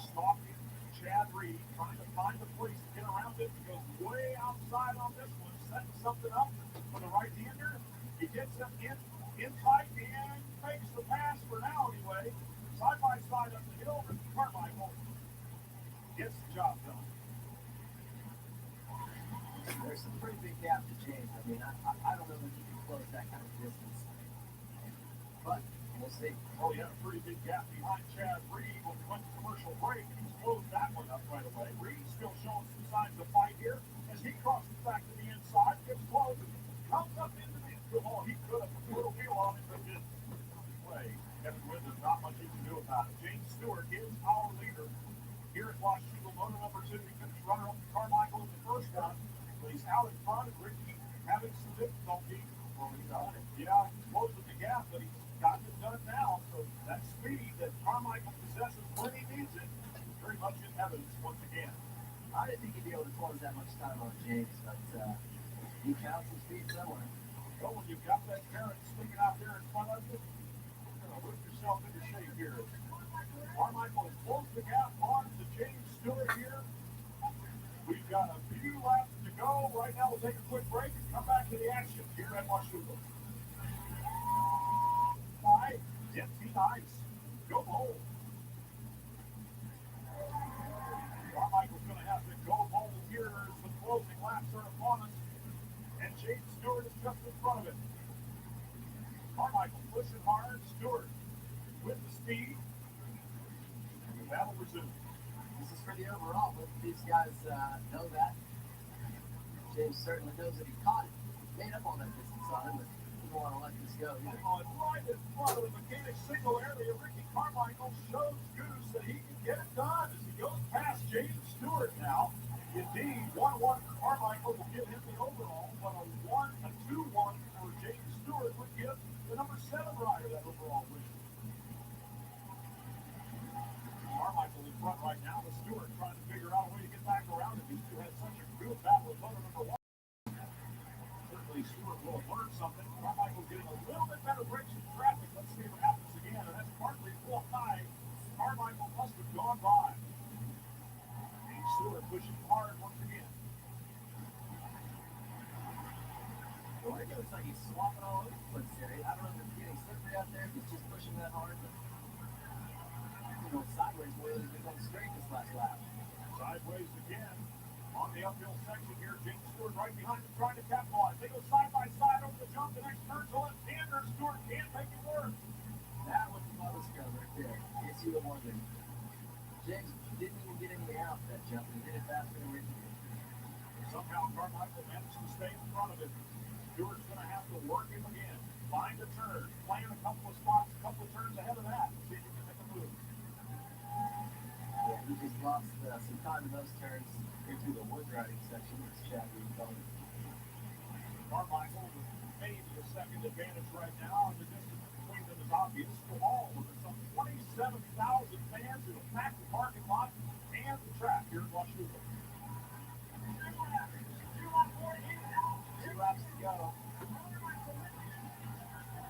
stalking Chad Reed, trying to find a place to get around it. He goes way outside on this one, setting something up for the right-hander. He gets him in tight and makes the pass for now anyway. Side by side up the hill, Ricky Carmichael gets the job done. There's some pretty big gap to James. I mean, I don't know if he can close that kind of distance. But we'll see. Oh, he had a pretty big gap behind Chad Reed when we went to commercial break, and he's closed that one up right away. Reed still showing some signs of fight here as he crosses back to the inside, gets close, and comes up into the infield. Oh, he could have put a wheel on him, but didn't. Play. Kevin Winston, not much he can do about it. James Stewart is our leader here at Washougal. Motor number 2, he finished runner-up to Carmichael in the first run, but he's out in front of Ricky, having some difficulty. Well, he's out. Yeah, he's closing the gap, but he's gotten it done now. So that speed that Carmichael possesses when he needs it is very much in evidence once again. I didn't think he'd be able to close that much time on James, but he counts his speed somewhere. Well, when you've got that carrot sticking out there in front of you, you're going to whip yourself into shape here. Carmichael has closed the gap on to James Stewart here. We've got a few laps to go. Right now, we'll take a quick break and come back to the action here at Washougal. 5, empty ice. Go bold. overall. Both these guys know that. James certainly knows that he caught it. Made up all that distance on him, but he didn't want to let this go either. On right in front of the mechanic signal area, Ricky Carmichael shows Goose that he can get it done as he goes past James Stewart now. Indeed, 1-1 Carmichael will give him the overall, but a 2-1 for James Stewart would give the number 7 rider that overall win. Carmichael in front right now with Stewart trying to figure out a way to get back around him. These two had such a good battle with motor number 1. Certainly Stewart will have learned something. Carmichael getting a little bit better breaks in traffic. Let's see what happens again. And that's partly full high. Carmichael must have gone by. And Stewart pushing hard once again. Well, it looks like he's swapping all over the place here. I don't know if it's getting slippery out there, if he's just pushing that hard, but sideways where he's been going straight this last lap. Sideways again on the uphill section here. James Stewart right behind him trying to capitalize. They go side by side over the jump. The next turn to left-hander. Stewart can't make it work. That was the mother's gun right there. Can't see what more than James didn't even get any out that jump and did it faster than we did. Somehow Carmichael managed to stay in front of him. Stewart's going to have to work him again. Find a turn. Playing a couple of spots, a couple of turns ahead of that. See if he can make a move. Yeah, he just lost some time in those turns into the wood riding section, as Chad would call it. Carmichael with maybe a second advantage right now, and the distance between them is obvious to all of the some 27,000 fans who have packed the parking lot and the track here in Washington. 2 laps to go.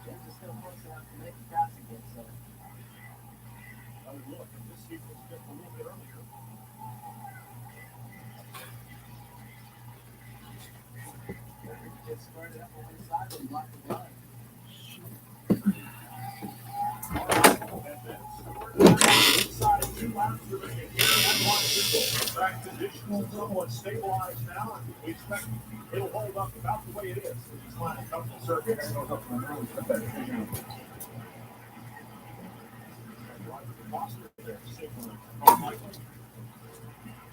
James is still close enough to make the pass again, so. Another look at this sequence just a little bit earlier. Gets started up on one side, but he blocked the gun. Inside 2 laps remaining. Track conditions somewhat stabilized now, and we expect it'll hold up about the way it is. These final couple of circuits. Foster there, signaling Carmichael.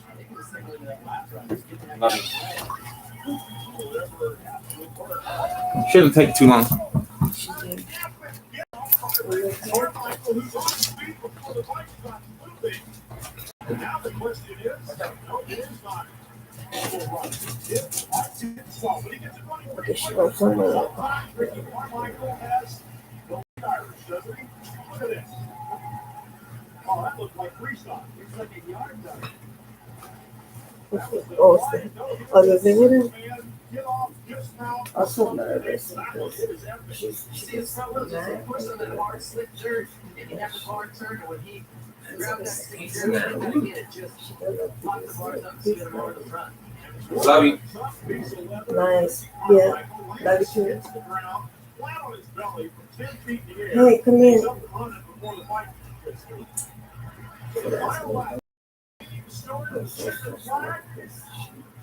I think it was similar to that last run. Just getting that Love guy it. away. Shouldn't take too long. She did. Carmichael, who's on speed before the bike got moving. Now the question is, no, it is not. She go somewhere. Sometimes Ricky Carmichael has the lead Irish, doesn't he? Look at this. Oh, that looks like freestyle. Looks like a yard dog. Other than it, Get off just now. I'm so nervous because See, his problem is he pushed on that hard slip turn, and he had the hard turn, and when he grabbed that sticky turn, he had to get it just pop the bars up to get him over the front. Love you. nice. Yeah, love you too. Hey, come in.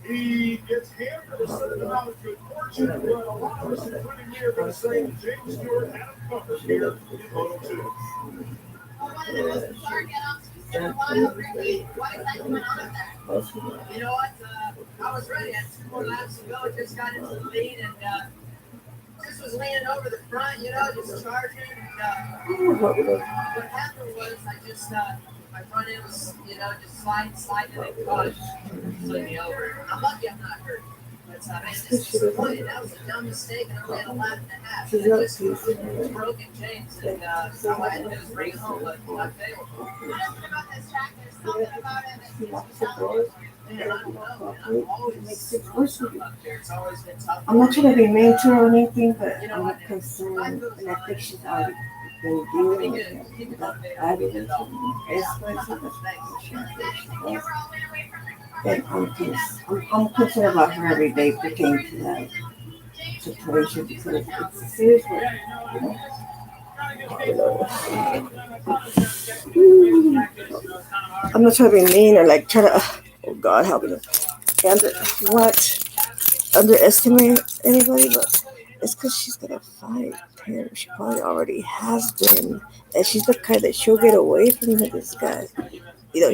He gets hammered a certain amount of good fortune, but a lot of us, including me, are going to say that James Stewart had him covered here in Moto 2. One of the most bizarre get-ups we've seen in a while, Ricky. What exactly went on with that? You know what? I was ready. I had 2 more laps to go. Just got into the lead and just was leaning over the front, just charging. And what happened was my front end was, just sliding, and it caught me over. I'm lucky I'm not hurt. But I'm just disappointed. That was a dumb mistake, and I only had a lap and a half. I just broken James, and all I had to do was bring it home, but I failed. What is it about this track? There's something about it that seems to be challenging. Man, I don't know. I'm always up there. It's always been tough. I'm not trying to be mean to her or anything, but I'm concerned, and I think she's already been dealing with it. I didn't. I'm concerned about her every day pertaining to that situation because it's a serious one. I'm not trying to be mean or like try to. Oh God, help me! Underestimate anybody, but it's because she's gonna fight him. She probably already has been, and she's the kind that she'll get away from this guy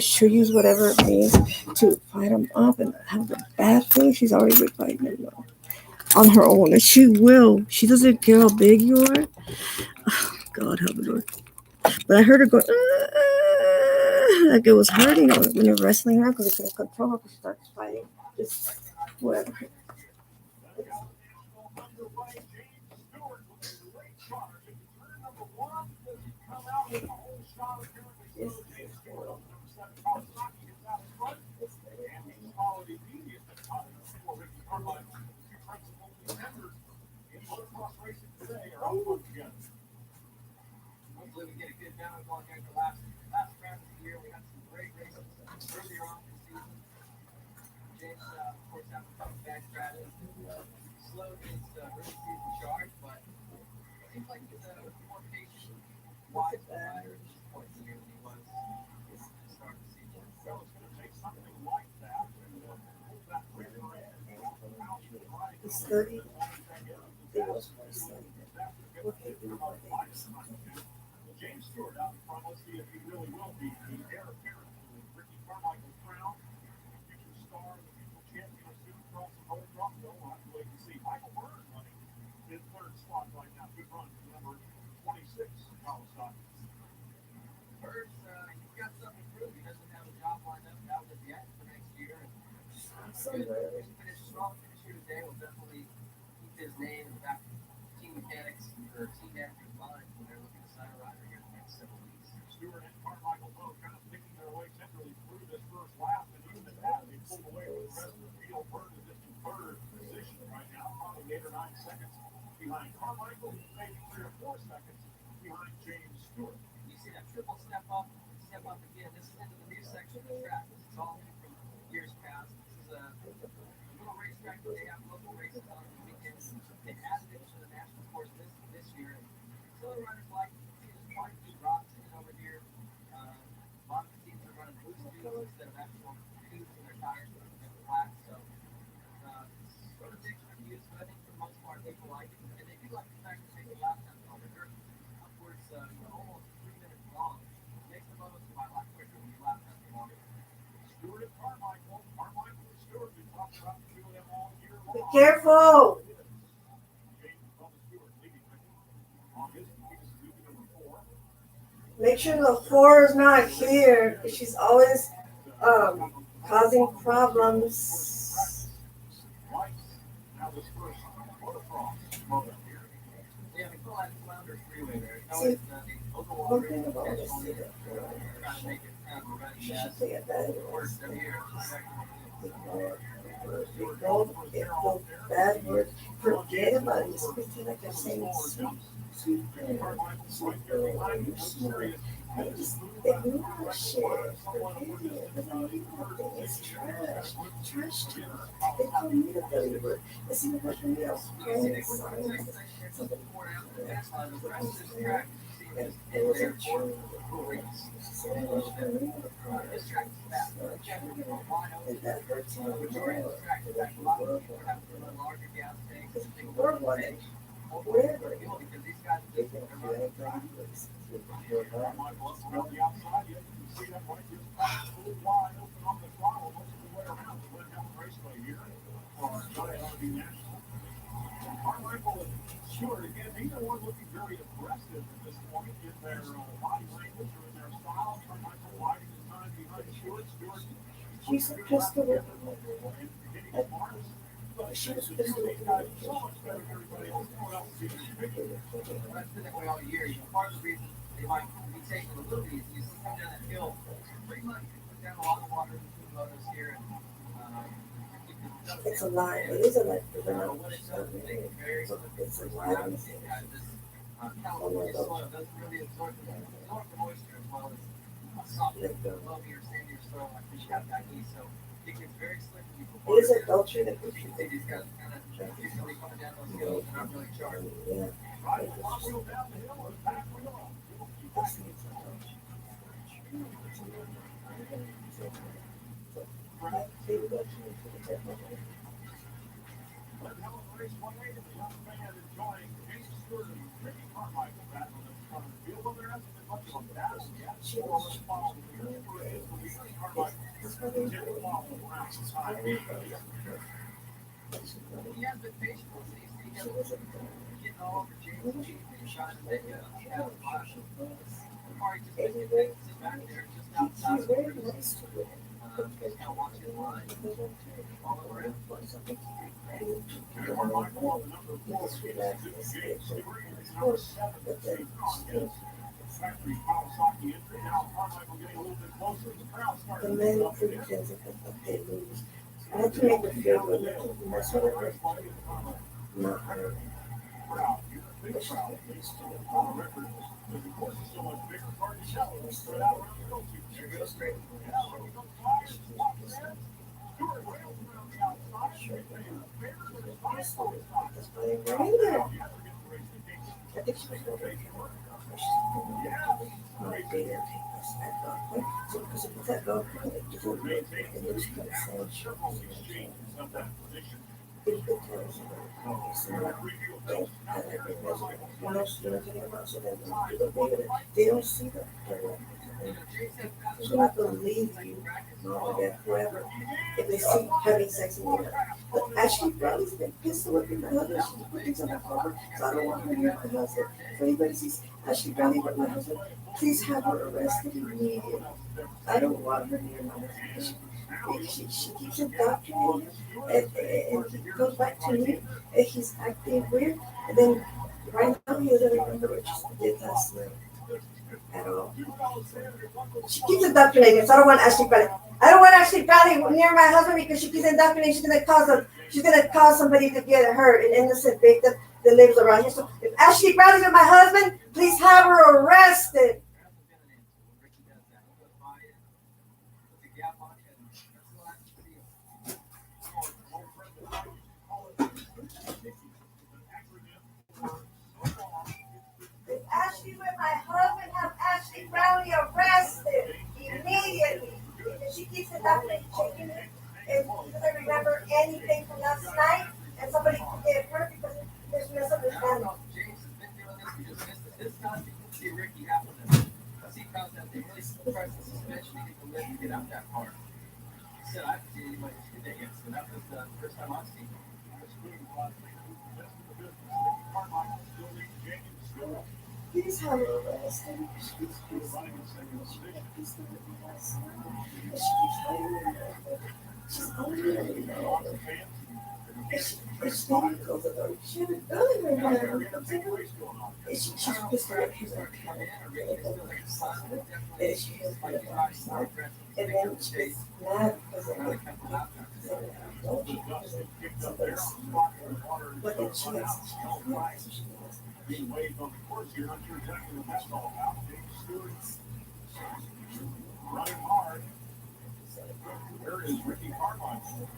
she'll use whatever means to fight them up and have the bad thing. She's already been fighting them on her own, and she will. She doesn't care how big you are. God help her. But I heard her go, like it was hurting her when you're wrestling her because you couldn't control her because she starts fighting. Just whatever. Hopefully we get a good down going here the last round of the year. We had some great races earlier on this season. James, of course, after coming back, Travis slowed his early season charge, but it seems like he's a more patient, wise rider at this point in the year than he was at the start of the season. Well, it's going to take something like that to hold that rear end. He's 30. They was 40. James Stewart out in front. Let's see if he really will be the heir apparent to Ricky Carmichael's crown. Future star, the future champion of Supercross and motocross. Well, we'll have to wait and see. Michael Byrne running his third slot right now. Good run for number 26 Kawasaki. Bird's, he's got something to prove. He doesn't have a job lined up out as yet for next year. Good finish, strong finish here today will definitely keep his name in the back of team mechanics or team managers' minds when they're looking to sign a rider here in the next several weeks. Stewart and Carmichael both kind of picking their way tenderly through this first lap, and even at that, they pulled away from the rest of the field. Byrne is just in third position right now, probably 8 or 9 seconds behind Carmichael, maybe 3 or 4 seconds behind James Stewart. You see that triple step up again. This is into the new section of the track. This is all new from years past. This is a little racetrack that they have local races on the weekends. They added it to the national course this year. Some of the riders like to see this white blue rocks sitting over here. A lot of the teams are running blue tubes instead of actual tubes in their tires that are black. So it's sort of mixed reviews, but I think for the most part people like it. And they do like the fact that they take a lap time on it. They're upwards, almost 3 minutes long. Makes the moments go by a lot quicker when your lap time is longer. Stewart and Carmichael. Carmichael and Stewart, we talked about the two of them all year long. Be careful. James Stewart leading on his Suzuki number 4. Make sure the 4 is not here. She's always causing problems. Now this first motocross moment here. Yeah, we call that Flounder Freeway there. It's See, always the one overwater thing about this trying is to make it kind of a red she gas. should say that it Works was every year. if the bad word, forget about it. Just pretend like you're saying sweet. Carmichael's right there behind him. Serious. Just ignore shit. Forget it. It's trash. Trash talk. They call me the dirty word. It's even like me else. Something more out there. And it wasn't true. This track is fast. And that hurts my Majority of jaw. the track is back. A lot of people have to run larger gas tanks. Because we're one wherever. Because these guys are They just can they're do running anything. Carmichael up around the outside. You can see that right just absolutely wide open on the throttle most of the way around the Glen Helen Raceway here for our WRB National. Carmichael and Stewart, again, neither one looking very aggressive at this point in their body language or in their style. Carmichael biding his time behind Stewart. Stewart. She's supposed to work. Hitting marks. She was supposed to work. So much better than everybody else. What else is he picking? That's been that way all year. Part of the reason they might be taking a little easy is to come down that hill. Pretty much put down a lot of water in the motos here. And, It's a lie. It is a lie. what it does is make it very It's a lie. California soil doesn't really absorb the moisture as well as a soft, loamy or sandier soil like we got back east. So it gets very slippery. It is adultery that we You can see these guys kind of usually coming down those hills and not really charged. Yeah. Right, front wheel down the hill and back wheel up. Glen Helen Race 180, the young man enjoying James Stewart and Ricky Carmichael battling She was. That's what they do. He has been patient with me. He was getting all over James' cheek and trying to make a have a flash. Or he just making things sit back there just outside. She's very nice to me. Just kind of watching the line. All over it. Factory Kawasaki entry. Now Carmichael getting a little bit closer. The crowd starting The men of pretty kids if they lose. I had to make them feel good. That's what it was. Not her. crowd. Big crowd. On the record. Because the course is so much bigger, it's hard to show. Spread out around the goalkeeper. Here goes straight. Yeah, here we go. Watch that. Stewart rails around the outside. Sure. That's why they were in there. I think she was going to might be there. That golf. So because if that golf, it looks kind of sad. It could tell us they don't see that. They're not going to leave you all that forever if they see having sex in the air. But Ashley Brownlee's been pistol whipping my husband. She's put things on my cover, so I don't want her near my husband. If anybody sees Ashley Brownlee with my husband, please have her arrested immediately. I don't want her near my husband. She keeps indoctrinating and he goes back to me and he's acting weird. And then right now he doesn't remember what she did last night at all. She keeps indoctrinating, so I don't want Ashley Brownlee. I don't want Ashley Brownlee near my husband because she keeps indoctrinating. She's gonna cause somebody to get hurt, an innocent victim that lives around here. So if Ashley Brownlee's with my husband, please have her arrested. Ashley with my husband, have Ashley Brownlee arrested immediately because she keeps indoctrinating, checking it, and she doesn't remember anything from last night, and somebody could get hurt because there's misunderstanding. James has been doing this. We just missed it. This time you can see Ricky happening. Because he found that they really suppressed the suspension. He didn't let him get out that far. He said, I haven't seen anybody shoot that yet. So that was the first time I've seen him. Please have her arrested. She's only it's not because of her. She haven't done it right now. She's pissed off. She's like, and she has been outside. And then she's mad because of her. But then she has being waved on the course here. Not sure exactly what that's all about. James Stewart running hard. Where is Ricky Carmichael?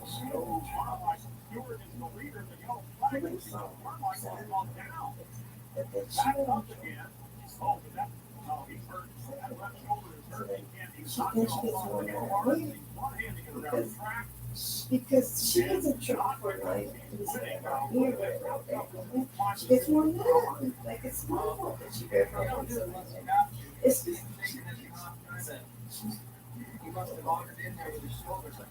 So Carmichael Stewart is the leader of the yellow flag. Carmichael has gone down. Back up again. Oh, but that, no, he's hurt. That left shoulder is hurt. He's not going to hold on. One hand to get around the track. Because she doesn't try for like she gets more mad, like it's my fault that she got her on something. It's He must have wandered in there with his shoulders like,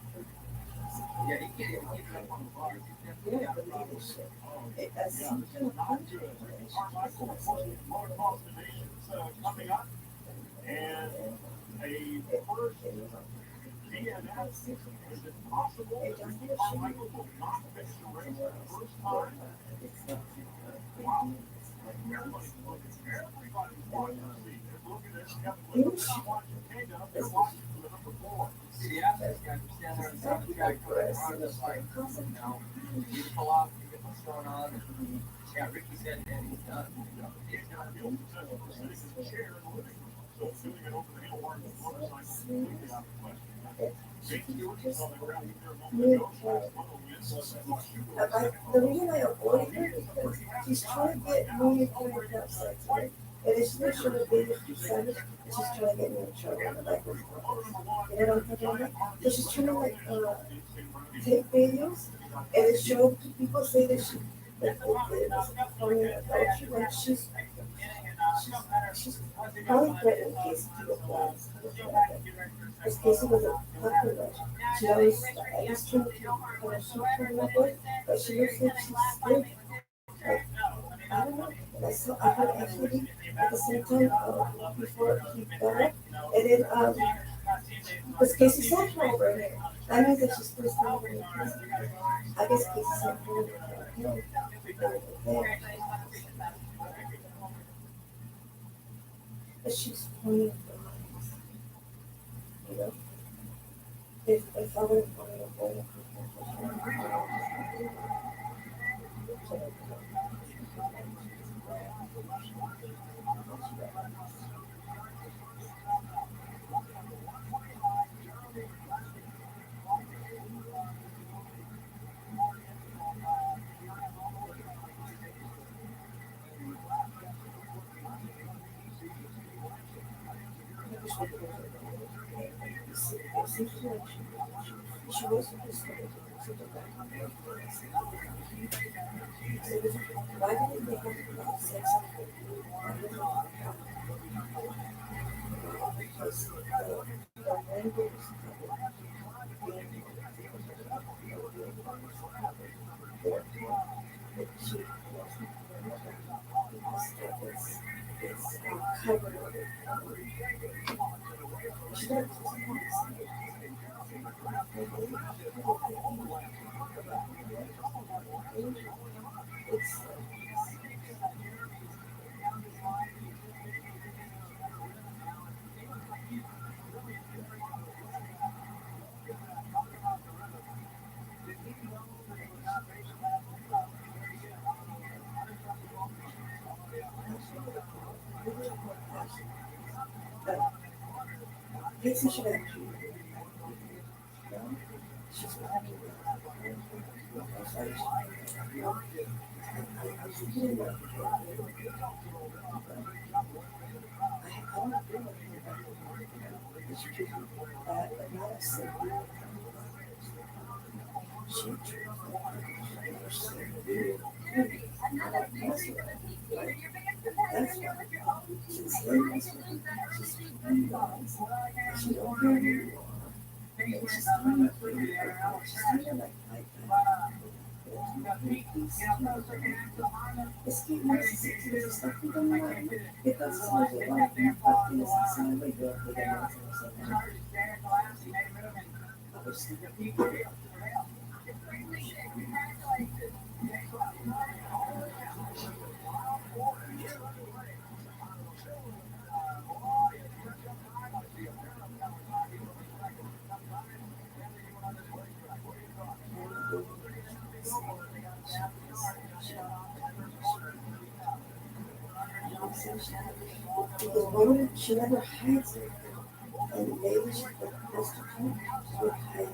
yeah, he can't even keep it up on the bars. yeah, leadership. That's some kind of punishment. Coming up, and a first DNS. Is it possible that Carmichael will not finish the race for the first time? Wow. Everybody's watching to see. Look at this. They're not watching Kega. They're watching for the number 4. See, the athletes guys are standing there inside the track for us. Just like, you know, you pull off, you get what's going on. And, yeah, Ricky's head and he's done. He's done. The only potential for sitting in the chair in the living room. So doing it over the handlebar of the motorcycle is completely out of the question. The reason I avoid her is because she's trying to get me to have sex, right? And it's not sure to be savage, she's trying to get me in trouble. Like, and I don't think I'm like, so she's trying to like take videos and it shows people say that she like adultery, like she's she's probably threatening Casey to get blast. Because Casey wasn't talking much. She always, I just turned up with, but she looks like she's scared. Like, I don't know. And I heard actually at the same time before he got up, and then because Casey said her over here. That means that she's first over here. I guess Casey said her over here. But she's pointing the lines, you know. If I would have pointed a boy, she was supposed to the back. Why didn't they have sex? Because the language it's covered. She does. It's Casey should have. She's not having because women, she never hides it. And maybe she has to come with hiding.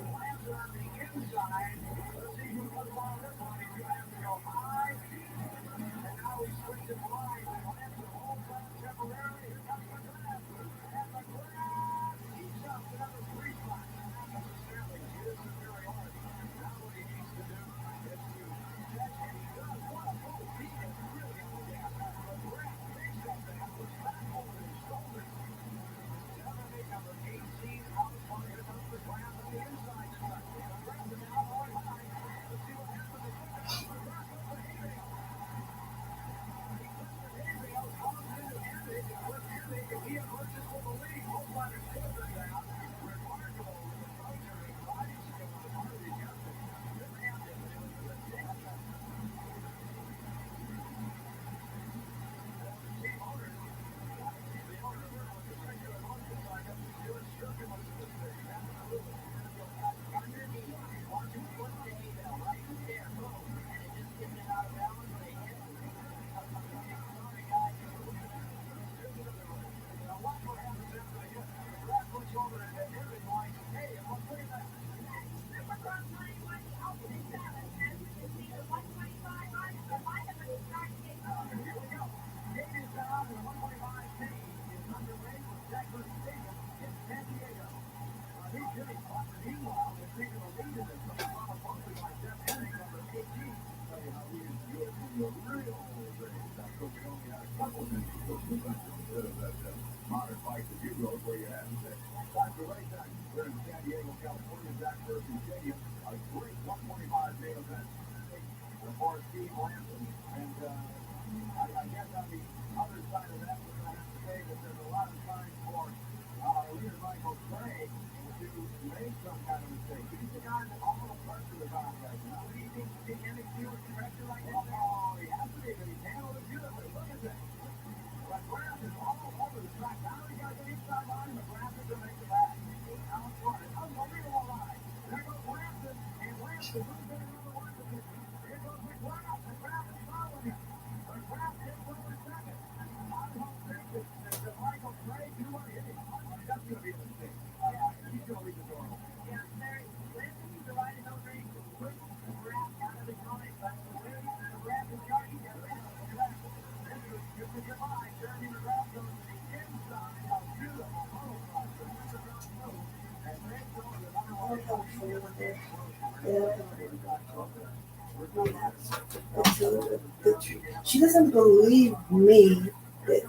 She doesn't believe me that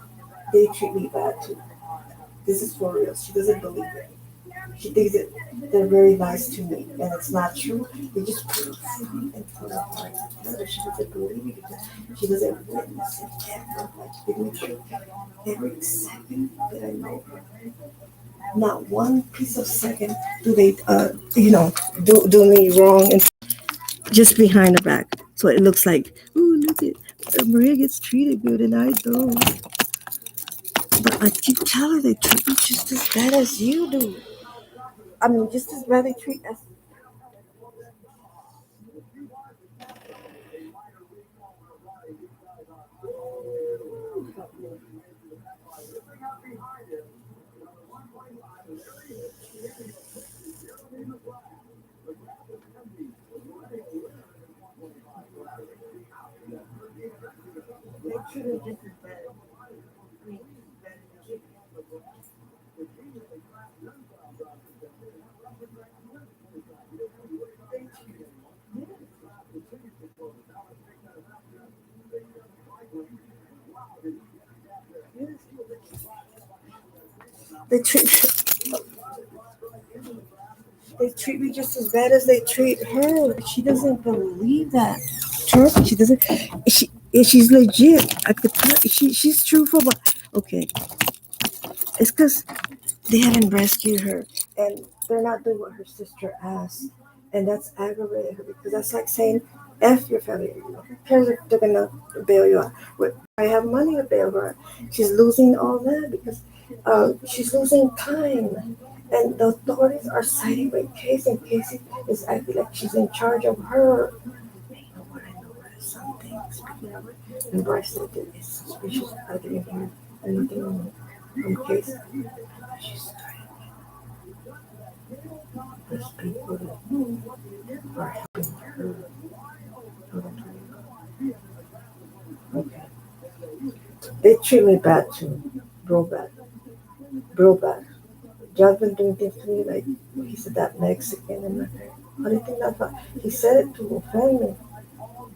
they treat me bad too. This is for real. She doesn't believe it. She thinks that they're very nice to me, and it's not true. They just put it in front of her together. She doesn't believe it because she doesn't witness it ever. Like, they make sure every second that I know her. Not one piece of second do they, do me wrong and just behind the back. So it looks like, oh, look at Maria gets treated good and I don't. But I keep telling her they treat me just as bad as you do. I mean, just as bad they treat us. They treat me just as bad. I mean, bad as you. They treat they treat me just as bad as they treat her. She doesn't believe that. Trust me, she doesn't. She's legit. I could tell. She's truthful, but okay. It's because they haven't rescued her, and they're not doing what her sister asked, and that's aggravated her because that's like saying, "F your family." Who cares if they're gonna bail you out? But I have money to bail her out. She's losing all that because she's losing time, and the authorities are siding with Casey, and Casey is acting like she's in charge of her. You know what? I know what some things. Speaking of it, and Bryce said that it's suspicious. I didn't hear anything on Casey. She's there's people that are helping her. Okay. They treat me bad too. Real bad. Real bad. John's been doing things to me like he said that Mexican and how do you think that's about? He said it to offend me.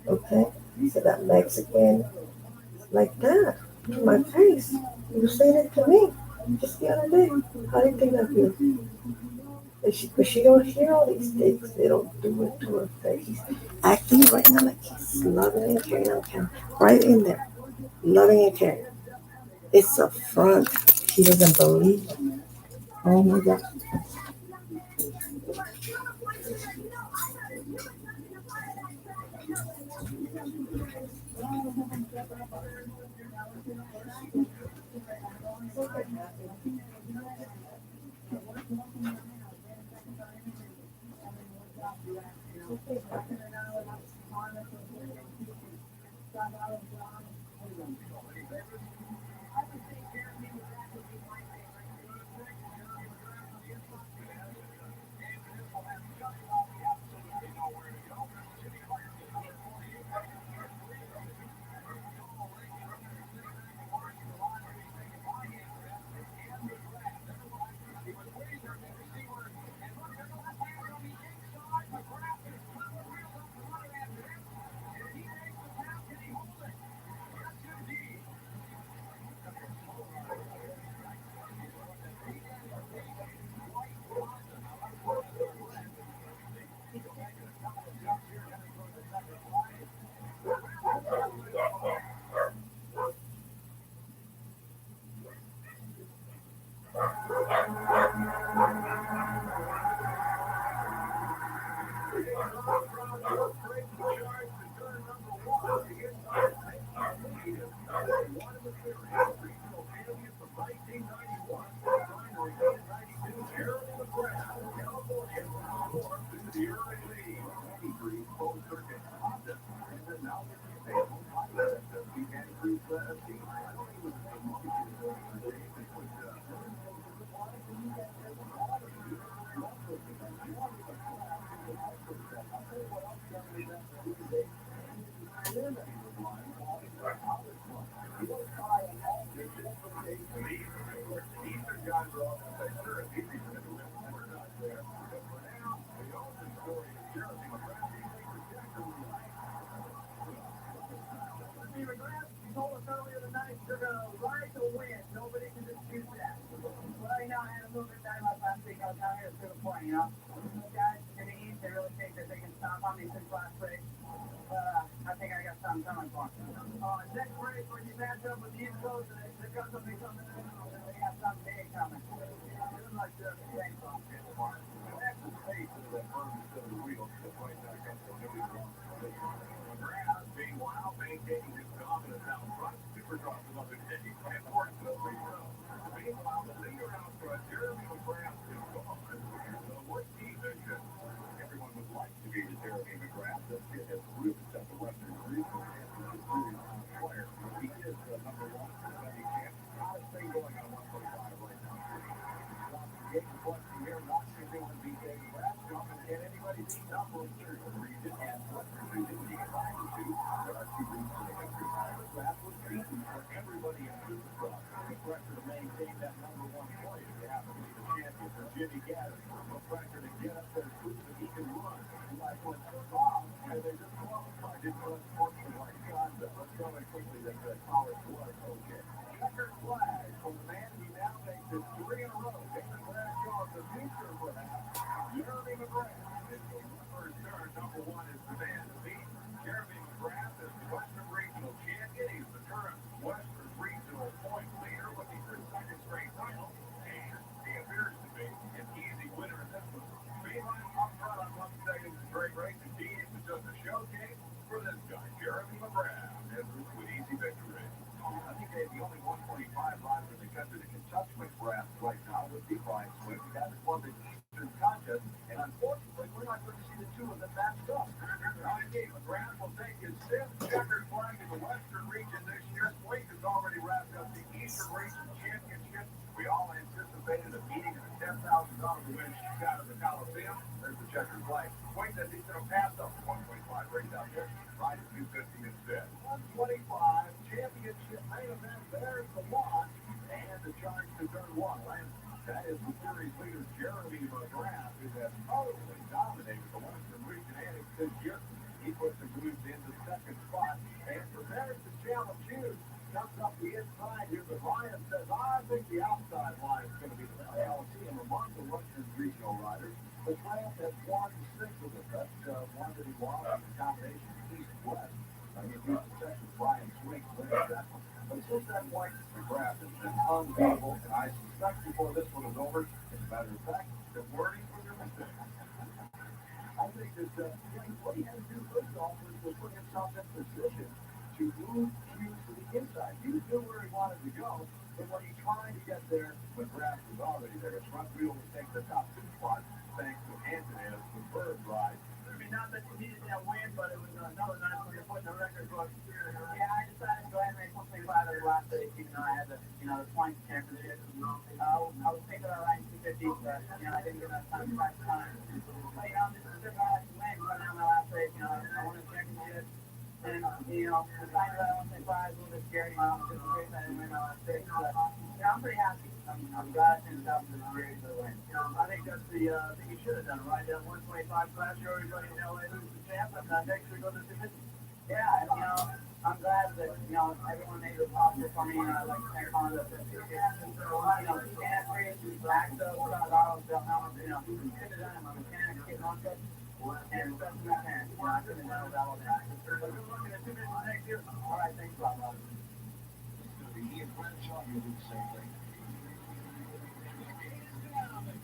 Okay? He said that Mexican like that to my face. He was saying it to me just the other day. How do you think that feels? But she don't hear all these things. They don't do it to her face. He's acting right now like he's loving and caring on camera. Right in there. Loving and caring. It's a front. She doesn't believe it. Oh my God.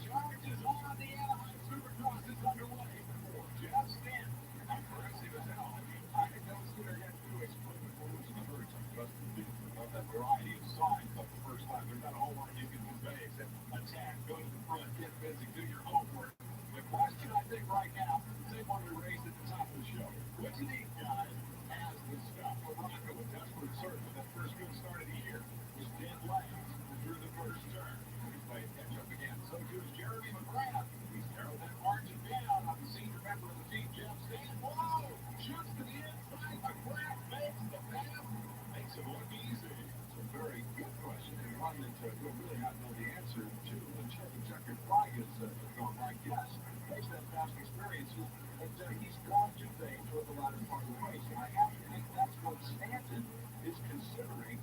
Charges on the Anaheim Supercross is underway. Jeff break right now. Same one we raised at the top of the show. Which of these guys has the stuff? Morocco, a desperate search for that first good start of the year, was dead last through the first turn. He's playing catch up again. So too is Jeremy McGrath. He's narrowed that margin down on the senior member of the team, Jeff Stan. Whoa! Shoots to the inside. McGrath makes the pass. Makes it look easy. It's a very good question, and one that you'll really not know the answer to until the checkered flag is gone by. Yes, based on past experiences, but he's gone to things with a lot of part of the race. And I have to think that's what Stanton is considering.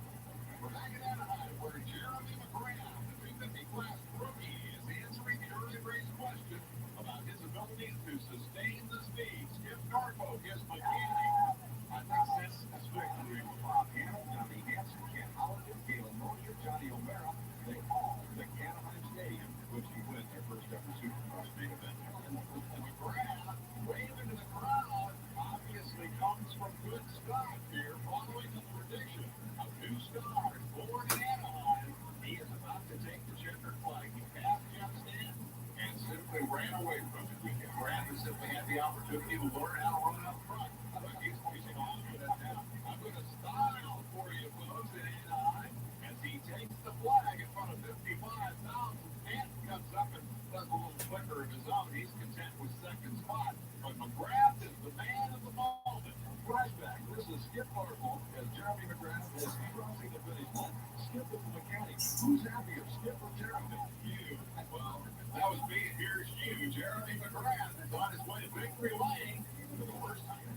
We're back in Anaheim, where Jeremy McGrath, the 350 class rookie, is answering the early race question about his ability to sustain the speed. Skip Norfolk is mechanic. I think since this victory with Bob Hamill, Johnny Hansen, Ken Holliday, Galen Mosier, Johnny O'Mara, they all pick Anaheim Stadium, which he win their first ever Supercross main event. And McGrath, waving to the crowd, obviously comes from good stock here, following the prediction of two stars born in Anaheim. He is about to take the checkered flag. He passed Jeff Stan and simply ran away from it. McGrath has simply had the opportunity to learn how to run up front. But he's facing off with it now. I'm going to style for you folks in Anaheim as he takes the flag in front of 55,000. And comes up and does a little flicker of his own. He's content with second spot. But McGrath is the man of the moment. Flashback. This is Skip Norfolk as Jeremy McGrath is crossing the finish line. Skip is the mechanic. Who's happier, Skip or Jeremy? You. Well, that was me. Here's you. Jeremy McGrath is on his way to victory lane for the first time.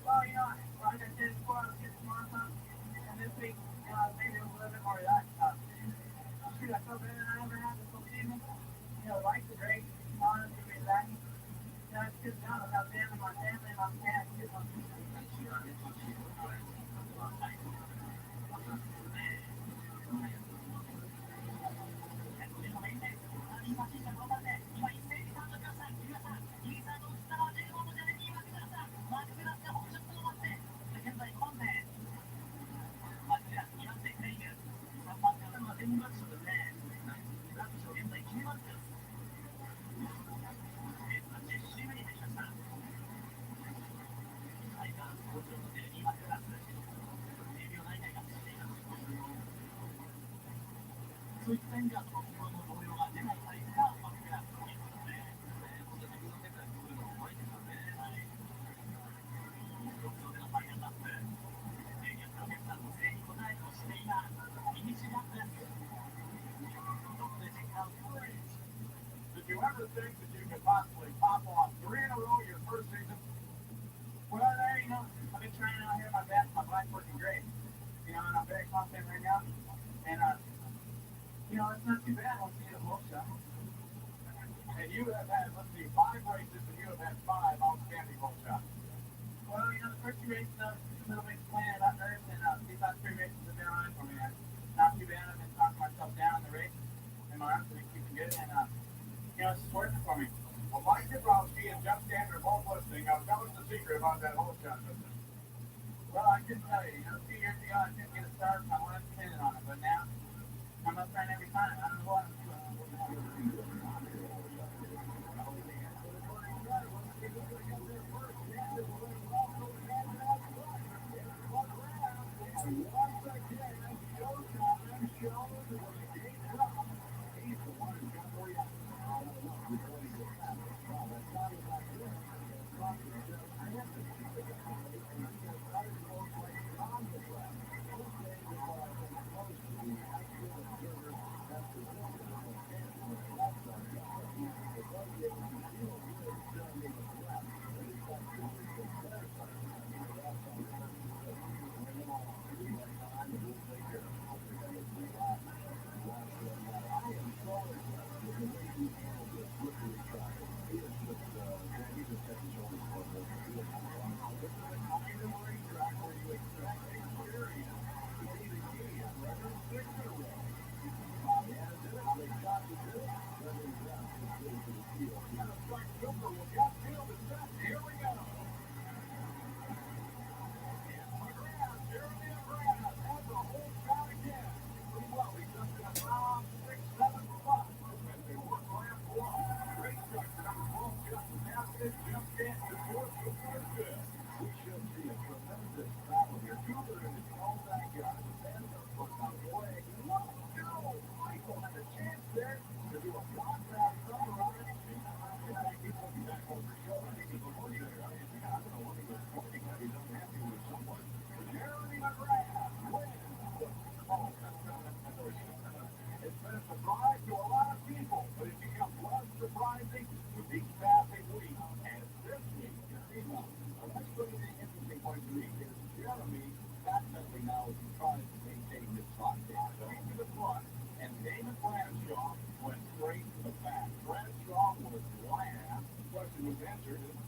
Well, like I said, before I was getting tomorrow, and this week, maybe it was a little bit more relaxed. Shoot, I felt better than I ever had this whole season. Life is great. Honestly, relaxing. It's good to know about them and my family and my parents. Did you ever think that you could possibly pop off 3 in a row your first season? Well, I've been training out here. My body's working great. And I'm very confident right now. And, it's not too bad once you get a whole shot. And you have had, let's see, 5 races, and you have had 5 outstanding whole shots. Well, the first 2 races, I was a little bit complaining about nerves, and these last 3 races have been running for me. Not too bad. I've been talking myself down in the race, and my arms have been keeping good, and, it's just working for me. Well, Mike Dabrowski and Jeff Stan are both listening. Now, tell us the secret about that whole shot business. Well, I couldn't tell you. 2 years ago, I couldn't get a start, and I wanted to pin it on it, but now, I'm up front every time. I don't know what I'm doing.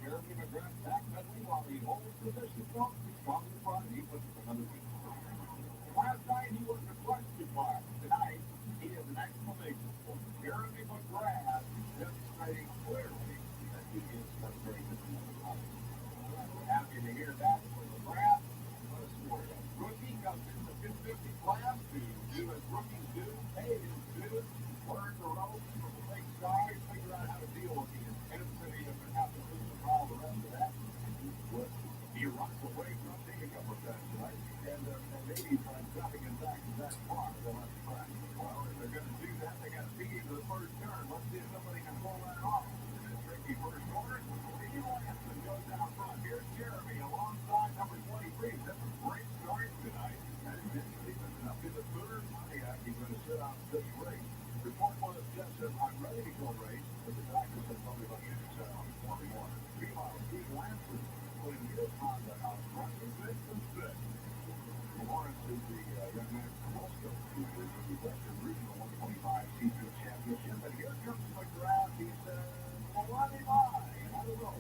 Jeremy McGrath backpedaling while he holds position belt, strong in front, and he puts another week. Last night he was the question mark. Tonight he is an exclamation point. Jeremy McGrath demonstrating clearly that he is a very good player. Happy to hear that from McGrath. What a story. Rookie comes in the 250 class to do as rookies do, pay his dues, learn the ropes from the big stars, figure out how to deal with the intensity of the competition and all the rest of that. He runs away from me a couple of times tonight, and maybe dropping him back to that far. They'll have to try. Well, if they're going to do that, they got to beat him to the first turn. Let's see if somebody can pull that off. In a tricky first corner, Steve Lansman goes down front. Here's Jeremy alongside number 23. That's a great start tonight. And he's up in the third Pontiac. He's going to sit out this race. Report was just says, I'm ready to go race, but the doctor said something about getting set on 21. Meanwhile, Steve Lansman putting his Honda out front. He's 6-6. Lawrence is the young man from Moscow, who is the Western Regional 125 C2 Championship. And here comes McGrath. He says, well, why did I? And I don't know.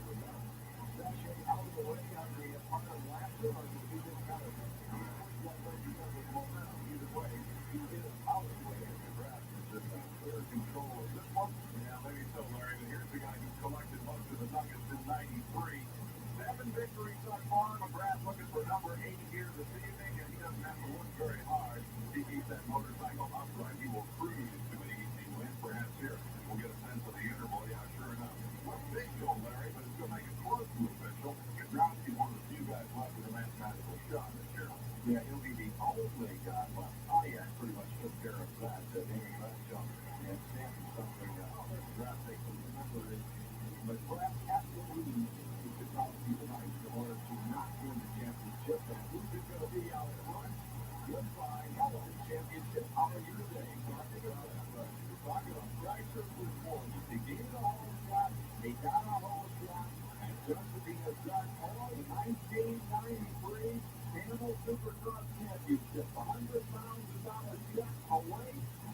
Sashay out of the way on the part of Lansman, or did he just kind of push that thing because of momentum? Either way, he is out of the way. And McGrath is in clear control of this one. Yeah, maybe so, Larry. But here's the guy who collected most of the nuggets in 93. 7 victories so far. McGrath looking for number 8 here this evening, and he doesn't have to look very hard. He keeps that motorcycle upright. He will cruise to an easy win. Perhaps here we'll get a sense of the interval. Yeah, sure enough. What's official, Larry, but it's going to make it close to official. Groundskeeper, one of the few guys left with a mathematical shot this year. Yeah, he'll be the only guy left. Pontiac pretty much took care of that. Danny Bradshaw and Stanton something. McGrath takes a number of McGrath has to lose to Groundskeeper tonight in order to not win the championship. And who's it going to be out in front? Goodbye, hello, championship. How are you today? Talking about Chrysler performance. He gave it a whole shot. He got a whole shot. And just to be a done all 1993 Camel Supercross Championship. 100 pounds is on a shot away.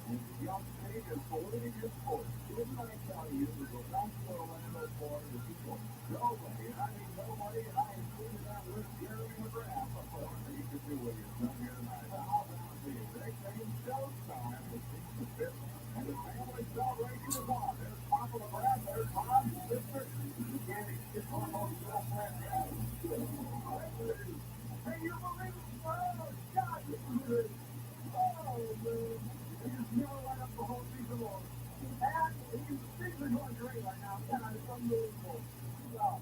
And the young state is believing his sport. Didn't I tell you there's a national landmark for the people? Nobody, and I mean nobody, and I included that with Jeremy McGrath before. He could do what he's done here tonight. How about the exact same showstone at the 65th, and the family celebration is on. There's Papa McGrath, there's Mom, sister. You can't get almost left that down. Hey, you believe it? Oh, God, you believe it. Oh, man. They just never light up the whole season long. And things are going great right now. God, it's unbelievable. Wow.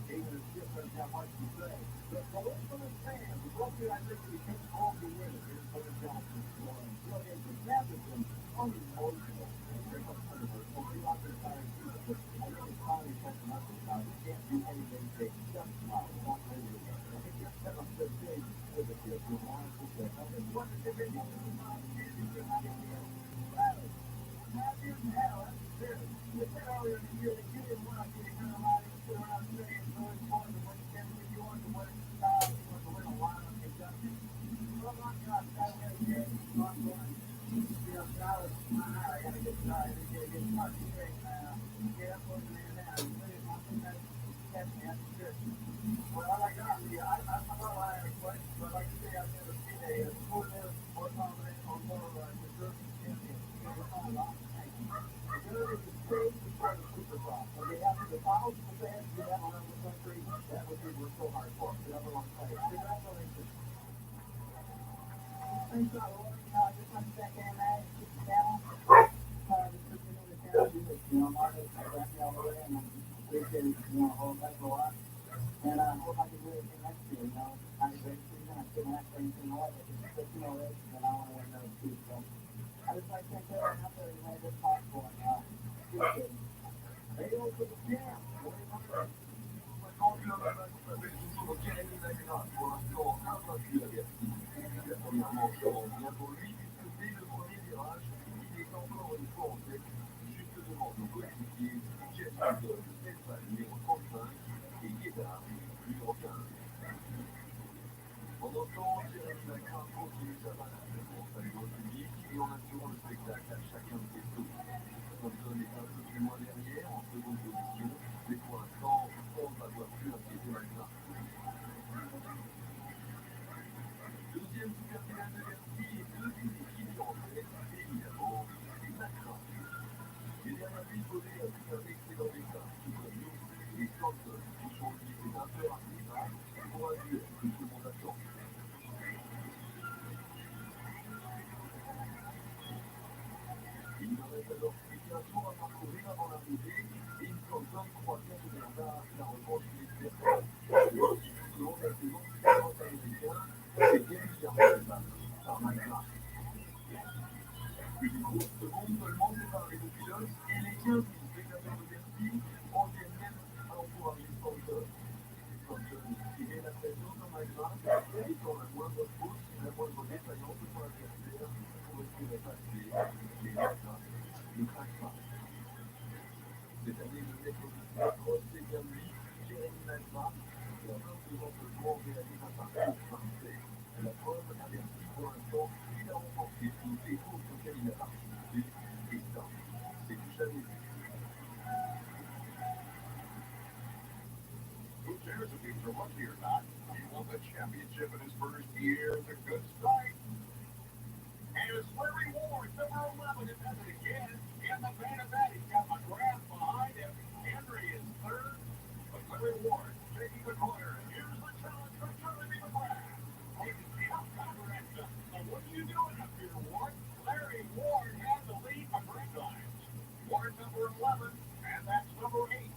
Even if Skip doesn't have much to say. But for those from his fans, the rookie I think that he could all be winning. Here's Butler Johnson. Brilliant. The Matheson, unemotional. Very much better. He's out there trying to do it. I really finally catching up with now. He can't do anything big. Just smile. Not really. I think just set up the big with the kid. He wants to say something. What did they do? Matthews and hell, that's the thing. You said earlier in the year that you didn't want to get kind of out and sit around saying it's really important to win the championship. You want to win style. You want to win a lot of Kentucky. Well, my God, that way again, I'm going. You know, Dallas, I got to get started. I got to get started. Get up on the man now. You really want to catch me. That's good. Well, I got you. I don't know why I have a question, but like you say, I've never seen a more confident or more deserving champion. Good is the stage before the Supercross. So they have the thousands of fans who have around the country. That would be worth so hard for. The number one player. Congratulations. Thanks a lot, Lord. I just want to thank AMA, keep the channel. Just listening to the channel. You know, Marcus, I got me all the way, and I appreciate it. You know, whole that's a lot. And I hope I can do it again next year. You know, I'm a great season. I couldn't ask for anything more. But it's just, you know, race, and I want to win those too. So I just like to thank everyone out there who made this possible. And appreciate it. Hey, over to the champ. Pendant ce temps, c'est la continue, ça va. On va aller au public, et on a toujours le spectacle à chaque Alors, il y a un tour à parcourir avant l'arrivée et une cordon de 3 pièces de bernard qui la revanche des pièces. Le long de la saison du sport américain, c'est bien régulièrement le match par Magma. Une course seulement séparée de pilotes et les 15 000 spectateurs de Bercy proviennent même à encourager les sponsors. Qui met la pression sur Magma et sur la moindre faute, la moindre défaillance de son adversaire pour espérer passer les Magma. Ne craque pas. Cette année, le maître du cyclocross, c'est bien lui, Jérémy Magma, qui a 22 ans seulement réalise un parcours parfait. La preuve, à Bercy, pour l'instant, il a remporté toutes les courses auxquelles il a participé, et ça, c'est du jamais vu. Who cares if he's lucky or not? He won the championship in his first year. It's a good start. And it's Larry Ward, number 11, and does it again. In the van of that, he's got McGrath behind him. Henry is third. But Larry Ward taking the corner. And here's the challenge for Charlie McGrath. Taking the outside direction. And what are you doing up here, Ward? Larry Ward has the lead. McGrath lines. Ward number 11, and that's number 8.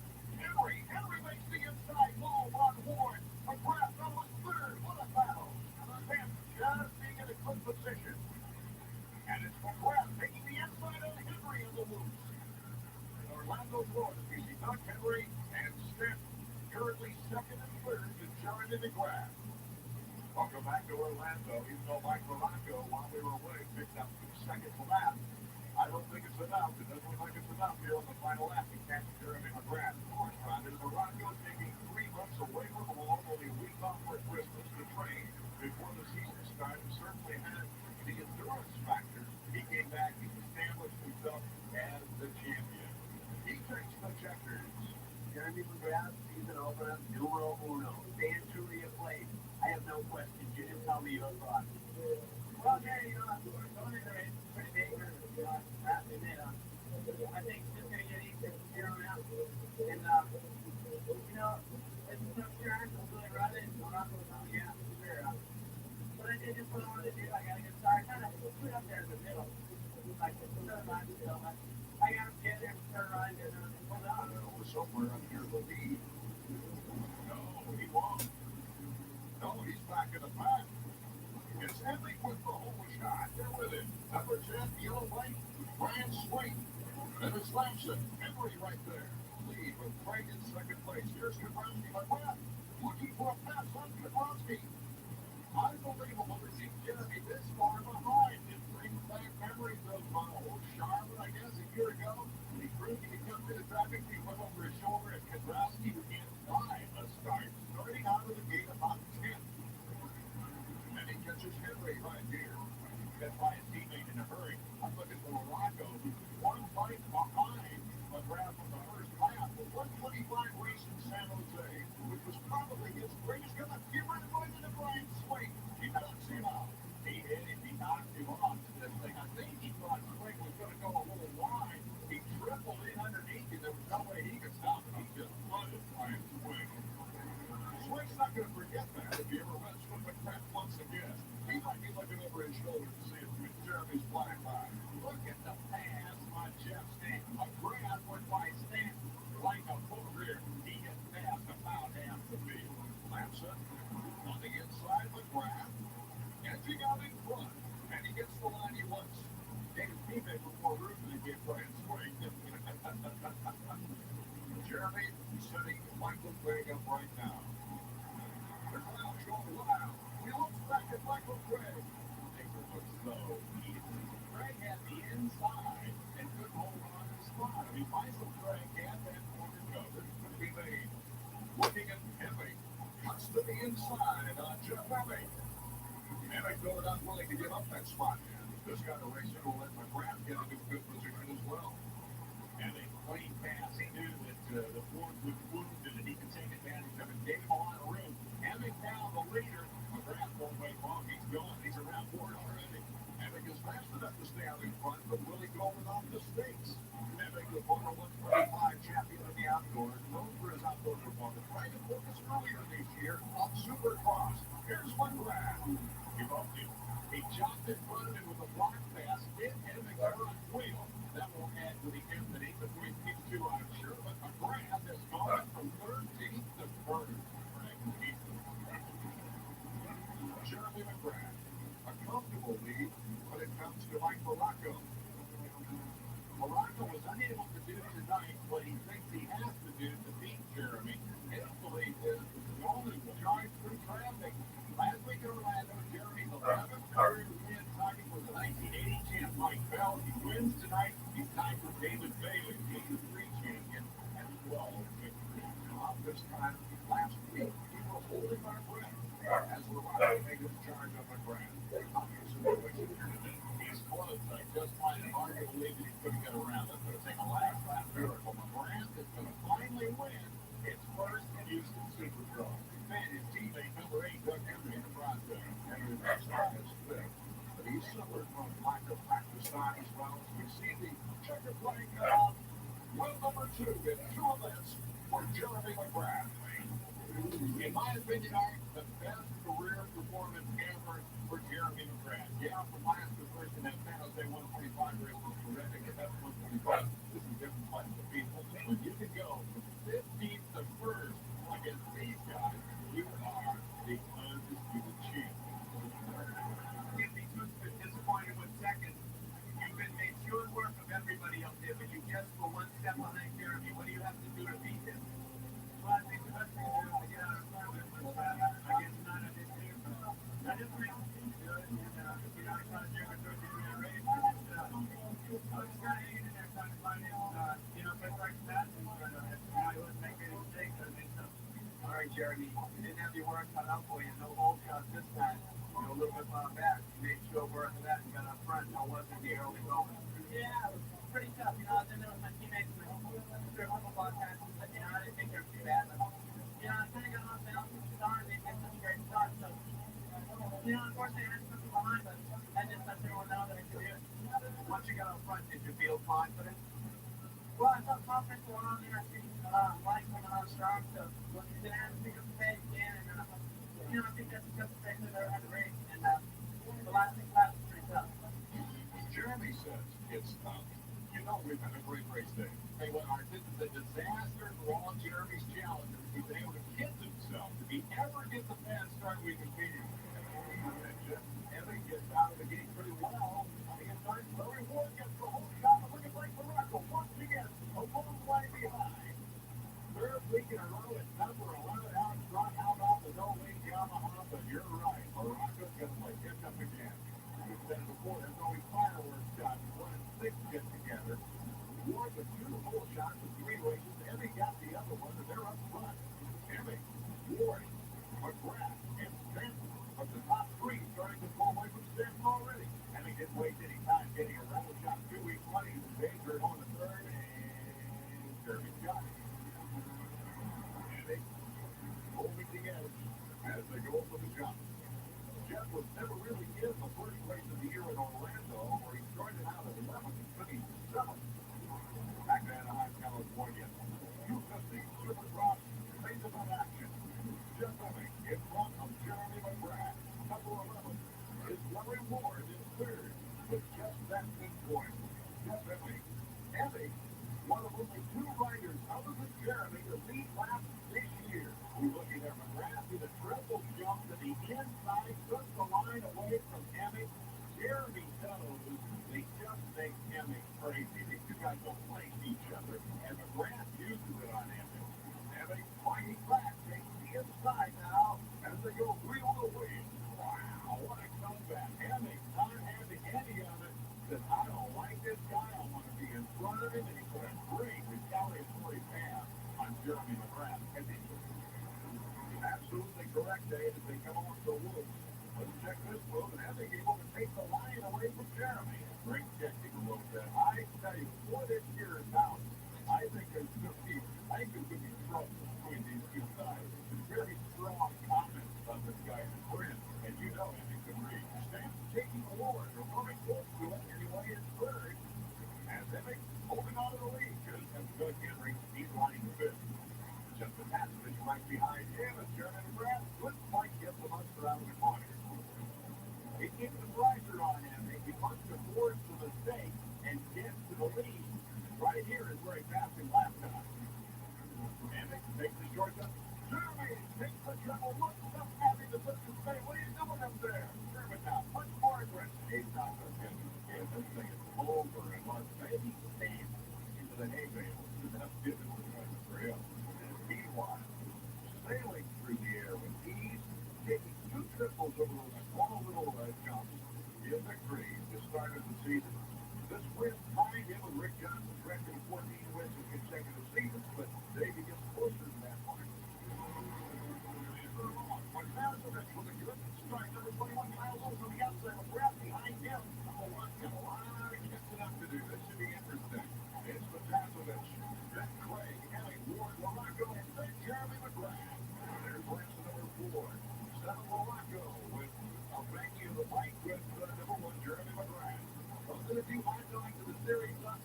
Henry makes the inside move on Ward. McGrath was third. What a battle. Then just being in a good position. And it's McGrath taking the inside on Henry on the loose. Orlando, Florida, Casey Duck, Henry, and Stiff currently second and third to Jeremy McGrath. Welcome back to Orlando. Even though Mike Morocco, while we were away, picked up 2 seconds lap. I don't think it's enough. It doesn't look like it's enough here on the final lap. He catches Jeremy McGrath. Fourth rounders, Morocco taking 3 months away from the wall, only a week off for Christmas to train before the season started. Certainly had the endurance factor. He came back, he established himself as the champion. He takes the checkers. Jeremy McGrath, season opener, numero uno. Stand true to your place. I have no questions. You just tell me your thoughts. Well, Jerry, we're going into it pretty dangerous. Wrapping it up. I think it's just going to get easier from here on out. And, it's a tough track. I'm really running. Morocco's on the gas, for sure. But I did just what I wanted to do. I got a good start. Kind of put it up there in the middle. Like, third line still. But I got to get there for third line. And hold on. We're somewhere up here the lead. No, he won't. No, he's back in the pack. It's Henry with the hole shot. They're with him. Number 10, yellow white, Brian Swain. And it's Lamson. Henry right there. Lead with Craig in second place. Here's Kabrowski McGrath looking for a pass on Kabrowski. Unbelievable to see Jeremy this far behind. It brings back memories of old Charlotte, I guess, a year ago. He proved he could come to the traffic, he went over his shoulder, and Kabrowski began flying a start, starting out of the gate about 10th. And he catches Henry right here. That's by his teammate in a hurry. I'm looking for Morocco, who's 1 fight behind McGrath on the first lap. 125 race in San Jose, which was probably his greatest. Gonna give her right into Brian Swain. He knocks him out. He hit him. He knocked him off. This thing, I think he thought Swain was going to go a little wide. He tripled in underneath him. There was no way he could stop it. He just flooded Brian Swain. Swain's not going to forget that if he ever runs with McGrath once again. He might be looking over his shoulder to see if Jeremy's black eye. Look at the pass on Jeff Stanton. McGrath went by Stanton like a full rear. He gets past about half the field. Lamson on the inside, McGrath edging out in front, and he gets the line he wants. Gave his teammate with more room than he gave Brian Swain. Jeremy setting Michael Craig up right now. The crowd's going wild. He looks back at Michael Craig. Baker looks low. Craig had the inside and couldn't hold on to the spot. I mean, Michael Craig had that corner covered. Could be made. Looking at Henry. Cuts to the inside on Jeff Henry. Henry though not willing to give up that spot. Just got a race in will let McGrath get into a good position as well. And a clean pass. He knew that the Ford was wounded and he could take advantage of it. Gave him a lot of room. Henry now the leader. McGrath won't wait long. He's gone. He's around Ford already. Henry is fast enough to stay out in front, but will he go without mistakes? Henry, the former 125 champion of the outdoors, known for his outdoor performance, trying to focus earlier this year on Supercross. Here's McGrath. He bumped him. He jumped in front of him with a block pass, hit Henry on wheel. able to do tonight what he thinks he has to do to beat Jeremy. His belief is the only charge through traffic. Last week in Orlando, Jeremy's 11th career win, tied with the 1980 champ Mike Bell. He wins tonight. He's tied with David Bailey, the 83 champion, and 12 victories. Now, this time last week, we were holding our breath as we're about to make this charge up McGrath. Obviously, he's close. I just find it hard to believe that he's going to get around. That's going to take a last miracle. McGrath is going to finally win its first Houston Supercross. Man, his teammate number 8, Doug Henry, in the process. Henry was not as fit, but he suffered from lack of practice time as well. As we see the checker flag cut off. Run number 2 in 2 events for Jeremy McGrath. In my opinion, Art, the best career performance ever for Jeremy McGrath. Yeah, from last to first in that San Jose 125 race was terrific, but that's 125. This is different fighting for people. When you can go from 15th to 1st against these guys, you are the undisputed champ. If he took the disappointed with second, you've been made short work of everybody up there, but you just for one step behind Jeremy. What do you have to do to beat him? Well, I think the best thing to do is to get out of front with him against none of his team. That doesn't make sense to it. You know, I thought Jeremy towards the end of the race, but it's kind of hanging in there trying to find his, best right passes, but he wasn't making any mistakes. I mean, so, all right, Jeremy, you didn't have your work cut out for you. No hold shots this time. A little bit far back. You made sure work of that and got up front. How was it the early going? Yeah, it was pretty tough. You know, I was in there with my teammates and threw a couple ball passes, but, you know, I didn't think they were too bad. But, you know, I kind of got off balance with the start and they made such a great start. So, you know, unfortunately, I had to put them behind, but I just let everyone know that I could do it. Once you got up front, did you feel confident? Well, I felt confident going on there. I think life coming on strong. So, when you're going to have to pick up the pace again, and, you know, I think that's because they've ever had a race. And the last 6 laps was pretty tough. Jeremy says it's tough. You know we've had a great race day. Hey, what, Art, this is a disaster for all Jeremy's challenges. He's been able to kiss himself if he ever gets a bad start we competing. Evan gets out of the gate pretty well. He gets started. Larry Ward gets the whole shot. Looking like Morocco once again. A little way behind. Third week in a row at number 11 out front. How about the no-lead Yamaha? But you're right. Morocco's going to play catch up again. We've said it before. There's always fireworks shots. 1 and 6 get together. Ward with 2 full shots in 3 races. Emmy got the other one, and they're up front. Emmy, Ward, McGrath, and Stanton of the top 3 starting to pull away from Stanton already. Emmy didn't waste any time getting a rattle shot 2 weeks running. Danger on the third, and Jeremy got it. Emmy holding the edge as they go for the jump. Jeff was never really in the first race of the year in Orlando, where he started out at 11th and finished 7th. Back to Anaheim, California. USC Supercross phase of action. Jeff Emmy in front of Jeremy McGrath. Number 11 is Larry Ward in third with just that pinpoint. Jeff Emmy. Emmy, one of only 2 riders other than Jeremy to lead laps this year. We're looking at McGrath with a triple jump to the inside, took the line away from Emmy. Jeremy knows they just make Emmy crazy. These 2 guys don't like each other, and McGrath uses it on Emmy. Emmy fighting back, taking the inside now as they go wheel to wheel. Wow, what a comeback. Emmy not having any of it. Says, I don't like this guy. I want to be in front of him, and he put a great retaliatory pass on Jeremy McGrath. And absolutely correct, Dave, as they come off the woods. Let's check this move, and Emmy able to take the line away from Jeremy. Great checking a little bit. I tell you, what this year is out. I think there's going to be trouble between these 2 sides. Very strong comments about this guy's friend, and you know Emmy can read. Stanton taking the Lord, or coming close to it, anyway, in third. As Emmy holding on to the lead, because Doug Henry, he's running 5th. Just a passage right behind him, and Jeremy McGrath couldn't quite get the monster out of the corner. He keeps the pressure on him. He wants to force the mistake and get to the lead. Right here is where he passed him last time. Emmy takes the shortcut. Jeremy takes the trouble. Looks up, having to put the say, what are you doing up there? Jeremy now, much more aggressive. He's not going to get this thing is over, and let's maybe stand into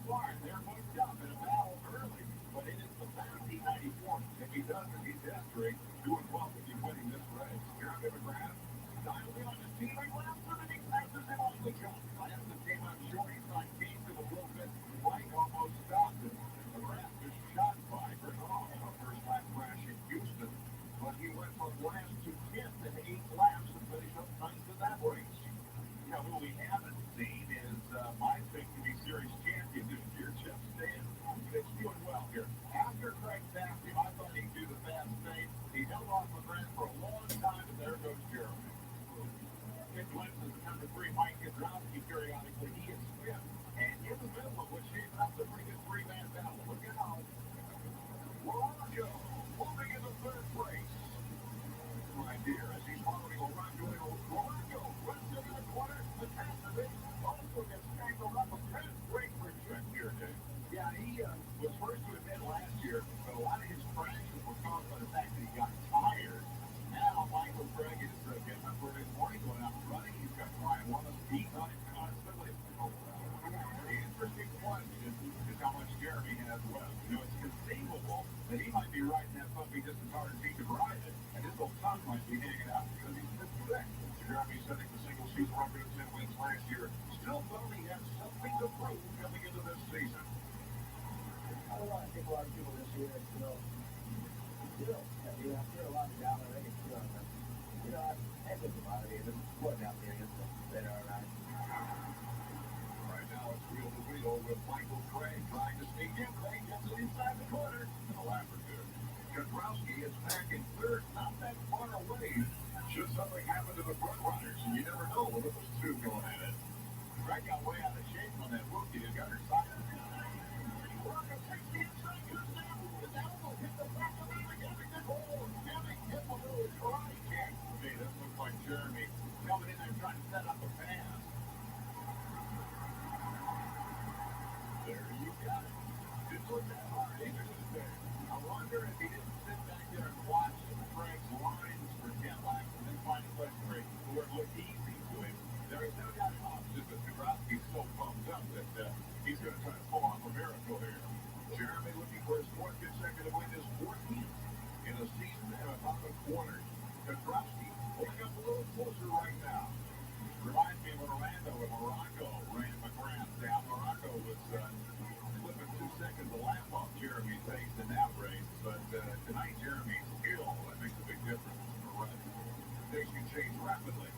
fine. They're hooked up in a battle early, but it is the fast E94. If he doesn't, he's history. Doing well with you winning this race. Jeremy McGrath, dialed in on his team. McGrath limiting passes him on the jump. Last came up short. He tried deep to the little bit. Mike almost stopped it. McGrath was shot by Bernard on a first lap crash in Houston, but he went from last to 10th in 8 laps and finished up ninth in that race. You know, who we haven't seen is my pick to be series champion this year, Jeff Stan. He's doing well here. After Craig tapped him, I thought he'd do the fast thing. He held off McGrath for a long time, and there goes Jeremy. It glimpses the number 3 Mike Gazdrowski periodically. He is fifth, and in the middle of what's shaping up a pretty good 3-man battle. Look out. Morongo moving in the third place. Right here, as he's following Morongo runs into the corner. The pass of it also gets tangled up. A great for Trent here, Dave. Yeah, he was first to admit last year, but a lot of his crashes were caused by the fact that he got tired. Now, Michael Craig is getting up early in the morning, going out and running. He's got Ryan Wallace beating on him constantly. The interesting question is how much Jeremy has left. You know, it's conceivable that he might be riding that puppy just as hard as he could ride it, and his old tongue might be hanging out because he's been sick. Jeremy setting the single season record of 10 wins last year. Still thought he had something to prove coming into this season. I don't know. I think a lot of people this year are still, I feel a lot of down already. I think about it. It's flooding out there. They're all right. Right now, it's wheel to wheel with Michael Craig trying to sneak in. Craig gets it inside the corner in a lap or two. Gazdrowski is back in third, not that far away. Should something happen to the front runners, and you never know when it was 2 going at it. Craig got way out of shape on that rookie that got her side. Walker takes the inside, goes down, his elbow hit the back of the other guy. Having hit the little karate kick. Hey, this looks like Jeremy coming in there trying to set up a pass. There you got it. Didn't look that hard either this day. I wonder if he didn't sit back there and watch Craig's lines for 10 laps and then find a place where it looked easy to him. There is no doubt about it, just that Gazdrowski's so pumped up that he's going to try to pull off a miracle here. Jeremy looking for his 4th consecutive win, his 14th in a season and a top of quarters. Gazdrowski pulling up a little closer right now. Reminds me of Orlando with Morongo ran McGrath down. Morongo was flipping 2 seconds a lap off Jeremy's pace in that race, but tonight Jeremy's ill. That makes a big difference for running. Things can change rapidly.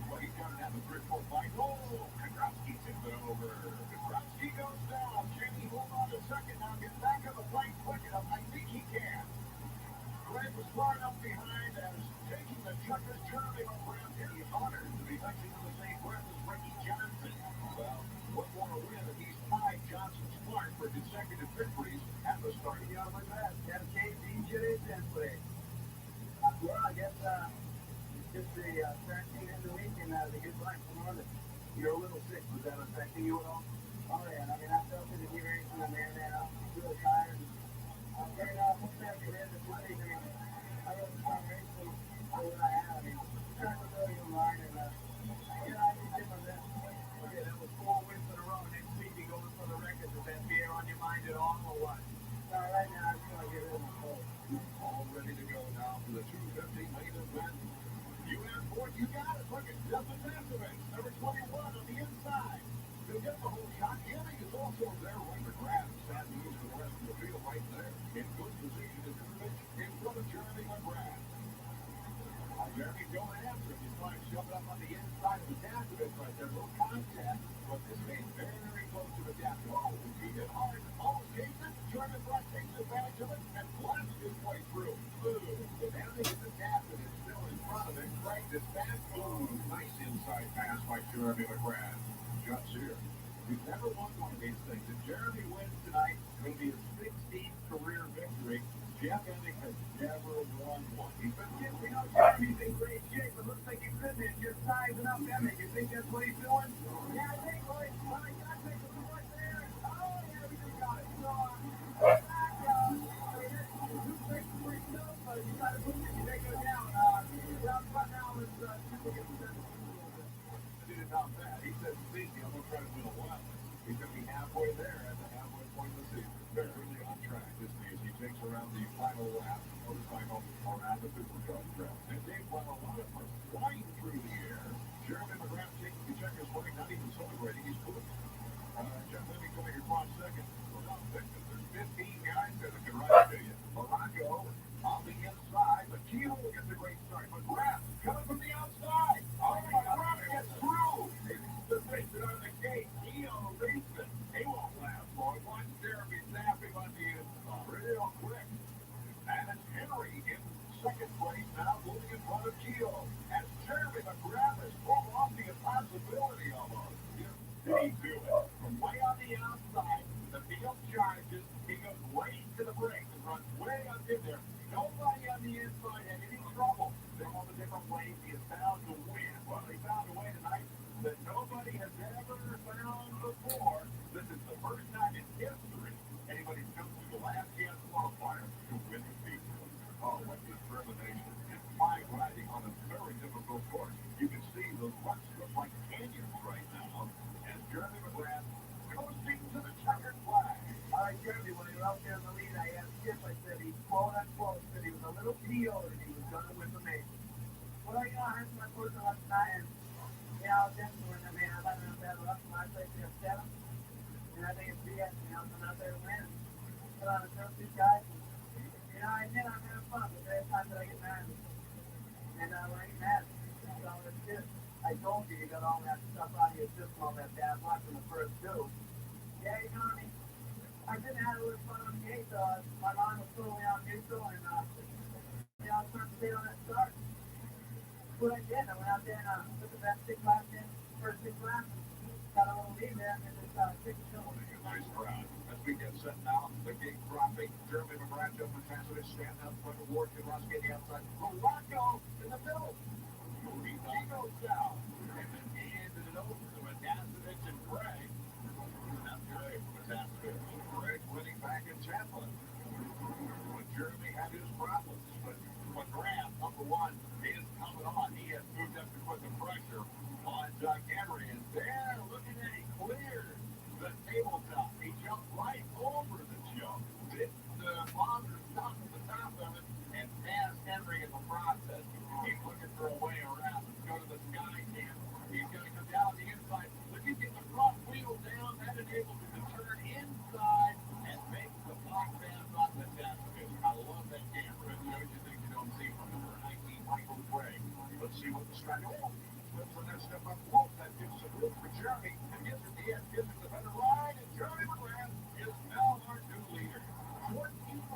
But he's got to have a 3-4 fight. Oh, Gazdrowski tipped it over. Gazdrowski goes down. Jamie, hold on a second now. Get back on the fight quick enough. I think he can. Craig was far enough behind as taking the chuckers, Jeremy McGrath, and he's honored to be mentioned in the same breath as Ricky Johnson. Well, one more win, and he's tied Johnson's mark for consecutive victories at the start of the hour with that. Well, I guess just the 13 in the week and the good life from London. You're a little sick. Was that affecting you at all? Oh, yeah. I mean, I felt it in the race and then I was really tired. I'm very almost after the end of the week. I mean, I wrote some race for what I had. I mean, trying to really in line and, I just did my best. Okay, that was 4 wins in a row. Next week you going for the record. Does that beer on your mind at all or what? No, right now I just want to get rid of my cold. All ready to go now for the 250 main event. You have 4, you got it. Look at Justin Massevich, number 21 on the inside. He'll get the whole shot. Jimmy is also there. Right McGrath sad news for the rest of the field right there. In good position is Massevich in front of Jeremy McGrath. Jeremy going after him. He's trying to shove it up on the inside of the Massevich right there. No contact, but this came very, very close to the gap. Oh, he hit hard. Almost gave it. Jeremy McGrath takes advantage of it and blasts his way through. The damage is the gap and it's still in front of him. Right this back. Oh, nice inside pass by Jeremy McGrath. Just here. He's never won one of these things. If Jeremy wins tonight, it'll be his 16th career victory. Jeff Emmick has never won one. He's been getting out. Jeremy's in great shape. It looks like he could be just sizing up Emmick. You think that's what he's doing? Yeah, I think so. He's trying to take the point there. Oh, yeah, we just got it. So, back down. I mean, this takes for yourself, but you got to move it. You make it down. Down front now, let's see if we can send it. Did it not bad. He said it's easy. I'm going to try to win a while. He's going to be halfway there at the around the Supercross track. And Dave, while a lot of them are flying through the air, Jeremy McGrath taking the checker's flag, not even celebrating. He's cool. Jeff Levy coming across second. Well, there's 15 guys there that can ride to you. Morocco on the inside, but Keel gets a great start. McGrath coming from the outside. Oh, McGrath gets through. The face it on the gate. Keel beats it. He won't last long. Watch Jeremy snap him on the inside real quick. And it's Henry in second place now, moving in front of Keel. As Jeremy McGrath has pulled off the impossibility almost. Did he do it? From way on the outside, the field charges. He goes way to the brake and runs way up in there. Nobody on the inside had any trouble. There all the different ways he has found to win. Well, he found a way tonight that nobody has ever found before. This is the first time in history anybody's come through the last chance qualifier to win the season. Oh, what determination. It's fine riding on a very difficult course. You can see the ruts look like canyons right now. And Jeremy McGrath coasting to the checkered flag. All right, Jeremy, when he was out there in the lead, I asked Skip, I said he quote unquote said he was a little PO and he was gonna win the main. Well, you know, I had my person last night and you know, then when I mean I let him have up my place here at 7. And I think it's BS, you know, I'm out there to win. Put on the first two guys. You know, I admit I'm having fun, but there's times that I get mad. And when I get mad, that's all it's just. I told you got all that stuff on your system, all that bad luck in the first two. Yeah, you know what I mean? I didn't have a little fun on the gate, my mind was totally on neutral, and, you know, I was trying to stay on that start. That's what I did. I went out there and took the best 6 laps in, first 6 laps, got a little lead there, and then just kicked the show. Nice crowd. As we get set now, the gate dropping. Jeremy McGrath jumping fast with his stand up front of Ward and Ross getting outside. Morocco in the middle. He goes down. And then he handed it over to Matasovic and Craig. That's great. Matasovic and Craig winning back in Tampa. When Jeremy had his problems. But McGrath, number one, is coming on. He has moved up to put the pressure on Doug Henry. And there, looking at he cleared the tabletop. He jumped right over the jump. Didn't bother to stop at the top of it and passed Henry in the process. He's looking for a way around. Let's go to the sky cam. He's going to come down the inside. Look at getting the front wheel down. That enables him to turn inside and make the block pass on the desk. I love that camera. It shows you things you don't see from number 19, Michael Craig. Let's see what the strike. Oh, flips the next step up. Whoa, that gives some room for Jeremy. And gets it the end. Gives it the better ride. And Jeremy McGrath is now our new leader. 14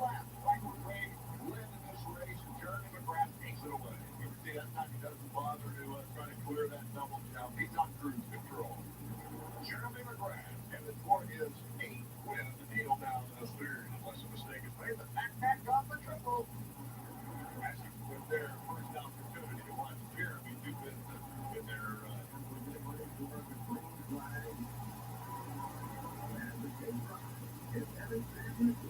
laps. Michael Craig led in this race. And Jeremy McGrath takes it away. You can see that time he doesn't bother to try to clear that double jump. He's on cruise control. Jeremy McGrath headed for his 8th win to deal down in this third. Unless a mistake is made, the back off the triple. As with their first opportunity to watch Jeremy do business in their delivery for the green flag. And the game is headed to the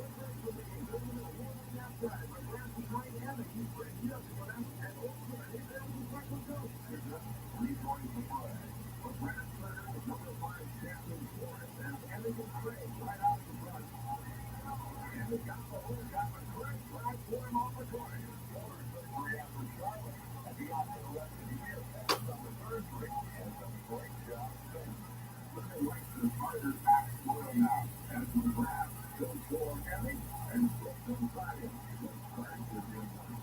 outside. McGrath is right at it. He's breaking up for them. And over it. He's able to break the goal. He's going to play. McGrath turns number 5 Chapman Forrest. And Evan Craig right out in front. And they got the whole guy. McGrath right for him off the corner. Forrest for 3 after Charlotte. And he out for the rest of the year. That's on the third break. And a great job. Looking like the starter back for him now. And McGrath goes for Henry. And slips inside him. Craig is in one.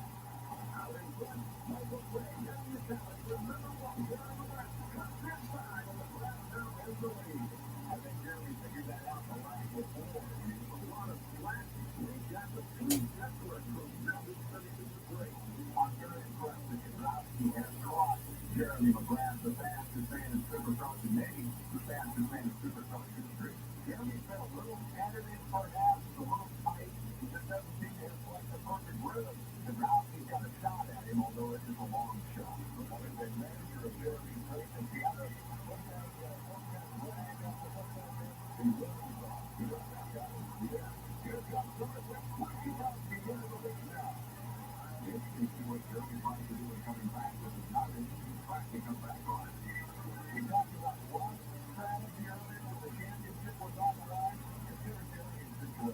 Out in front. Michael Craig. Henry is out. Remember one. Jeremy McGrath. Cut this side. And McGrath now has the lead. I think Jeremy figured that out the last before. A lot of slack. He got the 2 separate groups. Now he's ready to do great. I'm very impressed with his out. He has crossed Jeremy McGrath, the fastest man in Supercross in Navy, the fastest man in Supercross history. Jeremy's been a little scattered in perhaps, a little tight. He just doesn't seem to have like the perfect rhythm. And Ralphie's got a shot at him, although it is a long shot. But one of the manager of Jeremy's race and the other, look at flag up the hook out there. He runs off. He runs back out of the air. Here comes Somerset. He's out the end of the league now. Interesting to see what Jeremy trying to do in coming back. This is not an easy track to come back on. We talked about Ross's strategy earlier when the championship was on the line. Consider Jeremy's situation.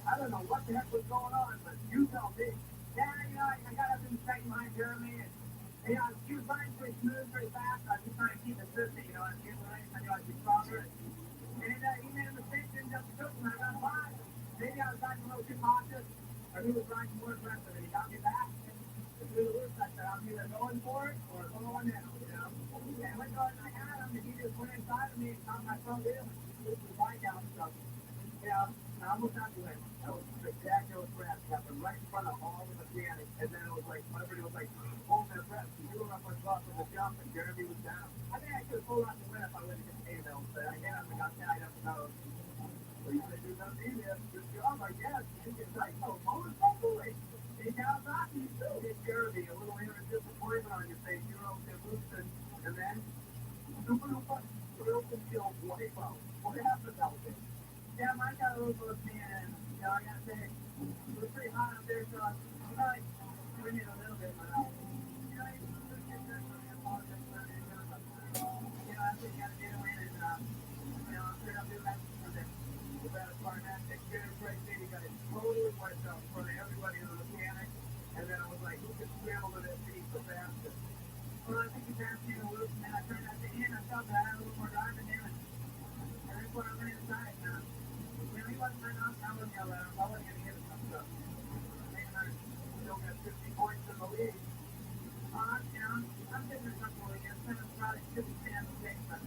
I don't know what the heck was going on, but you tell me. Yeah, I got up in the second line, Jeremy, and she was running pretty smooth, pretty fast. I was just trying to keep it 50, and she was running, I knew I'd be stronger. And he made a mistake, didn't jump the cook, and I got five. Maybe I was acting a little too cautious, or he was running more aggressive, and he got me back. And through the loops, I said, I'm either going for it or going down, And I went going, I had him, and he just went inside of me and caught my front wheel, and flipped his bike out and stuff. I almost not doing it. That was spectacular crash. Happened right in front of all the mechanics, and then it was like, everybody was like, holding their breath. We were up on top of the jump, and Jeremy was down. I think I could have pulled out the win if I would have hit the A-Mill, but I hit him and got tied up and out. So you gonna do something easier. Good job, I guess. It's like, oh, motorcycle race. They got back, you still hit Jeremy. A little inner disappointment on your face. You're out there boosting, and then, super kill wipeout. What happened out there? Yeah, mine got a little close to me, and, I gotta say, it was pretty hot up there, so I probably went in a little bit, but, I think you gotta get away, and, I'm sure I'll do that for the better part of that. Experience right there, you got it totally wiped out in front of everybody in the mechanic, and then I was like, who could scramble to that seat the fastest? Well, I think he passed me in a loop, and then I turned out the end, I felt that I had a little more driving in, and that's what I went inside, he wasn't running off, I wasn't going to get him some stuff. Man, I still got 50 points in the league. I'm sitting there something against him, it's probably 50 chance to take, but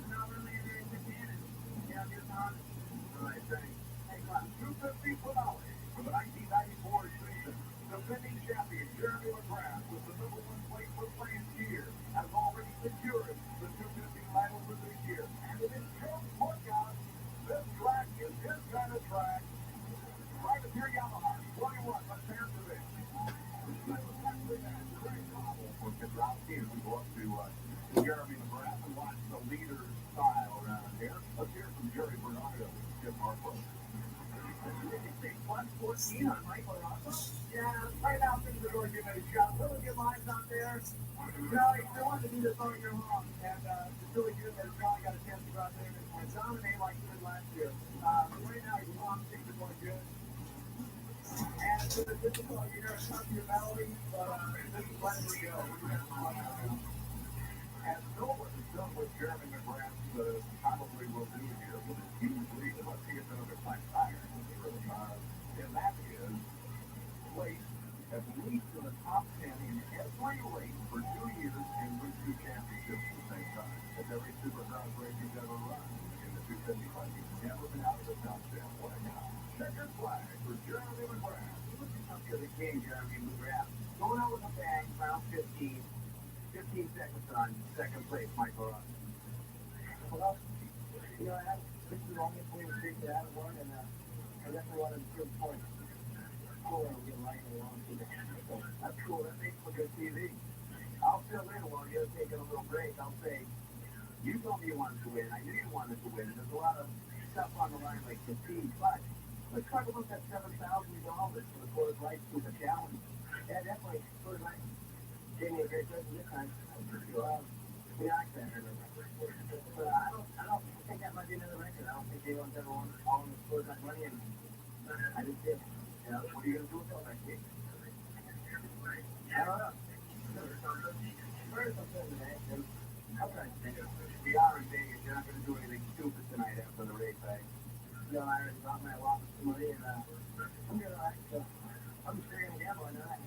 no, really, a very good man. He was honest. All right, thanks. Hey, class. 250 per hour for the 1994 season. Defending champion Jeremy McGrath with the number one place for playing year has already secured the 250 title for this year. And it is just workout. This track is his kind of track. Privateer Yamaha, 21, let's answer this. For Keselowski, we go up to Jeremy McGrath and watch the leader's style around here. Let's hear from Jerry Bernardo, Jim Harper. Plus 14 on Michael Rossi? Yeah, right now things are going to give it a shot. Really good lines out there. If you want to do this all year long, and it's really good that Charlie got a chance to go out there and dominate like he did last year. Right now, he's long, things are going good. And it's been a difficult year, it's tough your melody, but this is letting it go. And no one has done what Jeremy McGrath probably will do here with his huge lead. Let's see if another flat tire. And that is place at least in the top 10 in every race for 2 years and win 2 championships at the same time. As every supercross race he's ever run in the 255. He's never been out of the top 10. What a guy. Checkered flag for Jeremy McGrath. Look at how good the game, Jeremy McGrath. Going out with a bang, round 15. 15 seconds on second place, Michael Rossi. Well, this is the only point we think that I won, and I definitely want to improve points. Cool, it'll get light along to the end. So that's cool. That makes for good TV. I'll fill in while you're taking a little break. I'll say, you told me you wanted to win. I knew you wanted to win. There's a lot of stuff on the line like fatigue, but let's talk about that $7,000 for the Coors Light to the challenge. Yeah, definitely. Coors Light gave me a great present this time. Yeah, I can't remember. But I don't think that might be another record. I don't think anyone's ever won all the Coors Light money, and I just did. What are you going to do with all that cake? I don't know. Where's something today? I'm trying to think of it. We are in Vegas. You're not going to do anything stupid tonight after the race, right? I already got my allotment of money, and I'm doing all right. So I'm just going to gamble on that.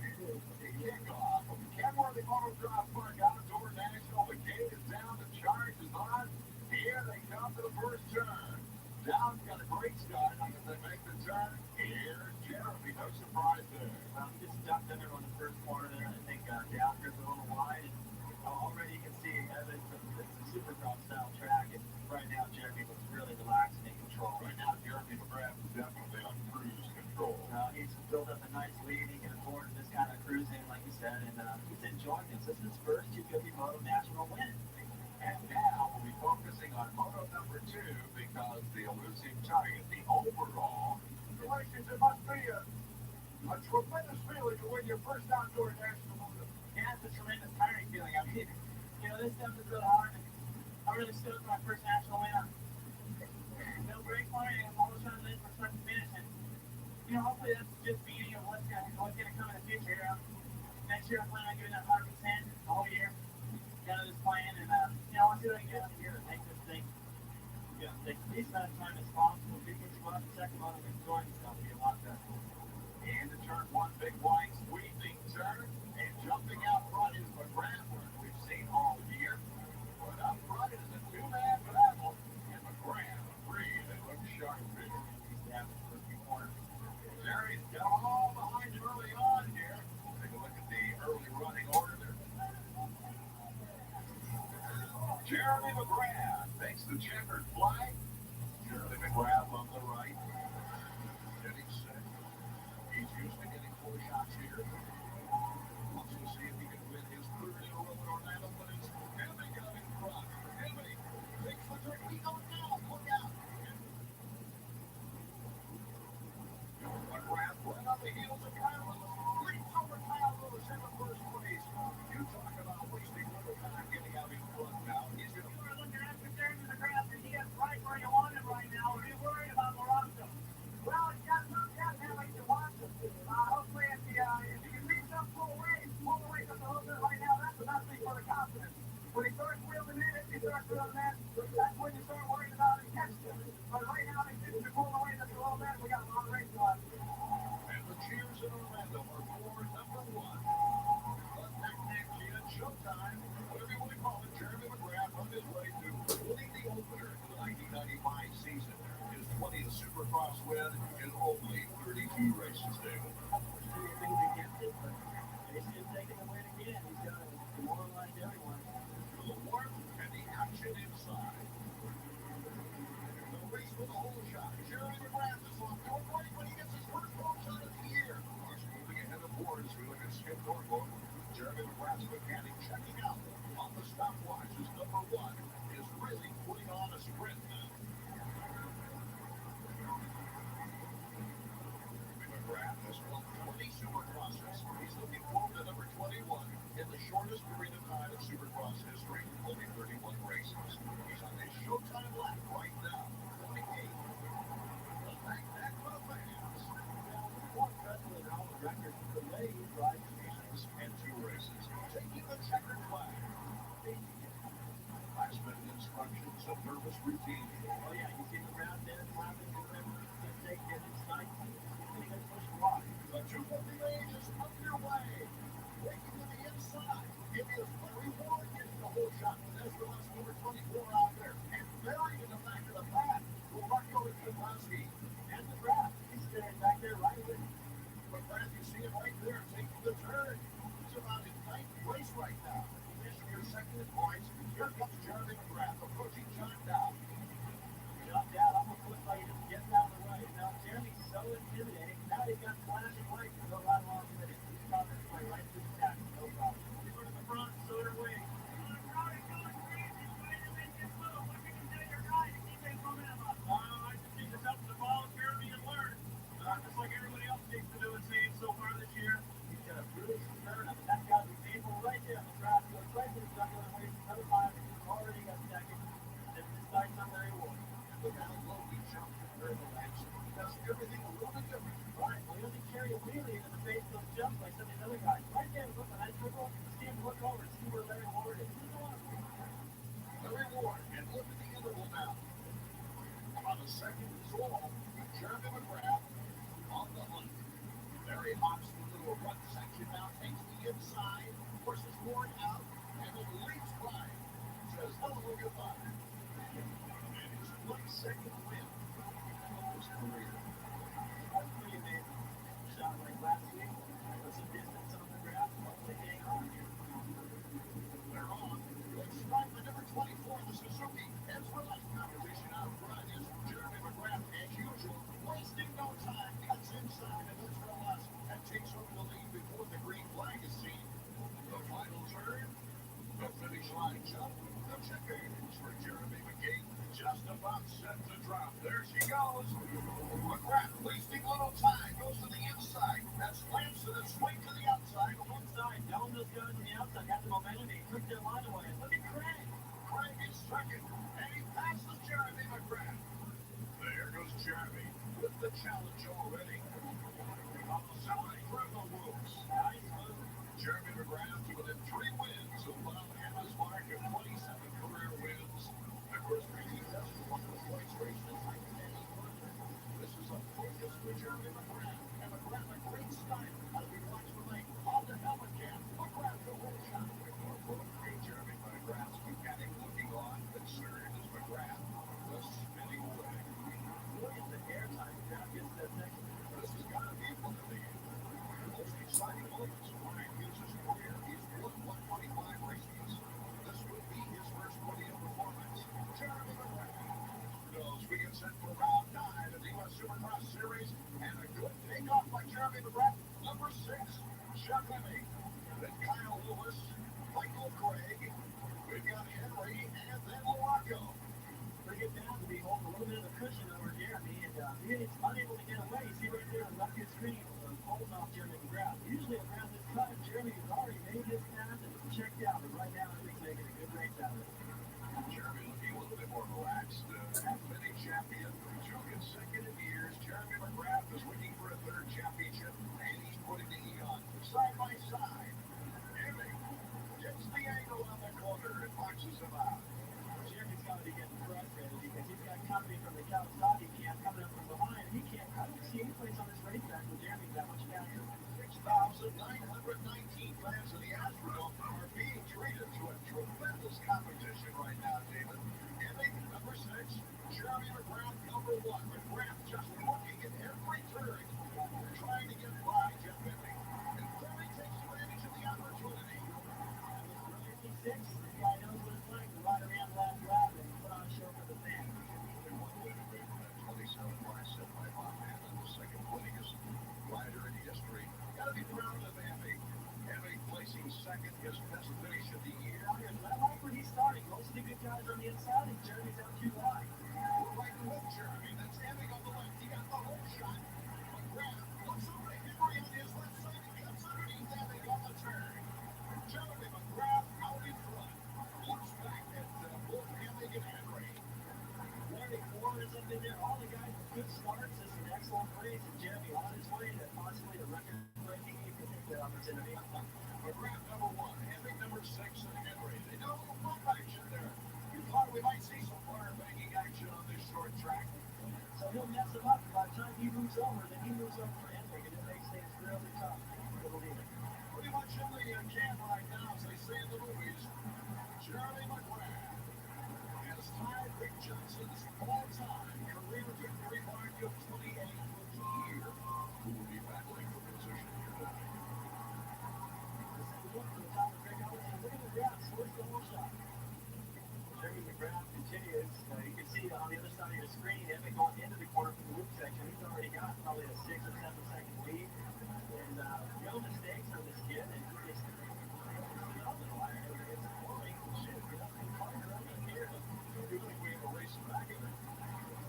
Kickoff of the Kenworthy Motor Drop Park Outdoor National. The gate is down. The charge is on. Here they come to the first turn. Down's got a great start. As they make the turn, here No surprise there. Well, he just ducked under on the first corner there. I think the outskirts a little wide. And already you can see evidence of it's a supercross style track. And right now, Jeremy looks really relaxed and in control. Right now, Jeremy McGrath is definitely on cruise control. He's built up a nice lead. He can afford this kind of cruising, like you said, and he's enjoying this. This is his first 250 Moto National win. And now we'll be focusing on Moto number 2 because the elusive giant, the overall, relationship must be a tremendous feeling to win your first outdoor national moto. Yeah, it's a tremendous tiring feeling. I mean, this stuff is really hard. I'm really stoked for my first national win. No break point, and I'm always trying to live from start to finish. And, hopefully that's just the beginning of what's gonna come in the future. Next year I'm planning on giving that 100% the whole year. Got this plan, and I'll see what I can get out of here and make this thing. Take the least amount of time as possible. If you can spot the second one and enjoy yourself, it'll be a lot better. And to turn one big wide sweeping turn, and jumping out front is McGrath, we've seen all year. But up front is a two-man battle, and McGrath really looks sharp here. He's to have his first few corners. Jerry's got them all behind him early on here. Take a look at the early running order there. Jeremy McGrath takes the checkered flag. Jeremy McGrath on the right. Getting set. He's used to getting 4 shots here. Wants to see if he can win his third in a row in Orlando, but it's Hemmy got in front. Hemmy takes the turn. He's going down. Look out. McGrath right on the heels of Kyle Lewis. Leaps over Kyle Lewis in the first place. You talk about wasting little time getting out in front now. He's going to We're looking at Jeremy McGrath, and he is right where you want him right now. Are you worried about Lorenzo? Well, he's got some cat man like you want him. Hopefully, if you can reach up, pull away just a little bit right now. That's the best thing for the confidence. When he starts wheeling in, if he starts wheeling in, that's when you start worrying about him catching him. But right now, if you pull away just a little bit, we got a lot of race left. And the cheers in Orlando are for number 1. But next year, showtime, whatever you want to call it, Jeremy McGrath on his way to winning the opener in the 1995 season. His 20th Supercross win in only 32 races, David. There's things against it, but he's just taking the win again. He's got to demoralize everyone. For the warmth and the action inside. The race for the whole shot. Jeremy McGrath is on the right when he gets his first pole shot of the year. He's moving ahead of Ward as we look at Skip Norfolk. Jeremy McGrath's mechanic checking out on the stopwatch as number 1 is really putting on a sprint now. McGrath has won 20 Supercrosses. He's looking forward to number 21 in the shortest period of time in Supercross history, only 31 races. He's on his showtime lap right now, 28. Well, thank that for the fans. One wrestler on the record for the way he drives the games. And 2 races, taking the checkered flag. Last minute instructions, a nervous routine. Oh yeah, you see the round there, clapping, take it inside. He's going to push wide. The 250 range is underway. Breaking to the inside. It is Larry Ward getting the whole shot. That's the last number 24 out there. And buried in the back of the pack. Will Mark over to Kowalski. And the draft. He's standing back there right with him. McGrath, you see him right there taking the turn. He's about in 9th place right now. Michigan second in points. Here comes Jeremy McGrath approaching John Dow. John Dow almost looks like he just gets out of the way. Now Jeremy's so intimidating. Now he's got flashing lights to go right along with it. He's got this way right through the tack. No problem. He's going to the front, so are we. I just need to touch the ball, Jeremy, and learn. Just like everybody else needs to do it, seems so far this year. He's got a really stern up. That guy's able right there on the track. He goes right to the jungle and waits another 5 minutes. He's already got second. And this guy's not very well. Look how low he jumped compared to last year. That's everything a little bit different. Right, well, he doesn't carry a wheelie into the face of those jumps like some of these other guys. Right there, look at that triple. See him look over, see where Larry Ward is. He's the one. Larry Ward, and look at the interval now. On the second stall, Jeremy McGrath on the hunt. Larry hops the little run section now, takes the inside, forces Ward out, and then leaps by. Says hello, goodbye. And his 22nd win of his career. That's pretty amazing. Shot Jeremy McGrath, and McGrath a great style as we watch the lane. On the helmet cam, McGrath the whole shot. Hey, Jeremy McGrath's mechanic looking on, but third is McGrath, the spinning leg. Look at the airtime McGrath gets that section. This has got to be one of the most exciting moments of Ryan Hughes' career. He's won 125 races. This will be his first podium performance. Jeremy McGrath goes. We get set for round 9 of the U.S. Supercross Series, and a good takeoff by Jeremy McGrath. Number 6, Chuck Hemming. Then Kyle Lewis, Michael Craig. We've got Henry, and then Morocco. Bring it down to be holding a little bit of a cushion over Jeremy, and he's unable to get away. You see right there on the left screen, pulls off Jeremy McGrath. Usually around this time, Jeremy has already made his pass and checked out, but right now he's making a good race out of it. Jeremy looking a little bit more relaxed. Athletic champion for two consecutive years. Jeremy McGrath is looking for a third championship, and he's putting the heat on. Side by side. Hemming gets the angle on the corner and boxes him out. Jeremy's got to be getting frustrated because he's got company from the Kawasaki camp coming up from behind, and he can't. I don't see any place on this racetrack where Jeremy's that much faster. 6,919 fans in the Astrodome are being treated to a tremendous competition right now, David. Hemming, number 6. Jeremy McGrath, number 1. McGrath just looking at every turn, trying to get by Jeff Hemming. And Jeremy takes advantage of the opportunity. Six, the guy knows what it's like to ride around last lap and put on a show for the fans. 27 points set by Bob Hammond, the second winningest rider in history. Gotta be proud of Hemming. Hemming placing second, his best finish of the year. I like where he's starting. Most of the good guys on the inside, and Jeremy's out too wide. We're right with Jeremy. That's Hemming on the left. He got the whole shot. McGrath looks over to Henry on his left side. He comes underneath Hemming on the turn. Jeremy McGrath out in front. Looks back at both Hemming and Henry. Larry Moore is up in there. All the guys with good starts. This is an excellent race, and Jeremy on his way to possibly a record-breaking opportunity. McGrath number 1, Hemming number 6, and Henry. They know a little bump action there. You thought we might see some fire-banging action on this short track. So he'll mess him up. By the time he moves over, then he moves over for Henry, and it makes things really tough for the leader. Pretty much in the can right now, as they say in the movies. Jeremy McGrath has tied Rick Johnson's all-time career victory mark of 28 year. Who will be battling for position here tonight? Jeremy McGrath continues. You can see on the other side of your screen, Hemming going into the corner from the loop section. He's already got probably a 6 or 7 second lead. And no mistakes on this kid. And he just phenomenal. It's boring. Shit, you know, Carter, I don't care. I feel like we have a race back of it.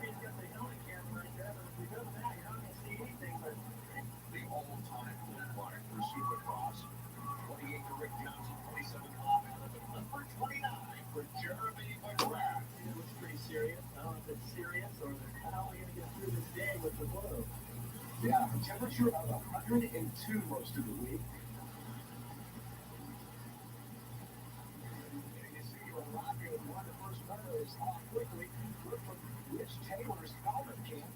He's got the helmet camera right there, but if we go to that, you're not going to see anything. But The all-time full mark for Supercross. 28 to Rick Johnson, 27 to Bob Hammond, and number 29 for Jeremy McGrath. it looks pretty serious. I don't know if it's serious or how are we going to get through this day with the blow. Yeah, temperature of 102 most of the week. And you see Morocco in one of the first runners off quickly. Look from Rich Taylor's powder camp.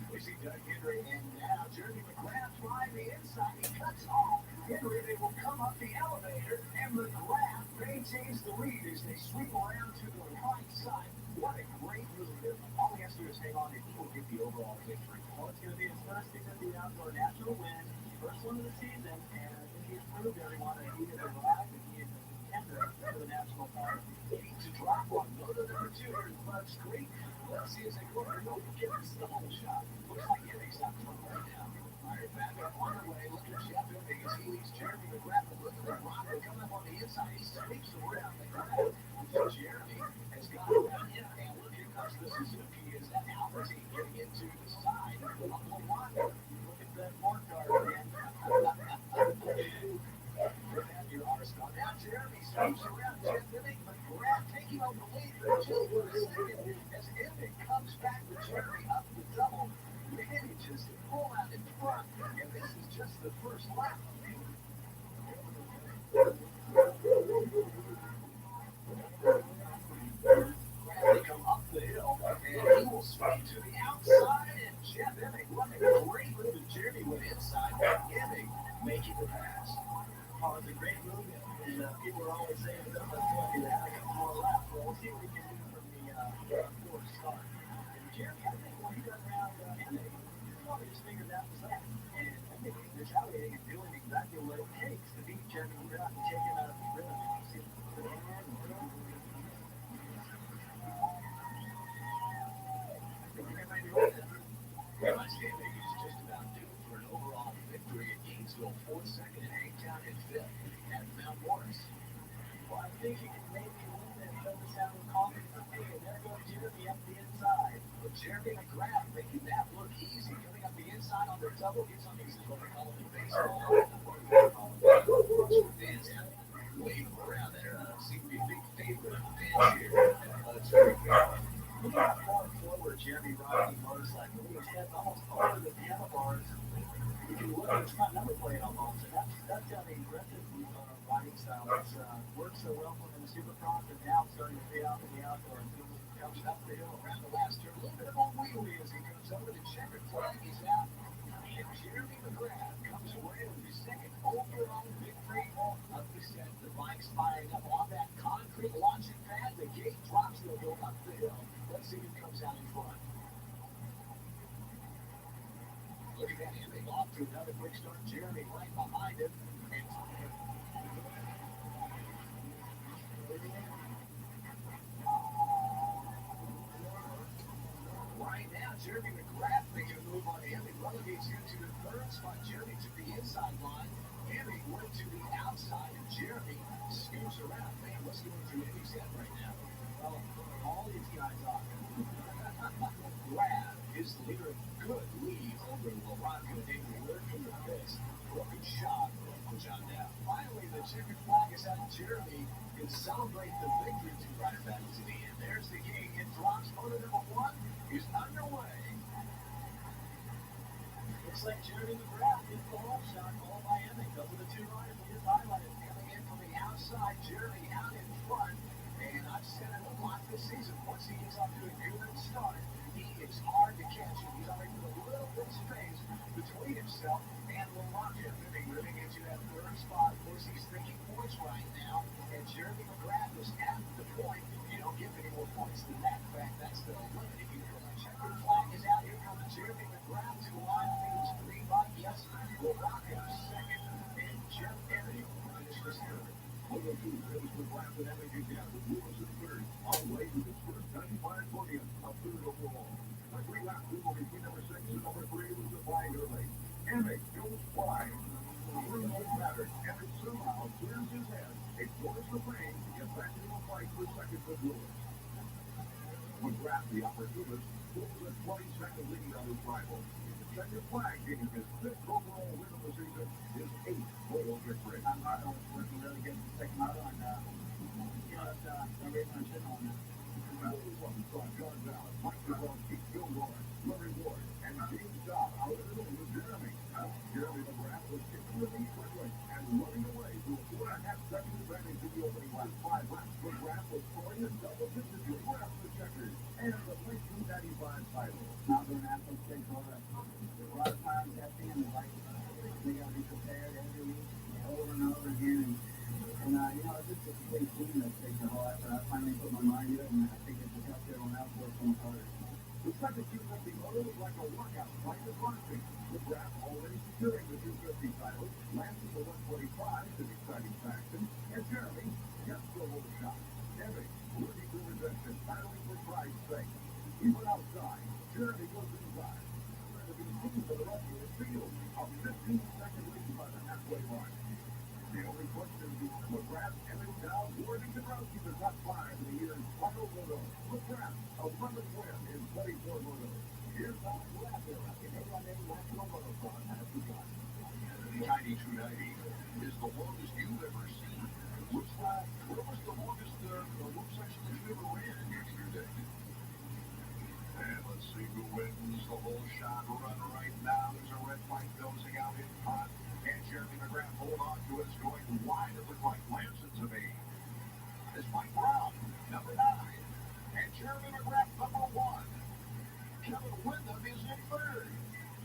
We see Doug Henry, and now Jeremy McGrath trying the inside. He cuts off Henry. They will come up the elevator, and McGrath maintains the lead as they sweep around to the right side. What a great move there. All he has to do is hang on, and he will get the overall victory. Well, it's going to be his first. He's going to be out for a national win, first one of the season, and I think he's proved everyone that he is alive and he is a contender for the national title. To drop one. Moto number 2 here is Bud Street. Let's see as they go over. No, give us the whole shot. Looks like Hemming's not coming right now. All right, back up on the way. Look at Jeff Hemming as he leads Jeremy McGrath. Look at that Rocco coming up on the inside. He sweeps around the crowd. Jeremy has got around him. And look, here comes the Suzuki as that Albertine getting into the side of Morocco. Look at that fork guard, man. Your Arsenal. Now Jeremy sweeps around Jeff Hemming. McGrath taking over the lead for just for a second as Hemming comes back with Jeremy up the double. Man, he just pull out in front. And this is just the first lap. They come up the hill, and he will swing to the outside, and Jeff Hemming running a great move. inside by giving, making the pass. Oh, it's a great movement. And people are always saying that that's lucky to have a couple more laps. Well, we'll see what we can do from the fourth start. And Jeremy, I think when he got around Emmett, he probably just figured that was that. And I think he's retaliating and doing exactly what it takes to beat Jeremy McGrath and take him out of his rhythm. You see the man, Well, I say he's just about due for an overall victory at Gainesville, 4th, 2nd, and Hangtown in 5th at Mount Morris. well, I think you can maybe win that show the sound of coffee for me. And there goes Jeremy up the inside. But Jeremy McGrath making that look easy, coming up the inside on their double. Get something this is what we call it in baseball. Fans have waving around there. Seem to be a big favorite of the fans here. It's very good. Look at that forward flow where Jeremy riding the motorcycle. He stepped almost over the piano bars. You can look at his front number plate almost. And that's got an aggressive riding style that's worked so well for him in the Supercross, and now it's starting to pay off in the outdoor. And he comes up the hill Around the last turn, a little bit of a wheelie as he comes over the checkered flag. He's out. And Jeremy McGrath comes away with his second overall victory of the set. The bike's firing up on that concrete launching pad. The gate drops. They'll go up the hill. Let's see who comes out in front. Look at that, ending off to another quick start. Jeremy right behind him. And right now, Jeremy McGrath making a move on him. It relegates him to the 3rd spot. Jeremy took the inside line. Emmy went to the outside, and Jeremy scoots around. Man, what's going through Emmy's head right now? Well, all these guys are. Grab is the leader of good lead over LaRocco. They alert from the fist. Broken shot from John down. Finally, the checkered flag is out. Jeremy can celebrate the victory to right back to the end. There's the gate. It drops. Photo number 1 is underway. Looks like Jeremy McGrath hit the hole shot all by Emmy. Those are the two riders we just highlighted. Coming in from the outside, Jeremy out in front. And I've said it a lot this season. Once he gets off to a good start, he is hard to catch. And he's already put a little bit of space between himself and LaRocco. Moving into that 3rd spot. Of course, he's thinking points right now. And Jeremy McGrath is at the point. You don't get any more points than that. In fact, that's the limit. If you put a checkered flag is out, here comes Jeremy McGrath to the line. I think it was 3 by yes. LaRocco 2nd. And Jeff Emmy finished this 3rd. Over to the McGrath and Emmy together. Lewis in 3rd. On the way to his first 95 podium. A 3rd overall. A 3-lap duel between number 6 and number 3 was defined early. Emmy goes wide. Through no pattern. Emmy somehow clears his head. A quarter remain to get back into a fight for second with Lewis. McGrath, the opportunist, pulls a 20-second lead on his rival. The checkered flag gave him his 5th overall win of the season, his 8th total victory. I'm not working really good to take my run. That's no reason I shouldn't on that. John Ballard, Mike Kozlowski, Bill Lawrence, Larry Ward, and James Dobb out of the middle with Jeremy. Jeremy McGrath was kicking the lead quickly and running away to a 4.5-second advantage in the opening lap. 5 laps, McGrath was scoring a double digit to grab the checkers and the late 295 title. Not doing absolute thing for us. A lot of times that thing is like, we got to be prepared every week, over and over again. And it's just a complete team that takes the whole effort. I finally put my mind to it, and I think it just helps everyone else work so much harder. The second 250 motor was like a workout fight at Brownlee. McGrath already securing the 250 title. Lance in the 125 is exciting faction. And Jeremy gets the whole shot. Emmy, looking for redemption, battling for pride's sake. He went outside. Jeremy goes inside. Trying to be seen for the rest of the field. A 15-second lead by the halfway mark. The only question is McGrath, Emmy, now Ward and Kozlowski the top 5 in the year's final moto. McGrath, 11th win in 24 motos. Here's how McGrath is in A1A National Motocross has begun. The Tiny 290 is the longest you've ever seen. What was the longest road section that you ever ran in your day? And let's see who wins the whole shot run right now. There's a red flag nosing out in front. And Jeremy McGrath hold on to it. It's going wide. It looked like Lampson to me. It's Mike Brown, number 9. And Jeremy McGrath, number 1. Kevin Windham is in 3rd.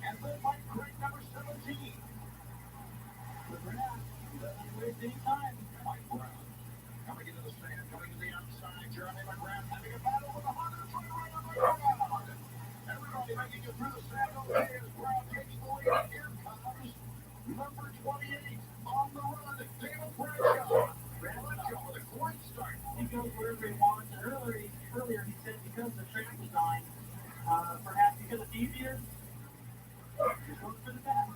And then Mike Craig, number 17, anytime. Mike Brown coming into the stand, coming to the outside. Jeremy McGrath having a battle with a Honda trying to run on the ground. Everybody making it through the stand okay as Brown takes the lead. Here comes number 28 on the run, David Bradshaw. Bradshaw with a great start. He goes wherever he wants. And earlier he said because the track design, perhaps because it's easier, just goes for the back.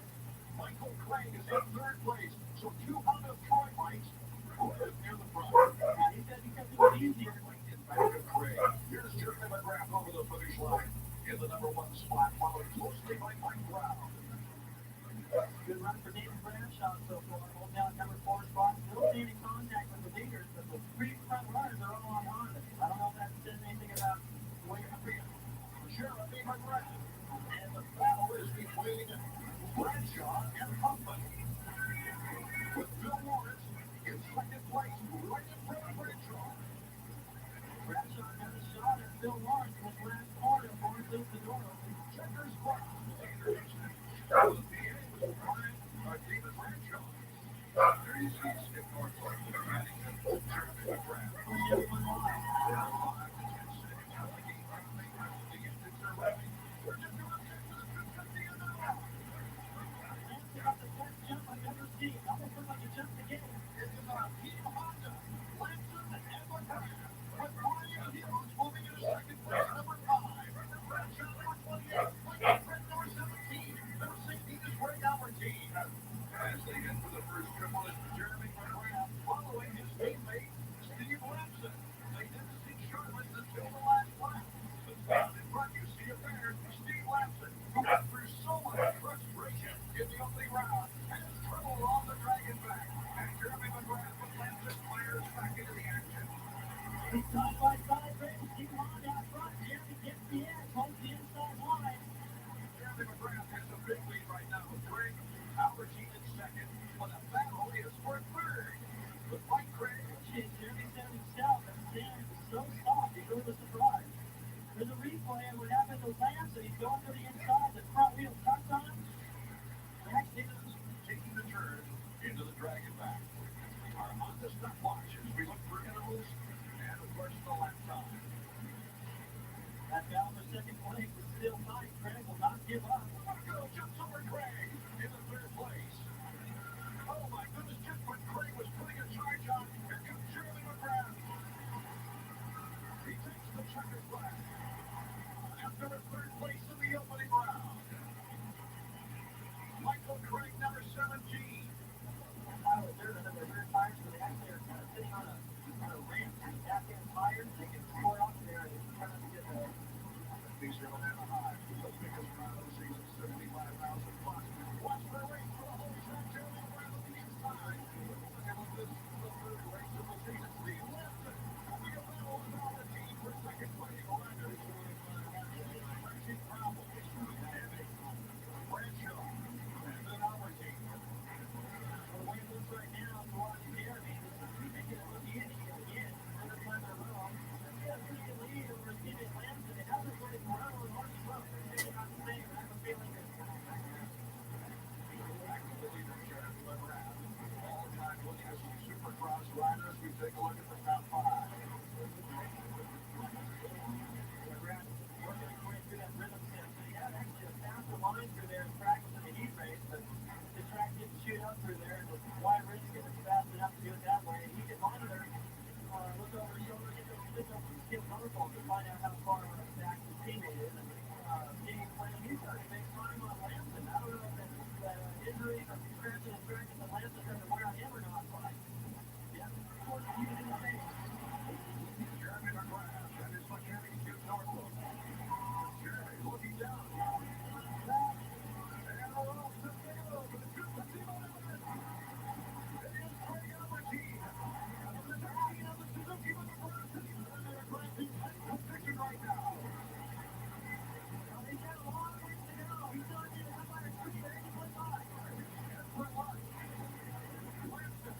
Michael Craig is in third place, so 2 Honda Troy bikes right near the front. And he said because it was easier. Back to Craig. Here's Jeremy McGrath over the finish line in the number 1 spot, followed closely by Mike Brown. Good run for David Bradshaw so far. Hold down number 4 spot. Still staying in contact with the leaders, but the 3 front runners are all on Honda. I don't know if that says anything about the way you're feeling. Jeremy McGrath. And the battle is between Bradshaw and Huffman. With Bill Lawrence in second place, right in front of Bradshaw. Bradshaw got a shot at Bill Lawrence in his last corner before he leaves the door open. Checkers cross. That was the end of David Bradshaw. There you see Skip Northland riding at Jeremy McGrath. Just one line. 5 to 10 seconds. I like 8 round make the engines are revving. We're just going to get to the 250 an hour. Lance got the best jump I've ever seen. Almost looked like he jumped again. It is our Team Honda, Lanson and McGrath, with Brian Heroes moving into second place, number 5. Bradshaw, number 28. Michael Fred, number 17. Number 16 is Greg Albertine. As they head for the first triple, it's Jeremy McGrath following his teammate, Steve Lamson. They didn't see Charlotte until the last lap. But down in front, you see it there, Steve Lamson, who went through so much frustration in the opening round, has trouble on the dragon back. And Jeremy McGrath with Lamson fires back into the action. It's side by side race. Keep on out front. Jeremy gets the edge. Holds the inside line. Jeremy McGrath has a big lead right now with Greg Albertine in second, but the battle is for third. With Mike Craig, Jeremy said himself that Sam is so soft, he's really surprised. There's a replay of what happened to Lance, and he's going to the inside, the front wheel tucked on him. Max Stevens taking the turn into the dragon back. Our Honda stopwatch as we look for intervals and of course the lap time. That battle for second place is still tight. Craig will not give up. Marco jumps over Craig in the third place. Oh my goodness, just when Craig was putting a charge on, here comes Jeremy McGrath. He takes the checkered flag. After a third place in the opening round. Michael Craig, number 17. Pilot there, the number 3 tires, so they actually are kind of sitting on a ramp and back in tires. They can pour off there and try not to get the These are banana high. The biggest round of the season, 75,000 plus. Watch the race for the whole track. Jeremy McGrath on the inside. And with this, the third race of the season, Steve Lamson having a battle with Albertine for second place. Racing problems. Bradshaw. And then Albertine. the way it looks right now to watch Jeremy. He's making it look easy again. Another time in a row. He has a pretty good lead over his teammate Lance, and it hasn't really grown much slow. Maybe not the same. I have a feeling that Back to the leadership, McGrath. All-time winners and Supercross riders. We take a look at the top 5. McGrath working his way through that rhythm set. So he had actually a faster line through there in practice in the heat race, but the track didn't shoot up through there. And why risk it? It's fast enough to do it that way. And he can monitor, look over his shoulder, get those signals from Skip Norfolk to find out how far back his teammate is. And game plan, he's got to make time on Lamson. I don't know if that's injury or scratching his back and the Lamson trying to wear on him or not, but yeah, of course, he's in the face. Jeremy McGrath. That is what Jeremy Skip Norfolk. Jeremy looking down. And we're off to the middle for the 250 mile. It is Greg Albertine. And the 13 of the Suzuki McGrath. McGrath is taking position right now. He's got a long ways to go. He's not even how about a 3.85. And for what? Lamson.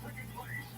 Second place.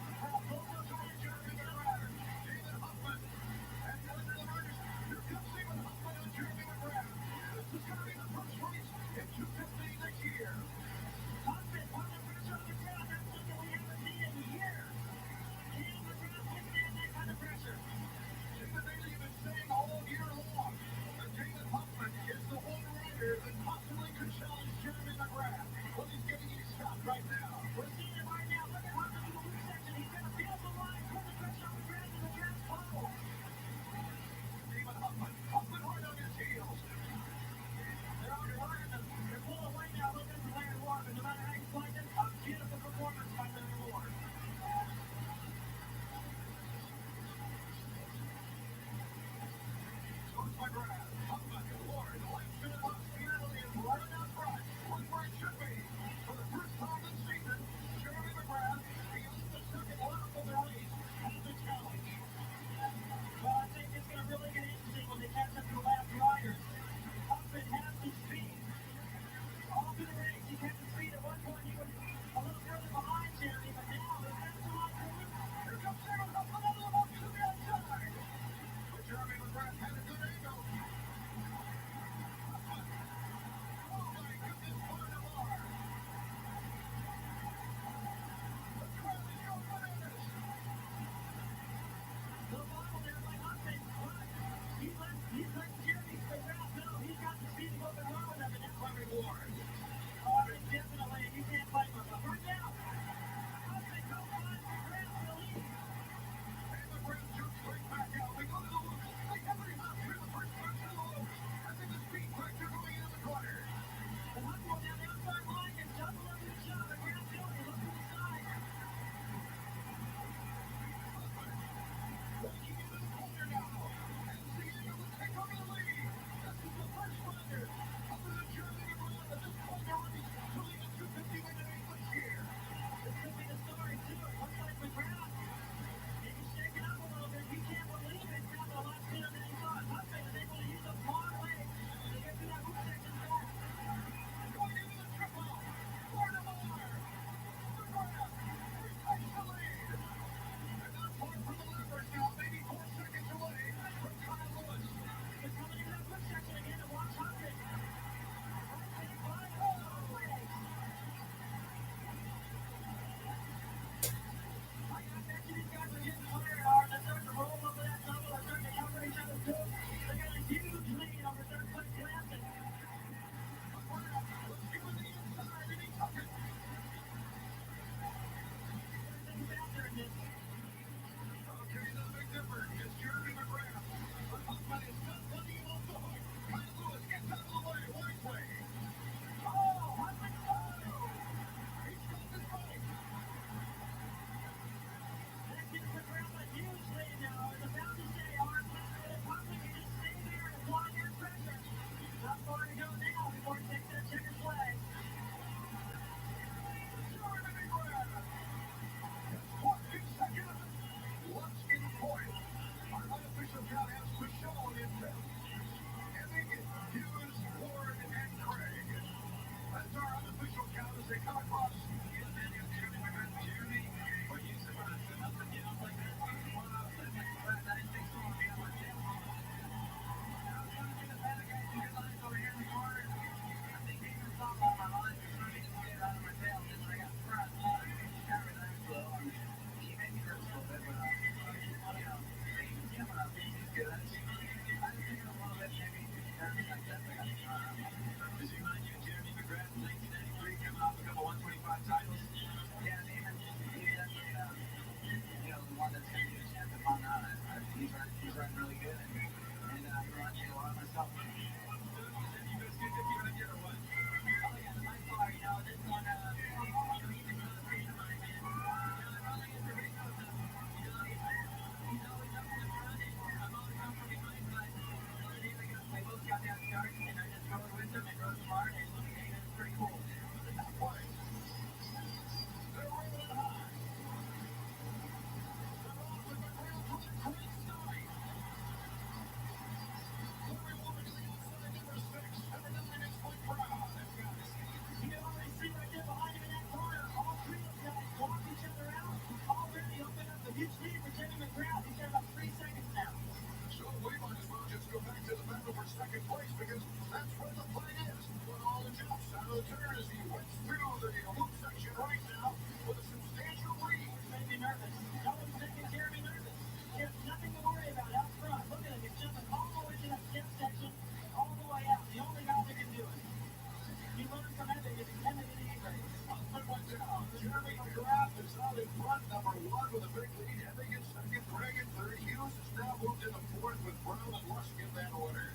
in front, number one with a big lead, heading in second, Dragon third. Hughes is now moved into fourth with Brown and Lusk in that order.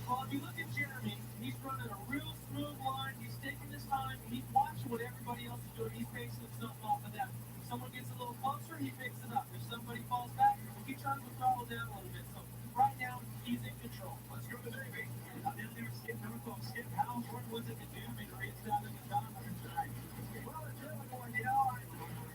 Well, if you look at Jeremy, he's running a real smooth line. He's taking his time. He's watching what everybody else is doing. He's basing himself off of them. If someone gets a little closer, he picks it up. If somebody falls back, he tries to throttle down a little bit. So right now, he's in control. Let's go to Davey. Down there, Skip Norfolk. Skip, how important was it to do injury? It's down in the time of the time. Well, it's really going, you know,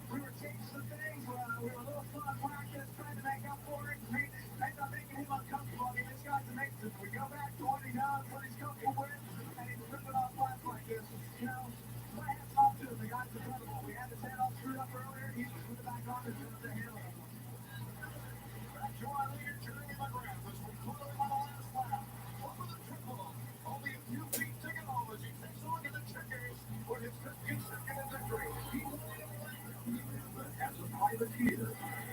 we were changing some things. We were a little slow in practice, trying to make up for it. Maybe not making him uncomfortable. I mean, this guy's amazing. We go back to what he knows, what he's comfortable with, and he's ripping off laps like this. You know, my hat's off to him. The guy's incredible. We had his head all screwed up earlier. He's just put it back on and doing the handle. Back to our leader, Jeremy McGrath, as we put him on the last lap. Over the triple. Only a few feet to go as he takes a look at the checkers for his 52nd victory. He won it as a privateer.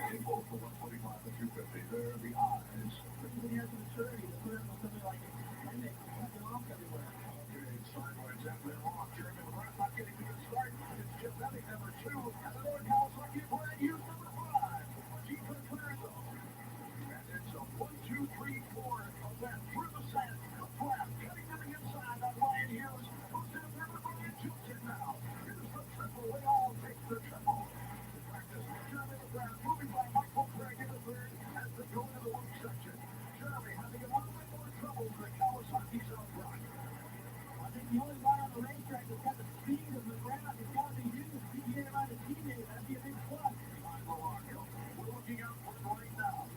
In both the 125 and 250, they're the eyes. He has the maturity to put him on something like this. And they cut him off everywhere. Okay, sideways definitely wrong. Jeremy McGrath not getting a good start. It's Chip Bennett, number 2. And the North Kawasaki brand new number 5. Keep it clear though. And it's a 1, 2, 3, 4 event through the sand. McGrath getting to the inside on Ryan Hughes. Who's in there with Ryan Tilton now? Here's the triple. We all take the triple. In practice, Jeremy McGrath moving by Michael Craig in the third as they go into the work section. Jeremy having a little bit more trouble with the Kawasaki's out front. I think the only guy on the racetrack that's got the speed of McGrath has got to be used. If he can get around his teammate, that'd be a big plus. We're looking out for him right now.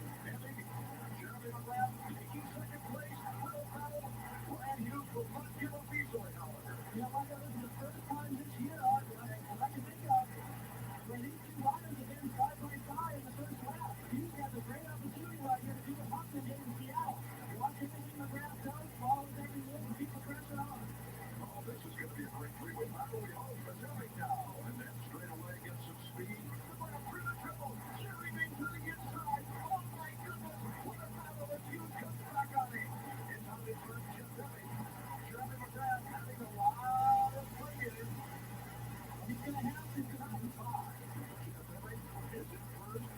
Jeremy McGrath taking second place. Little battle. Ryan Hughes will not give up easily, however. You know, like this is the first time this year I can think of where these two riders have been side by side in the first lap. Hughes has a great opportunity right here to do what Huffman did in Seattle. Watch everything McGrath does, follows every move, and keep the pressure on. Oh, this is going to be a great three-way battle. We hope for Jeremy now. And then straight away gets some speed. Through the triple. Jerry being to the inside. Oh, my goodness. What a battle as Hughes comes back on him. It's on his first Chip Bennett. Jeremy McGrath having a lot of play in him. He's going to have to tonight. Chip Bennett is in first.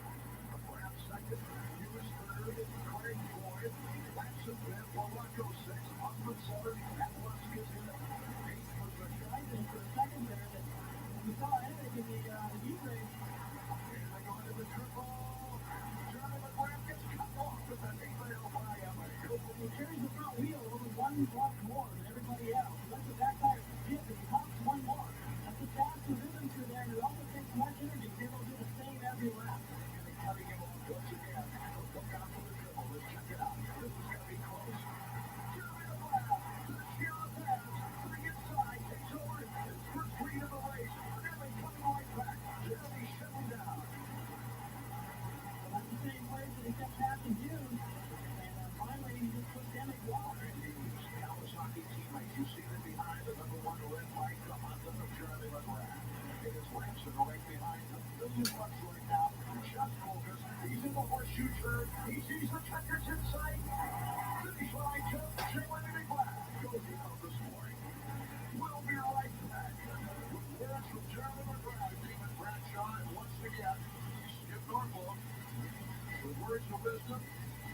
McGrath second. Hughes third. Craig fourth. Watson fifth. Walacco sixth. Huffman seventh. And Lusk is in eighth position. I think for a second there that we saw Henrik in the heat race. And they go into the triple. Jeremy McGrath gets cut off with that email by Emily. He carries the front wheel only one block more than everybody else. He lets the back tire skip and he hops one more. That's a faster rhythm through there, and it also takes much energy to be able to do the same every lap. And they're cutting him off once again. Look out for the triple. Let's check it out. This is going to be close. Jeremy McGrath to the Sheila pass. To the inside. Takes over his first lead of the race. Jeremy coming right back. Jeremy shutting down. So that's the same place that he kept passing Hughes. And finally, he just put Demick off. Kawasaki teammates, you see them behind the number 1 red light, the Honda of Jeremy McGrath. It is Ransom right behind them. $1 million right now. Just focused. He's in the horseshoe turn. He sees the checkers in sight. Finish line jump. Jeremy McGrath goes out this morning. We'll be right back. With words from Jeremy McGrath, David Bradshaw, and once again, Skip Norfolk. With words of wisdom,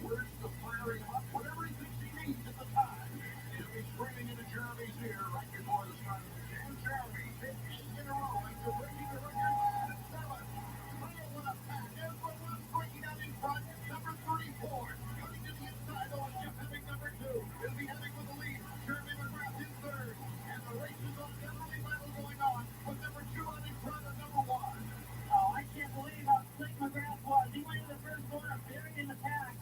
words to firing him up, whatever he thinks he needs at the time. He'll be screaming into Jeremy's ear right before the start of the game. Jeremy, 8 in a row after breaking the record at 7. Oh, what a pack. Everyone breaking out in front. Number 34. Cutting to the inside, though, Jeff Hemming, number 2. It'll be Hemming with the lead. Jeremy McGrath in third. And the race is on. Every battle going on. With number 2 on in front of number 1. Oh, I can't believe how slick McGrath was. He went into the first corner, buried in the pack,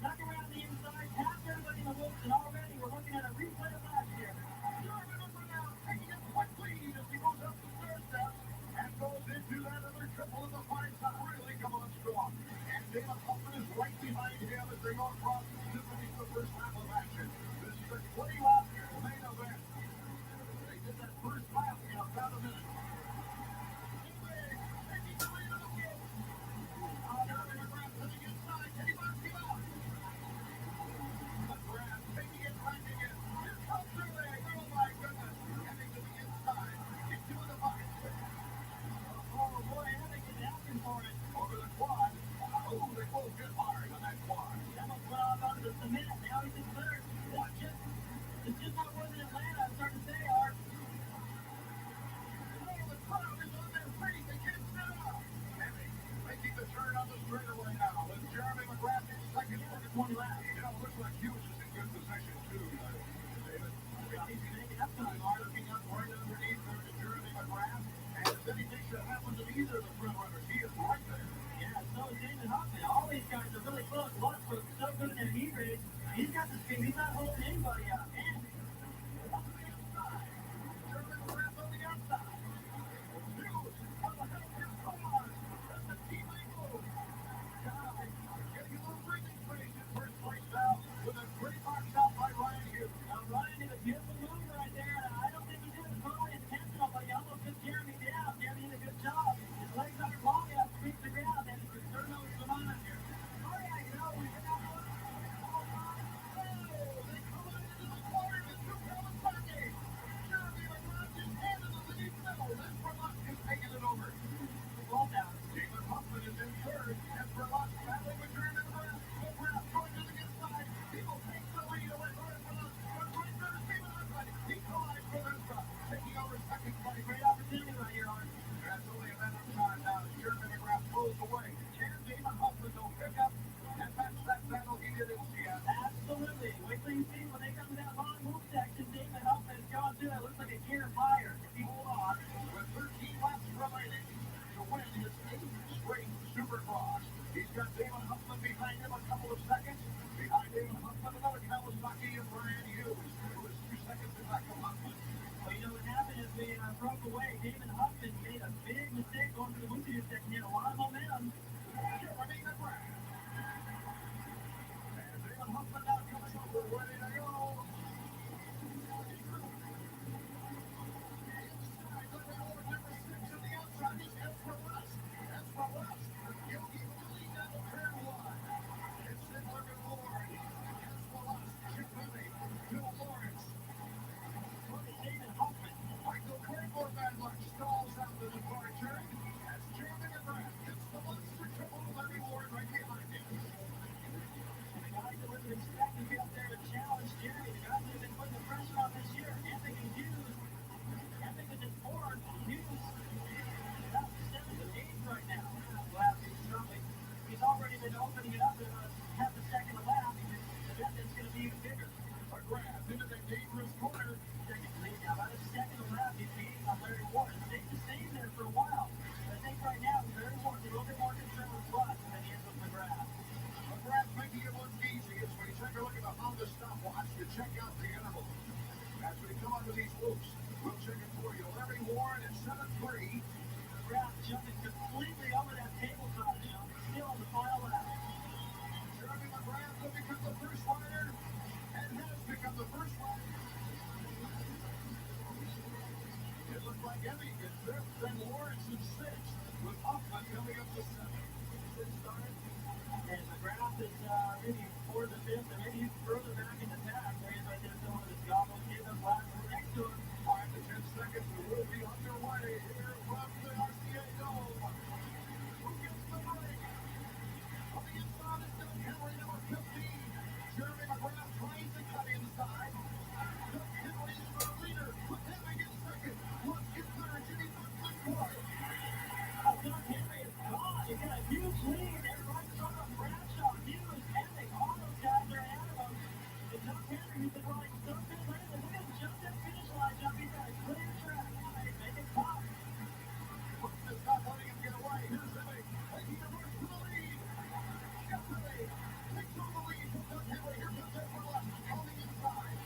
snuck around the inside, passed everybody in the whoops, and already we're looking at a replay of last year. Jeremy McGrath taking a quick lead as he goes up the third steps and goes into that other triple in the fine top. Really come on strong. And David Huffman is right behind him as they go across to finish the first lap of action. This is a 20-lap main event. They did that first lap in about a minute. Look, was so good in that heat race. He's got the speed. He's not holding anybody out. And up to the outside. German wrap on the outside. Hughes, on the head of his car. That's a teammate move. God, getting a little breathing space in first place now with a great box out by Ryan Hughes. Now, Ryan did a beautiful move right there. I don't think he did it totally intentional, but he almost took Jeremy down. Jeremy did a good job. His legs aren't long enough to reach the ground, and there's no Savannah here. Oh, yeah, you know, we did not want to. Oh, my. Oh, they come on into the corner to Kawasaki. Jeremy McGrath is handing the lead. No, that's Verlock who's taking it over. Ball down. David Huffman is in third, and Verlock battling with Jeremy McGrath. McGrath going to the inside. People take the lead away from Verlock. But right there is David Huffman. He collides with Unstra, taking over second place. Great opportunity right here, Art. That's only a matter of time now as Jeremy McGrath pulls away. Can David Huffman go pick up and match that battle he did in Seattle? Absolutely. Wait till you see when they come to that long move section, David Huffman is going through. It looks like a gear fire. If he hold on with 13 laps remaining to win his 8th straight Supercross. He's got David Huffman behind him a couple of seconds. Behind David Huffman, another Kawasaki and Brian Hughes, who is 2 seconds back of Huffman. Well, you know what happened is we broke away. David Huffman made a big mistake going to the movie section. He had a lot of momentum. Jeremy McGrath. And David Huffman now coming over, ready to go. Inside, looking over number 6 on the outside. He's head for west. That's for west. Yogi Willie down to turn 1. It's Sidler and Ward. Here's for west. Chip Willie. Bill Lawrence. David Huffman. Michael Craigmore bad luck. Stalls out the departure. As Jeremy McGrath gets the monster triple Larry Ward right behind him. And the guys that wasn't expecting to be up there to challenge Jeremy, the guys that have been putting the pressure on this year, Anthony Hughes. Anthony is 4th. Hughes about 7th and 8th right now. Well, he's already been opening it up in half a second a lap. The bet that's going to be even bigger. McGrath into that dangerous corner. Second lead now. About a second a lap. He's beating on Larry Ward. It's stayed the same there for a while. But I think right now, Larry Ward's a little bit more concerned with Russ than he is with McGrath. McGrath making it look easy is when you take a look at the Honda stopwatch, you check out the interval. As we come onto these loops, we'll check it for you. Larry Ward at 7.3. McGrath jumping completely over that tabletop jump. Still on the final lap. Jeremy McGrath will become the first rider and has become the first rider. It looked like Emmy in 5th, then Lawrence in 6th, with Huffman coming up to 7th. And McGrath is maybe 4th or 5th, or maybe he's further back in the pack. There he is right there, still with his goggles, giving up lap next to him. 5 to 10 seconds, we will be underway here from the RCA Dome. Who gets the break? On the inside is Doug Henry, number 15. Jeremy McGrath trying to cut inside. Doug Henry is the leader, with him against second. What's in third? Jimmy Buckland fourth. Doug Henry is gone. He's got a huge lead. Everybody's talking about Bradshaw, Hughes, Henry. All those guys are ahead of him. And Doug Henry, who's been running so good lately, look at him jump that finish line. He's got a clear track. Make it pop. Buckland is not letting him get away. Here's Henry taking the rush for the lead. Henry takes on the lead from Doug Henry. Here comes Ed Verlock on the inside.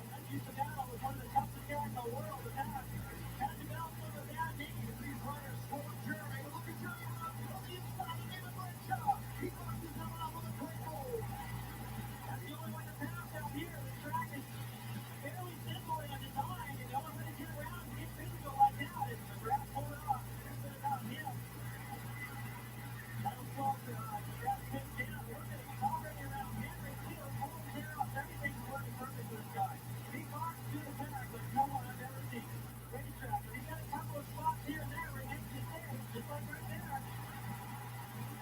That used to battle with one of the toughest guys in the world. The pass had developed some of that knee. These runners slow up Jeremy. Look at Jeremy on the inside of David Bradshaw. He boxes him out with a great move. That's the only way to pass out here. The track is fairly simple in design, and the only way to get around and get physical like that is McGrath pulled it off. It's been about him. That'll slow McGrath picked down. Look at him already around Henry, too. Pulling hair off. Everything's working perfect for this guy. He marks through the pack like no one I've ever seen. Racetrack. He's got a couple of spots here and there where he makes mistakes, just like right there.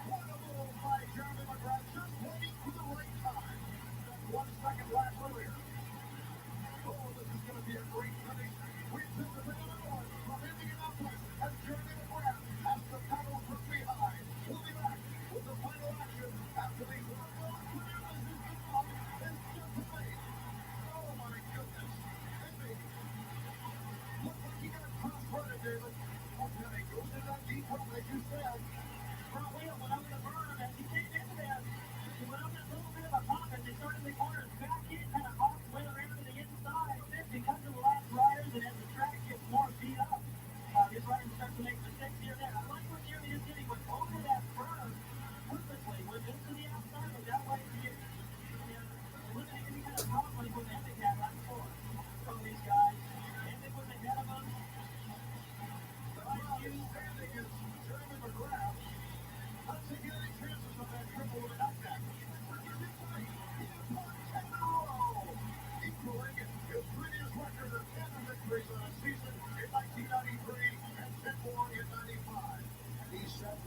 What a move by Jeremy McGrath, just waiting for the right time. That 1 second lap earlier. Oh, this is going to be a great finish. We anticipate another one from Indianapolis as Jeremy McGrath has the pedal from behind. We'll be back with the final action after these one-block bananas is involved in Cincinnati. Oh, my goodness. Henry. Looks like he got cross-running, David. Okay, goes in that deep hole, as you said. Front wheel went over the berm as he came into that.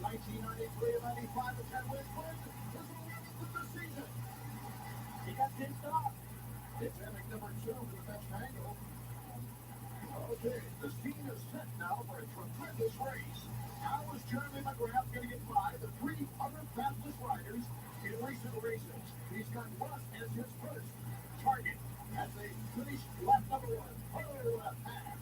1993 and 95 and 10 wins. Quinn is 11th of the season. He got pissed off. It's Emmett number 2 with the best angle. Okay, the scene is set now for a tremendous race. How is Jeremy McGrath going to get by the 3 other fastest riders in recent races? He's got Russ as his first target as they finish lap number 1. Oh, what a pass.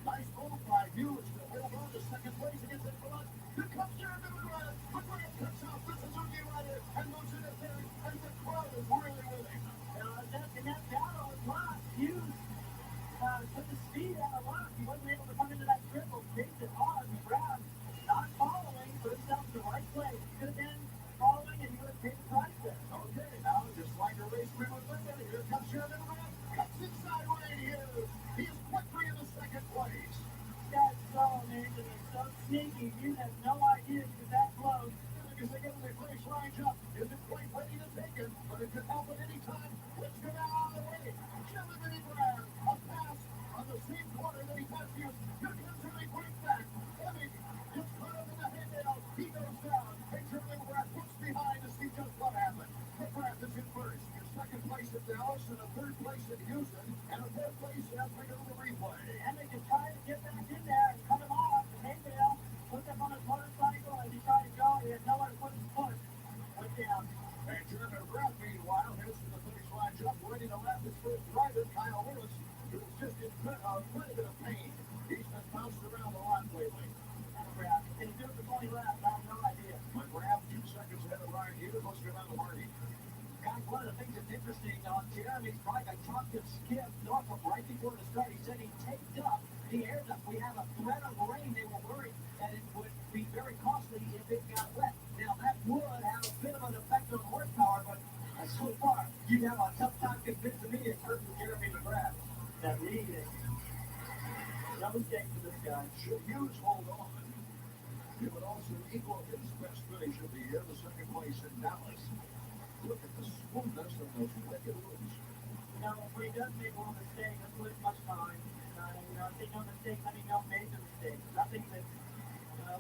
Nice move by Hughes to hold on to second place against it for us. Here comes Jeremy McGrath. McGrath cuts out the Suzuki rider and moves into third, and the crowd is really with him. In that battle, it was Hughes. Took the speed out of luck. He wasn't able to come into that triple. Chased it hard. McGrath not following, put himself in the right place. He could have been following and he would have paid the price there. Okay, now just like a race we would win, here comes Jeremy McGrath. Cuts inside right here. He is quickly in the second place. That's so amazing and so sneaky. You have no idea he was that close. Because they get the finish line up. Isn't quite ready to take it, but it could help at any time. Let's get out of the way. Jeremy McGrath, a pass on the same corner that he passed Hughes. Here comes Jeremy Quick back. Emmy gets caught up in the handrail. He goes down. And Jeremy McGrath looks behind to see just what happened. McGrath is in first. In second place at Dallas, and a third place at Houston, and a fourth place as we go to the replay. Emmett is trying to get back in there and cut him off. The handrail put up on his motorcycle as he tried to go. He had nowhere to put his foot. Went down. And Jeremy McGrath, meanwhile, heads to the finish line jump, ready to lap his first rider, Kyle Lewis, who is just in quite a bit of pain. He's been bounced around a lot lately. McGrath. Can he do it for 20 laps? I have no idea. McGrath, 2 seconds ahead of Ryan Hughes. Let's go down to Marty. Guys, one of the things that's interesting on Jeremy's bike, I talked to Skip Norfolk right before the start. He said he taped up the air duct. We have a threat of rain. They were worried that it would be very costly if it got wet. Now, that would have a bit of an effect on horsepower, but so far, you'd have a tough time convincing me it's hurting Jeremy McGrath. That lead is no mistake for this guy. Should Hughes hold on, it would also equal his best finish of the year, the second place in Dallas. Look at the smoothness of those wicked woods. When he does make a little mistake, doesn't lose much time. If they no mistakes, I mean no major mistakes. Nothing that,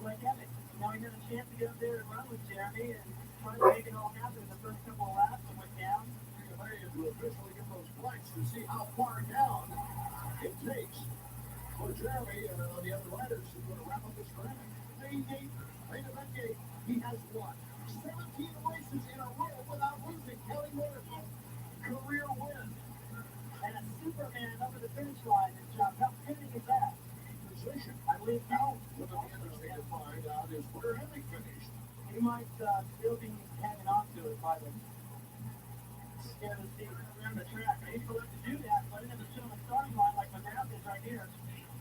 like Emmett. He had a chance to get up there and run with Jeremy and try to make it all happen in the first couple of laps and went down. You're ready to officially get those points to see how far down it takes for Jeremy and the other riders who are going to wrap up this track. Main event gate, he has won 17 races in a row without losing. Kelly Motorcycle, career win. And a Superman over the finish line and jump. How fitting is that? Position. I believe Now, what will be interesting to find out is where Emmy finished. he might still be hanging on to it by the skin of his teeth around the track. But he's going to do that, but he never sit on the starting line like McGrath is right here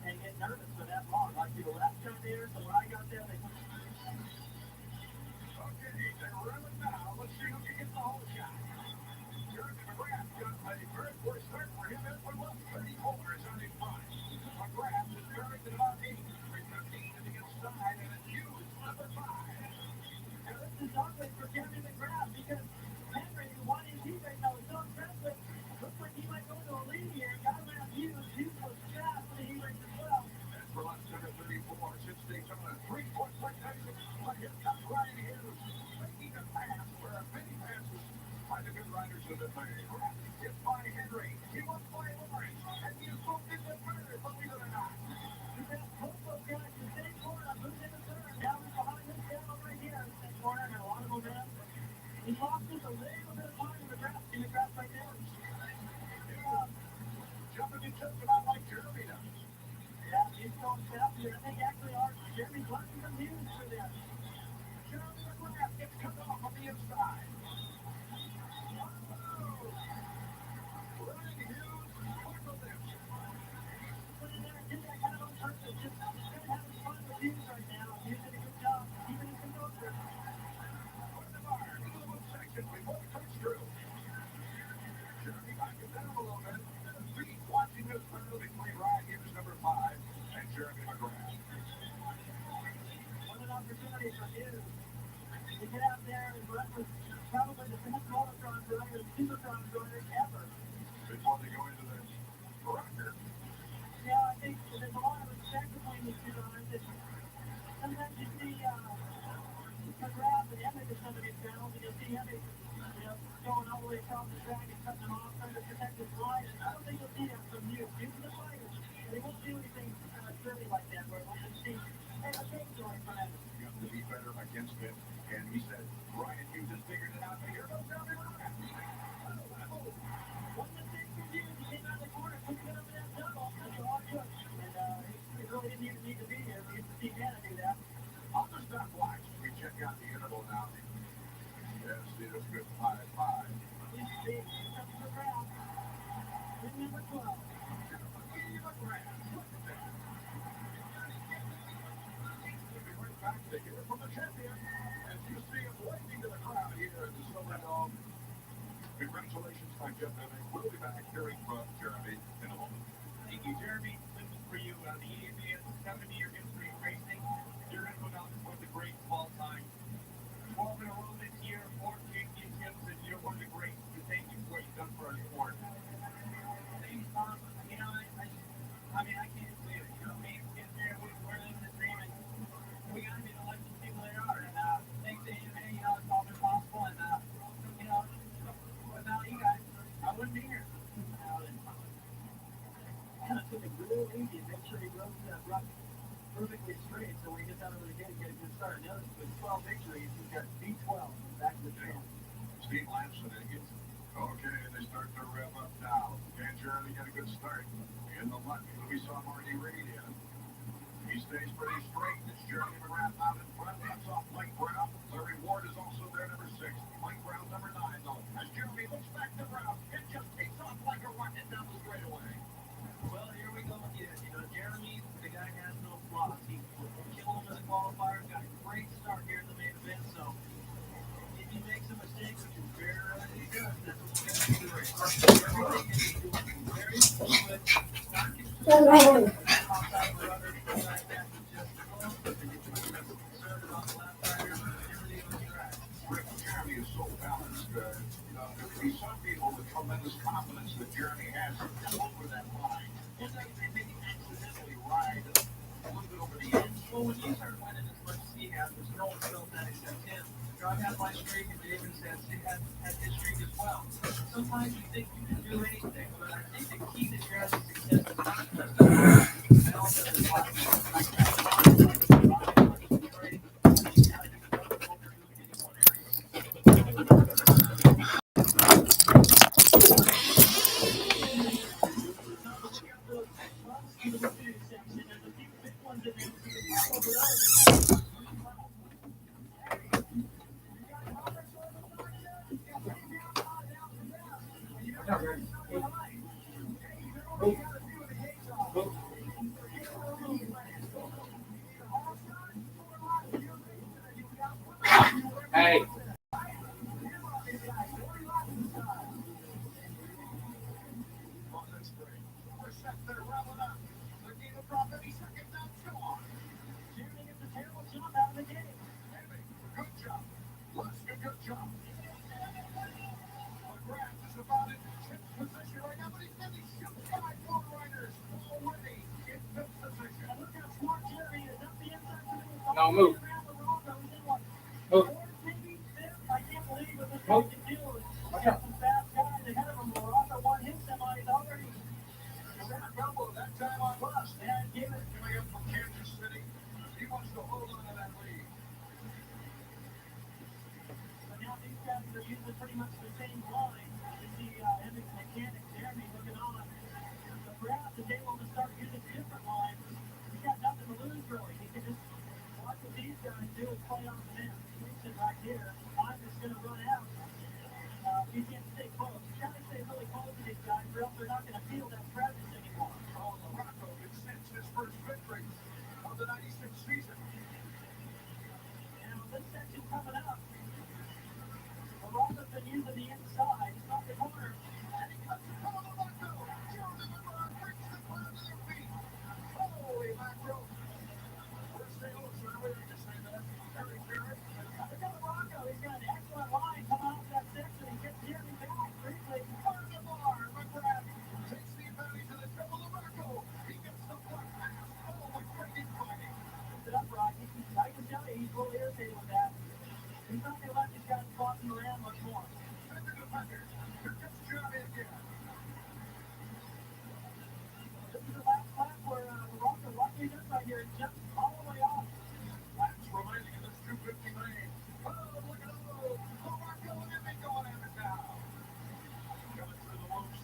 and get nervous for that long. Like the last time there, so when I got there, they put Okay, they're running now. Let's see who can get the whole shot. Jeremy McGrath got a very poor start for him. That's what was 30 holders on his line. McGrath is current at about 8. 3:15 to the inside, and it's Hughes, number 5. and this is ugly for Jeremy McGrath because Henry, who won his heat right now, is so impressive. Looks like he might go to a lead here. Got around Hughes. Hughes was fast for the heat race as well. And for lap number 34, since Daytona, 3-point protection. But here comes Ryan Hughes, making a pass where many passes by the good riders of the third. Hit by Henry. He wants by Lawrence. And he is moved into third, believe it or not. He's got both those guys in the same corner. Moved into third. Now he's behind this guy over here in the corner. Got a lot of momentum. He lost just a little bit of time in the grass right there. Jumping in just about like Jeremy does. Yeah, he's going fast here. I think actually Jeremy's learning from Hughes for this. Jeremy McGrath gets cut off on the inside. Ryan Hughes, look at this. Put in there and did that kind of on purpose. Just having fun with Hughes right now. Hughes did a good job keeping his composure. Put in the bar, into the boot section before the coach through. Jeremy back it down a little bit. And a feet watching this battle between Ryan Hughes, number 5, and Jeremy McGrath. What an opportunity for Hughes to get out there and run with probably the best motocross rider and supercross rider ever. Before they go into this rocker. Yeah, I think there's a lot of respect between these two guys. And sometimes you see going all the way across the track and cutting them off, trying to protect his line. And I don't think you'll see that from you. Due to the fighters, they won't do anything dirty like that, where we'll just see, hey, a chainsaw in front of him. You have to be better against it. And he said, Ryan, you just figured it out. Here goes Brownlee. One mistake for you, you came out of the corner, took it over that double, and you walked up. And he really didn't even need to be here. We used to see Hannah do that. I'll just stop watch. We check out the interval now. Yes, it was good 5-5. Please see, up to the ground. Win number 12. From the champion, as you see him waving to the crowd here at the Silverdome. Congratulations, my gentlemen. We'll be back hearing from Jeremy in a moment. Thank you, Jeremy. This is for you. The EMA is 70-year history of racing. You're going to go down as one of the greats of all time. 12 in a row this year, 4 championships, and you're one of the greats. We thank you for what you've done for our sport. Thanks, Tom. I mean, I can't believe it. Names get there, we're living the dream, and we got to be the legend people they are. And thanks to EMA, it's all been possible. And, without you guys, I wouldn't be here. Kind of took it real easy and make sure he rode that rock perfectly straight, so when he gets out over the gate, get a good start. Notice with 12 victories, he's got B12 back to the trail. Steve Lamson again. Okay, they start to rev up now. And Jeremy got a good start. In the luck, we saw Marty Reed in. He stays pretty straight. It's Jeremy McGrath out in front. That's off Mike Brown. Larry Ward is also there, number 6. Mike Brown, number 9, though. As Jeremy looks back to Brown, it just takes off like a rocket down the straightaway. Well, here we go again. Jeremy, the guy has no flaws. He killed him in the qualifiers, got a great start here in the main event. So if he makes a mistake, which is very rarely does, that's what's going to be the race. Everything is doing very good. Not concerned outside the rudder, things like that. Just close, but they get concerned about the lap riders and everything on the track. Jeremy is so balanced. There will be some people with tremendous confidence that Jeremy has over that line. Just like they maybe accidentally ride a little bit over the edge. Well, when you start winning as much as he has, there's no one felt that except him. I've had my streak, and David had his streak as well. Sometimes you think you can do anything, but I think the key to Jeremy's success is not just the and also his life. Hey. No, move. Move. Move. Watch out. Pretty much the same line. You see Emmett Mechanic, Jeremy looking on. But perhaps is able to start using different lines. He's got nothing to lose really. He can just watch what these guys do and play on the man. Station right here. I'm just going to run out. He can't stay close. He's got to stay really close to these guys, or else they're not going to feel that presence anymore. Oh, Morocco can cinch his first victory of the 96 season. And with this section coming up, Morocco's been using the inside. It's not the corner. And he cuts it from Morocco. Jeremy McGrath brings the crowd to their feet. Holy mackerel. First they look, so we have to say that. Very good. Look at Morocco. He's got an excellent line coming off that section. He gets Jeremy back briefly. Fire the bar. McGrath takes the advantage of the double Morocco. He gets the front pass. Oh, what great fighting. Puts it up right. I can tell you he's a little irritated with that. We thought they let these guys crossing the land much more. And the defenders. Here comes Jeremy again. This is the last lap where Morocco, luckily this right here, jumped all the way off. Laps remaining in this 250 lane. Oh, look at those. Morocco and Emmy going at it now. Coming through the whoops.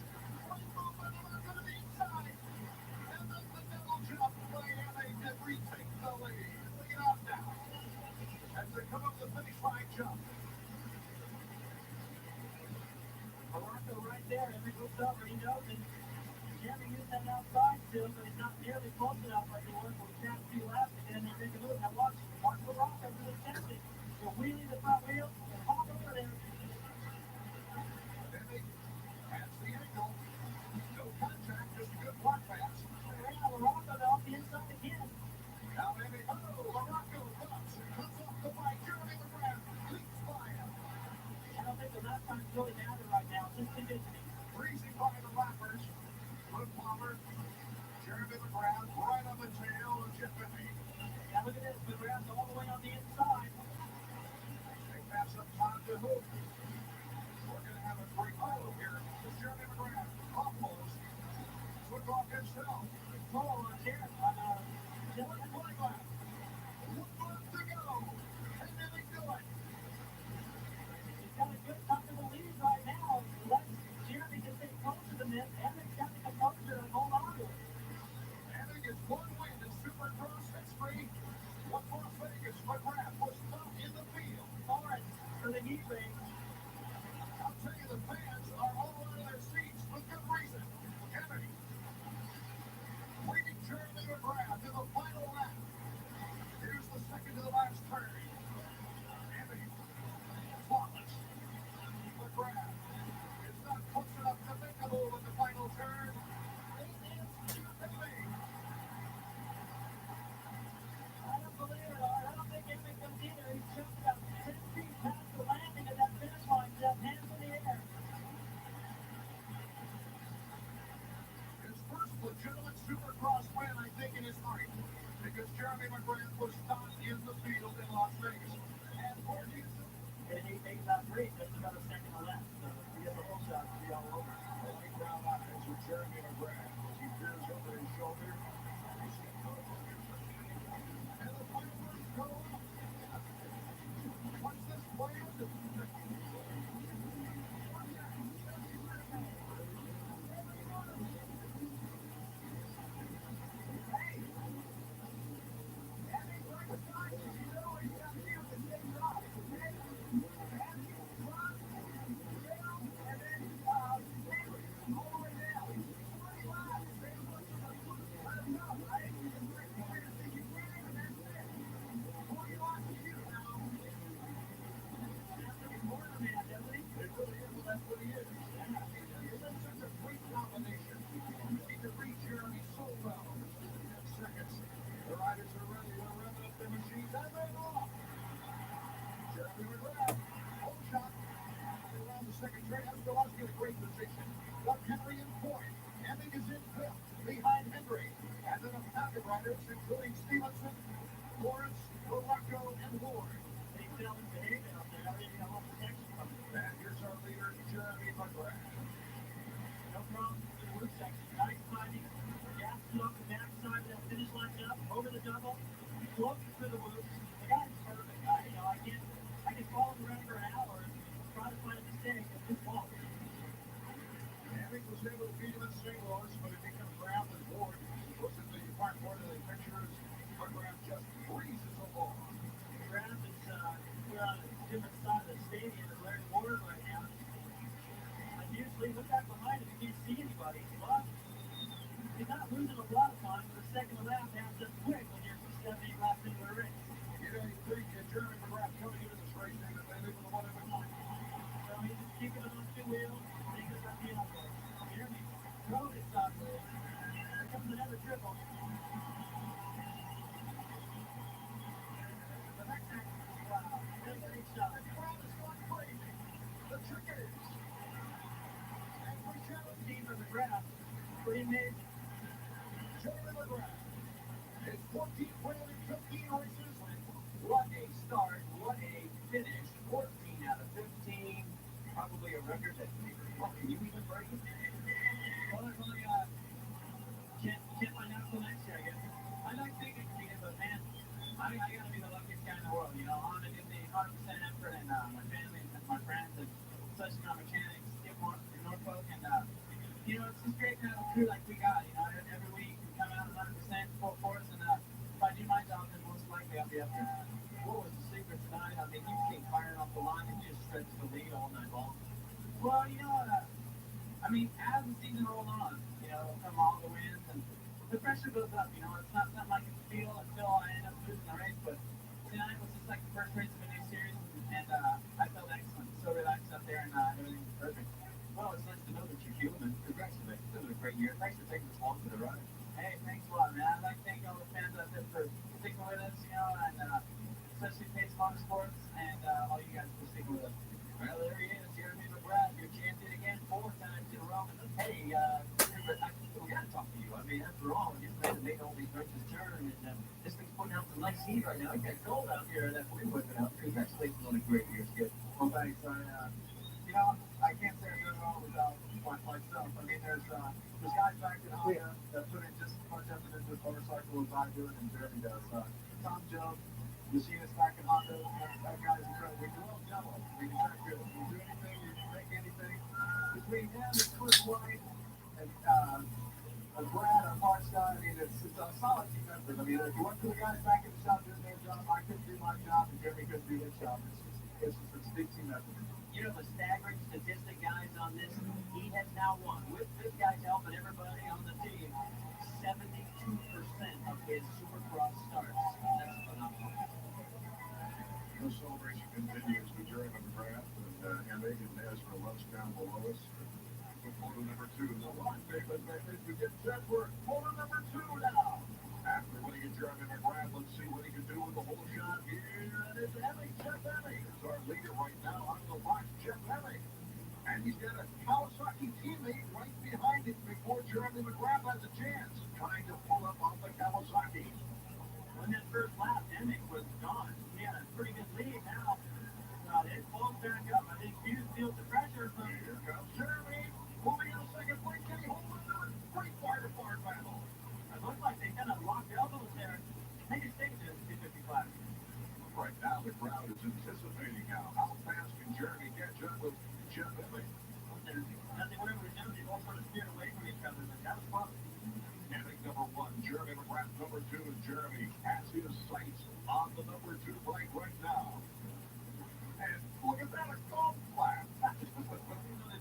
One movement Morocco to the inside. And then the double jump by Emmy to retake the lead. Look it up now. As they come up the finish line jump. Morocco right there, and it goes over, he knows it. Jeremy used that outside still, but he's not nearly close enough like he was when he passed 2 laps again. They make a move. Now watch Morocco do the testing. He'll wheelie the front wheel and hop over there. Emmy has the angle. No contact, just a good block pass. Yeah, Morocco now off the inside again. Now Emmy, Morocco comes off the bike. Jeremy McGrath leaps by him. I don't think the lap times really matter right now. It's just conditioning. Breezing by the lappers. Luke Palmer, Jeremy McGrath right on the tail of Jeff Emmy. Now look at this. McGrath's all the way on the inside. They pass up Todd to Hoop. We're going to have a great battle here. It's Jeremy McGrath. Almost took off himself. Pull on Jeremy. One play left. 1 left to go. And then they do it. He's got a good comfortable lead right now. Unless Jeremy can stay closer than this, Emmett got the composure and hold on to it. Emmy gets 1 win in Supercross history. What Las Vegas McGrath was top in the field. Forrest for the heat race. I'll tell you, the fans are all out of their seats with good reason. Emmy leading Jeremy McGrath in the final lap. Here's the second to the last turn. Emmy, flawless. McGrath is not close enough to make a move in the final turn. Emmy. I don't believe it, Art. I don't think Emmett comes either. He's jumped about 10 feet past the landing of that finish line, just hands in the air. His first legitimate Supercross win, I think, in his life. Because Jeremy McGrath was not in the field in Las Vegas. And for Houston, And he takes that break, just about a second to left. So he gets a whole shot to be all over. only brown eyes with Jeremy McGrath as he peers over his shoulder. And the fireworks go up. Watch this play out. Second train has Gillespie in a great position. Got Henry in point. Emmy is in fifth behind Henry. And then a pack of riders, including Stevenson, Lawrence, Morocco, and Ward. They fell in behavior out there. Everything got a little protection from it. And here's our leader, Jeremy McGrath. No problem with the root section. Nice timing. Gas off the backside of that finish line jump, over the double, floating through the whoops. The guy's perfect. I can follow him around for an hour and try to find a mistake and just walk. Emmy was able to beat him in St. Louis, but it becomes Brown and Ward. Look at the part more of the pictures. McGrath just breezes along. McGrath is we're on a different side of the stadium than Larry Ward right now. And usually look back behind him, you can't see anybody. But he's not losing a lot of time. The second lap now just quick when you're 70 laps into a race. You know, you think Jeremy McGrath coming into this race independent with one of them. So he's just keeping it on 2 wheels, taking it up the outside. Jeremy drove it sideways. Here comes another triple. The next time, wow, really great shot. And Brown is going crazy. The trick is, Every challenge team for McGrath, pretty amazing. Jeremy McGrath. His 14th win in 15 races. What a start, what a finish record that, well, can you even break it? Well, there's only can't find out till next year, I guess. I like thinking to beat it, but man, I gotta be the luckiest guy in the world. You know, I'm gonna give the 100% effort, and my family and my friends, and especially my mechanics, Skip in Norfolk, and you know, it's just great to have a crew like we got. You know, every week we come out 100% full force, and if I do my job, then most likely I'll be up there. What was the secret tonight? I mean, you came firing off the line and just stretched the lead all night long. Well, you know, I mean, as the season rolled on, you know, from all the wins, and the pressure goes up. You know, it's not something I can feel until I end up losing the race. But tonight was just like the first race of a new series, and I felt excellent, so relaxed up there, and everything was perfect. Well, it's nice to know that you're human. Congratulations. It's been a great year. Thanks for taking this long for the ride. Hey, thanks a lot, man. I'd like to thank all the fans out there for sticking with us, you know, and especially Pace Motorsports and all you guys for sticking with us. Well, there he is, Jeremy McGrath, your champion again, 4 times in a row. Hey, we got to talk to you. I mean, after all, just made all these wrenches turn, and this thing's putting out some nice heat right now. It got cold out here, that wind whipping out. Congratulations on a great year, Skip. Well, thanks. You know, I can't say I'm doing it all without myself. I mean, there's guys back at Honda that put in just as much effort into the motorcycle as I do it, and Jeremy does. Tom Jones, machinist back at Honda, that guy's incredible. We do all double. We can track good. We do anything, we can make anything. Between him and Chris White and Brad, our parts guy, I mean, it's a solid team effort. I mean, if you want to the guys back in the shop doing their job, I couldn't do my job, and Jeremy couldn't do his job. It's just a big team effort. You know, the staggering statistic, guys, on this, he has now won, with this guy's help and everybody on the team, 72% of his Supercross starts. That's phenomenal. The celebration continues with Jerry McGrath and Megan Nez for lunch down below us. With photo number 2. The line statement message to get set for photo number 2 now. After winning at Jeremy McGrath, let's see what he can do with the whole shot. Here it is, Jeff Emmy is our leader right now on the box, Jeff Emmy. And he's got a Kawasaki teammate right behind him before Jeremy McGrath has a chance, trying to pull up on the Kawasaki. When that first lap, Emmett was gone. He had a pretty good lead now. It falls back up. I think Hughes feels the pressure from Here comes Jeremy, moving in second place. Can he hold on to it? Pretty far to far battle. it looked like they kind of locked elbows there. They just take it to the 250 class. Right now, the crowd is anticipating how fast can Jeremy catch up with Jeff Emmy. Nothing, whatever it is, they both sort of steered away from each other, but that was fun. Emmy number 1, Jeremy McGrath number 2, and Jeremy has his sights on the number 2 bike right now. And look at that, a golf clap.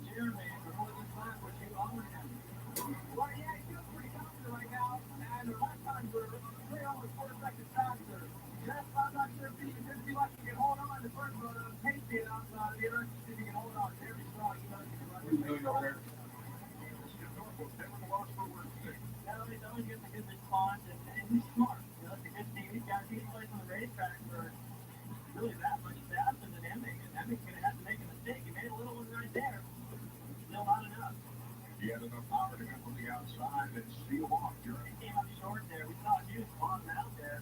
Jeremy, before this lap, was you on him? Well, yeah, he feels pretty confident right now. And the last time we were 3 almost 4 seconds faster. Jeff, I'm not sure if he can be lucky to hold on the first one. Pace it outside. Be interested to see if he can hold on. Jeremy's strong. He knows he can run. Who's doing over there? Skip Norfolk, never lost for work today. He's always getting a good response, and he's smart. You know, it's a good team. He's got a place on the racetrack for really that much faster than Emmett. And Emmett's going to have to make a mistake. He made a little one right there. Still not enough. He had enough power to get from the outside and seal off Jeremy. He came up short there. We saw Hughes on out there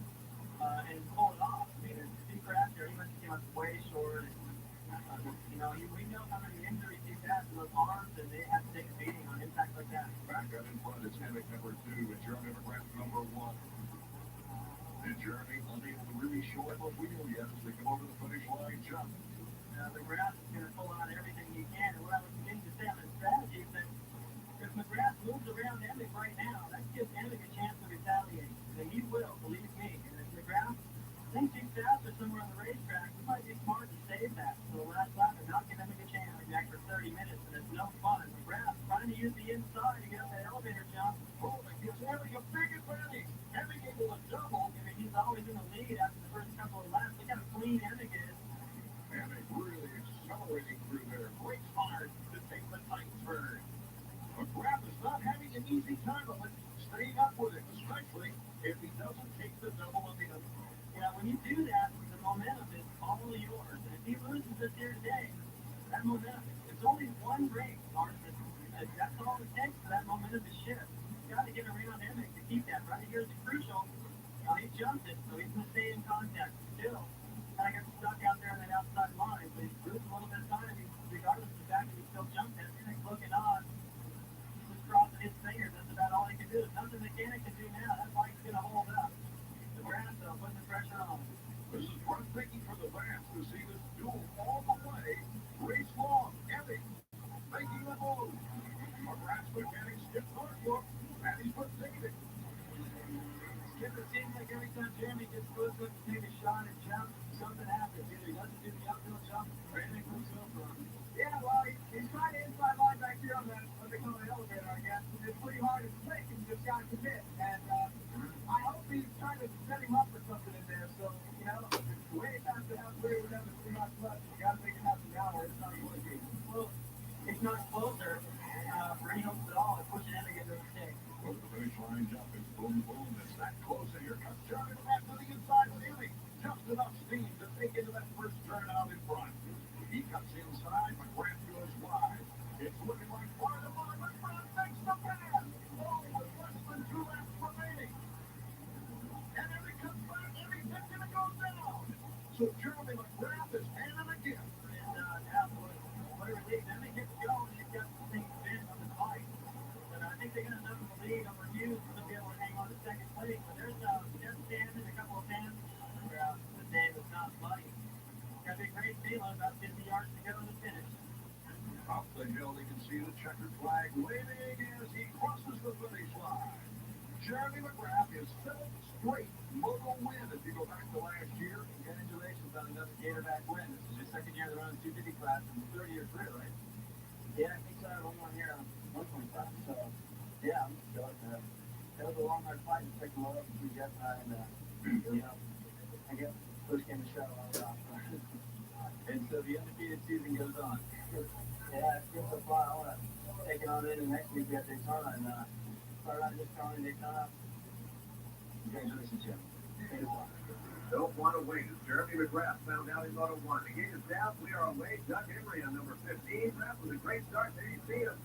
and pull it off. I mean, it's big crash there. He must have came up way short. You know, we know how many injuries he's had to those arms, and they have to take a beating on impact like that. Back up in front is Emmitt number 2 and Jeremy McGrath number 1. And Jeremy unable to really show up a wheel yet as they come over the finish line jump. McGrath is going to pull out everything he can, and what I was beginning to say on his strategy is that if McGrath moves around Emmett right now, that gives Emmett a chance to retaliate. And he will, believe me. And if McGrath thinks he's faster somewhere on the racetrack, we might be smart to save that for the last lap and not give Emmett a chance back for 30 minutes, and it's no fun. McGrath trying to use the inside to get up that elevator jump. Oh, that gives Emmitt a big advantage. Emmitt able to double. I mean, he's always in the lead after the first couple of laps. Look how clean Emmett is. Emmitt really accelerating through there. Breaks hard to take the tight turn. McGrath is not having an easy time of it, staying up with it, especially if he doesn't take the double on the other. Yeah, when you do that, the momentum is all yours. And if he loses this here today, that momentum, it's only one race, Martin. That's all it takes for that momentum to shift. You've got to get around Emmett to keep that. Right here is crucial. He jumped it, so he's going to stay in contact. Still, kind of got stuck out there on that outside line, but he's losing a little bit of time. Regardless of the fact that he's still feeling about 50 yards to go in the finish. Off the hill, you can see the checkered flag waving as he crosses the finish line. Jeremy McGrath is seventh straight moto win if you go back to last year. Congratulations on another Gatorback win. This is your second year in the running 250 class in 30-year career, right? Yeah, I think so. I have one more here on 125. So, yeah, I'm stoked. That was a long, hard fight to pick them up between Jeff and I. And, I guess first game of the show, I was off. And so the undefeated season goes on. Yeah, it's been so far. I want to take it on into next week. We got Daytona and start out just going to Daytona. Congratulations, Jim. Don't want to wait. As Jeremy McGrath found out in Moto 1. The gate is down. We are away. Doug Henry on number 15. That was a great start. There you see him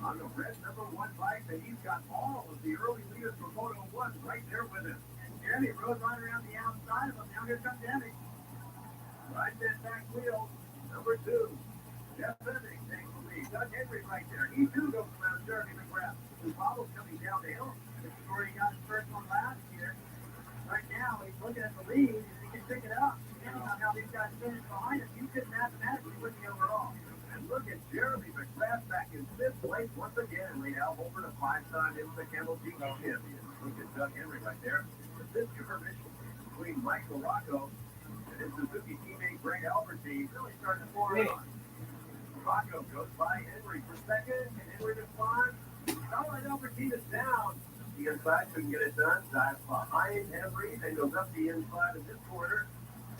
on the red number 1 bike, and he's got all of the early leaders from Moto 1 right there with him. And Jeremy rode right around the outside of him. Now here comes Henry. Right that back wheel, number 2. Jeff Emming takes the lead. Doug Henry right there. He too goes around Jeremy McGrath, who follows coming down the hill. This is where he got his first one last year. Right now, he's looking at the lead. If he can pick it up, depending on how these guys finish behind him, you could mathematically win the overall. And look at Jeremy McGrath back in 5th place once again. Lee Al Holford, a 5-time IMSA Camel GP champion. Look at Doug Henry right there. The fifth skirmish between Michael Rocco and his Suzuki teammate Greg Albertine really starting to pour on. Rocco goes by Henry for second, and Henry responds. Starlight Albertine is down. The inside couldn't get it done. Dives behind Henry, then goes up the inside of this corner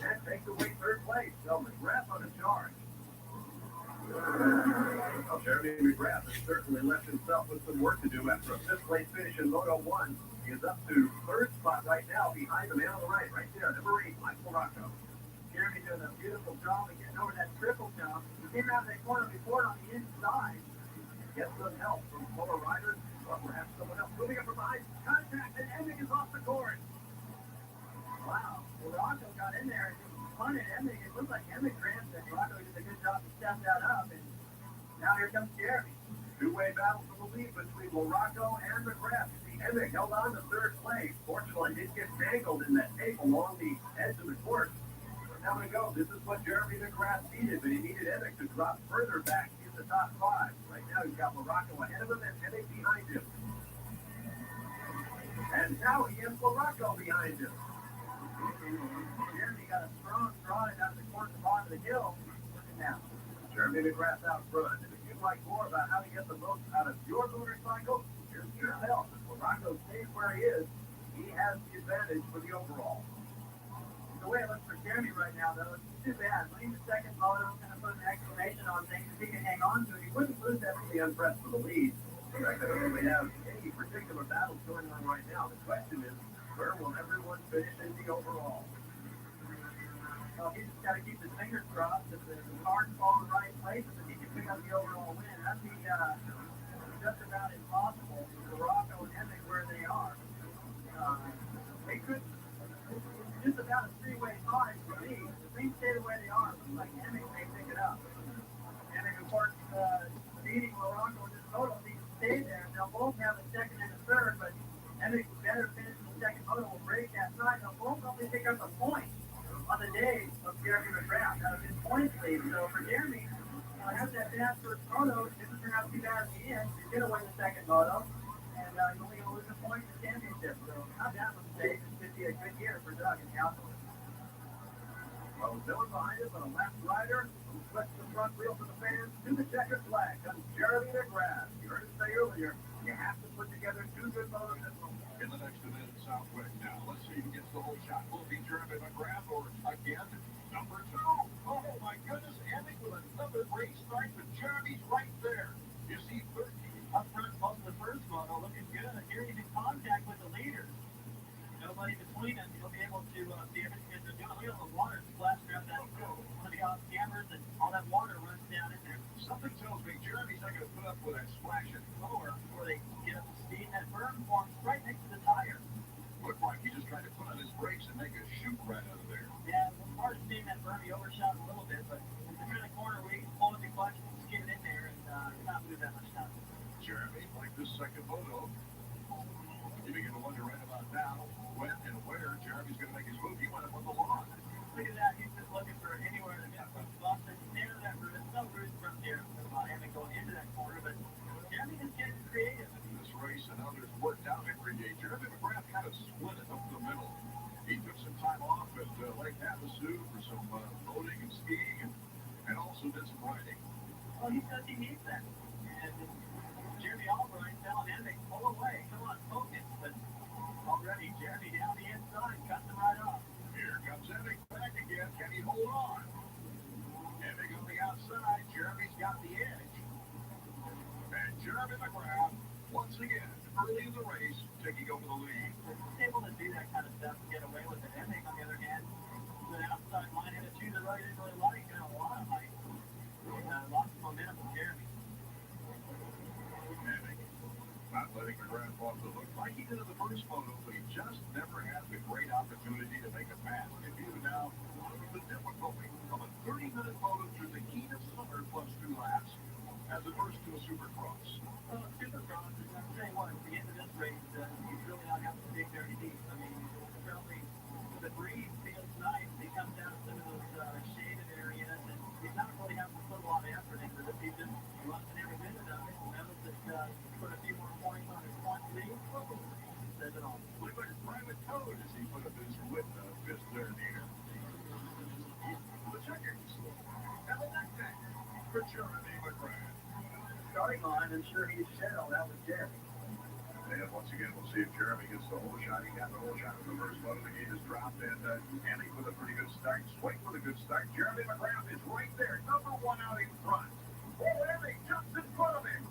and takes away 3rd place. So McGrath on a charge. Well, Jeremy McGrath has certainly left himself with some work to do after a 5th place finish in Moto 1. He is up to 3rd spot right now behind the man on the right there, number 8, Michael Rocco. Jeremy doing a beautiful job of getting over that triple jump. He came out of that corner before on the inside. Gets some help from fellow riders, or perhaps someone else moving up from behind. Contact, and Emming is off the course. Wow. Well, Rocco got in there and just punted Emming. It looked like Emming cramped it. Rocco did a good job to step that up. And now here comes Jeremy. Two-way battle for the lead between Morocco and McGrath. The Emming held on to 3rd place. Fortunately, didn't get tangled in that tape along the edge of the course. Now we go. This is what Jeremy McGrath needed, but he needed Emming to drop further back in the top 5. Right now, he's got Morocco ahead of him and Emming behind him. And now he has Morocco behind him. Jeremy got a strong drive out of the corner bottom of the hill. Looking down. Jeremy McGrath out front. And if you'd like more about how to get the most out of your motorcycle, here's your help. If Morocco stays where he is, he has the advantage for the overall. The way it looks for Jeremy right now, though, it's too bad. Winning the second moto, I'm going to put an exclamation on things. If he can hang on to it, he wouldn't lose that. The unpressed for the lead. In fact, I don't really have any particular battles going on right now. The question is, where will everyone finish in the overall? Well, he's just got to keep his fingers crossed. If the cars fall in the right places, if he can pick up the overall win, that'd be just about impossible for Rocco and Emming where they are. They could. Just about a 3-way tie for me. If things stay the way they are, it looks like Emming may pick it up. Emming, of course, beating Morocco in this moto. If he can stay there, they'll both have a second and a third, but Emming better finish in the second moto will break that tie. They'll both only pick up a point on the day of Jeremy McGrath out of his points lead. So for Jeremy, after that bad first moto, it doesn't turn out too bad in the end. He's going to win the second moto, and he's only going to lose a point in the championship. So not bad of a mistake. It could be a good year for Doug and the outdoors. Well, Dylan behind us on a left rider who flips the front wheel for the fans to the checkered flag comes Jeremy McGrath. You heard him say earlier, you have to put together 2 good motorcycles. In the next event in Southwick now, let's see who gets the whole shot. Will it be Jeremy McGrath or again, number 2? Oh my goodness, Emming with another great start, but Jeremy's right there. You see 13 Up front, most of the first moto looking good. Here he's in contact with the leaders. Nobody between them. He'll be able to see everything as they're doing. Look at all the water splashing around that one of the off cameras, and all that water runs down in there. Something tells me Jeremy's not going to put up with that splashing. Or before they get up to speed, that berm forms right next to the tire. Looked like he just tried to put on his brakes and make a shoot right out of there. Yeah, it was hard to see that berm. He overshot a little bit, but if they're in the corner where you can pull in the clutch and just get it in there and not lose that much time. Jeremy, like this second moto, you begin to wonder right about now when and where Jeremy's going to make his move. He went up on the lawn. Look at that. He's just looking for anywhere to he says he needs that. And Jeremy Albright telling him to pull away. Come on, focus. But already Jeremy down the inside, cuts him right off. Here comes Emmett back again. Can he hold on? Emmett on the outside. Jeremy's got the edge. And Jeremy McGrath, once again, early in the race, taking over the lead. He's able to do that kind of stuff and get away with it. Emmett, on the other hand, with an outside line and a two that really didn't really like, and a lot of height. Lost momentum with Jeremy. Emmett not letting McGrath off the hook like he did in the first photo, but he just never had the great opportunity to make a pass. If you now the difficulty of a 30-minute photo through the heat of summer plus 2 laps as opposed to a supercross. Well, supercross is, I'm saying what, at the end of this race, you really not have to dig very deep. I mean, probably the breeze feels nice. He comes down to some of those shaded areas, and he's not really having to put a lot of effort into this. He's just rusting every minute of it. And knows that put a few more points on his point lead. Says it all. Look at his private code as he put up his fist there in the air. The checkers. And the neck deck for Jeremy McGrath. Starting line, I'm sure he's shelled. That was Jeremy. And once again, we'll see if Jeremy gets the whole shot. He got the whole shot in the first photo. The gate is dropped, and Andy with a pretty good start. Swing with a good start. Jeremy McGrath is right there. Number 1 out in front. Oh, Andy jumps in front of him.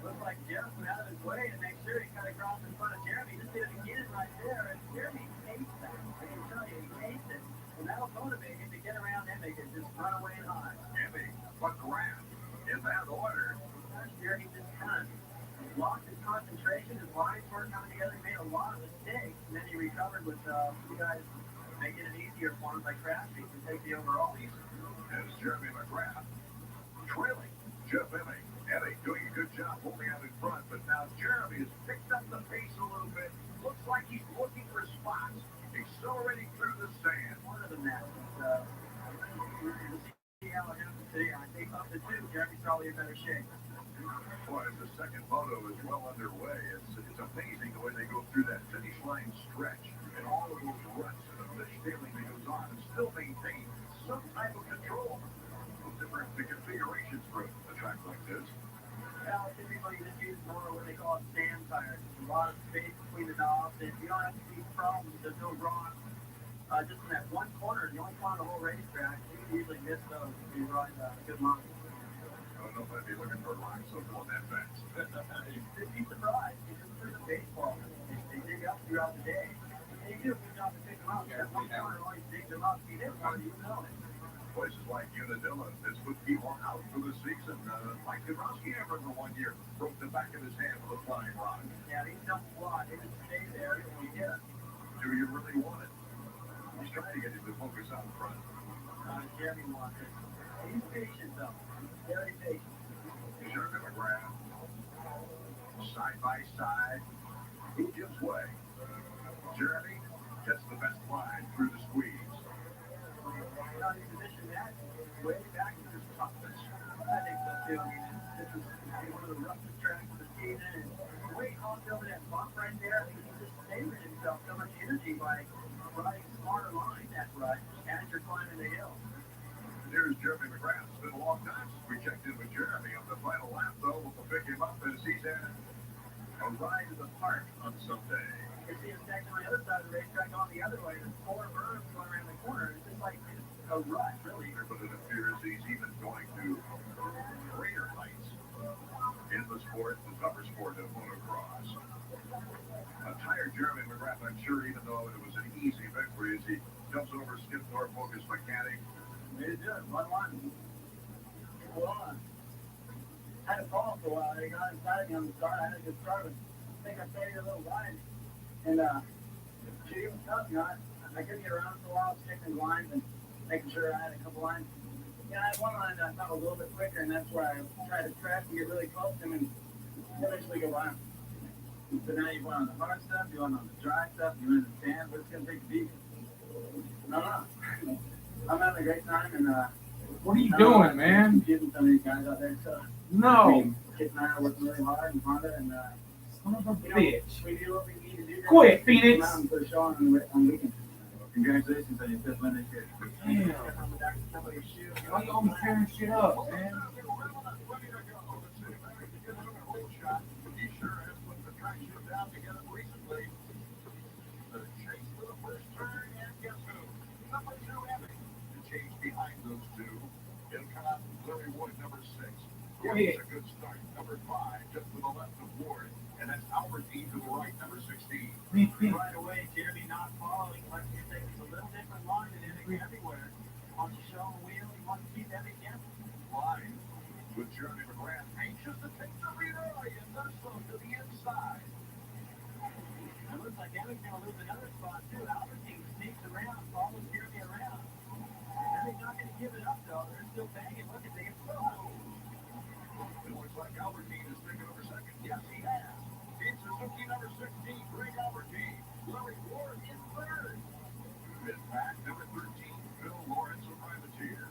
Looks like Jeff went out of his way to make sure he kind of crossed in front of Jeremy. Just did it again right there, and Jeremy hates that. I can tell you, he hates it. And that'll motivate him to get around him and just run away and hide. Andy McGrath in that order. Last year, he just kind of lost his concentration. His lines weren't coming together. He made a lot of mistakes, and then he recovered with you guys making it easier for him by crashing to take the overall. As Jeremy McGrath trailing Jeff Emmett. Eddie doing a good job holding out in front, but now Jeremy has picked up the pace a little bit. Looks like he's looking for spots, accelerating through the sand. More than that, we'll see how it happens today. I think up to 2, Jeremy's probably in better shape. Boy, as the second photo is well underway, it's amazing the way they go through that finish line stretch and all of those ruts and the fish sailing that goes on and still maintain some type of control. Different configurations for a track like this. Well, typically just use more what they call sand tires. There's a lot of space between the knobs, and you don't have these problems that go wrong just in that one corner. The only corner of the whole racetrack, you can usually miss those if you run a good line. I don't know if I'd be looking for lines so going that fast. You'd be surprised because there's a baseball. They dig up throughout the day. They do a good job to pick them up. That one corner always digs them up. If you hit one, you know it. Places like Unadilla, this put people out for the season. Mike Dombrowski ever for 1 year broke the back of his hand with a flying rock. Yeah, these don't fly. They just stay there when you hit them. Do you really want it? He's trying to get him to focus out front. Jeremy wants it. He's patient, though. Very patient. Jeremy McGrath, side by side, he gives way. Jeremy gets the best line through the squeeze. He positioned that way back in his toughest. I think so too. I mean, this is one of the roughest tracks of the season, and the way he hopped over that bump right there, I think he just favored himself so much energy by riding smarter line that rut as you're climbing the hill. There's Jeremy McGrath. It's been a long time since we checked in with Jeremy on the final lap, though. We'll pick him up as he's had a ride to the park on Sunday. You can see him next on the other side of the racetrack on the other way. There's 4 berms going around the corner. It's just like a rut, really. But it appears he's even going to greater heights in the sport, the tougher sport of motocross. A tired Jeremy McGrath, I'm sure, even though it was an easy victory, as he jumps over Skip Norfolk, his mechanic. Made it good. 1-1. Hold on. I had a call for a while. They got inside me on the start. I had a good start. I think I faded a little wide. And she was tough, you know. I couldn't get around for a while, sticking lines and making sure I had a couple lines. Yeah, I had one line that I thought was a little bit quicker, and that's where I tried to press and get really close to him and eventually go by him. So now you went on the hard stuff, you went on the dry stuff, you went in the sand, but it's going to take a beat. No. I'm having a great time, and what are you doing, man? Getting some of these guys out there, so. No. I mean, Kit and I are working really hard in Honda, and Son of a you know, bitch. we do what we need to do. Quit, Phoenix. Come out and put a show on the weekend. Congratulations on your 5th win this year. Damn. Why you always tearing shit up, man? those two. In top, Larry Wood, number 6. It's a good start. Number 5, just to the left of Ward. And that's Albertine to the right, number 16. Right away, Jeremy not following. Like you say, it's a little different line than anything everywhere. Wants to show a wheel. He wants to keep every gap. Line with Jeremy McGrath, anxious to take the lead early and does so to the inside. It looks like Emmett's going to lose another spot, too. Albertine sneaks around, follows Jeremy around. Emmett not going to give it up, though. They're still banging. Look at the It looks like Albertine is taking over second. Yes, he has. It's Suzuki number 16, Greg Albertine. Larry Ward in third. Mid-pack, number 13, Phil Lawrence, a privateer.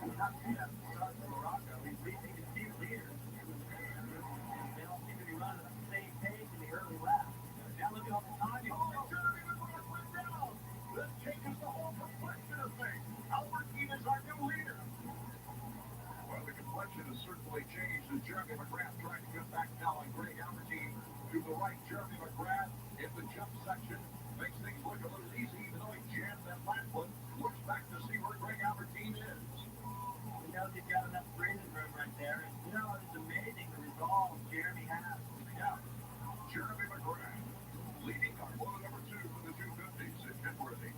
Not yet. Starts from Morocco. He's leading his team leader. They don't seem to be running at the same pace in the early lap. Now look at all the time. Jeremy McGrath went down. This changes the whole complexion of things. Albertine is our new leader. Well, the complexion has certainly changed as Jeremy McGrath trying to get back now on Greg Albertine to the right. Jeremy McGrath in the jump section makes things look a little easy, even though he jammed that last one. Looks back to see where Greg Albertine is. He knows he's got enough breathing room right there. And, you know, it's amazing the resolve Jeremy has. Yeah. Jeremy McGrath leading on moto number 2 for the 250s at Kenworthy.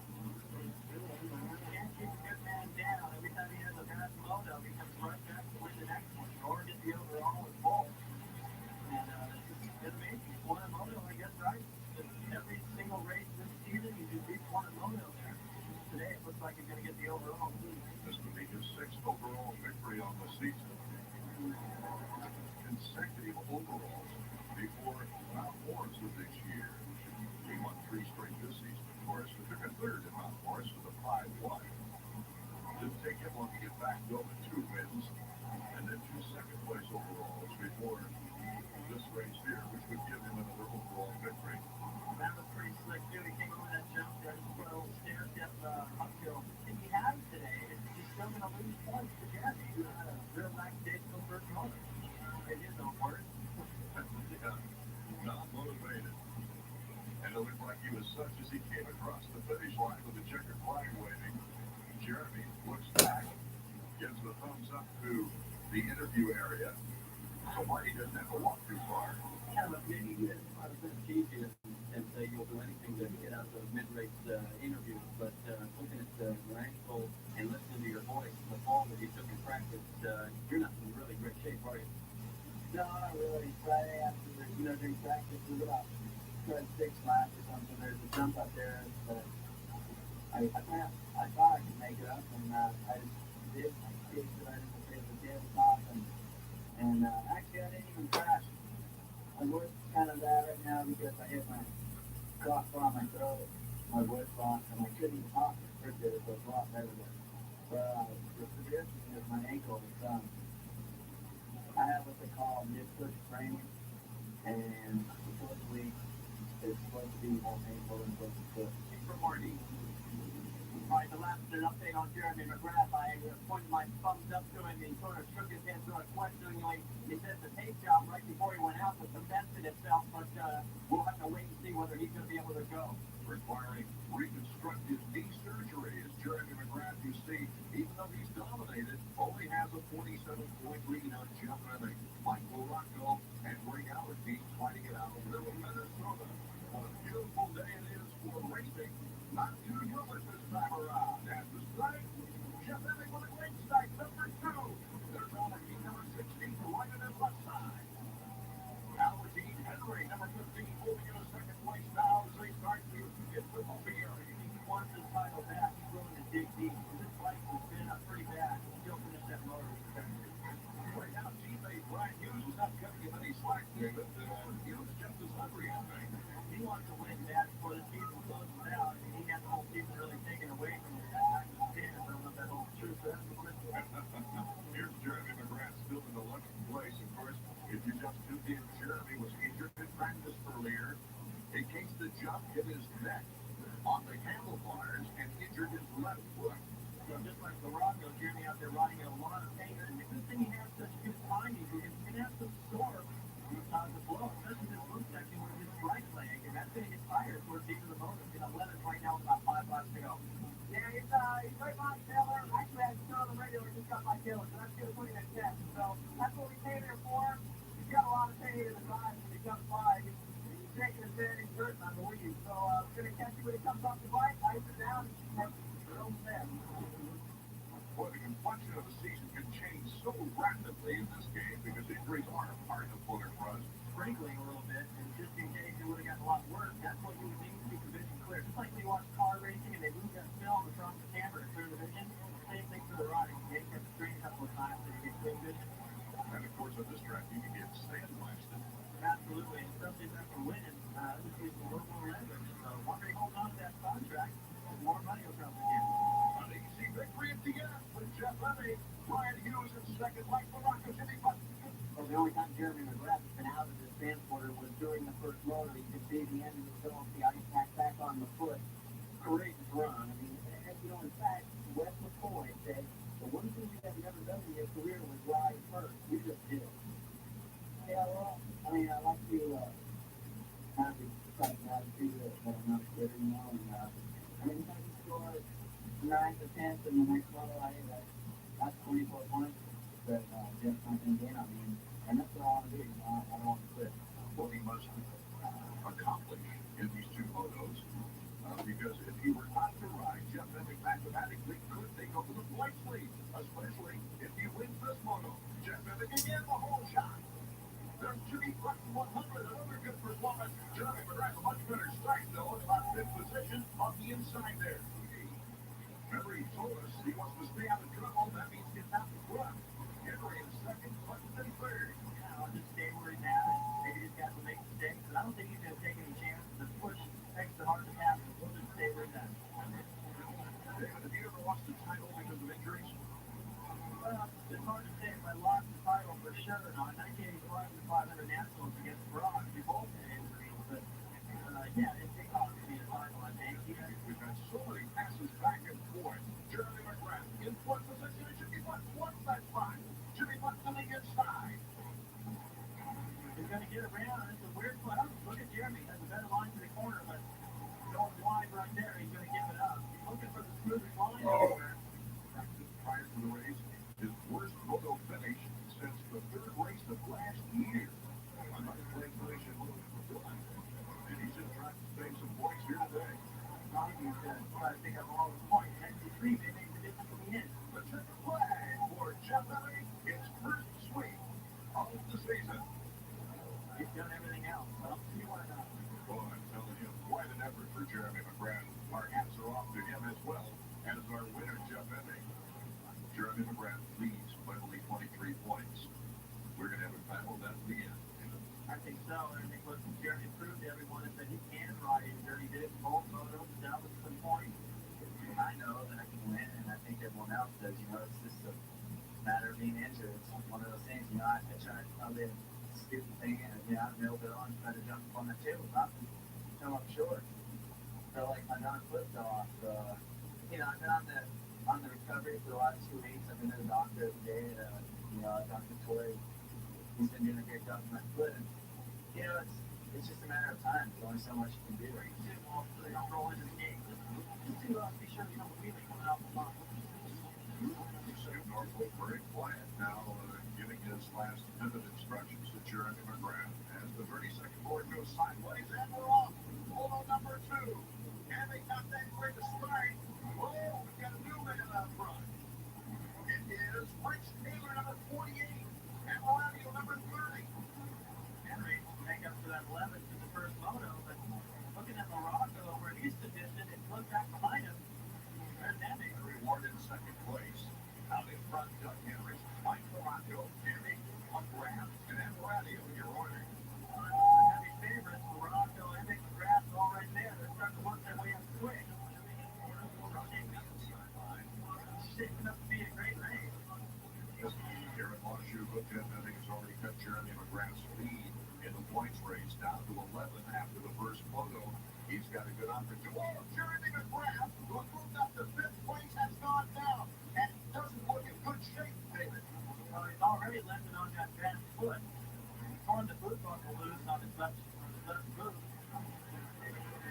Can't keep a good man down. Every time he has a bad moto, he comes right back to win the next one or get the overall with both. And it's amazing. He's won a moto, I guess, right? Every single race this season, he's at least won a moto there. Today, it looks like he's going to get the overall. This would be his 6th overall victory on the season. Consecutive overalls before Mount Morris of this year. He won 3 straight this season, of course, but took a third at Mount Morris with a 5-1. Didn't take him long to get back though with 2 wins and then 2 second-place overalls before this race here, which would give him another overall victory. That was pretty slick, too. He came over that jump there, just put a little stair step uphill. If he has today, he's still going to lose points to Jeremy, who had a real lackadaisical first motor. It is no worse. Yeah, not motivated. And it looked like he was such as he came across the finish line with the checkered flag waving. Jeremy looks back, gives the thumbs up to the interview area. So Marty doesn't have to walk too far. Yeah, but maybe he doesn't want to put cheesy and say you'll do anything to get out those mid-race interviews. But looking at your ankle and listening to your voice, the fall that you took in practice, you're not in really great shape, are you? No, not really. Friday after, during practice, we were about 6 laps or something. There's a jump up there, but I thought I could make it up, and I just did. I skated right in the face of the tabletop, and actually I didn't even crash. My voice is kind of bad right now because I hit my crossbar on my throat, my voice box, and I couldn't even talk at first. It was a lot better. But the suggestion is my ankle is I have what they call mid-foot training, and supposedly it's supposed to be more painful than supposed to foot. For Marty. All right, the last update on Jeremy McGrath. I pointed my thumbs up to him, and he sort of shook his head sort of questioningly. He said the tape job right before he went out was the best in itself, but we'll have to wait and see whether he's going to be able to go. Requiring reconstructive knee surgery as Jeremy McGrath, you see, even though he's dominated, only has a 47.3 on Jeff Emmitt, Michael Rocco, and Greg Albertine fighting it out over there in Minnesota. What a beautiful day it is for racing. Not too good this time around. At the start, Jeff Emmitt with a great start, number 2. There's Albertine, number 16, right on his left side. Albertine, Henry, number 15, moving in a second place now as they start to get the mobile. He wants his title back. He's willing to dig deep. This fight has been pretty bad. He'll still finish that motor. Right now, teammate Brian Hughes is not cutting him any slack there, but Hughes just as hungry, I think. He wants to win bad before the season closes out. He got the whole season really taken away from him. I don't know if that holds true for him. Here's Jeremy McGrath still in 11th place. Of course, if you just tuned in, Jeremy was injured in practice earlier. In case the jump hit his neck on the handlebars and injured his left foot. So just like Morocco, Jeremy out there riding at a lot of pain. And the good thing he has such good timing, he can have some sore the blow, especially this loop section where his right leg, and that's going to get tired towards the end of the motor. 11th right now, about 5 laps to go. Yeah, he's right on Taylor. Actually, I saw the complexion of the season can change so rapidly in this game because injuries are a part of Fuller Trust. Sprinkling a little bit, and just in case it would have gotten a lot worse, that's what you would need to keep the vision clear. Just like when you watch car racing and they move that film across the camera to clear the vision, same thing for the riding. You have to strain a couple of times so you get clear vision. And of course, on this track, you can get sandblasted. Absolutely, especially if they're winning. This gives them a little more leverage. So once they hold on to that contract, more money will come again. An easy victory at the end with Jeff Lemmy. Ryan Hughes in second, Mike Morocco, Jimmy Button. Well, the only time Jeremy McGrath has been out of the transporter was during the first motor. You could see the end of the film, the ice pack back on the foot. Courageous run. I mean, and, in fact, Wes McCoy said, the one thing you have never done in your career was ride first. You just did it. Yeah, well, I mean, I like to kind of excited about it too, that I'm not a quitter, you know, and I mean, if you score 9th or 10th in the next motor, that's 24 points that Jeff's not going to get. I mean, and that's what I want to do. I don't want to quit. What he must accomplish in these two motos, because if he were not to ride, Jeff Lemmy mathematically could take over the points lead, especially if he wins this moto. Jeff Lemmy can get the whole shot. There's Jimmy Button 100, another good performance. Jeremy McGrath, a much better start, though, in about 5th position on the inside there. Remember, he told us he wants to stay out of trouble. That means get out the front. Henry in second, Button in third. I'll just stay where he's at. Maybe he's got to make mistakes, but I don't think he's going to take any chances to push extra hard to happen. We'll just stay where he's at. David, have you ever lost a title because of injuries? Well, it's hard to say if I lost the title for sure. Now, in 1985, the 500 Nationals against Brock, we both had injuries, but yeah, it cost me a title, I think. We've got so many passes back and forth. Jeremy McGrath in fourth position, and Jimmy Button wants that spot. Jimmy Button on the inside. He's going to get around. It's a weird play. Look at Jeremy. He has a better line to the corner, but going wide right there, he's going to give it up. He's looking for the smoothest line over. Prior to the race, his worst moto finish since the third race of last year. A nice place finish in moto one. And he's just trying to save some points here today. He's trying to pick up all his points. 93, they made the difference in the end. The checkered flag for Jeff Lemmy, his first sweep of the season. He's done everything else. Well, see why not. Well, I'm telling you, quite an effort for Jeremy McGrath. Our hats are off to him as well as our winner, Jeff Lemmy. Jeremy McGrath leads by only 23 points. We're going to have a battle that at the end. I think so. I think what Jeremy proved to everyone is that he can ride in dirty did both motos, establish some points. I know that I can win, and I think everyone else does. You know, it's just a matter of being injured. It's one of those things. You know, I try to tell the stupid thing, and I nailed it on, try to jump up on that table, not to come up short. So like my Don foot fell off. You know, I've been on the recovery for the last 2 weeks. I've been to the doctor every day. Dr. Torrey, he's been doing a great job with my foot. And, you know, it's just a matter of time. There's only so much you can do. They don't roll into the game. Just to be sure you don't really coming out the box. Sam Norfolk very quiet now, giving his last minute instructions to Jeremy McGrath as the 32nd board goes sideways, and we're off. Moto number 2. And they got that great strike. Whoa, we've got a new man out front. It is Rich Taylor, number 48, and Morano, number 30. Henry make up for that 11th in the first moto, but looking at Morocco, where he's positioned and look back behind him, there's Henry. Reward in second place. Out in front, Doug Henry, Mike Morocco, Henry, McGrath, and then Morano in your order. Heavy favorites, Morocco and McGrath all right there. They're starting to work their way up quick. Shaping up to be a great race. Aaron Lawshue looked at, I think, has already cut Jeremy McGrath's lead in the points race down to 11 after the first moto. He's got a good opportunity. Whoa, Jeremy McGrath, who moved up to 5th place, has gone down and doesn't look in good shape, David. Well, he's already landed on that bad foot. He's torn the boot buckle loose on his left boot.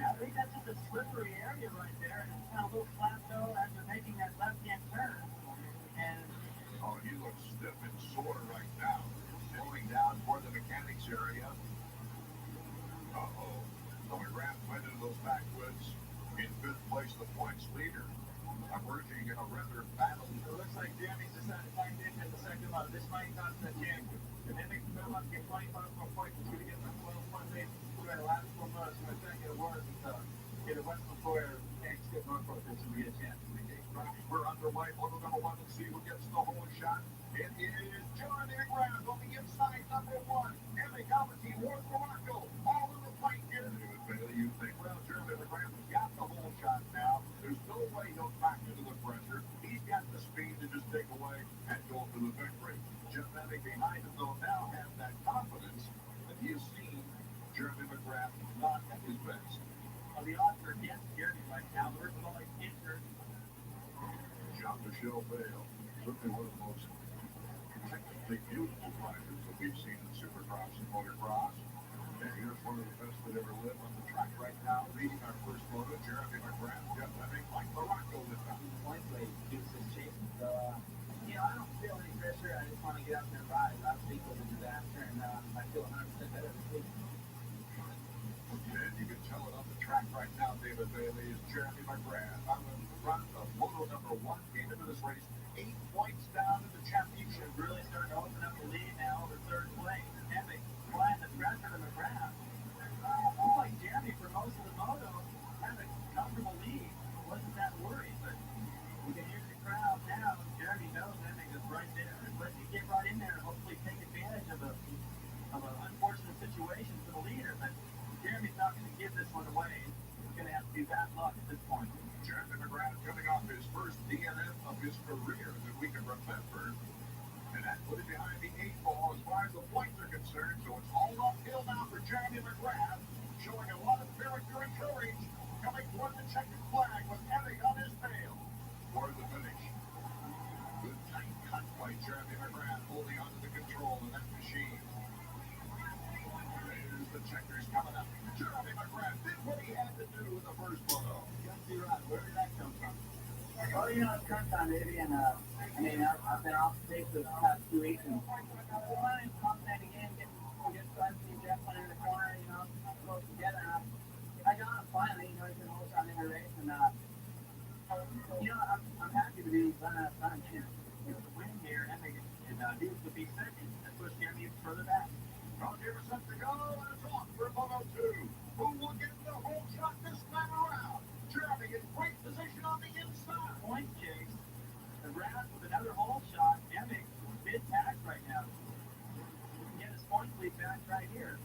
I think that's just a slippery area right there, and it's kind of a little plateau as they're making that left-hand turn. And oh, he looks stiff and sore right now. Going down for the mechanics area. Uh-oh. So McGrath went into those backwoods in 5th place, the points leader. Emerging in a rather battle. it looks like Jeremy Jeremy's decided to time in the second love. This might cost that champ. And then make the middle up, get 25 more points. Two to get the 12 points. We're going to last 4 months. So I think it'll work. Get a Western Florida and skip Norfolk. This will be a chance. We're underway. Photo number 1. Let's see who gets the whole shot. It is Jeremy McGrath on the inside, number 1. And they got the team North Morocco. All in the fight here. Bailey, you think, well, Jeremy McGrath has got the whole shot now. There's no way he'll crack into the pressure. He's got the speed to just take away and go for the victory. Jeff Evick behind him, though, now has that confidence that he has seen Jeremy McGrath not at his best. Well, the odds are against Jeremy right now. We're going injured. Jean-Michel Bale, certainly one of the most technically beautiful riders that we've seen in Supercross and motocross. And here's one of the best that ever lived on the track right now, leading our first photo, Jeremy McGrath, Jeff Evick, like Morocco this time. Point way keeps his chasing. So, I don't feel any pressure. I just want to get out there and ride. Last week was a disaster, and I feel 100% better this week. And you can tell it on the track right now, David Bailey, is Jeremy McGrath on the front of photo number 1. Came into this race 8 points down in the championship. Really starting to open up the lead now over third place. Evick flying the pressure to McGrath. Looks like Jeremy for most of the moto had a comfortable lead. Wasn't that worried, but you can hear the crowd now. Jeremy knows Evick is right there. But you get right in there and hopefully take advantage of an unfortunate situation for the leader. But Jeremy's not going to give this one away. He's going to have to be bad luck at this point. Jeremy McGrath coming off his first DNF of his career that we can remember. And that put it behind the 8 ball as far as the points are concerned. So it's all uphill now for Jeremy McGrath, showing a lot of character and courage, coming toward the checkered flag with Evick on his tail for the finish. Good tight cut by Jeremy McGrath, holding onto the control of that machine. There's the checkers coming up. Jeremy McGrath did what he had to do in the first photo. You're right. Where did that come from? Oh, it's crunch time, baby, and I've been off the tape for the past 2 weeks, and I'm confident again, getting started, see Jeff in the corner, close together, and I got him finally, he's been whole shot in the race, and I'm happy to be running out of time, too. The win here, and Dukes would be second, and push Jeremy even further back. Well, here's set to go, and it's off for photo 2. Who will get the whole shot this time around? Jeremy in great position on the inside. Point chase. McGrath with another hole shot. Evick mid-pack right now. He can get his point lead back right here.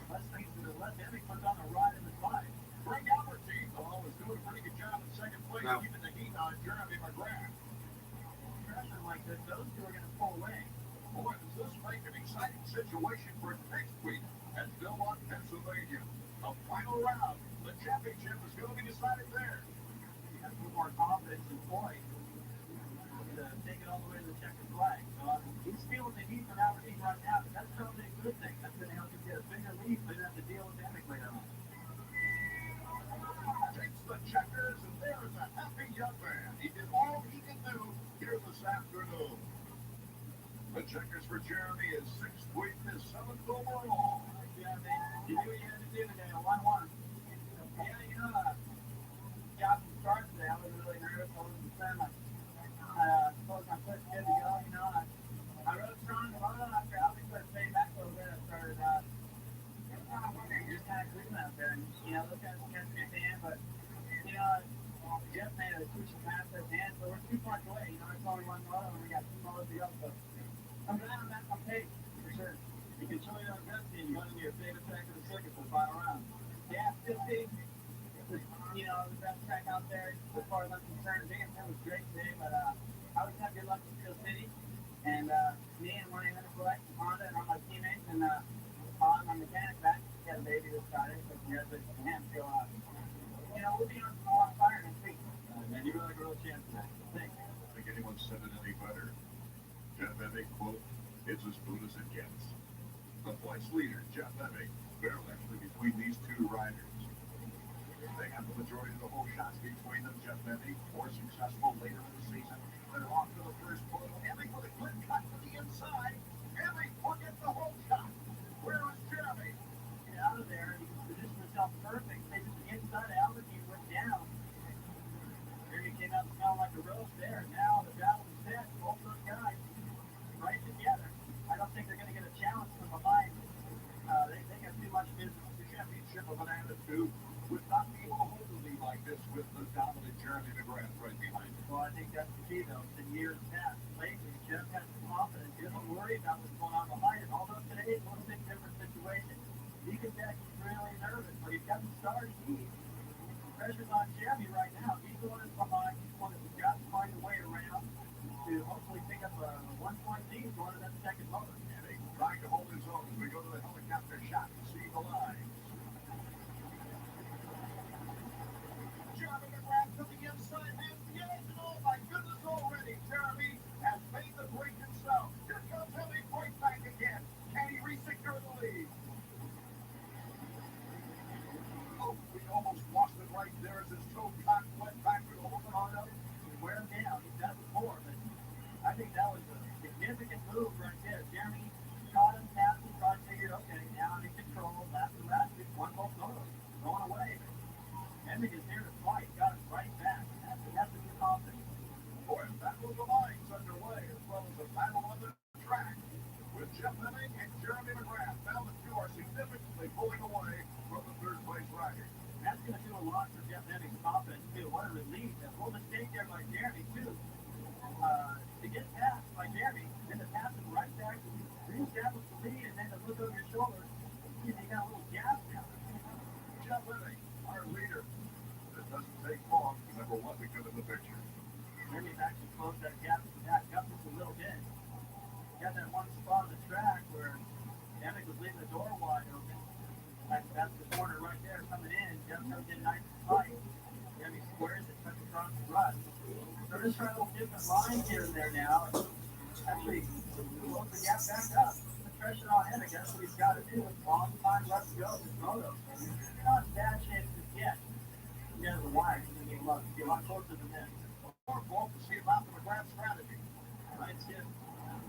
Let's think to the left. Evick puts on a ride in the slide. Greg Albertine, though, is doing a pretty good job in second place, keeping the heat on Jeremy McGrath. Pressure like this, those two are going to pull away. Boy, does this make an exciting situation for next week at Belmont, Pennsylvania. The final round. The championship is going to be decided there. You have a little more confidence in Floyd to take it all the way to the checkered flag. So he's feeling the heat from Albertine right now, but that's probably a good thing. That's going to help him get a bigger lead, so he doesn't have to deal with Evick later on. Takes the checkers, and there is a happy young man. He did all he can do here this afternoon. The checkers for Jeremy is 6th week, his 7th overall. Jeremy, you knew what you had to do today, 1-1. Yeah, got some start today. I was really nervous. I wasn't saying suppose my foot's good to go, I rode strong a lot after Albie started staying back a little bit. I started just kind of cruising out there, and those guys catch me at the end, but Jeff made a crucial pass at the end, so we're 2 points away. It's only 1 moto, and we got 2 motos to go, so I'm glad I'm back on pace for sure. You can show your best team going into your favorite track of the circuit for the final round. Yeah, 50. The best track out there as far as I'm concerned. Binghamton was great today, but I always have good luck in Steel City. And me and 1-800 Select, Honda, and all my teammates, and Todd, my mechanic, back. He had a baby this Friday, so congratulations to him. So, we'll be on fire next week. Man, you really got a real chance today. Thanks. I think anyone said it any better. Jeff Evick, quote, it's as good as it gets. The points leader, Jeff Evick, barely actually between these 2 riders. They have the majority of the whole shots between them. Jeff Evick, more successful later in the season. They're off to the first photo. Evick with a good cut to the inside. Evick will get the whole shot. Where is Jeremy? Get out of there. He positioned himself perfect. They just inside of Albertine went down. Jeremy came out smelling like a roast there. Now the battle is figure out what's going on behind it. Although today is a little bit different situation. Deacon is really nervous, but he's got the start heat. Pressure's on Jeremy right now. He's the one that's behind. He's the one that's got to find a way around to hopefully pick up a 1-point lead going to that second motor. And he's trying to hold his own as we go to the helicopter shot to see the line. Jeremy McGrath to the inside, has the edge, and oh my goodness already, Jeremy has made the break himself. Here comes Hemi, right back again. Can he re-secure the lead? Oh, we almost lost it right there as his toe cock went back to the open auto. Wear him down. He's done it before, but I think that was a significant move right there. Jeremy caught him, tapped him, tried to figure, okay, now I'm in control. Last to last, it's one more photo. Going away. Emmett is here to fight. Got it right back. That's a good confidence. Boy, a battle of the lines underway, as well as a battle on the track. With Jeff Hemming and Jeremy McGrath, now the two are significantly pulling away from the third place rider. That's going to do a lot for Jeff Hemming's confidence, too. What a relief. That little mistake there by Jeremy, too. To get past by Jeremy, then to pass him right back, reestablish the lead, and then to look over your shoulder. You got a little gap now. Jeff Hemming, our leader. It doesn't take long for number one to come in the picture. Jeremy's actually closed that gap back up just a little bit. Got that one spot on the track where Emmett was leaving the door wide open. That's the corner right there coming in. Jeff comes in nice and tight. Jeremy squares it, cuts across the rut. So just trying a little different lines here and there now. Actually, close the gap back up. The pressure on Emmett. That's what he's got to do. It's a long time left to go in this moto. Not in bad shape as yet. Again, the wire is going to be a lot closer than this. More ball to see about the McGrath strategy. Right, Skip?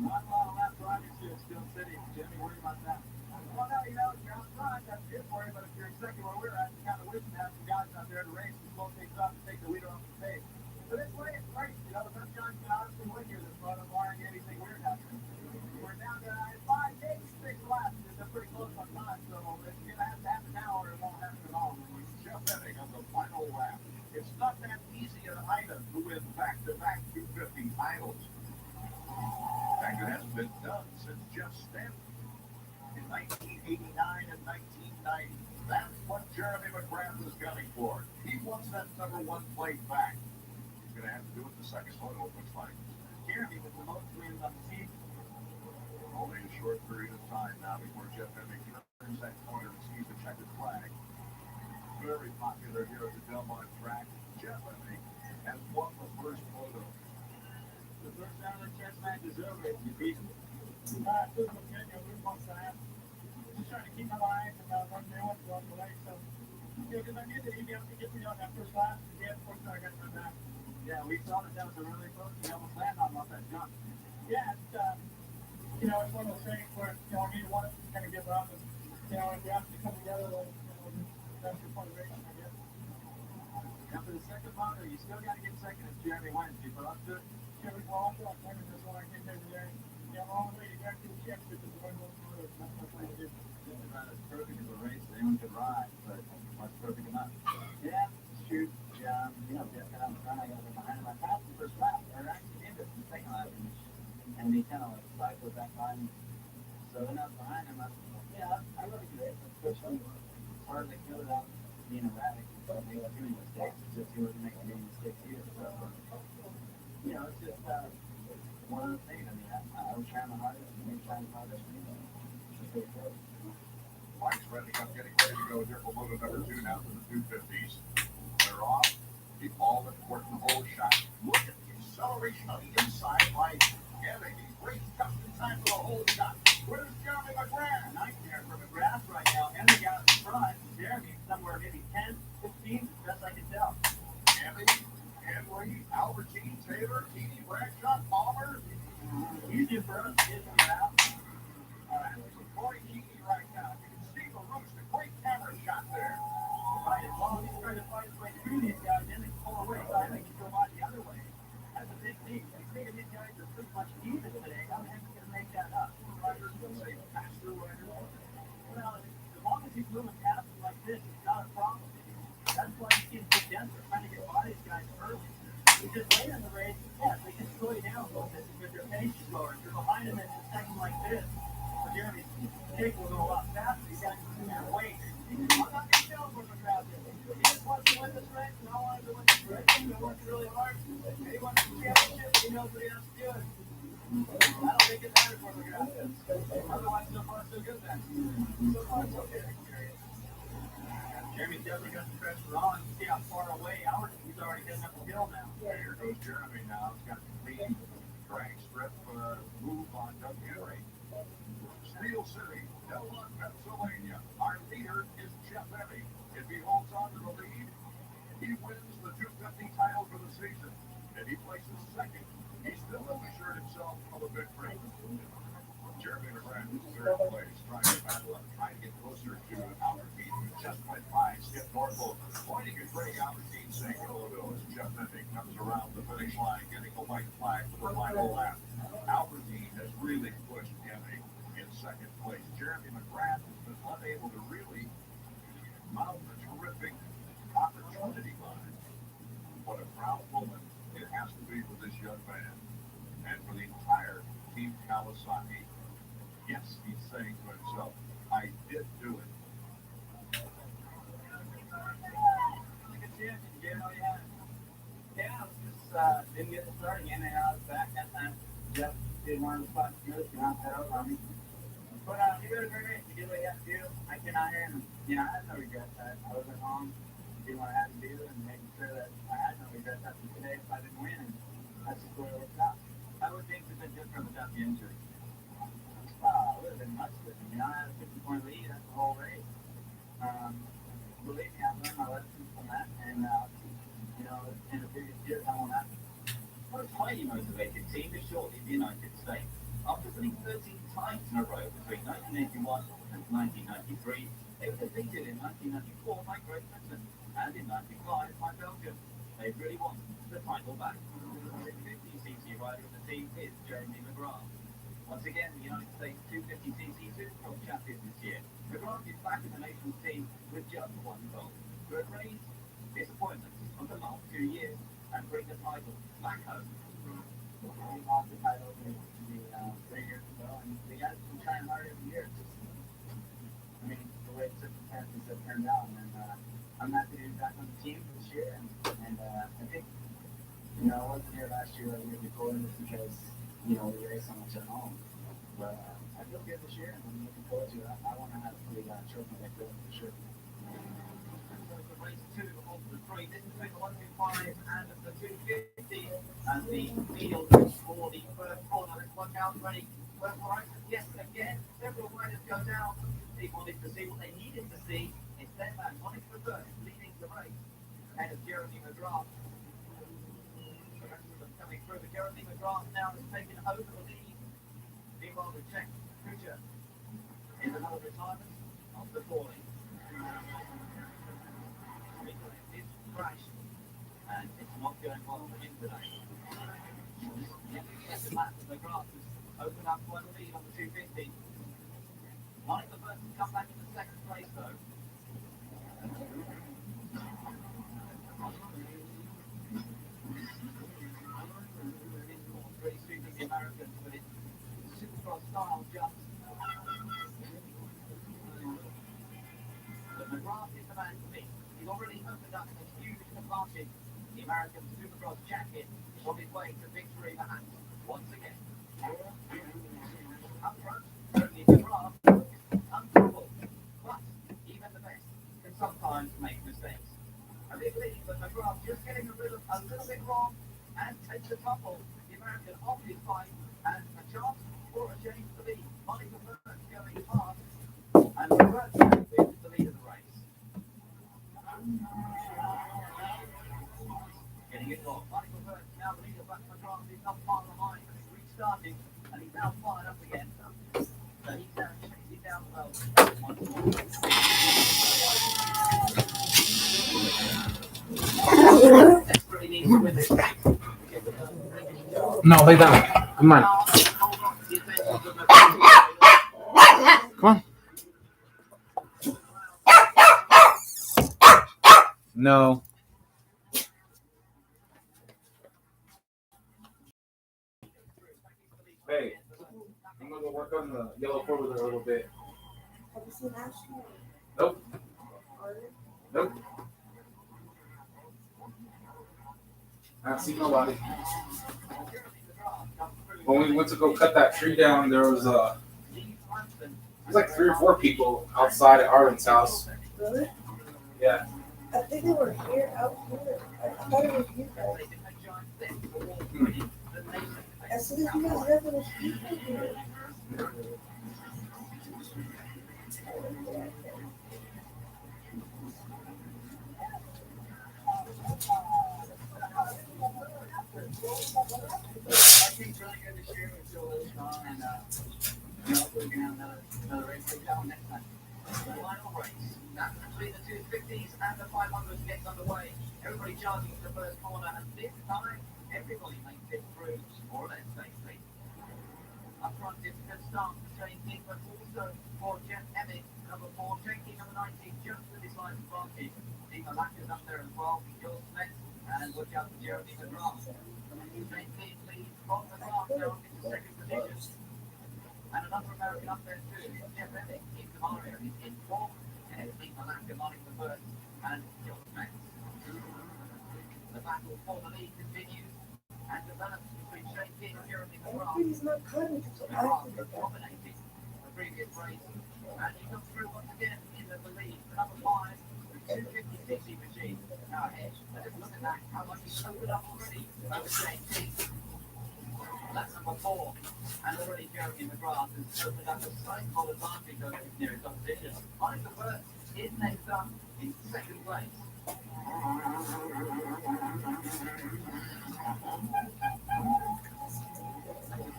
Not a lot of lap drivers here at Steel City. Jimmy, worried about that? Well, no, you're out front. That's good for you. But if you're in second where we're at, you kind of wish to have some guys out there to race and slow things up and take the leader off the pace. But it's way it's great. The best guys can honestly win here this run, barring anything weird happening. We're down to 5, 6 laps. They're pretty close on time, so if you're going to have to happen now or it won't happen at all. Jeff Hemming on the final lap. It's not that easy an item to win back-to-back 250 titles. In fact, it hasn't been done since Jeff Stanton in 1989 and 1990. That's what Jeremy McGrath is gunning for. He wants that number one plate back. He's going to have to do it the second photo, it looks like. Jeremy with the most wins on the season. Only a short period of time now before Jeff Hemming turns that corner and sees the checkered flag. Very popular here at the Delmont track. Jeff Hemming has won the first photo. The first round of the chess match is over. You beat him. This was good. We were both sad. Just trying to keep my lines and run new ones along the way. So, because I knew that he'd be able to get me on that first lap. Yeah, of course, I got to come back. Yeah, we saw that was a really close. You almost landed on off that jump. Yeah, it's it's one of those things where I need one to kind of give up, and if you have to come together, then that's your point of racing, I guess. Now for the second motor, you still got to get second if Jeremy wins. You put up to it. Yeah, well, I feel like winning this one, I came over there. Yeah, the only way to get to the championship is to win those motors. That's my plan to do. It's not as perfect as a race that anyone could ride, but what's perfect enough? Yeah, it's true. Yeah, Jeff got out in front. I got behind him. I passed the first lap, or actually did the second lap, and he kind of cycled back by me. So then I was behind him. I really could push him. It's hard to kill it out being erratic and making too many mistakes. It's just he wasn't making any mistakes either. So, it's just one of the things. I mean, I was trying my hardest, and he was trying his hardest. Mike's ready. I'm getting ready to go here for motor number 2 now to the 250s. They're off. The all-important whole shot. Look at the acceleration on the inside by Hemming. He's raced just in time for the whole shot. Where's Jeremy McGrath? Nightmare for McGrath right now. Henry got in front. Jeremy somewhere maybe 10, 15, as best I can tell. Hemming, Henry, Albertine, Taylor, Keeney, Bradshaw, Palmer. Easy for us to get them out. All right, there's Corey Keeney right now. You can see the roots. A great camera shot there. Right, as long as he's trying to fight his way through these guys, then they can pull away. So I think he go by the other way. That's a big lead. I think these guys are pretty much even today. How the heck are you going to make that up? Riders will say faster riders. Well, as long as he's moving past them like this, it's not a problem. That's why you see him get denser, trying to get by these guys early. Because later in the race, yes, they can slow you down a little bit because their pace is lower. If you're behind them in the second like this, Jeremy's kick will go a lot faster. He's got to wait. I'm not going to tell him what the crowd is. He just wants to win this race, and I want him to win this race. He's been working really hard. And he wants the championship. He knows what he has to do. I don't think it matters where the crowd is. Otherwise, so far, so good then. So far, so good. Jeremy's definitely got the pressure on. You see how far away he's already getting up the hill now. Here goes Jeremy now. He's got the clean drag strip move on Doug Henry. Steel City, Delaware, Pennsylvania. Our leader is Jeff Emmy. If he holds on to the lead, he wins the 250 title for the season. If he places second, he still has assured himself of a victory. Jeremy McGrath is third place, trying to battle up, trying to get closer to Albertine. Just went by Skip Norfolk, pointing a great Albertine, St. Louisville as Jeff Emmy comes around the finish line, getting a white flag for the final lap. Albertine has really pushed Emmy in second place. Jeremy McGrath has been unable to really mount a terrific opportunity line. What a proud moment it has to be for this young man and for the entire Team Kawasaki. Yes, he's saying to himself, I did do it. Yeah, I was just didn't get the start again, and I was back that time. Jeff did one of the spots good, knocked that over on me. But you did a great race. You did what you had to do. I came out here and, I had no regrets. I wasn't wrong. Did what I had to do and making sure that I had no regrets after today if I didn't win. And that's just the way it worked out. I would think it's been different without the injury. It would have been much different. I had a 50-point lead the whole race. Believe me, I've learned my lessons from that. And, in the previous years, I won't have to. What a highly motivated team is shortly the United States. After winning 13 times in a row between 1981 and 1993, they were defeated in 1994 by Great Britain and in 95 by Belgium. They really want the title back. The 250cc rider of the team is Jeremy McGrath. Once again, the United States 250cc Supercross champion this year. McGrath is back in the nation's team with just one goal: to erase disappointments of the last 2 years and bring the title back home. We lost the title the 3 years ago, and the guys have been trying hard every year. The way the circumstances have turned out, and I'm happy to be back on the team this year. And I think, I wasn't here last year or the year before just because, we race so much at home. But I feel good this year, and I'm looking forward to it. I want to have a big trophy like this for sure. The race 2 of the 3, this is between the 125 and the 250 as the field for the first corner. Let's work out ready. Well, right, yes, again, several riders go down. They wanted to see what they needed to see. Instead, man, wanted to reverse, leading the race. Ahead of Jeremy McGrath. The rest of them coming through, but Jeremy McGrath now has taken over the lead. Meanwhile, we check Kucher in another retirement after falling. It's crashed, and it's not going well for him today. Yes, the lap of McGrath has opened up one lead on the 250. Monica Burton come back in the second place, though. Really suiting the Americans with its Supercross style just. But McGrath is the man to beat. He's already opened up a huge advantage. The American Supercross jacket is on his way to victory, perhaps, once again. Up front, only McGrath looks untouchable. But even the best can sometimes make mistakes. A big lead, but McGrath just getting a little bit wrong and takes the topple. The American off his fight and a chance for a change to lead. Monica Burton going fast, and McGrath wins the lead of the race. Getting it wrong. Monica Burton now the leader, but McGrath is not far behind. He's restarting, and he's now fired up again. So he's down well. Desperately needs to win this. No, lay down. Come on. Come on. No. Hey. I'm gonna go work on the yellow four-wheeler a little bit. Have you seen Ashley? Nope. Or Nope. I haven't seen nobody. When we went to go cut that tree down, there was like 3 or 4 people outside at Arlen's house. really? Yeah. I think they were here, out here. I thought it was you guys. As soon as you guys left, there was people here. I think really good this year with Joe Wilson and we're gonna have another race to go next time. The final race. That's between the 250s and the 500s gets underway. Everybody charging for the first corner, and this time everybody makes it through, more or less safely. Up front, it's a good start for Shane King, but also for Jeff Emmett, number 4, Shane King, number 19, just with his line advantage. Dima Lack is up there as well, Joel Smith, and watch out for Jeremy McGrath. Shane King leads from the start down into second position. And another American up there too, Jeff Emmett, in Mario, is in 4th, and Dima Lack running the first, and Joel Smith. The battle for the lead continues and develops between Shane King and Jeremy McGrath. Everybody's not cutting, so I have to get that. Dominated the previous race, and he comes through once again in the lead. Number 5, the 250cc machine. Now ahead, let's look at that, how much he's opened up already over Shane King. That's number 4, and already Jeremy McGrath has opened up a sizable advantage over his nearest opposition. Monica Burke is next up in second place.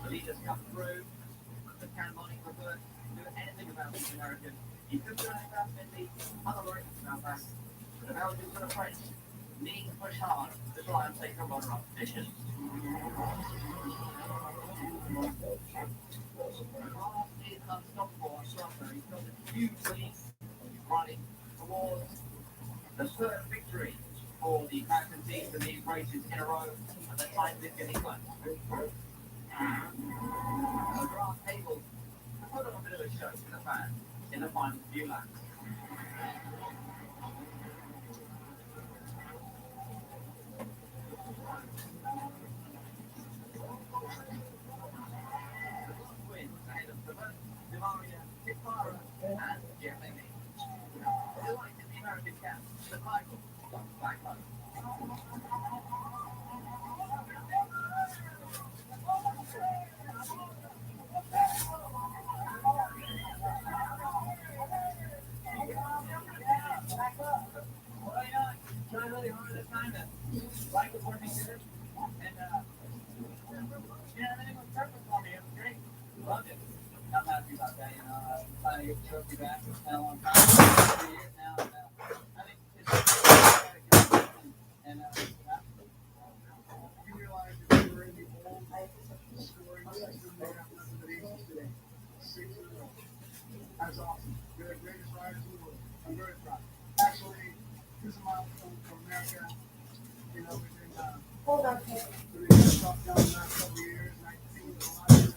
The leaders come through, but can Monica Burke do anything about this American? He could do anything about the other races about that. But the Belgians and the French need to push hard to try and take a runner-up position. McGrath is unstoppable on Schlosser. He's got a huge lead running towards the third victory for the American teams in these races in a row, and the time is getting close. McGrath able to put on a bit of a show for the fans in the final few laps. Wins ahead of Demaria, Tipara, and Jeff Emmett. Delight in the American camp, the Michael, back home. Well, trying really hard this time. The bike was working good, and everything was perfect for me. It was great. Loved it. I'm happy about that. Finally get the trophy back. It's been a long time. 3 years now. And, I think it's good. And You realize that you were in the old scoring system there after the Aces today. 6-0. That's awesome. You're the greatest riders in the world. I'm very proud. Actually, this is a milestone for America. You know, we've been Hold on, Kate. doing this stuff down the last couple of years, and I think a lot of it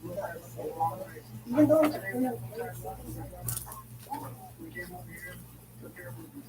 we'll have a long race. Even though it's Today, in a we came over here, took care of business.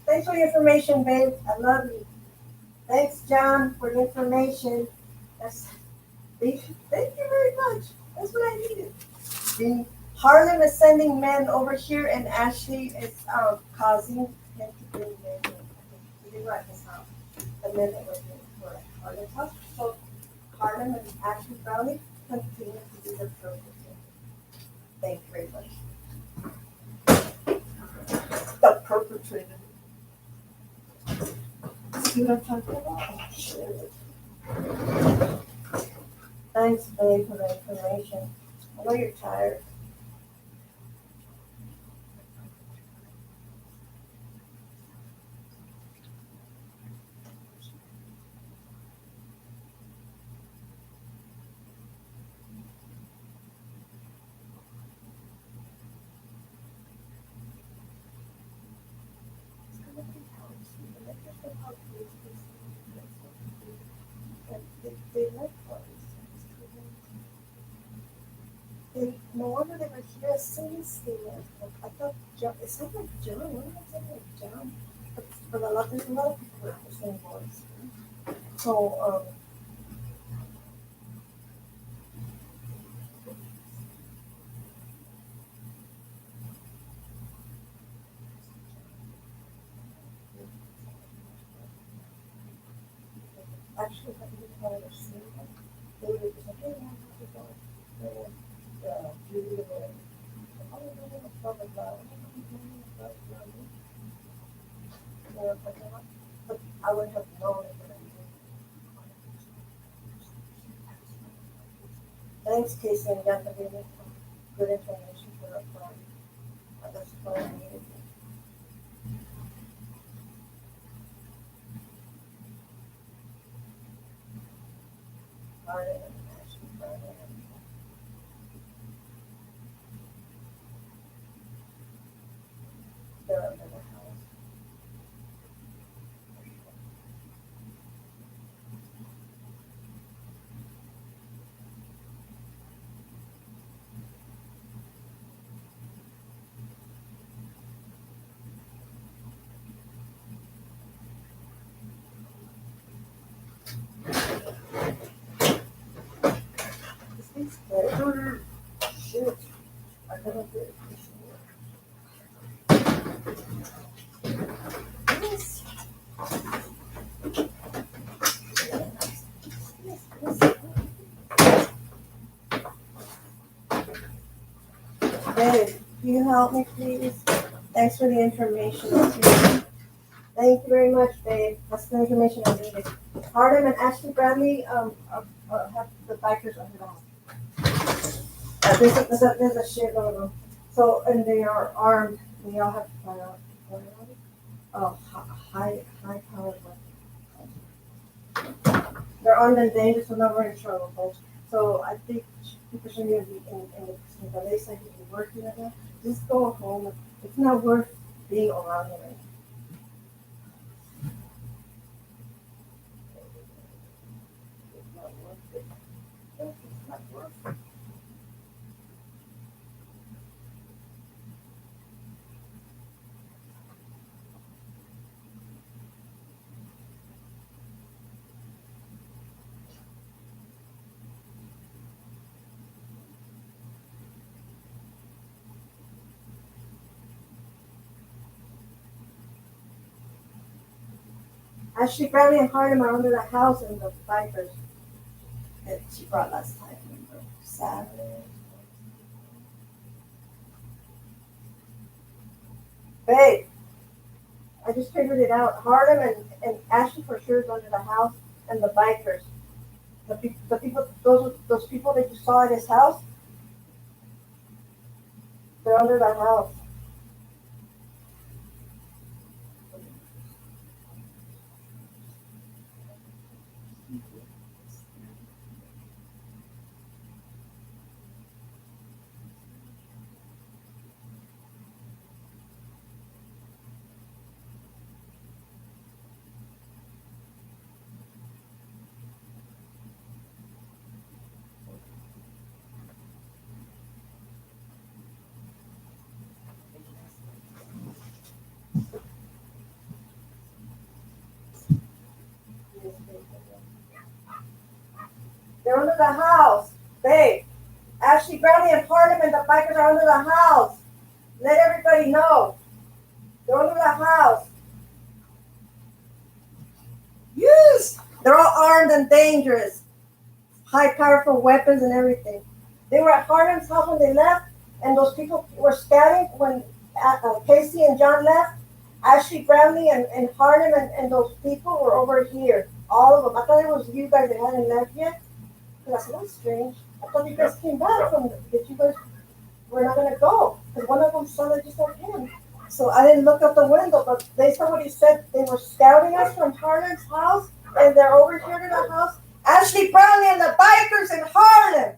Thanks for the information, babe. I love you. Thanks, John, for the information. That's thank you very much. That's what I needed. The Harlem is sending men over here, and Ashley is causing him to bring men in. He didn't like his house. The men that were in for Harlem's house. So Harlem and Ashley Brownlee continue to do the program. Thank you very much. The perpetrator. See what I'm talking about? Oh, shit. Thanks, babe, for the information. I know you're tired. No wonder they were here since they were. I thought John, it sounded like John. Why did I say like John? But there's a lot of people with the same voice. So, actually, I didn't tell her to see them. They were just like, hey, I'm going to go. Judy, oh, no, blah, blah, blah. But I would have known it. Thanks, Casey, and got the good information for our plan. That's what I needed. Friday and Ashley Friday. They're under the house. This thing's good. Shoot. I gotta do it. Yes. Babe, can you help me, please? Thanks for the information. Thank you very much, babe. That's the information I needed. Hardin and Ashley Bradley have the bikers under the house. There's a shitload of them. So, and they are armed. They all have high powered weapons. They're armed and dangerous, so now we're in trouble, folks. So I think people shouldn't even be in the place like people working like that. Just go home. It's not worth being around them. It's not worth it. It's not worth it. Ashley, Brownlee, and Harlem are under the house and the bikers that she brought last time. Remember? Saturday. Babe, I just figured it out. Harlem and Ashley for sure is under the house, and the bikers. The people, those people that you saw at his house, they're under the house. They're under the house. Babe, Ashley, Brownlee, and Harlem and the bikers are under the house. Let everybody know. They're under the house. Yes! They're all armed and dangerous. High powerful weapons and everything. They were at Harlem's house when they left, and those people were scouting when Casey and John left. Ashley, Brownlee, and Harlem and those people were over here. All of them. I thought it was you guys that hadn't left yet. And I said, that's strange. I thought you guys came back from that you guys were not going to go. Because one of them sounded just like him. So I didn't look out the window, but based on what he said, they were scouting us from Harlem's house, and they're over here to the house. Ashley Brownlee and the bikers in Harlem.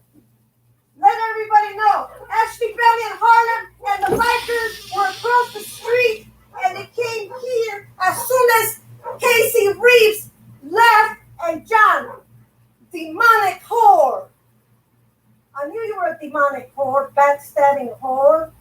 Let everybody know. Ashley Brownlee and Harlem and the bikers were across the street, and they came here as soon as Casey Reeves left and John. Demonic whore. I knew you were a demonic whore, backstabbing whore.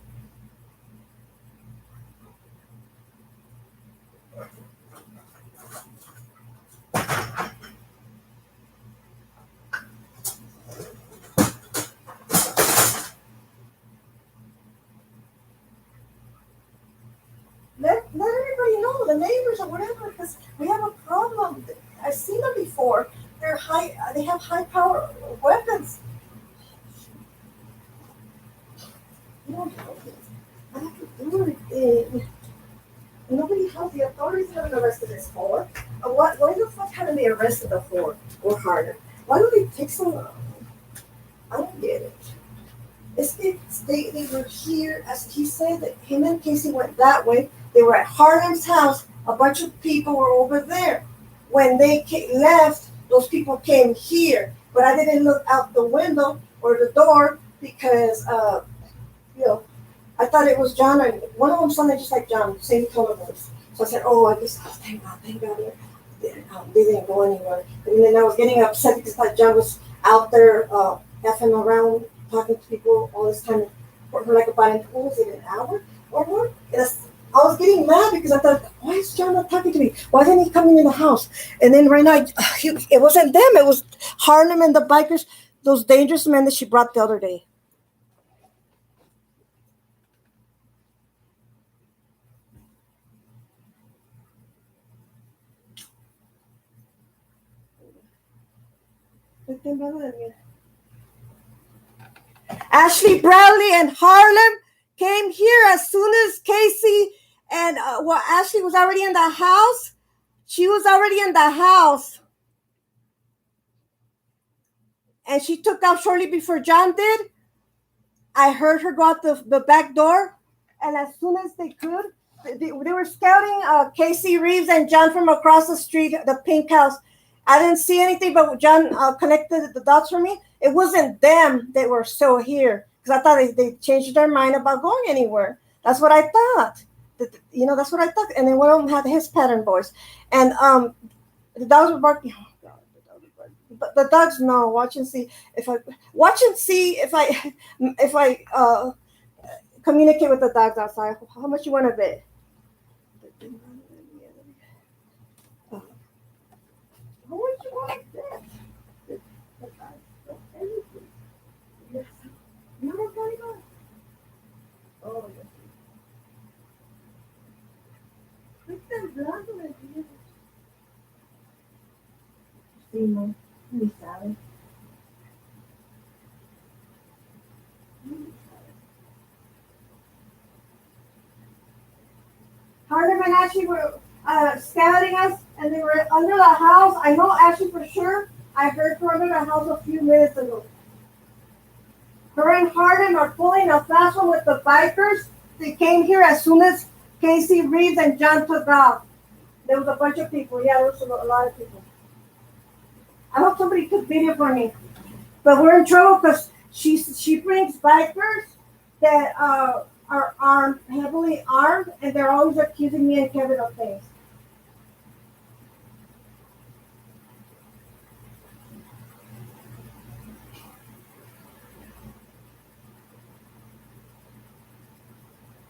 Let everybody know, the neighbors or whatever, because we have a problem. I've seen them before. They have high power weapons. You don't I have to do anything. Nobody has the authorities haven't arrested this whore. Why the fuck haven't they arrested the whore or harder? Why do they take so long? I don't get it. They were here, as he said, that him and Casey went that way. They were at Harlem's house. A bunch of people were over there. When they left, those people came here. But I didn't look out the window or the door because, I thought it was John. And one of them sounded just like John, same tone of voice. So I said, thank God. They didn't go anywhere. And then I was getting upset because I thought John was out there effing around, talking to people all this time for like about an hour or more. I was getting mad because I thought, why is John not talking to me? Why isn't he coming in the house? And then right now, it wasn't them. It was Harlem and the bikers, those dangerous men that she brought the other day. Ashley Brownlee and Harlem came here as soon as Casey and Ashley was already in the house. She was already in the house. And she took out shortly before John did. I heard her go out the back door. And as soon as they could, they were scouting Casey Reeves and John from across the street, the pink house. I didn't see anything, but John connected the dots for me. It wasn't them that were still here because I thought they changed their mind about going anywhere. That's what I thought. That's what I thought. And then one of them had his pattern voice, and the dogs were barking. Oh God, the dogs were barking. But the dogs know. Watch and see if I communicate with the dogs outside. How much you want to bet? How much you want to bet? Oh, yes. Sí, no, ni sabe. Harlem and Ashley were scouting us, and they were under the house. I know Ashley for sure. I heard her under the house a few minutes ago. Her and Harden are pulling a fast one with the bikers. They came here as soon as Casey Reeves and John took off. There was a bunch of people. Yeah, there was a lot of people. I hope somebody took video for me. But we're in trouble because she brings bikers that are armed, heavily armed, and they're always accusing me and Kevin of things.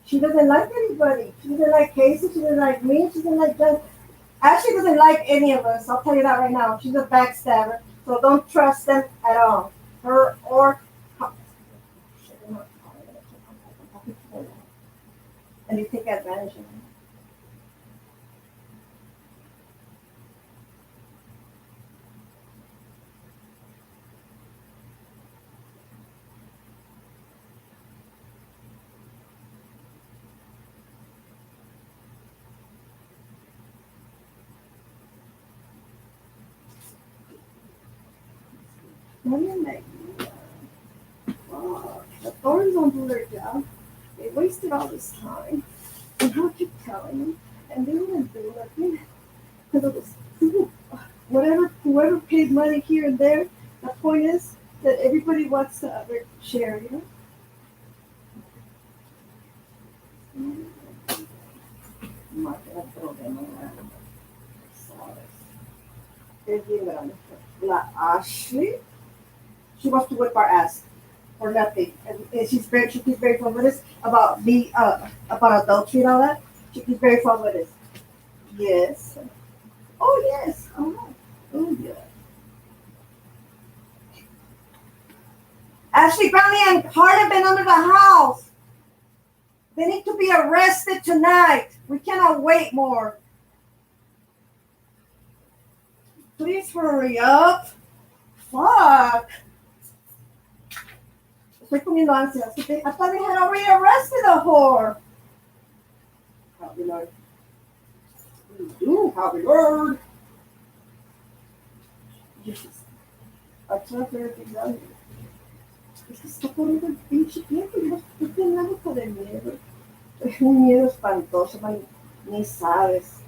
She doesn't like anybody. She doesn't like Casey. She doesn't like me. She doesn't like John. Ashley doesn't like any of us. I'll tell you that right now. She's a backstabber. So don't trust them at all. Her or... And you take advantage of them. The thorns don't do their job. They wasted all this time. And I keep telling them, and they wouldn't do nothing. Because of this, whoever paid money here and there, the point is that everybody wants to other share, you know? I'm not going to throw them around. La Ashley, she wants to whip our ass for nothing, and she keeps very fun with us about about adultery and all that. She keeps very fun with us. Yes. Oh yes. Oh yeah. Ashley, Brownlee, and Hart have been under the house. They need to be arrested tonight. We cannot wait more. Please hurry up. Fuck. Estoy comiendo ansias. I thought they had already arrested a whore. Happy Lord. Happy Lord. Jesus. I can't ver everything down here. Es que está poniendo el pinche tiempo. Yo estoy temblando por el miedo. Es un miedo espantoso, man. Ni sabes.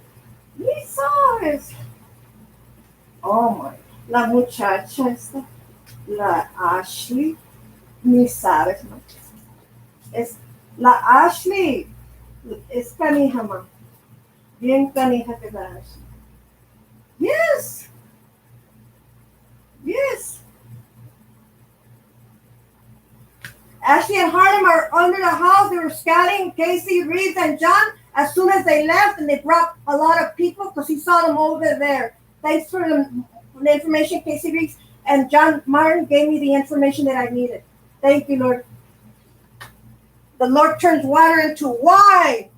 Ni sabes. Oh my. La muchacha esta. La Ashley. Ni sabes, man. Es la Ashley. Es canija, man. Bien canija que la Ashley. Yes. Yes. Ashley and Harlem are under the house. They were scouting Casey Reeves and John as soon as they left, and they brought a lot of people because he saw them over there. Thanks for the information, Casey Reeves. And John Martin gave me the information that I needed. Thank you, Lord. The Lord turns water into wine.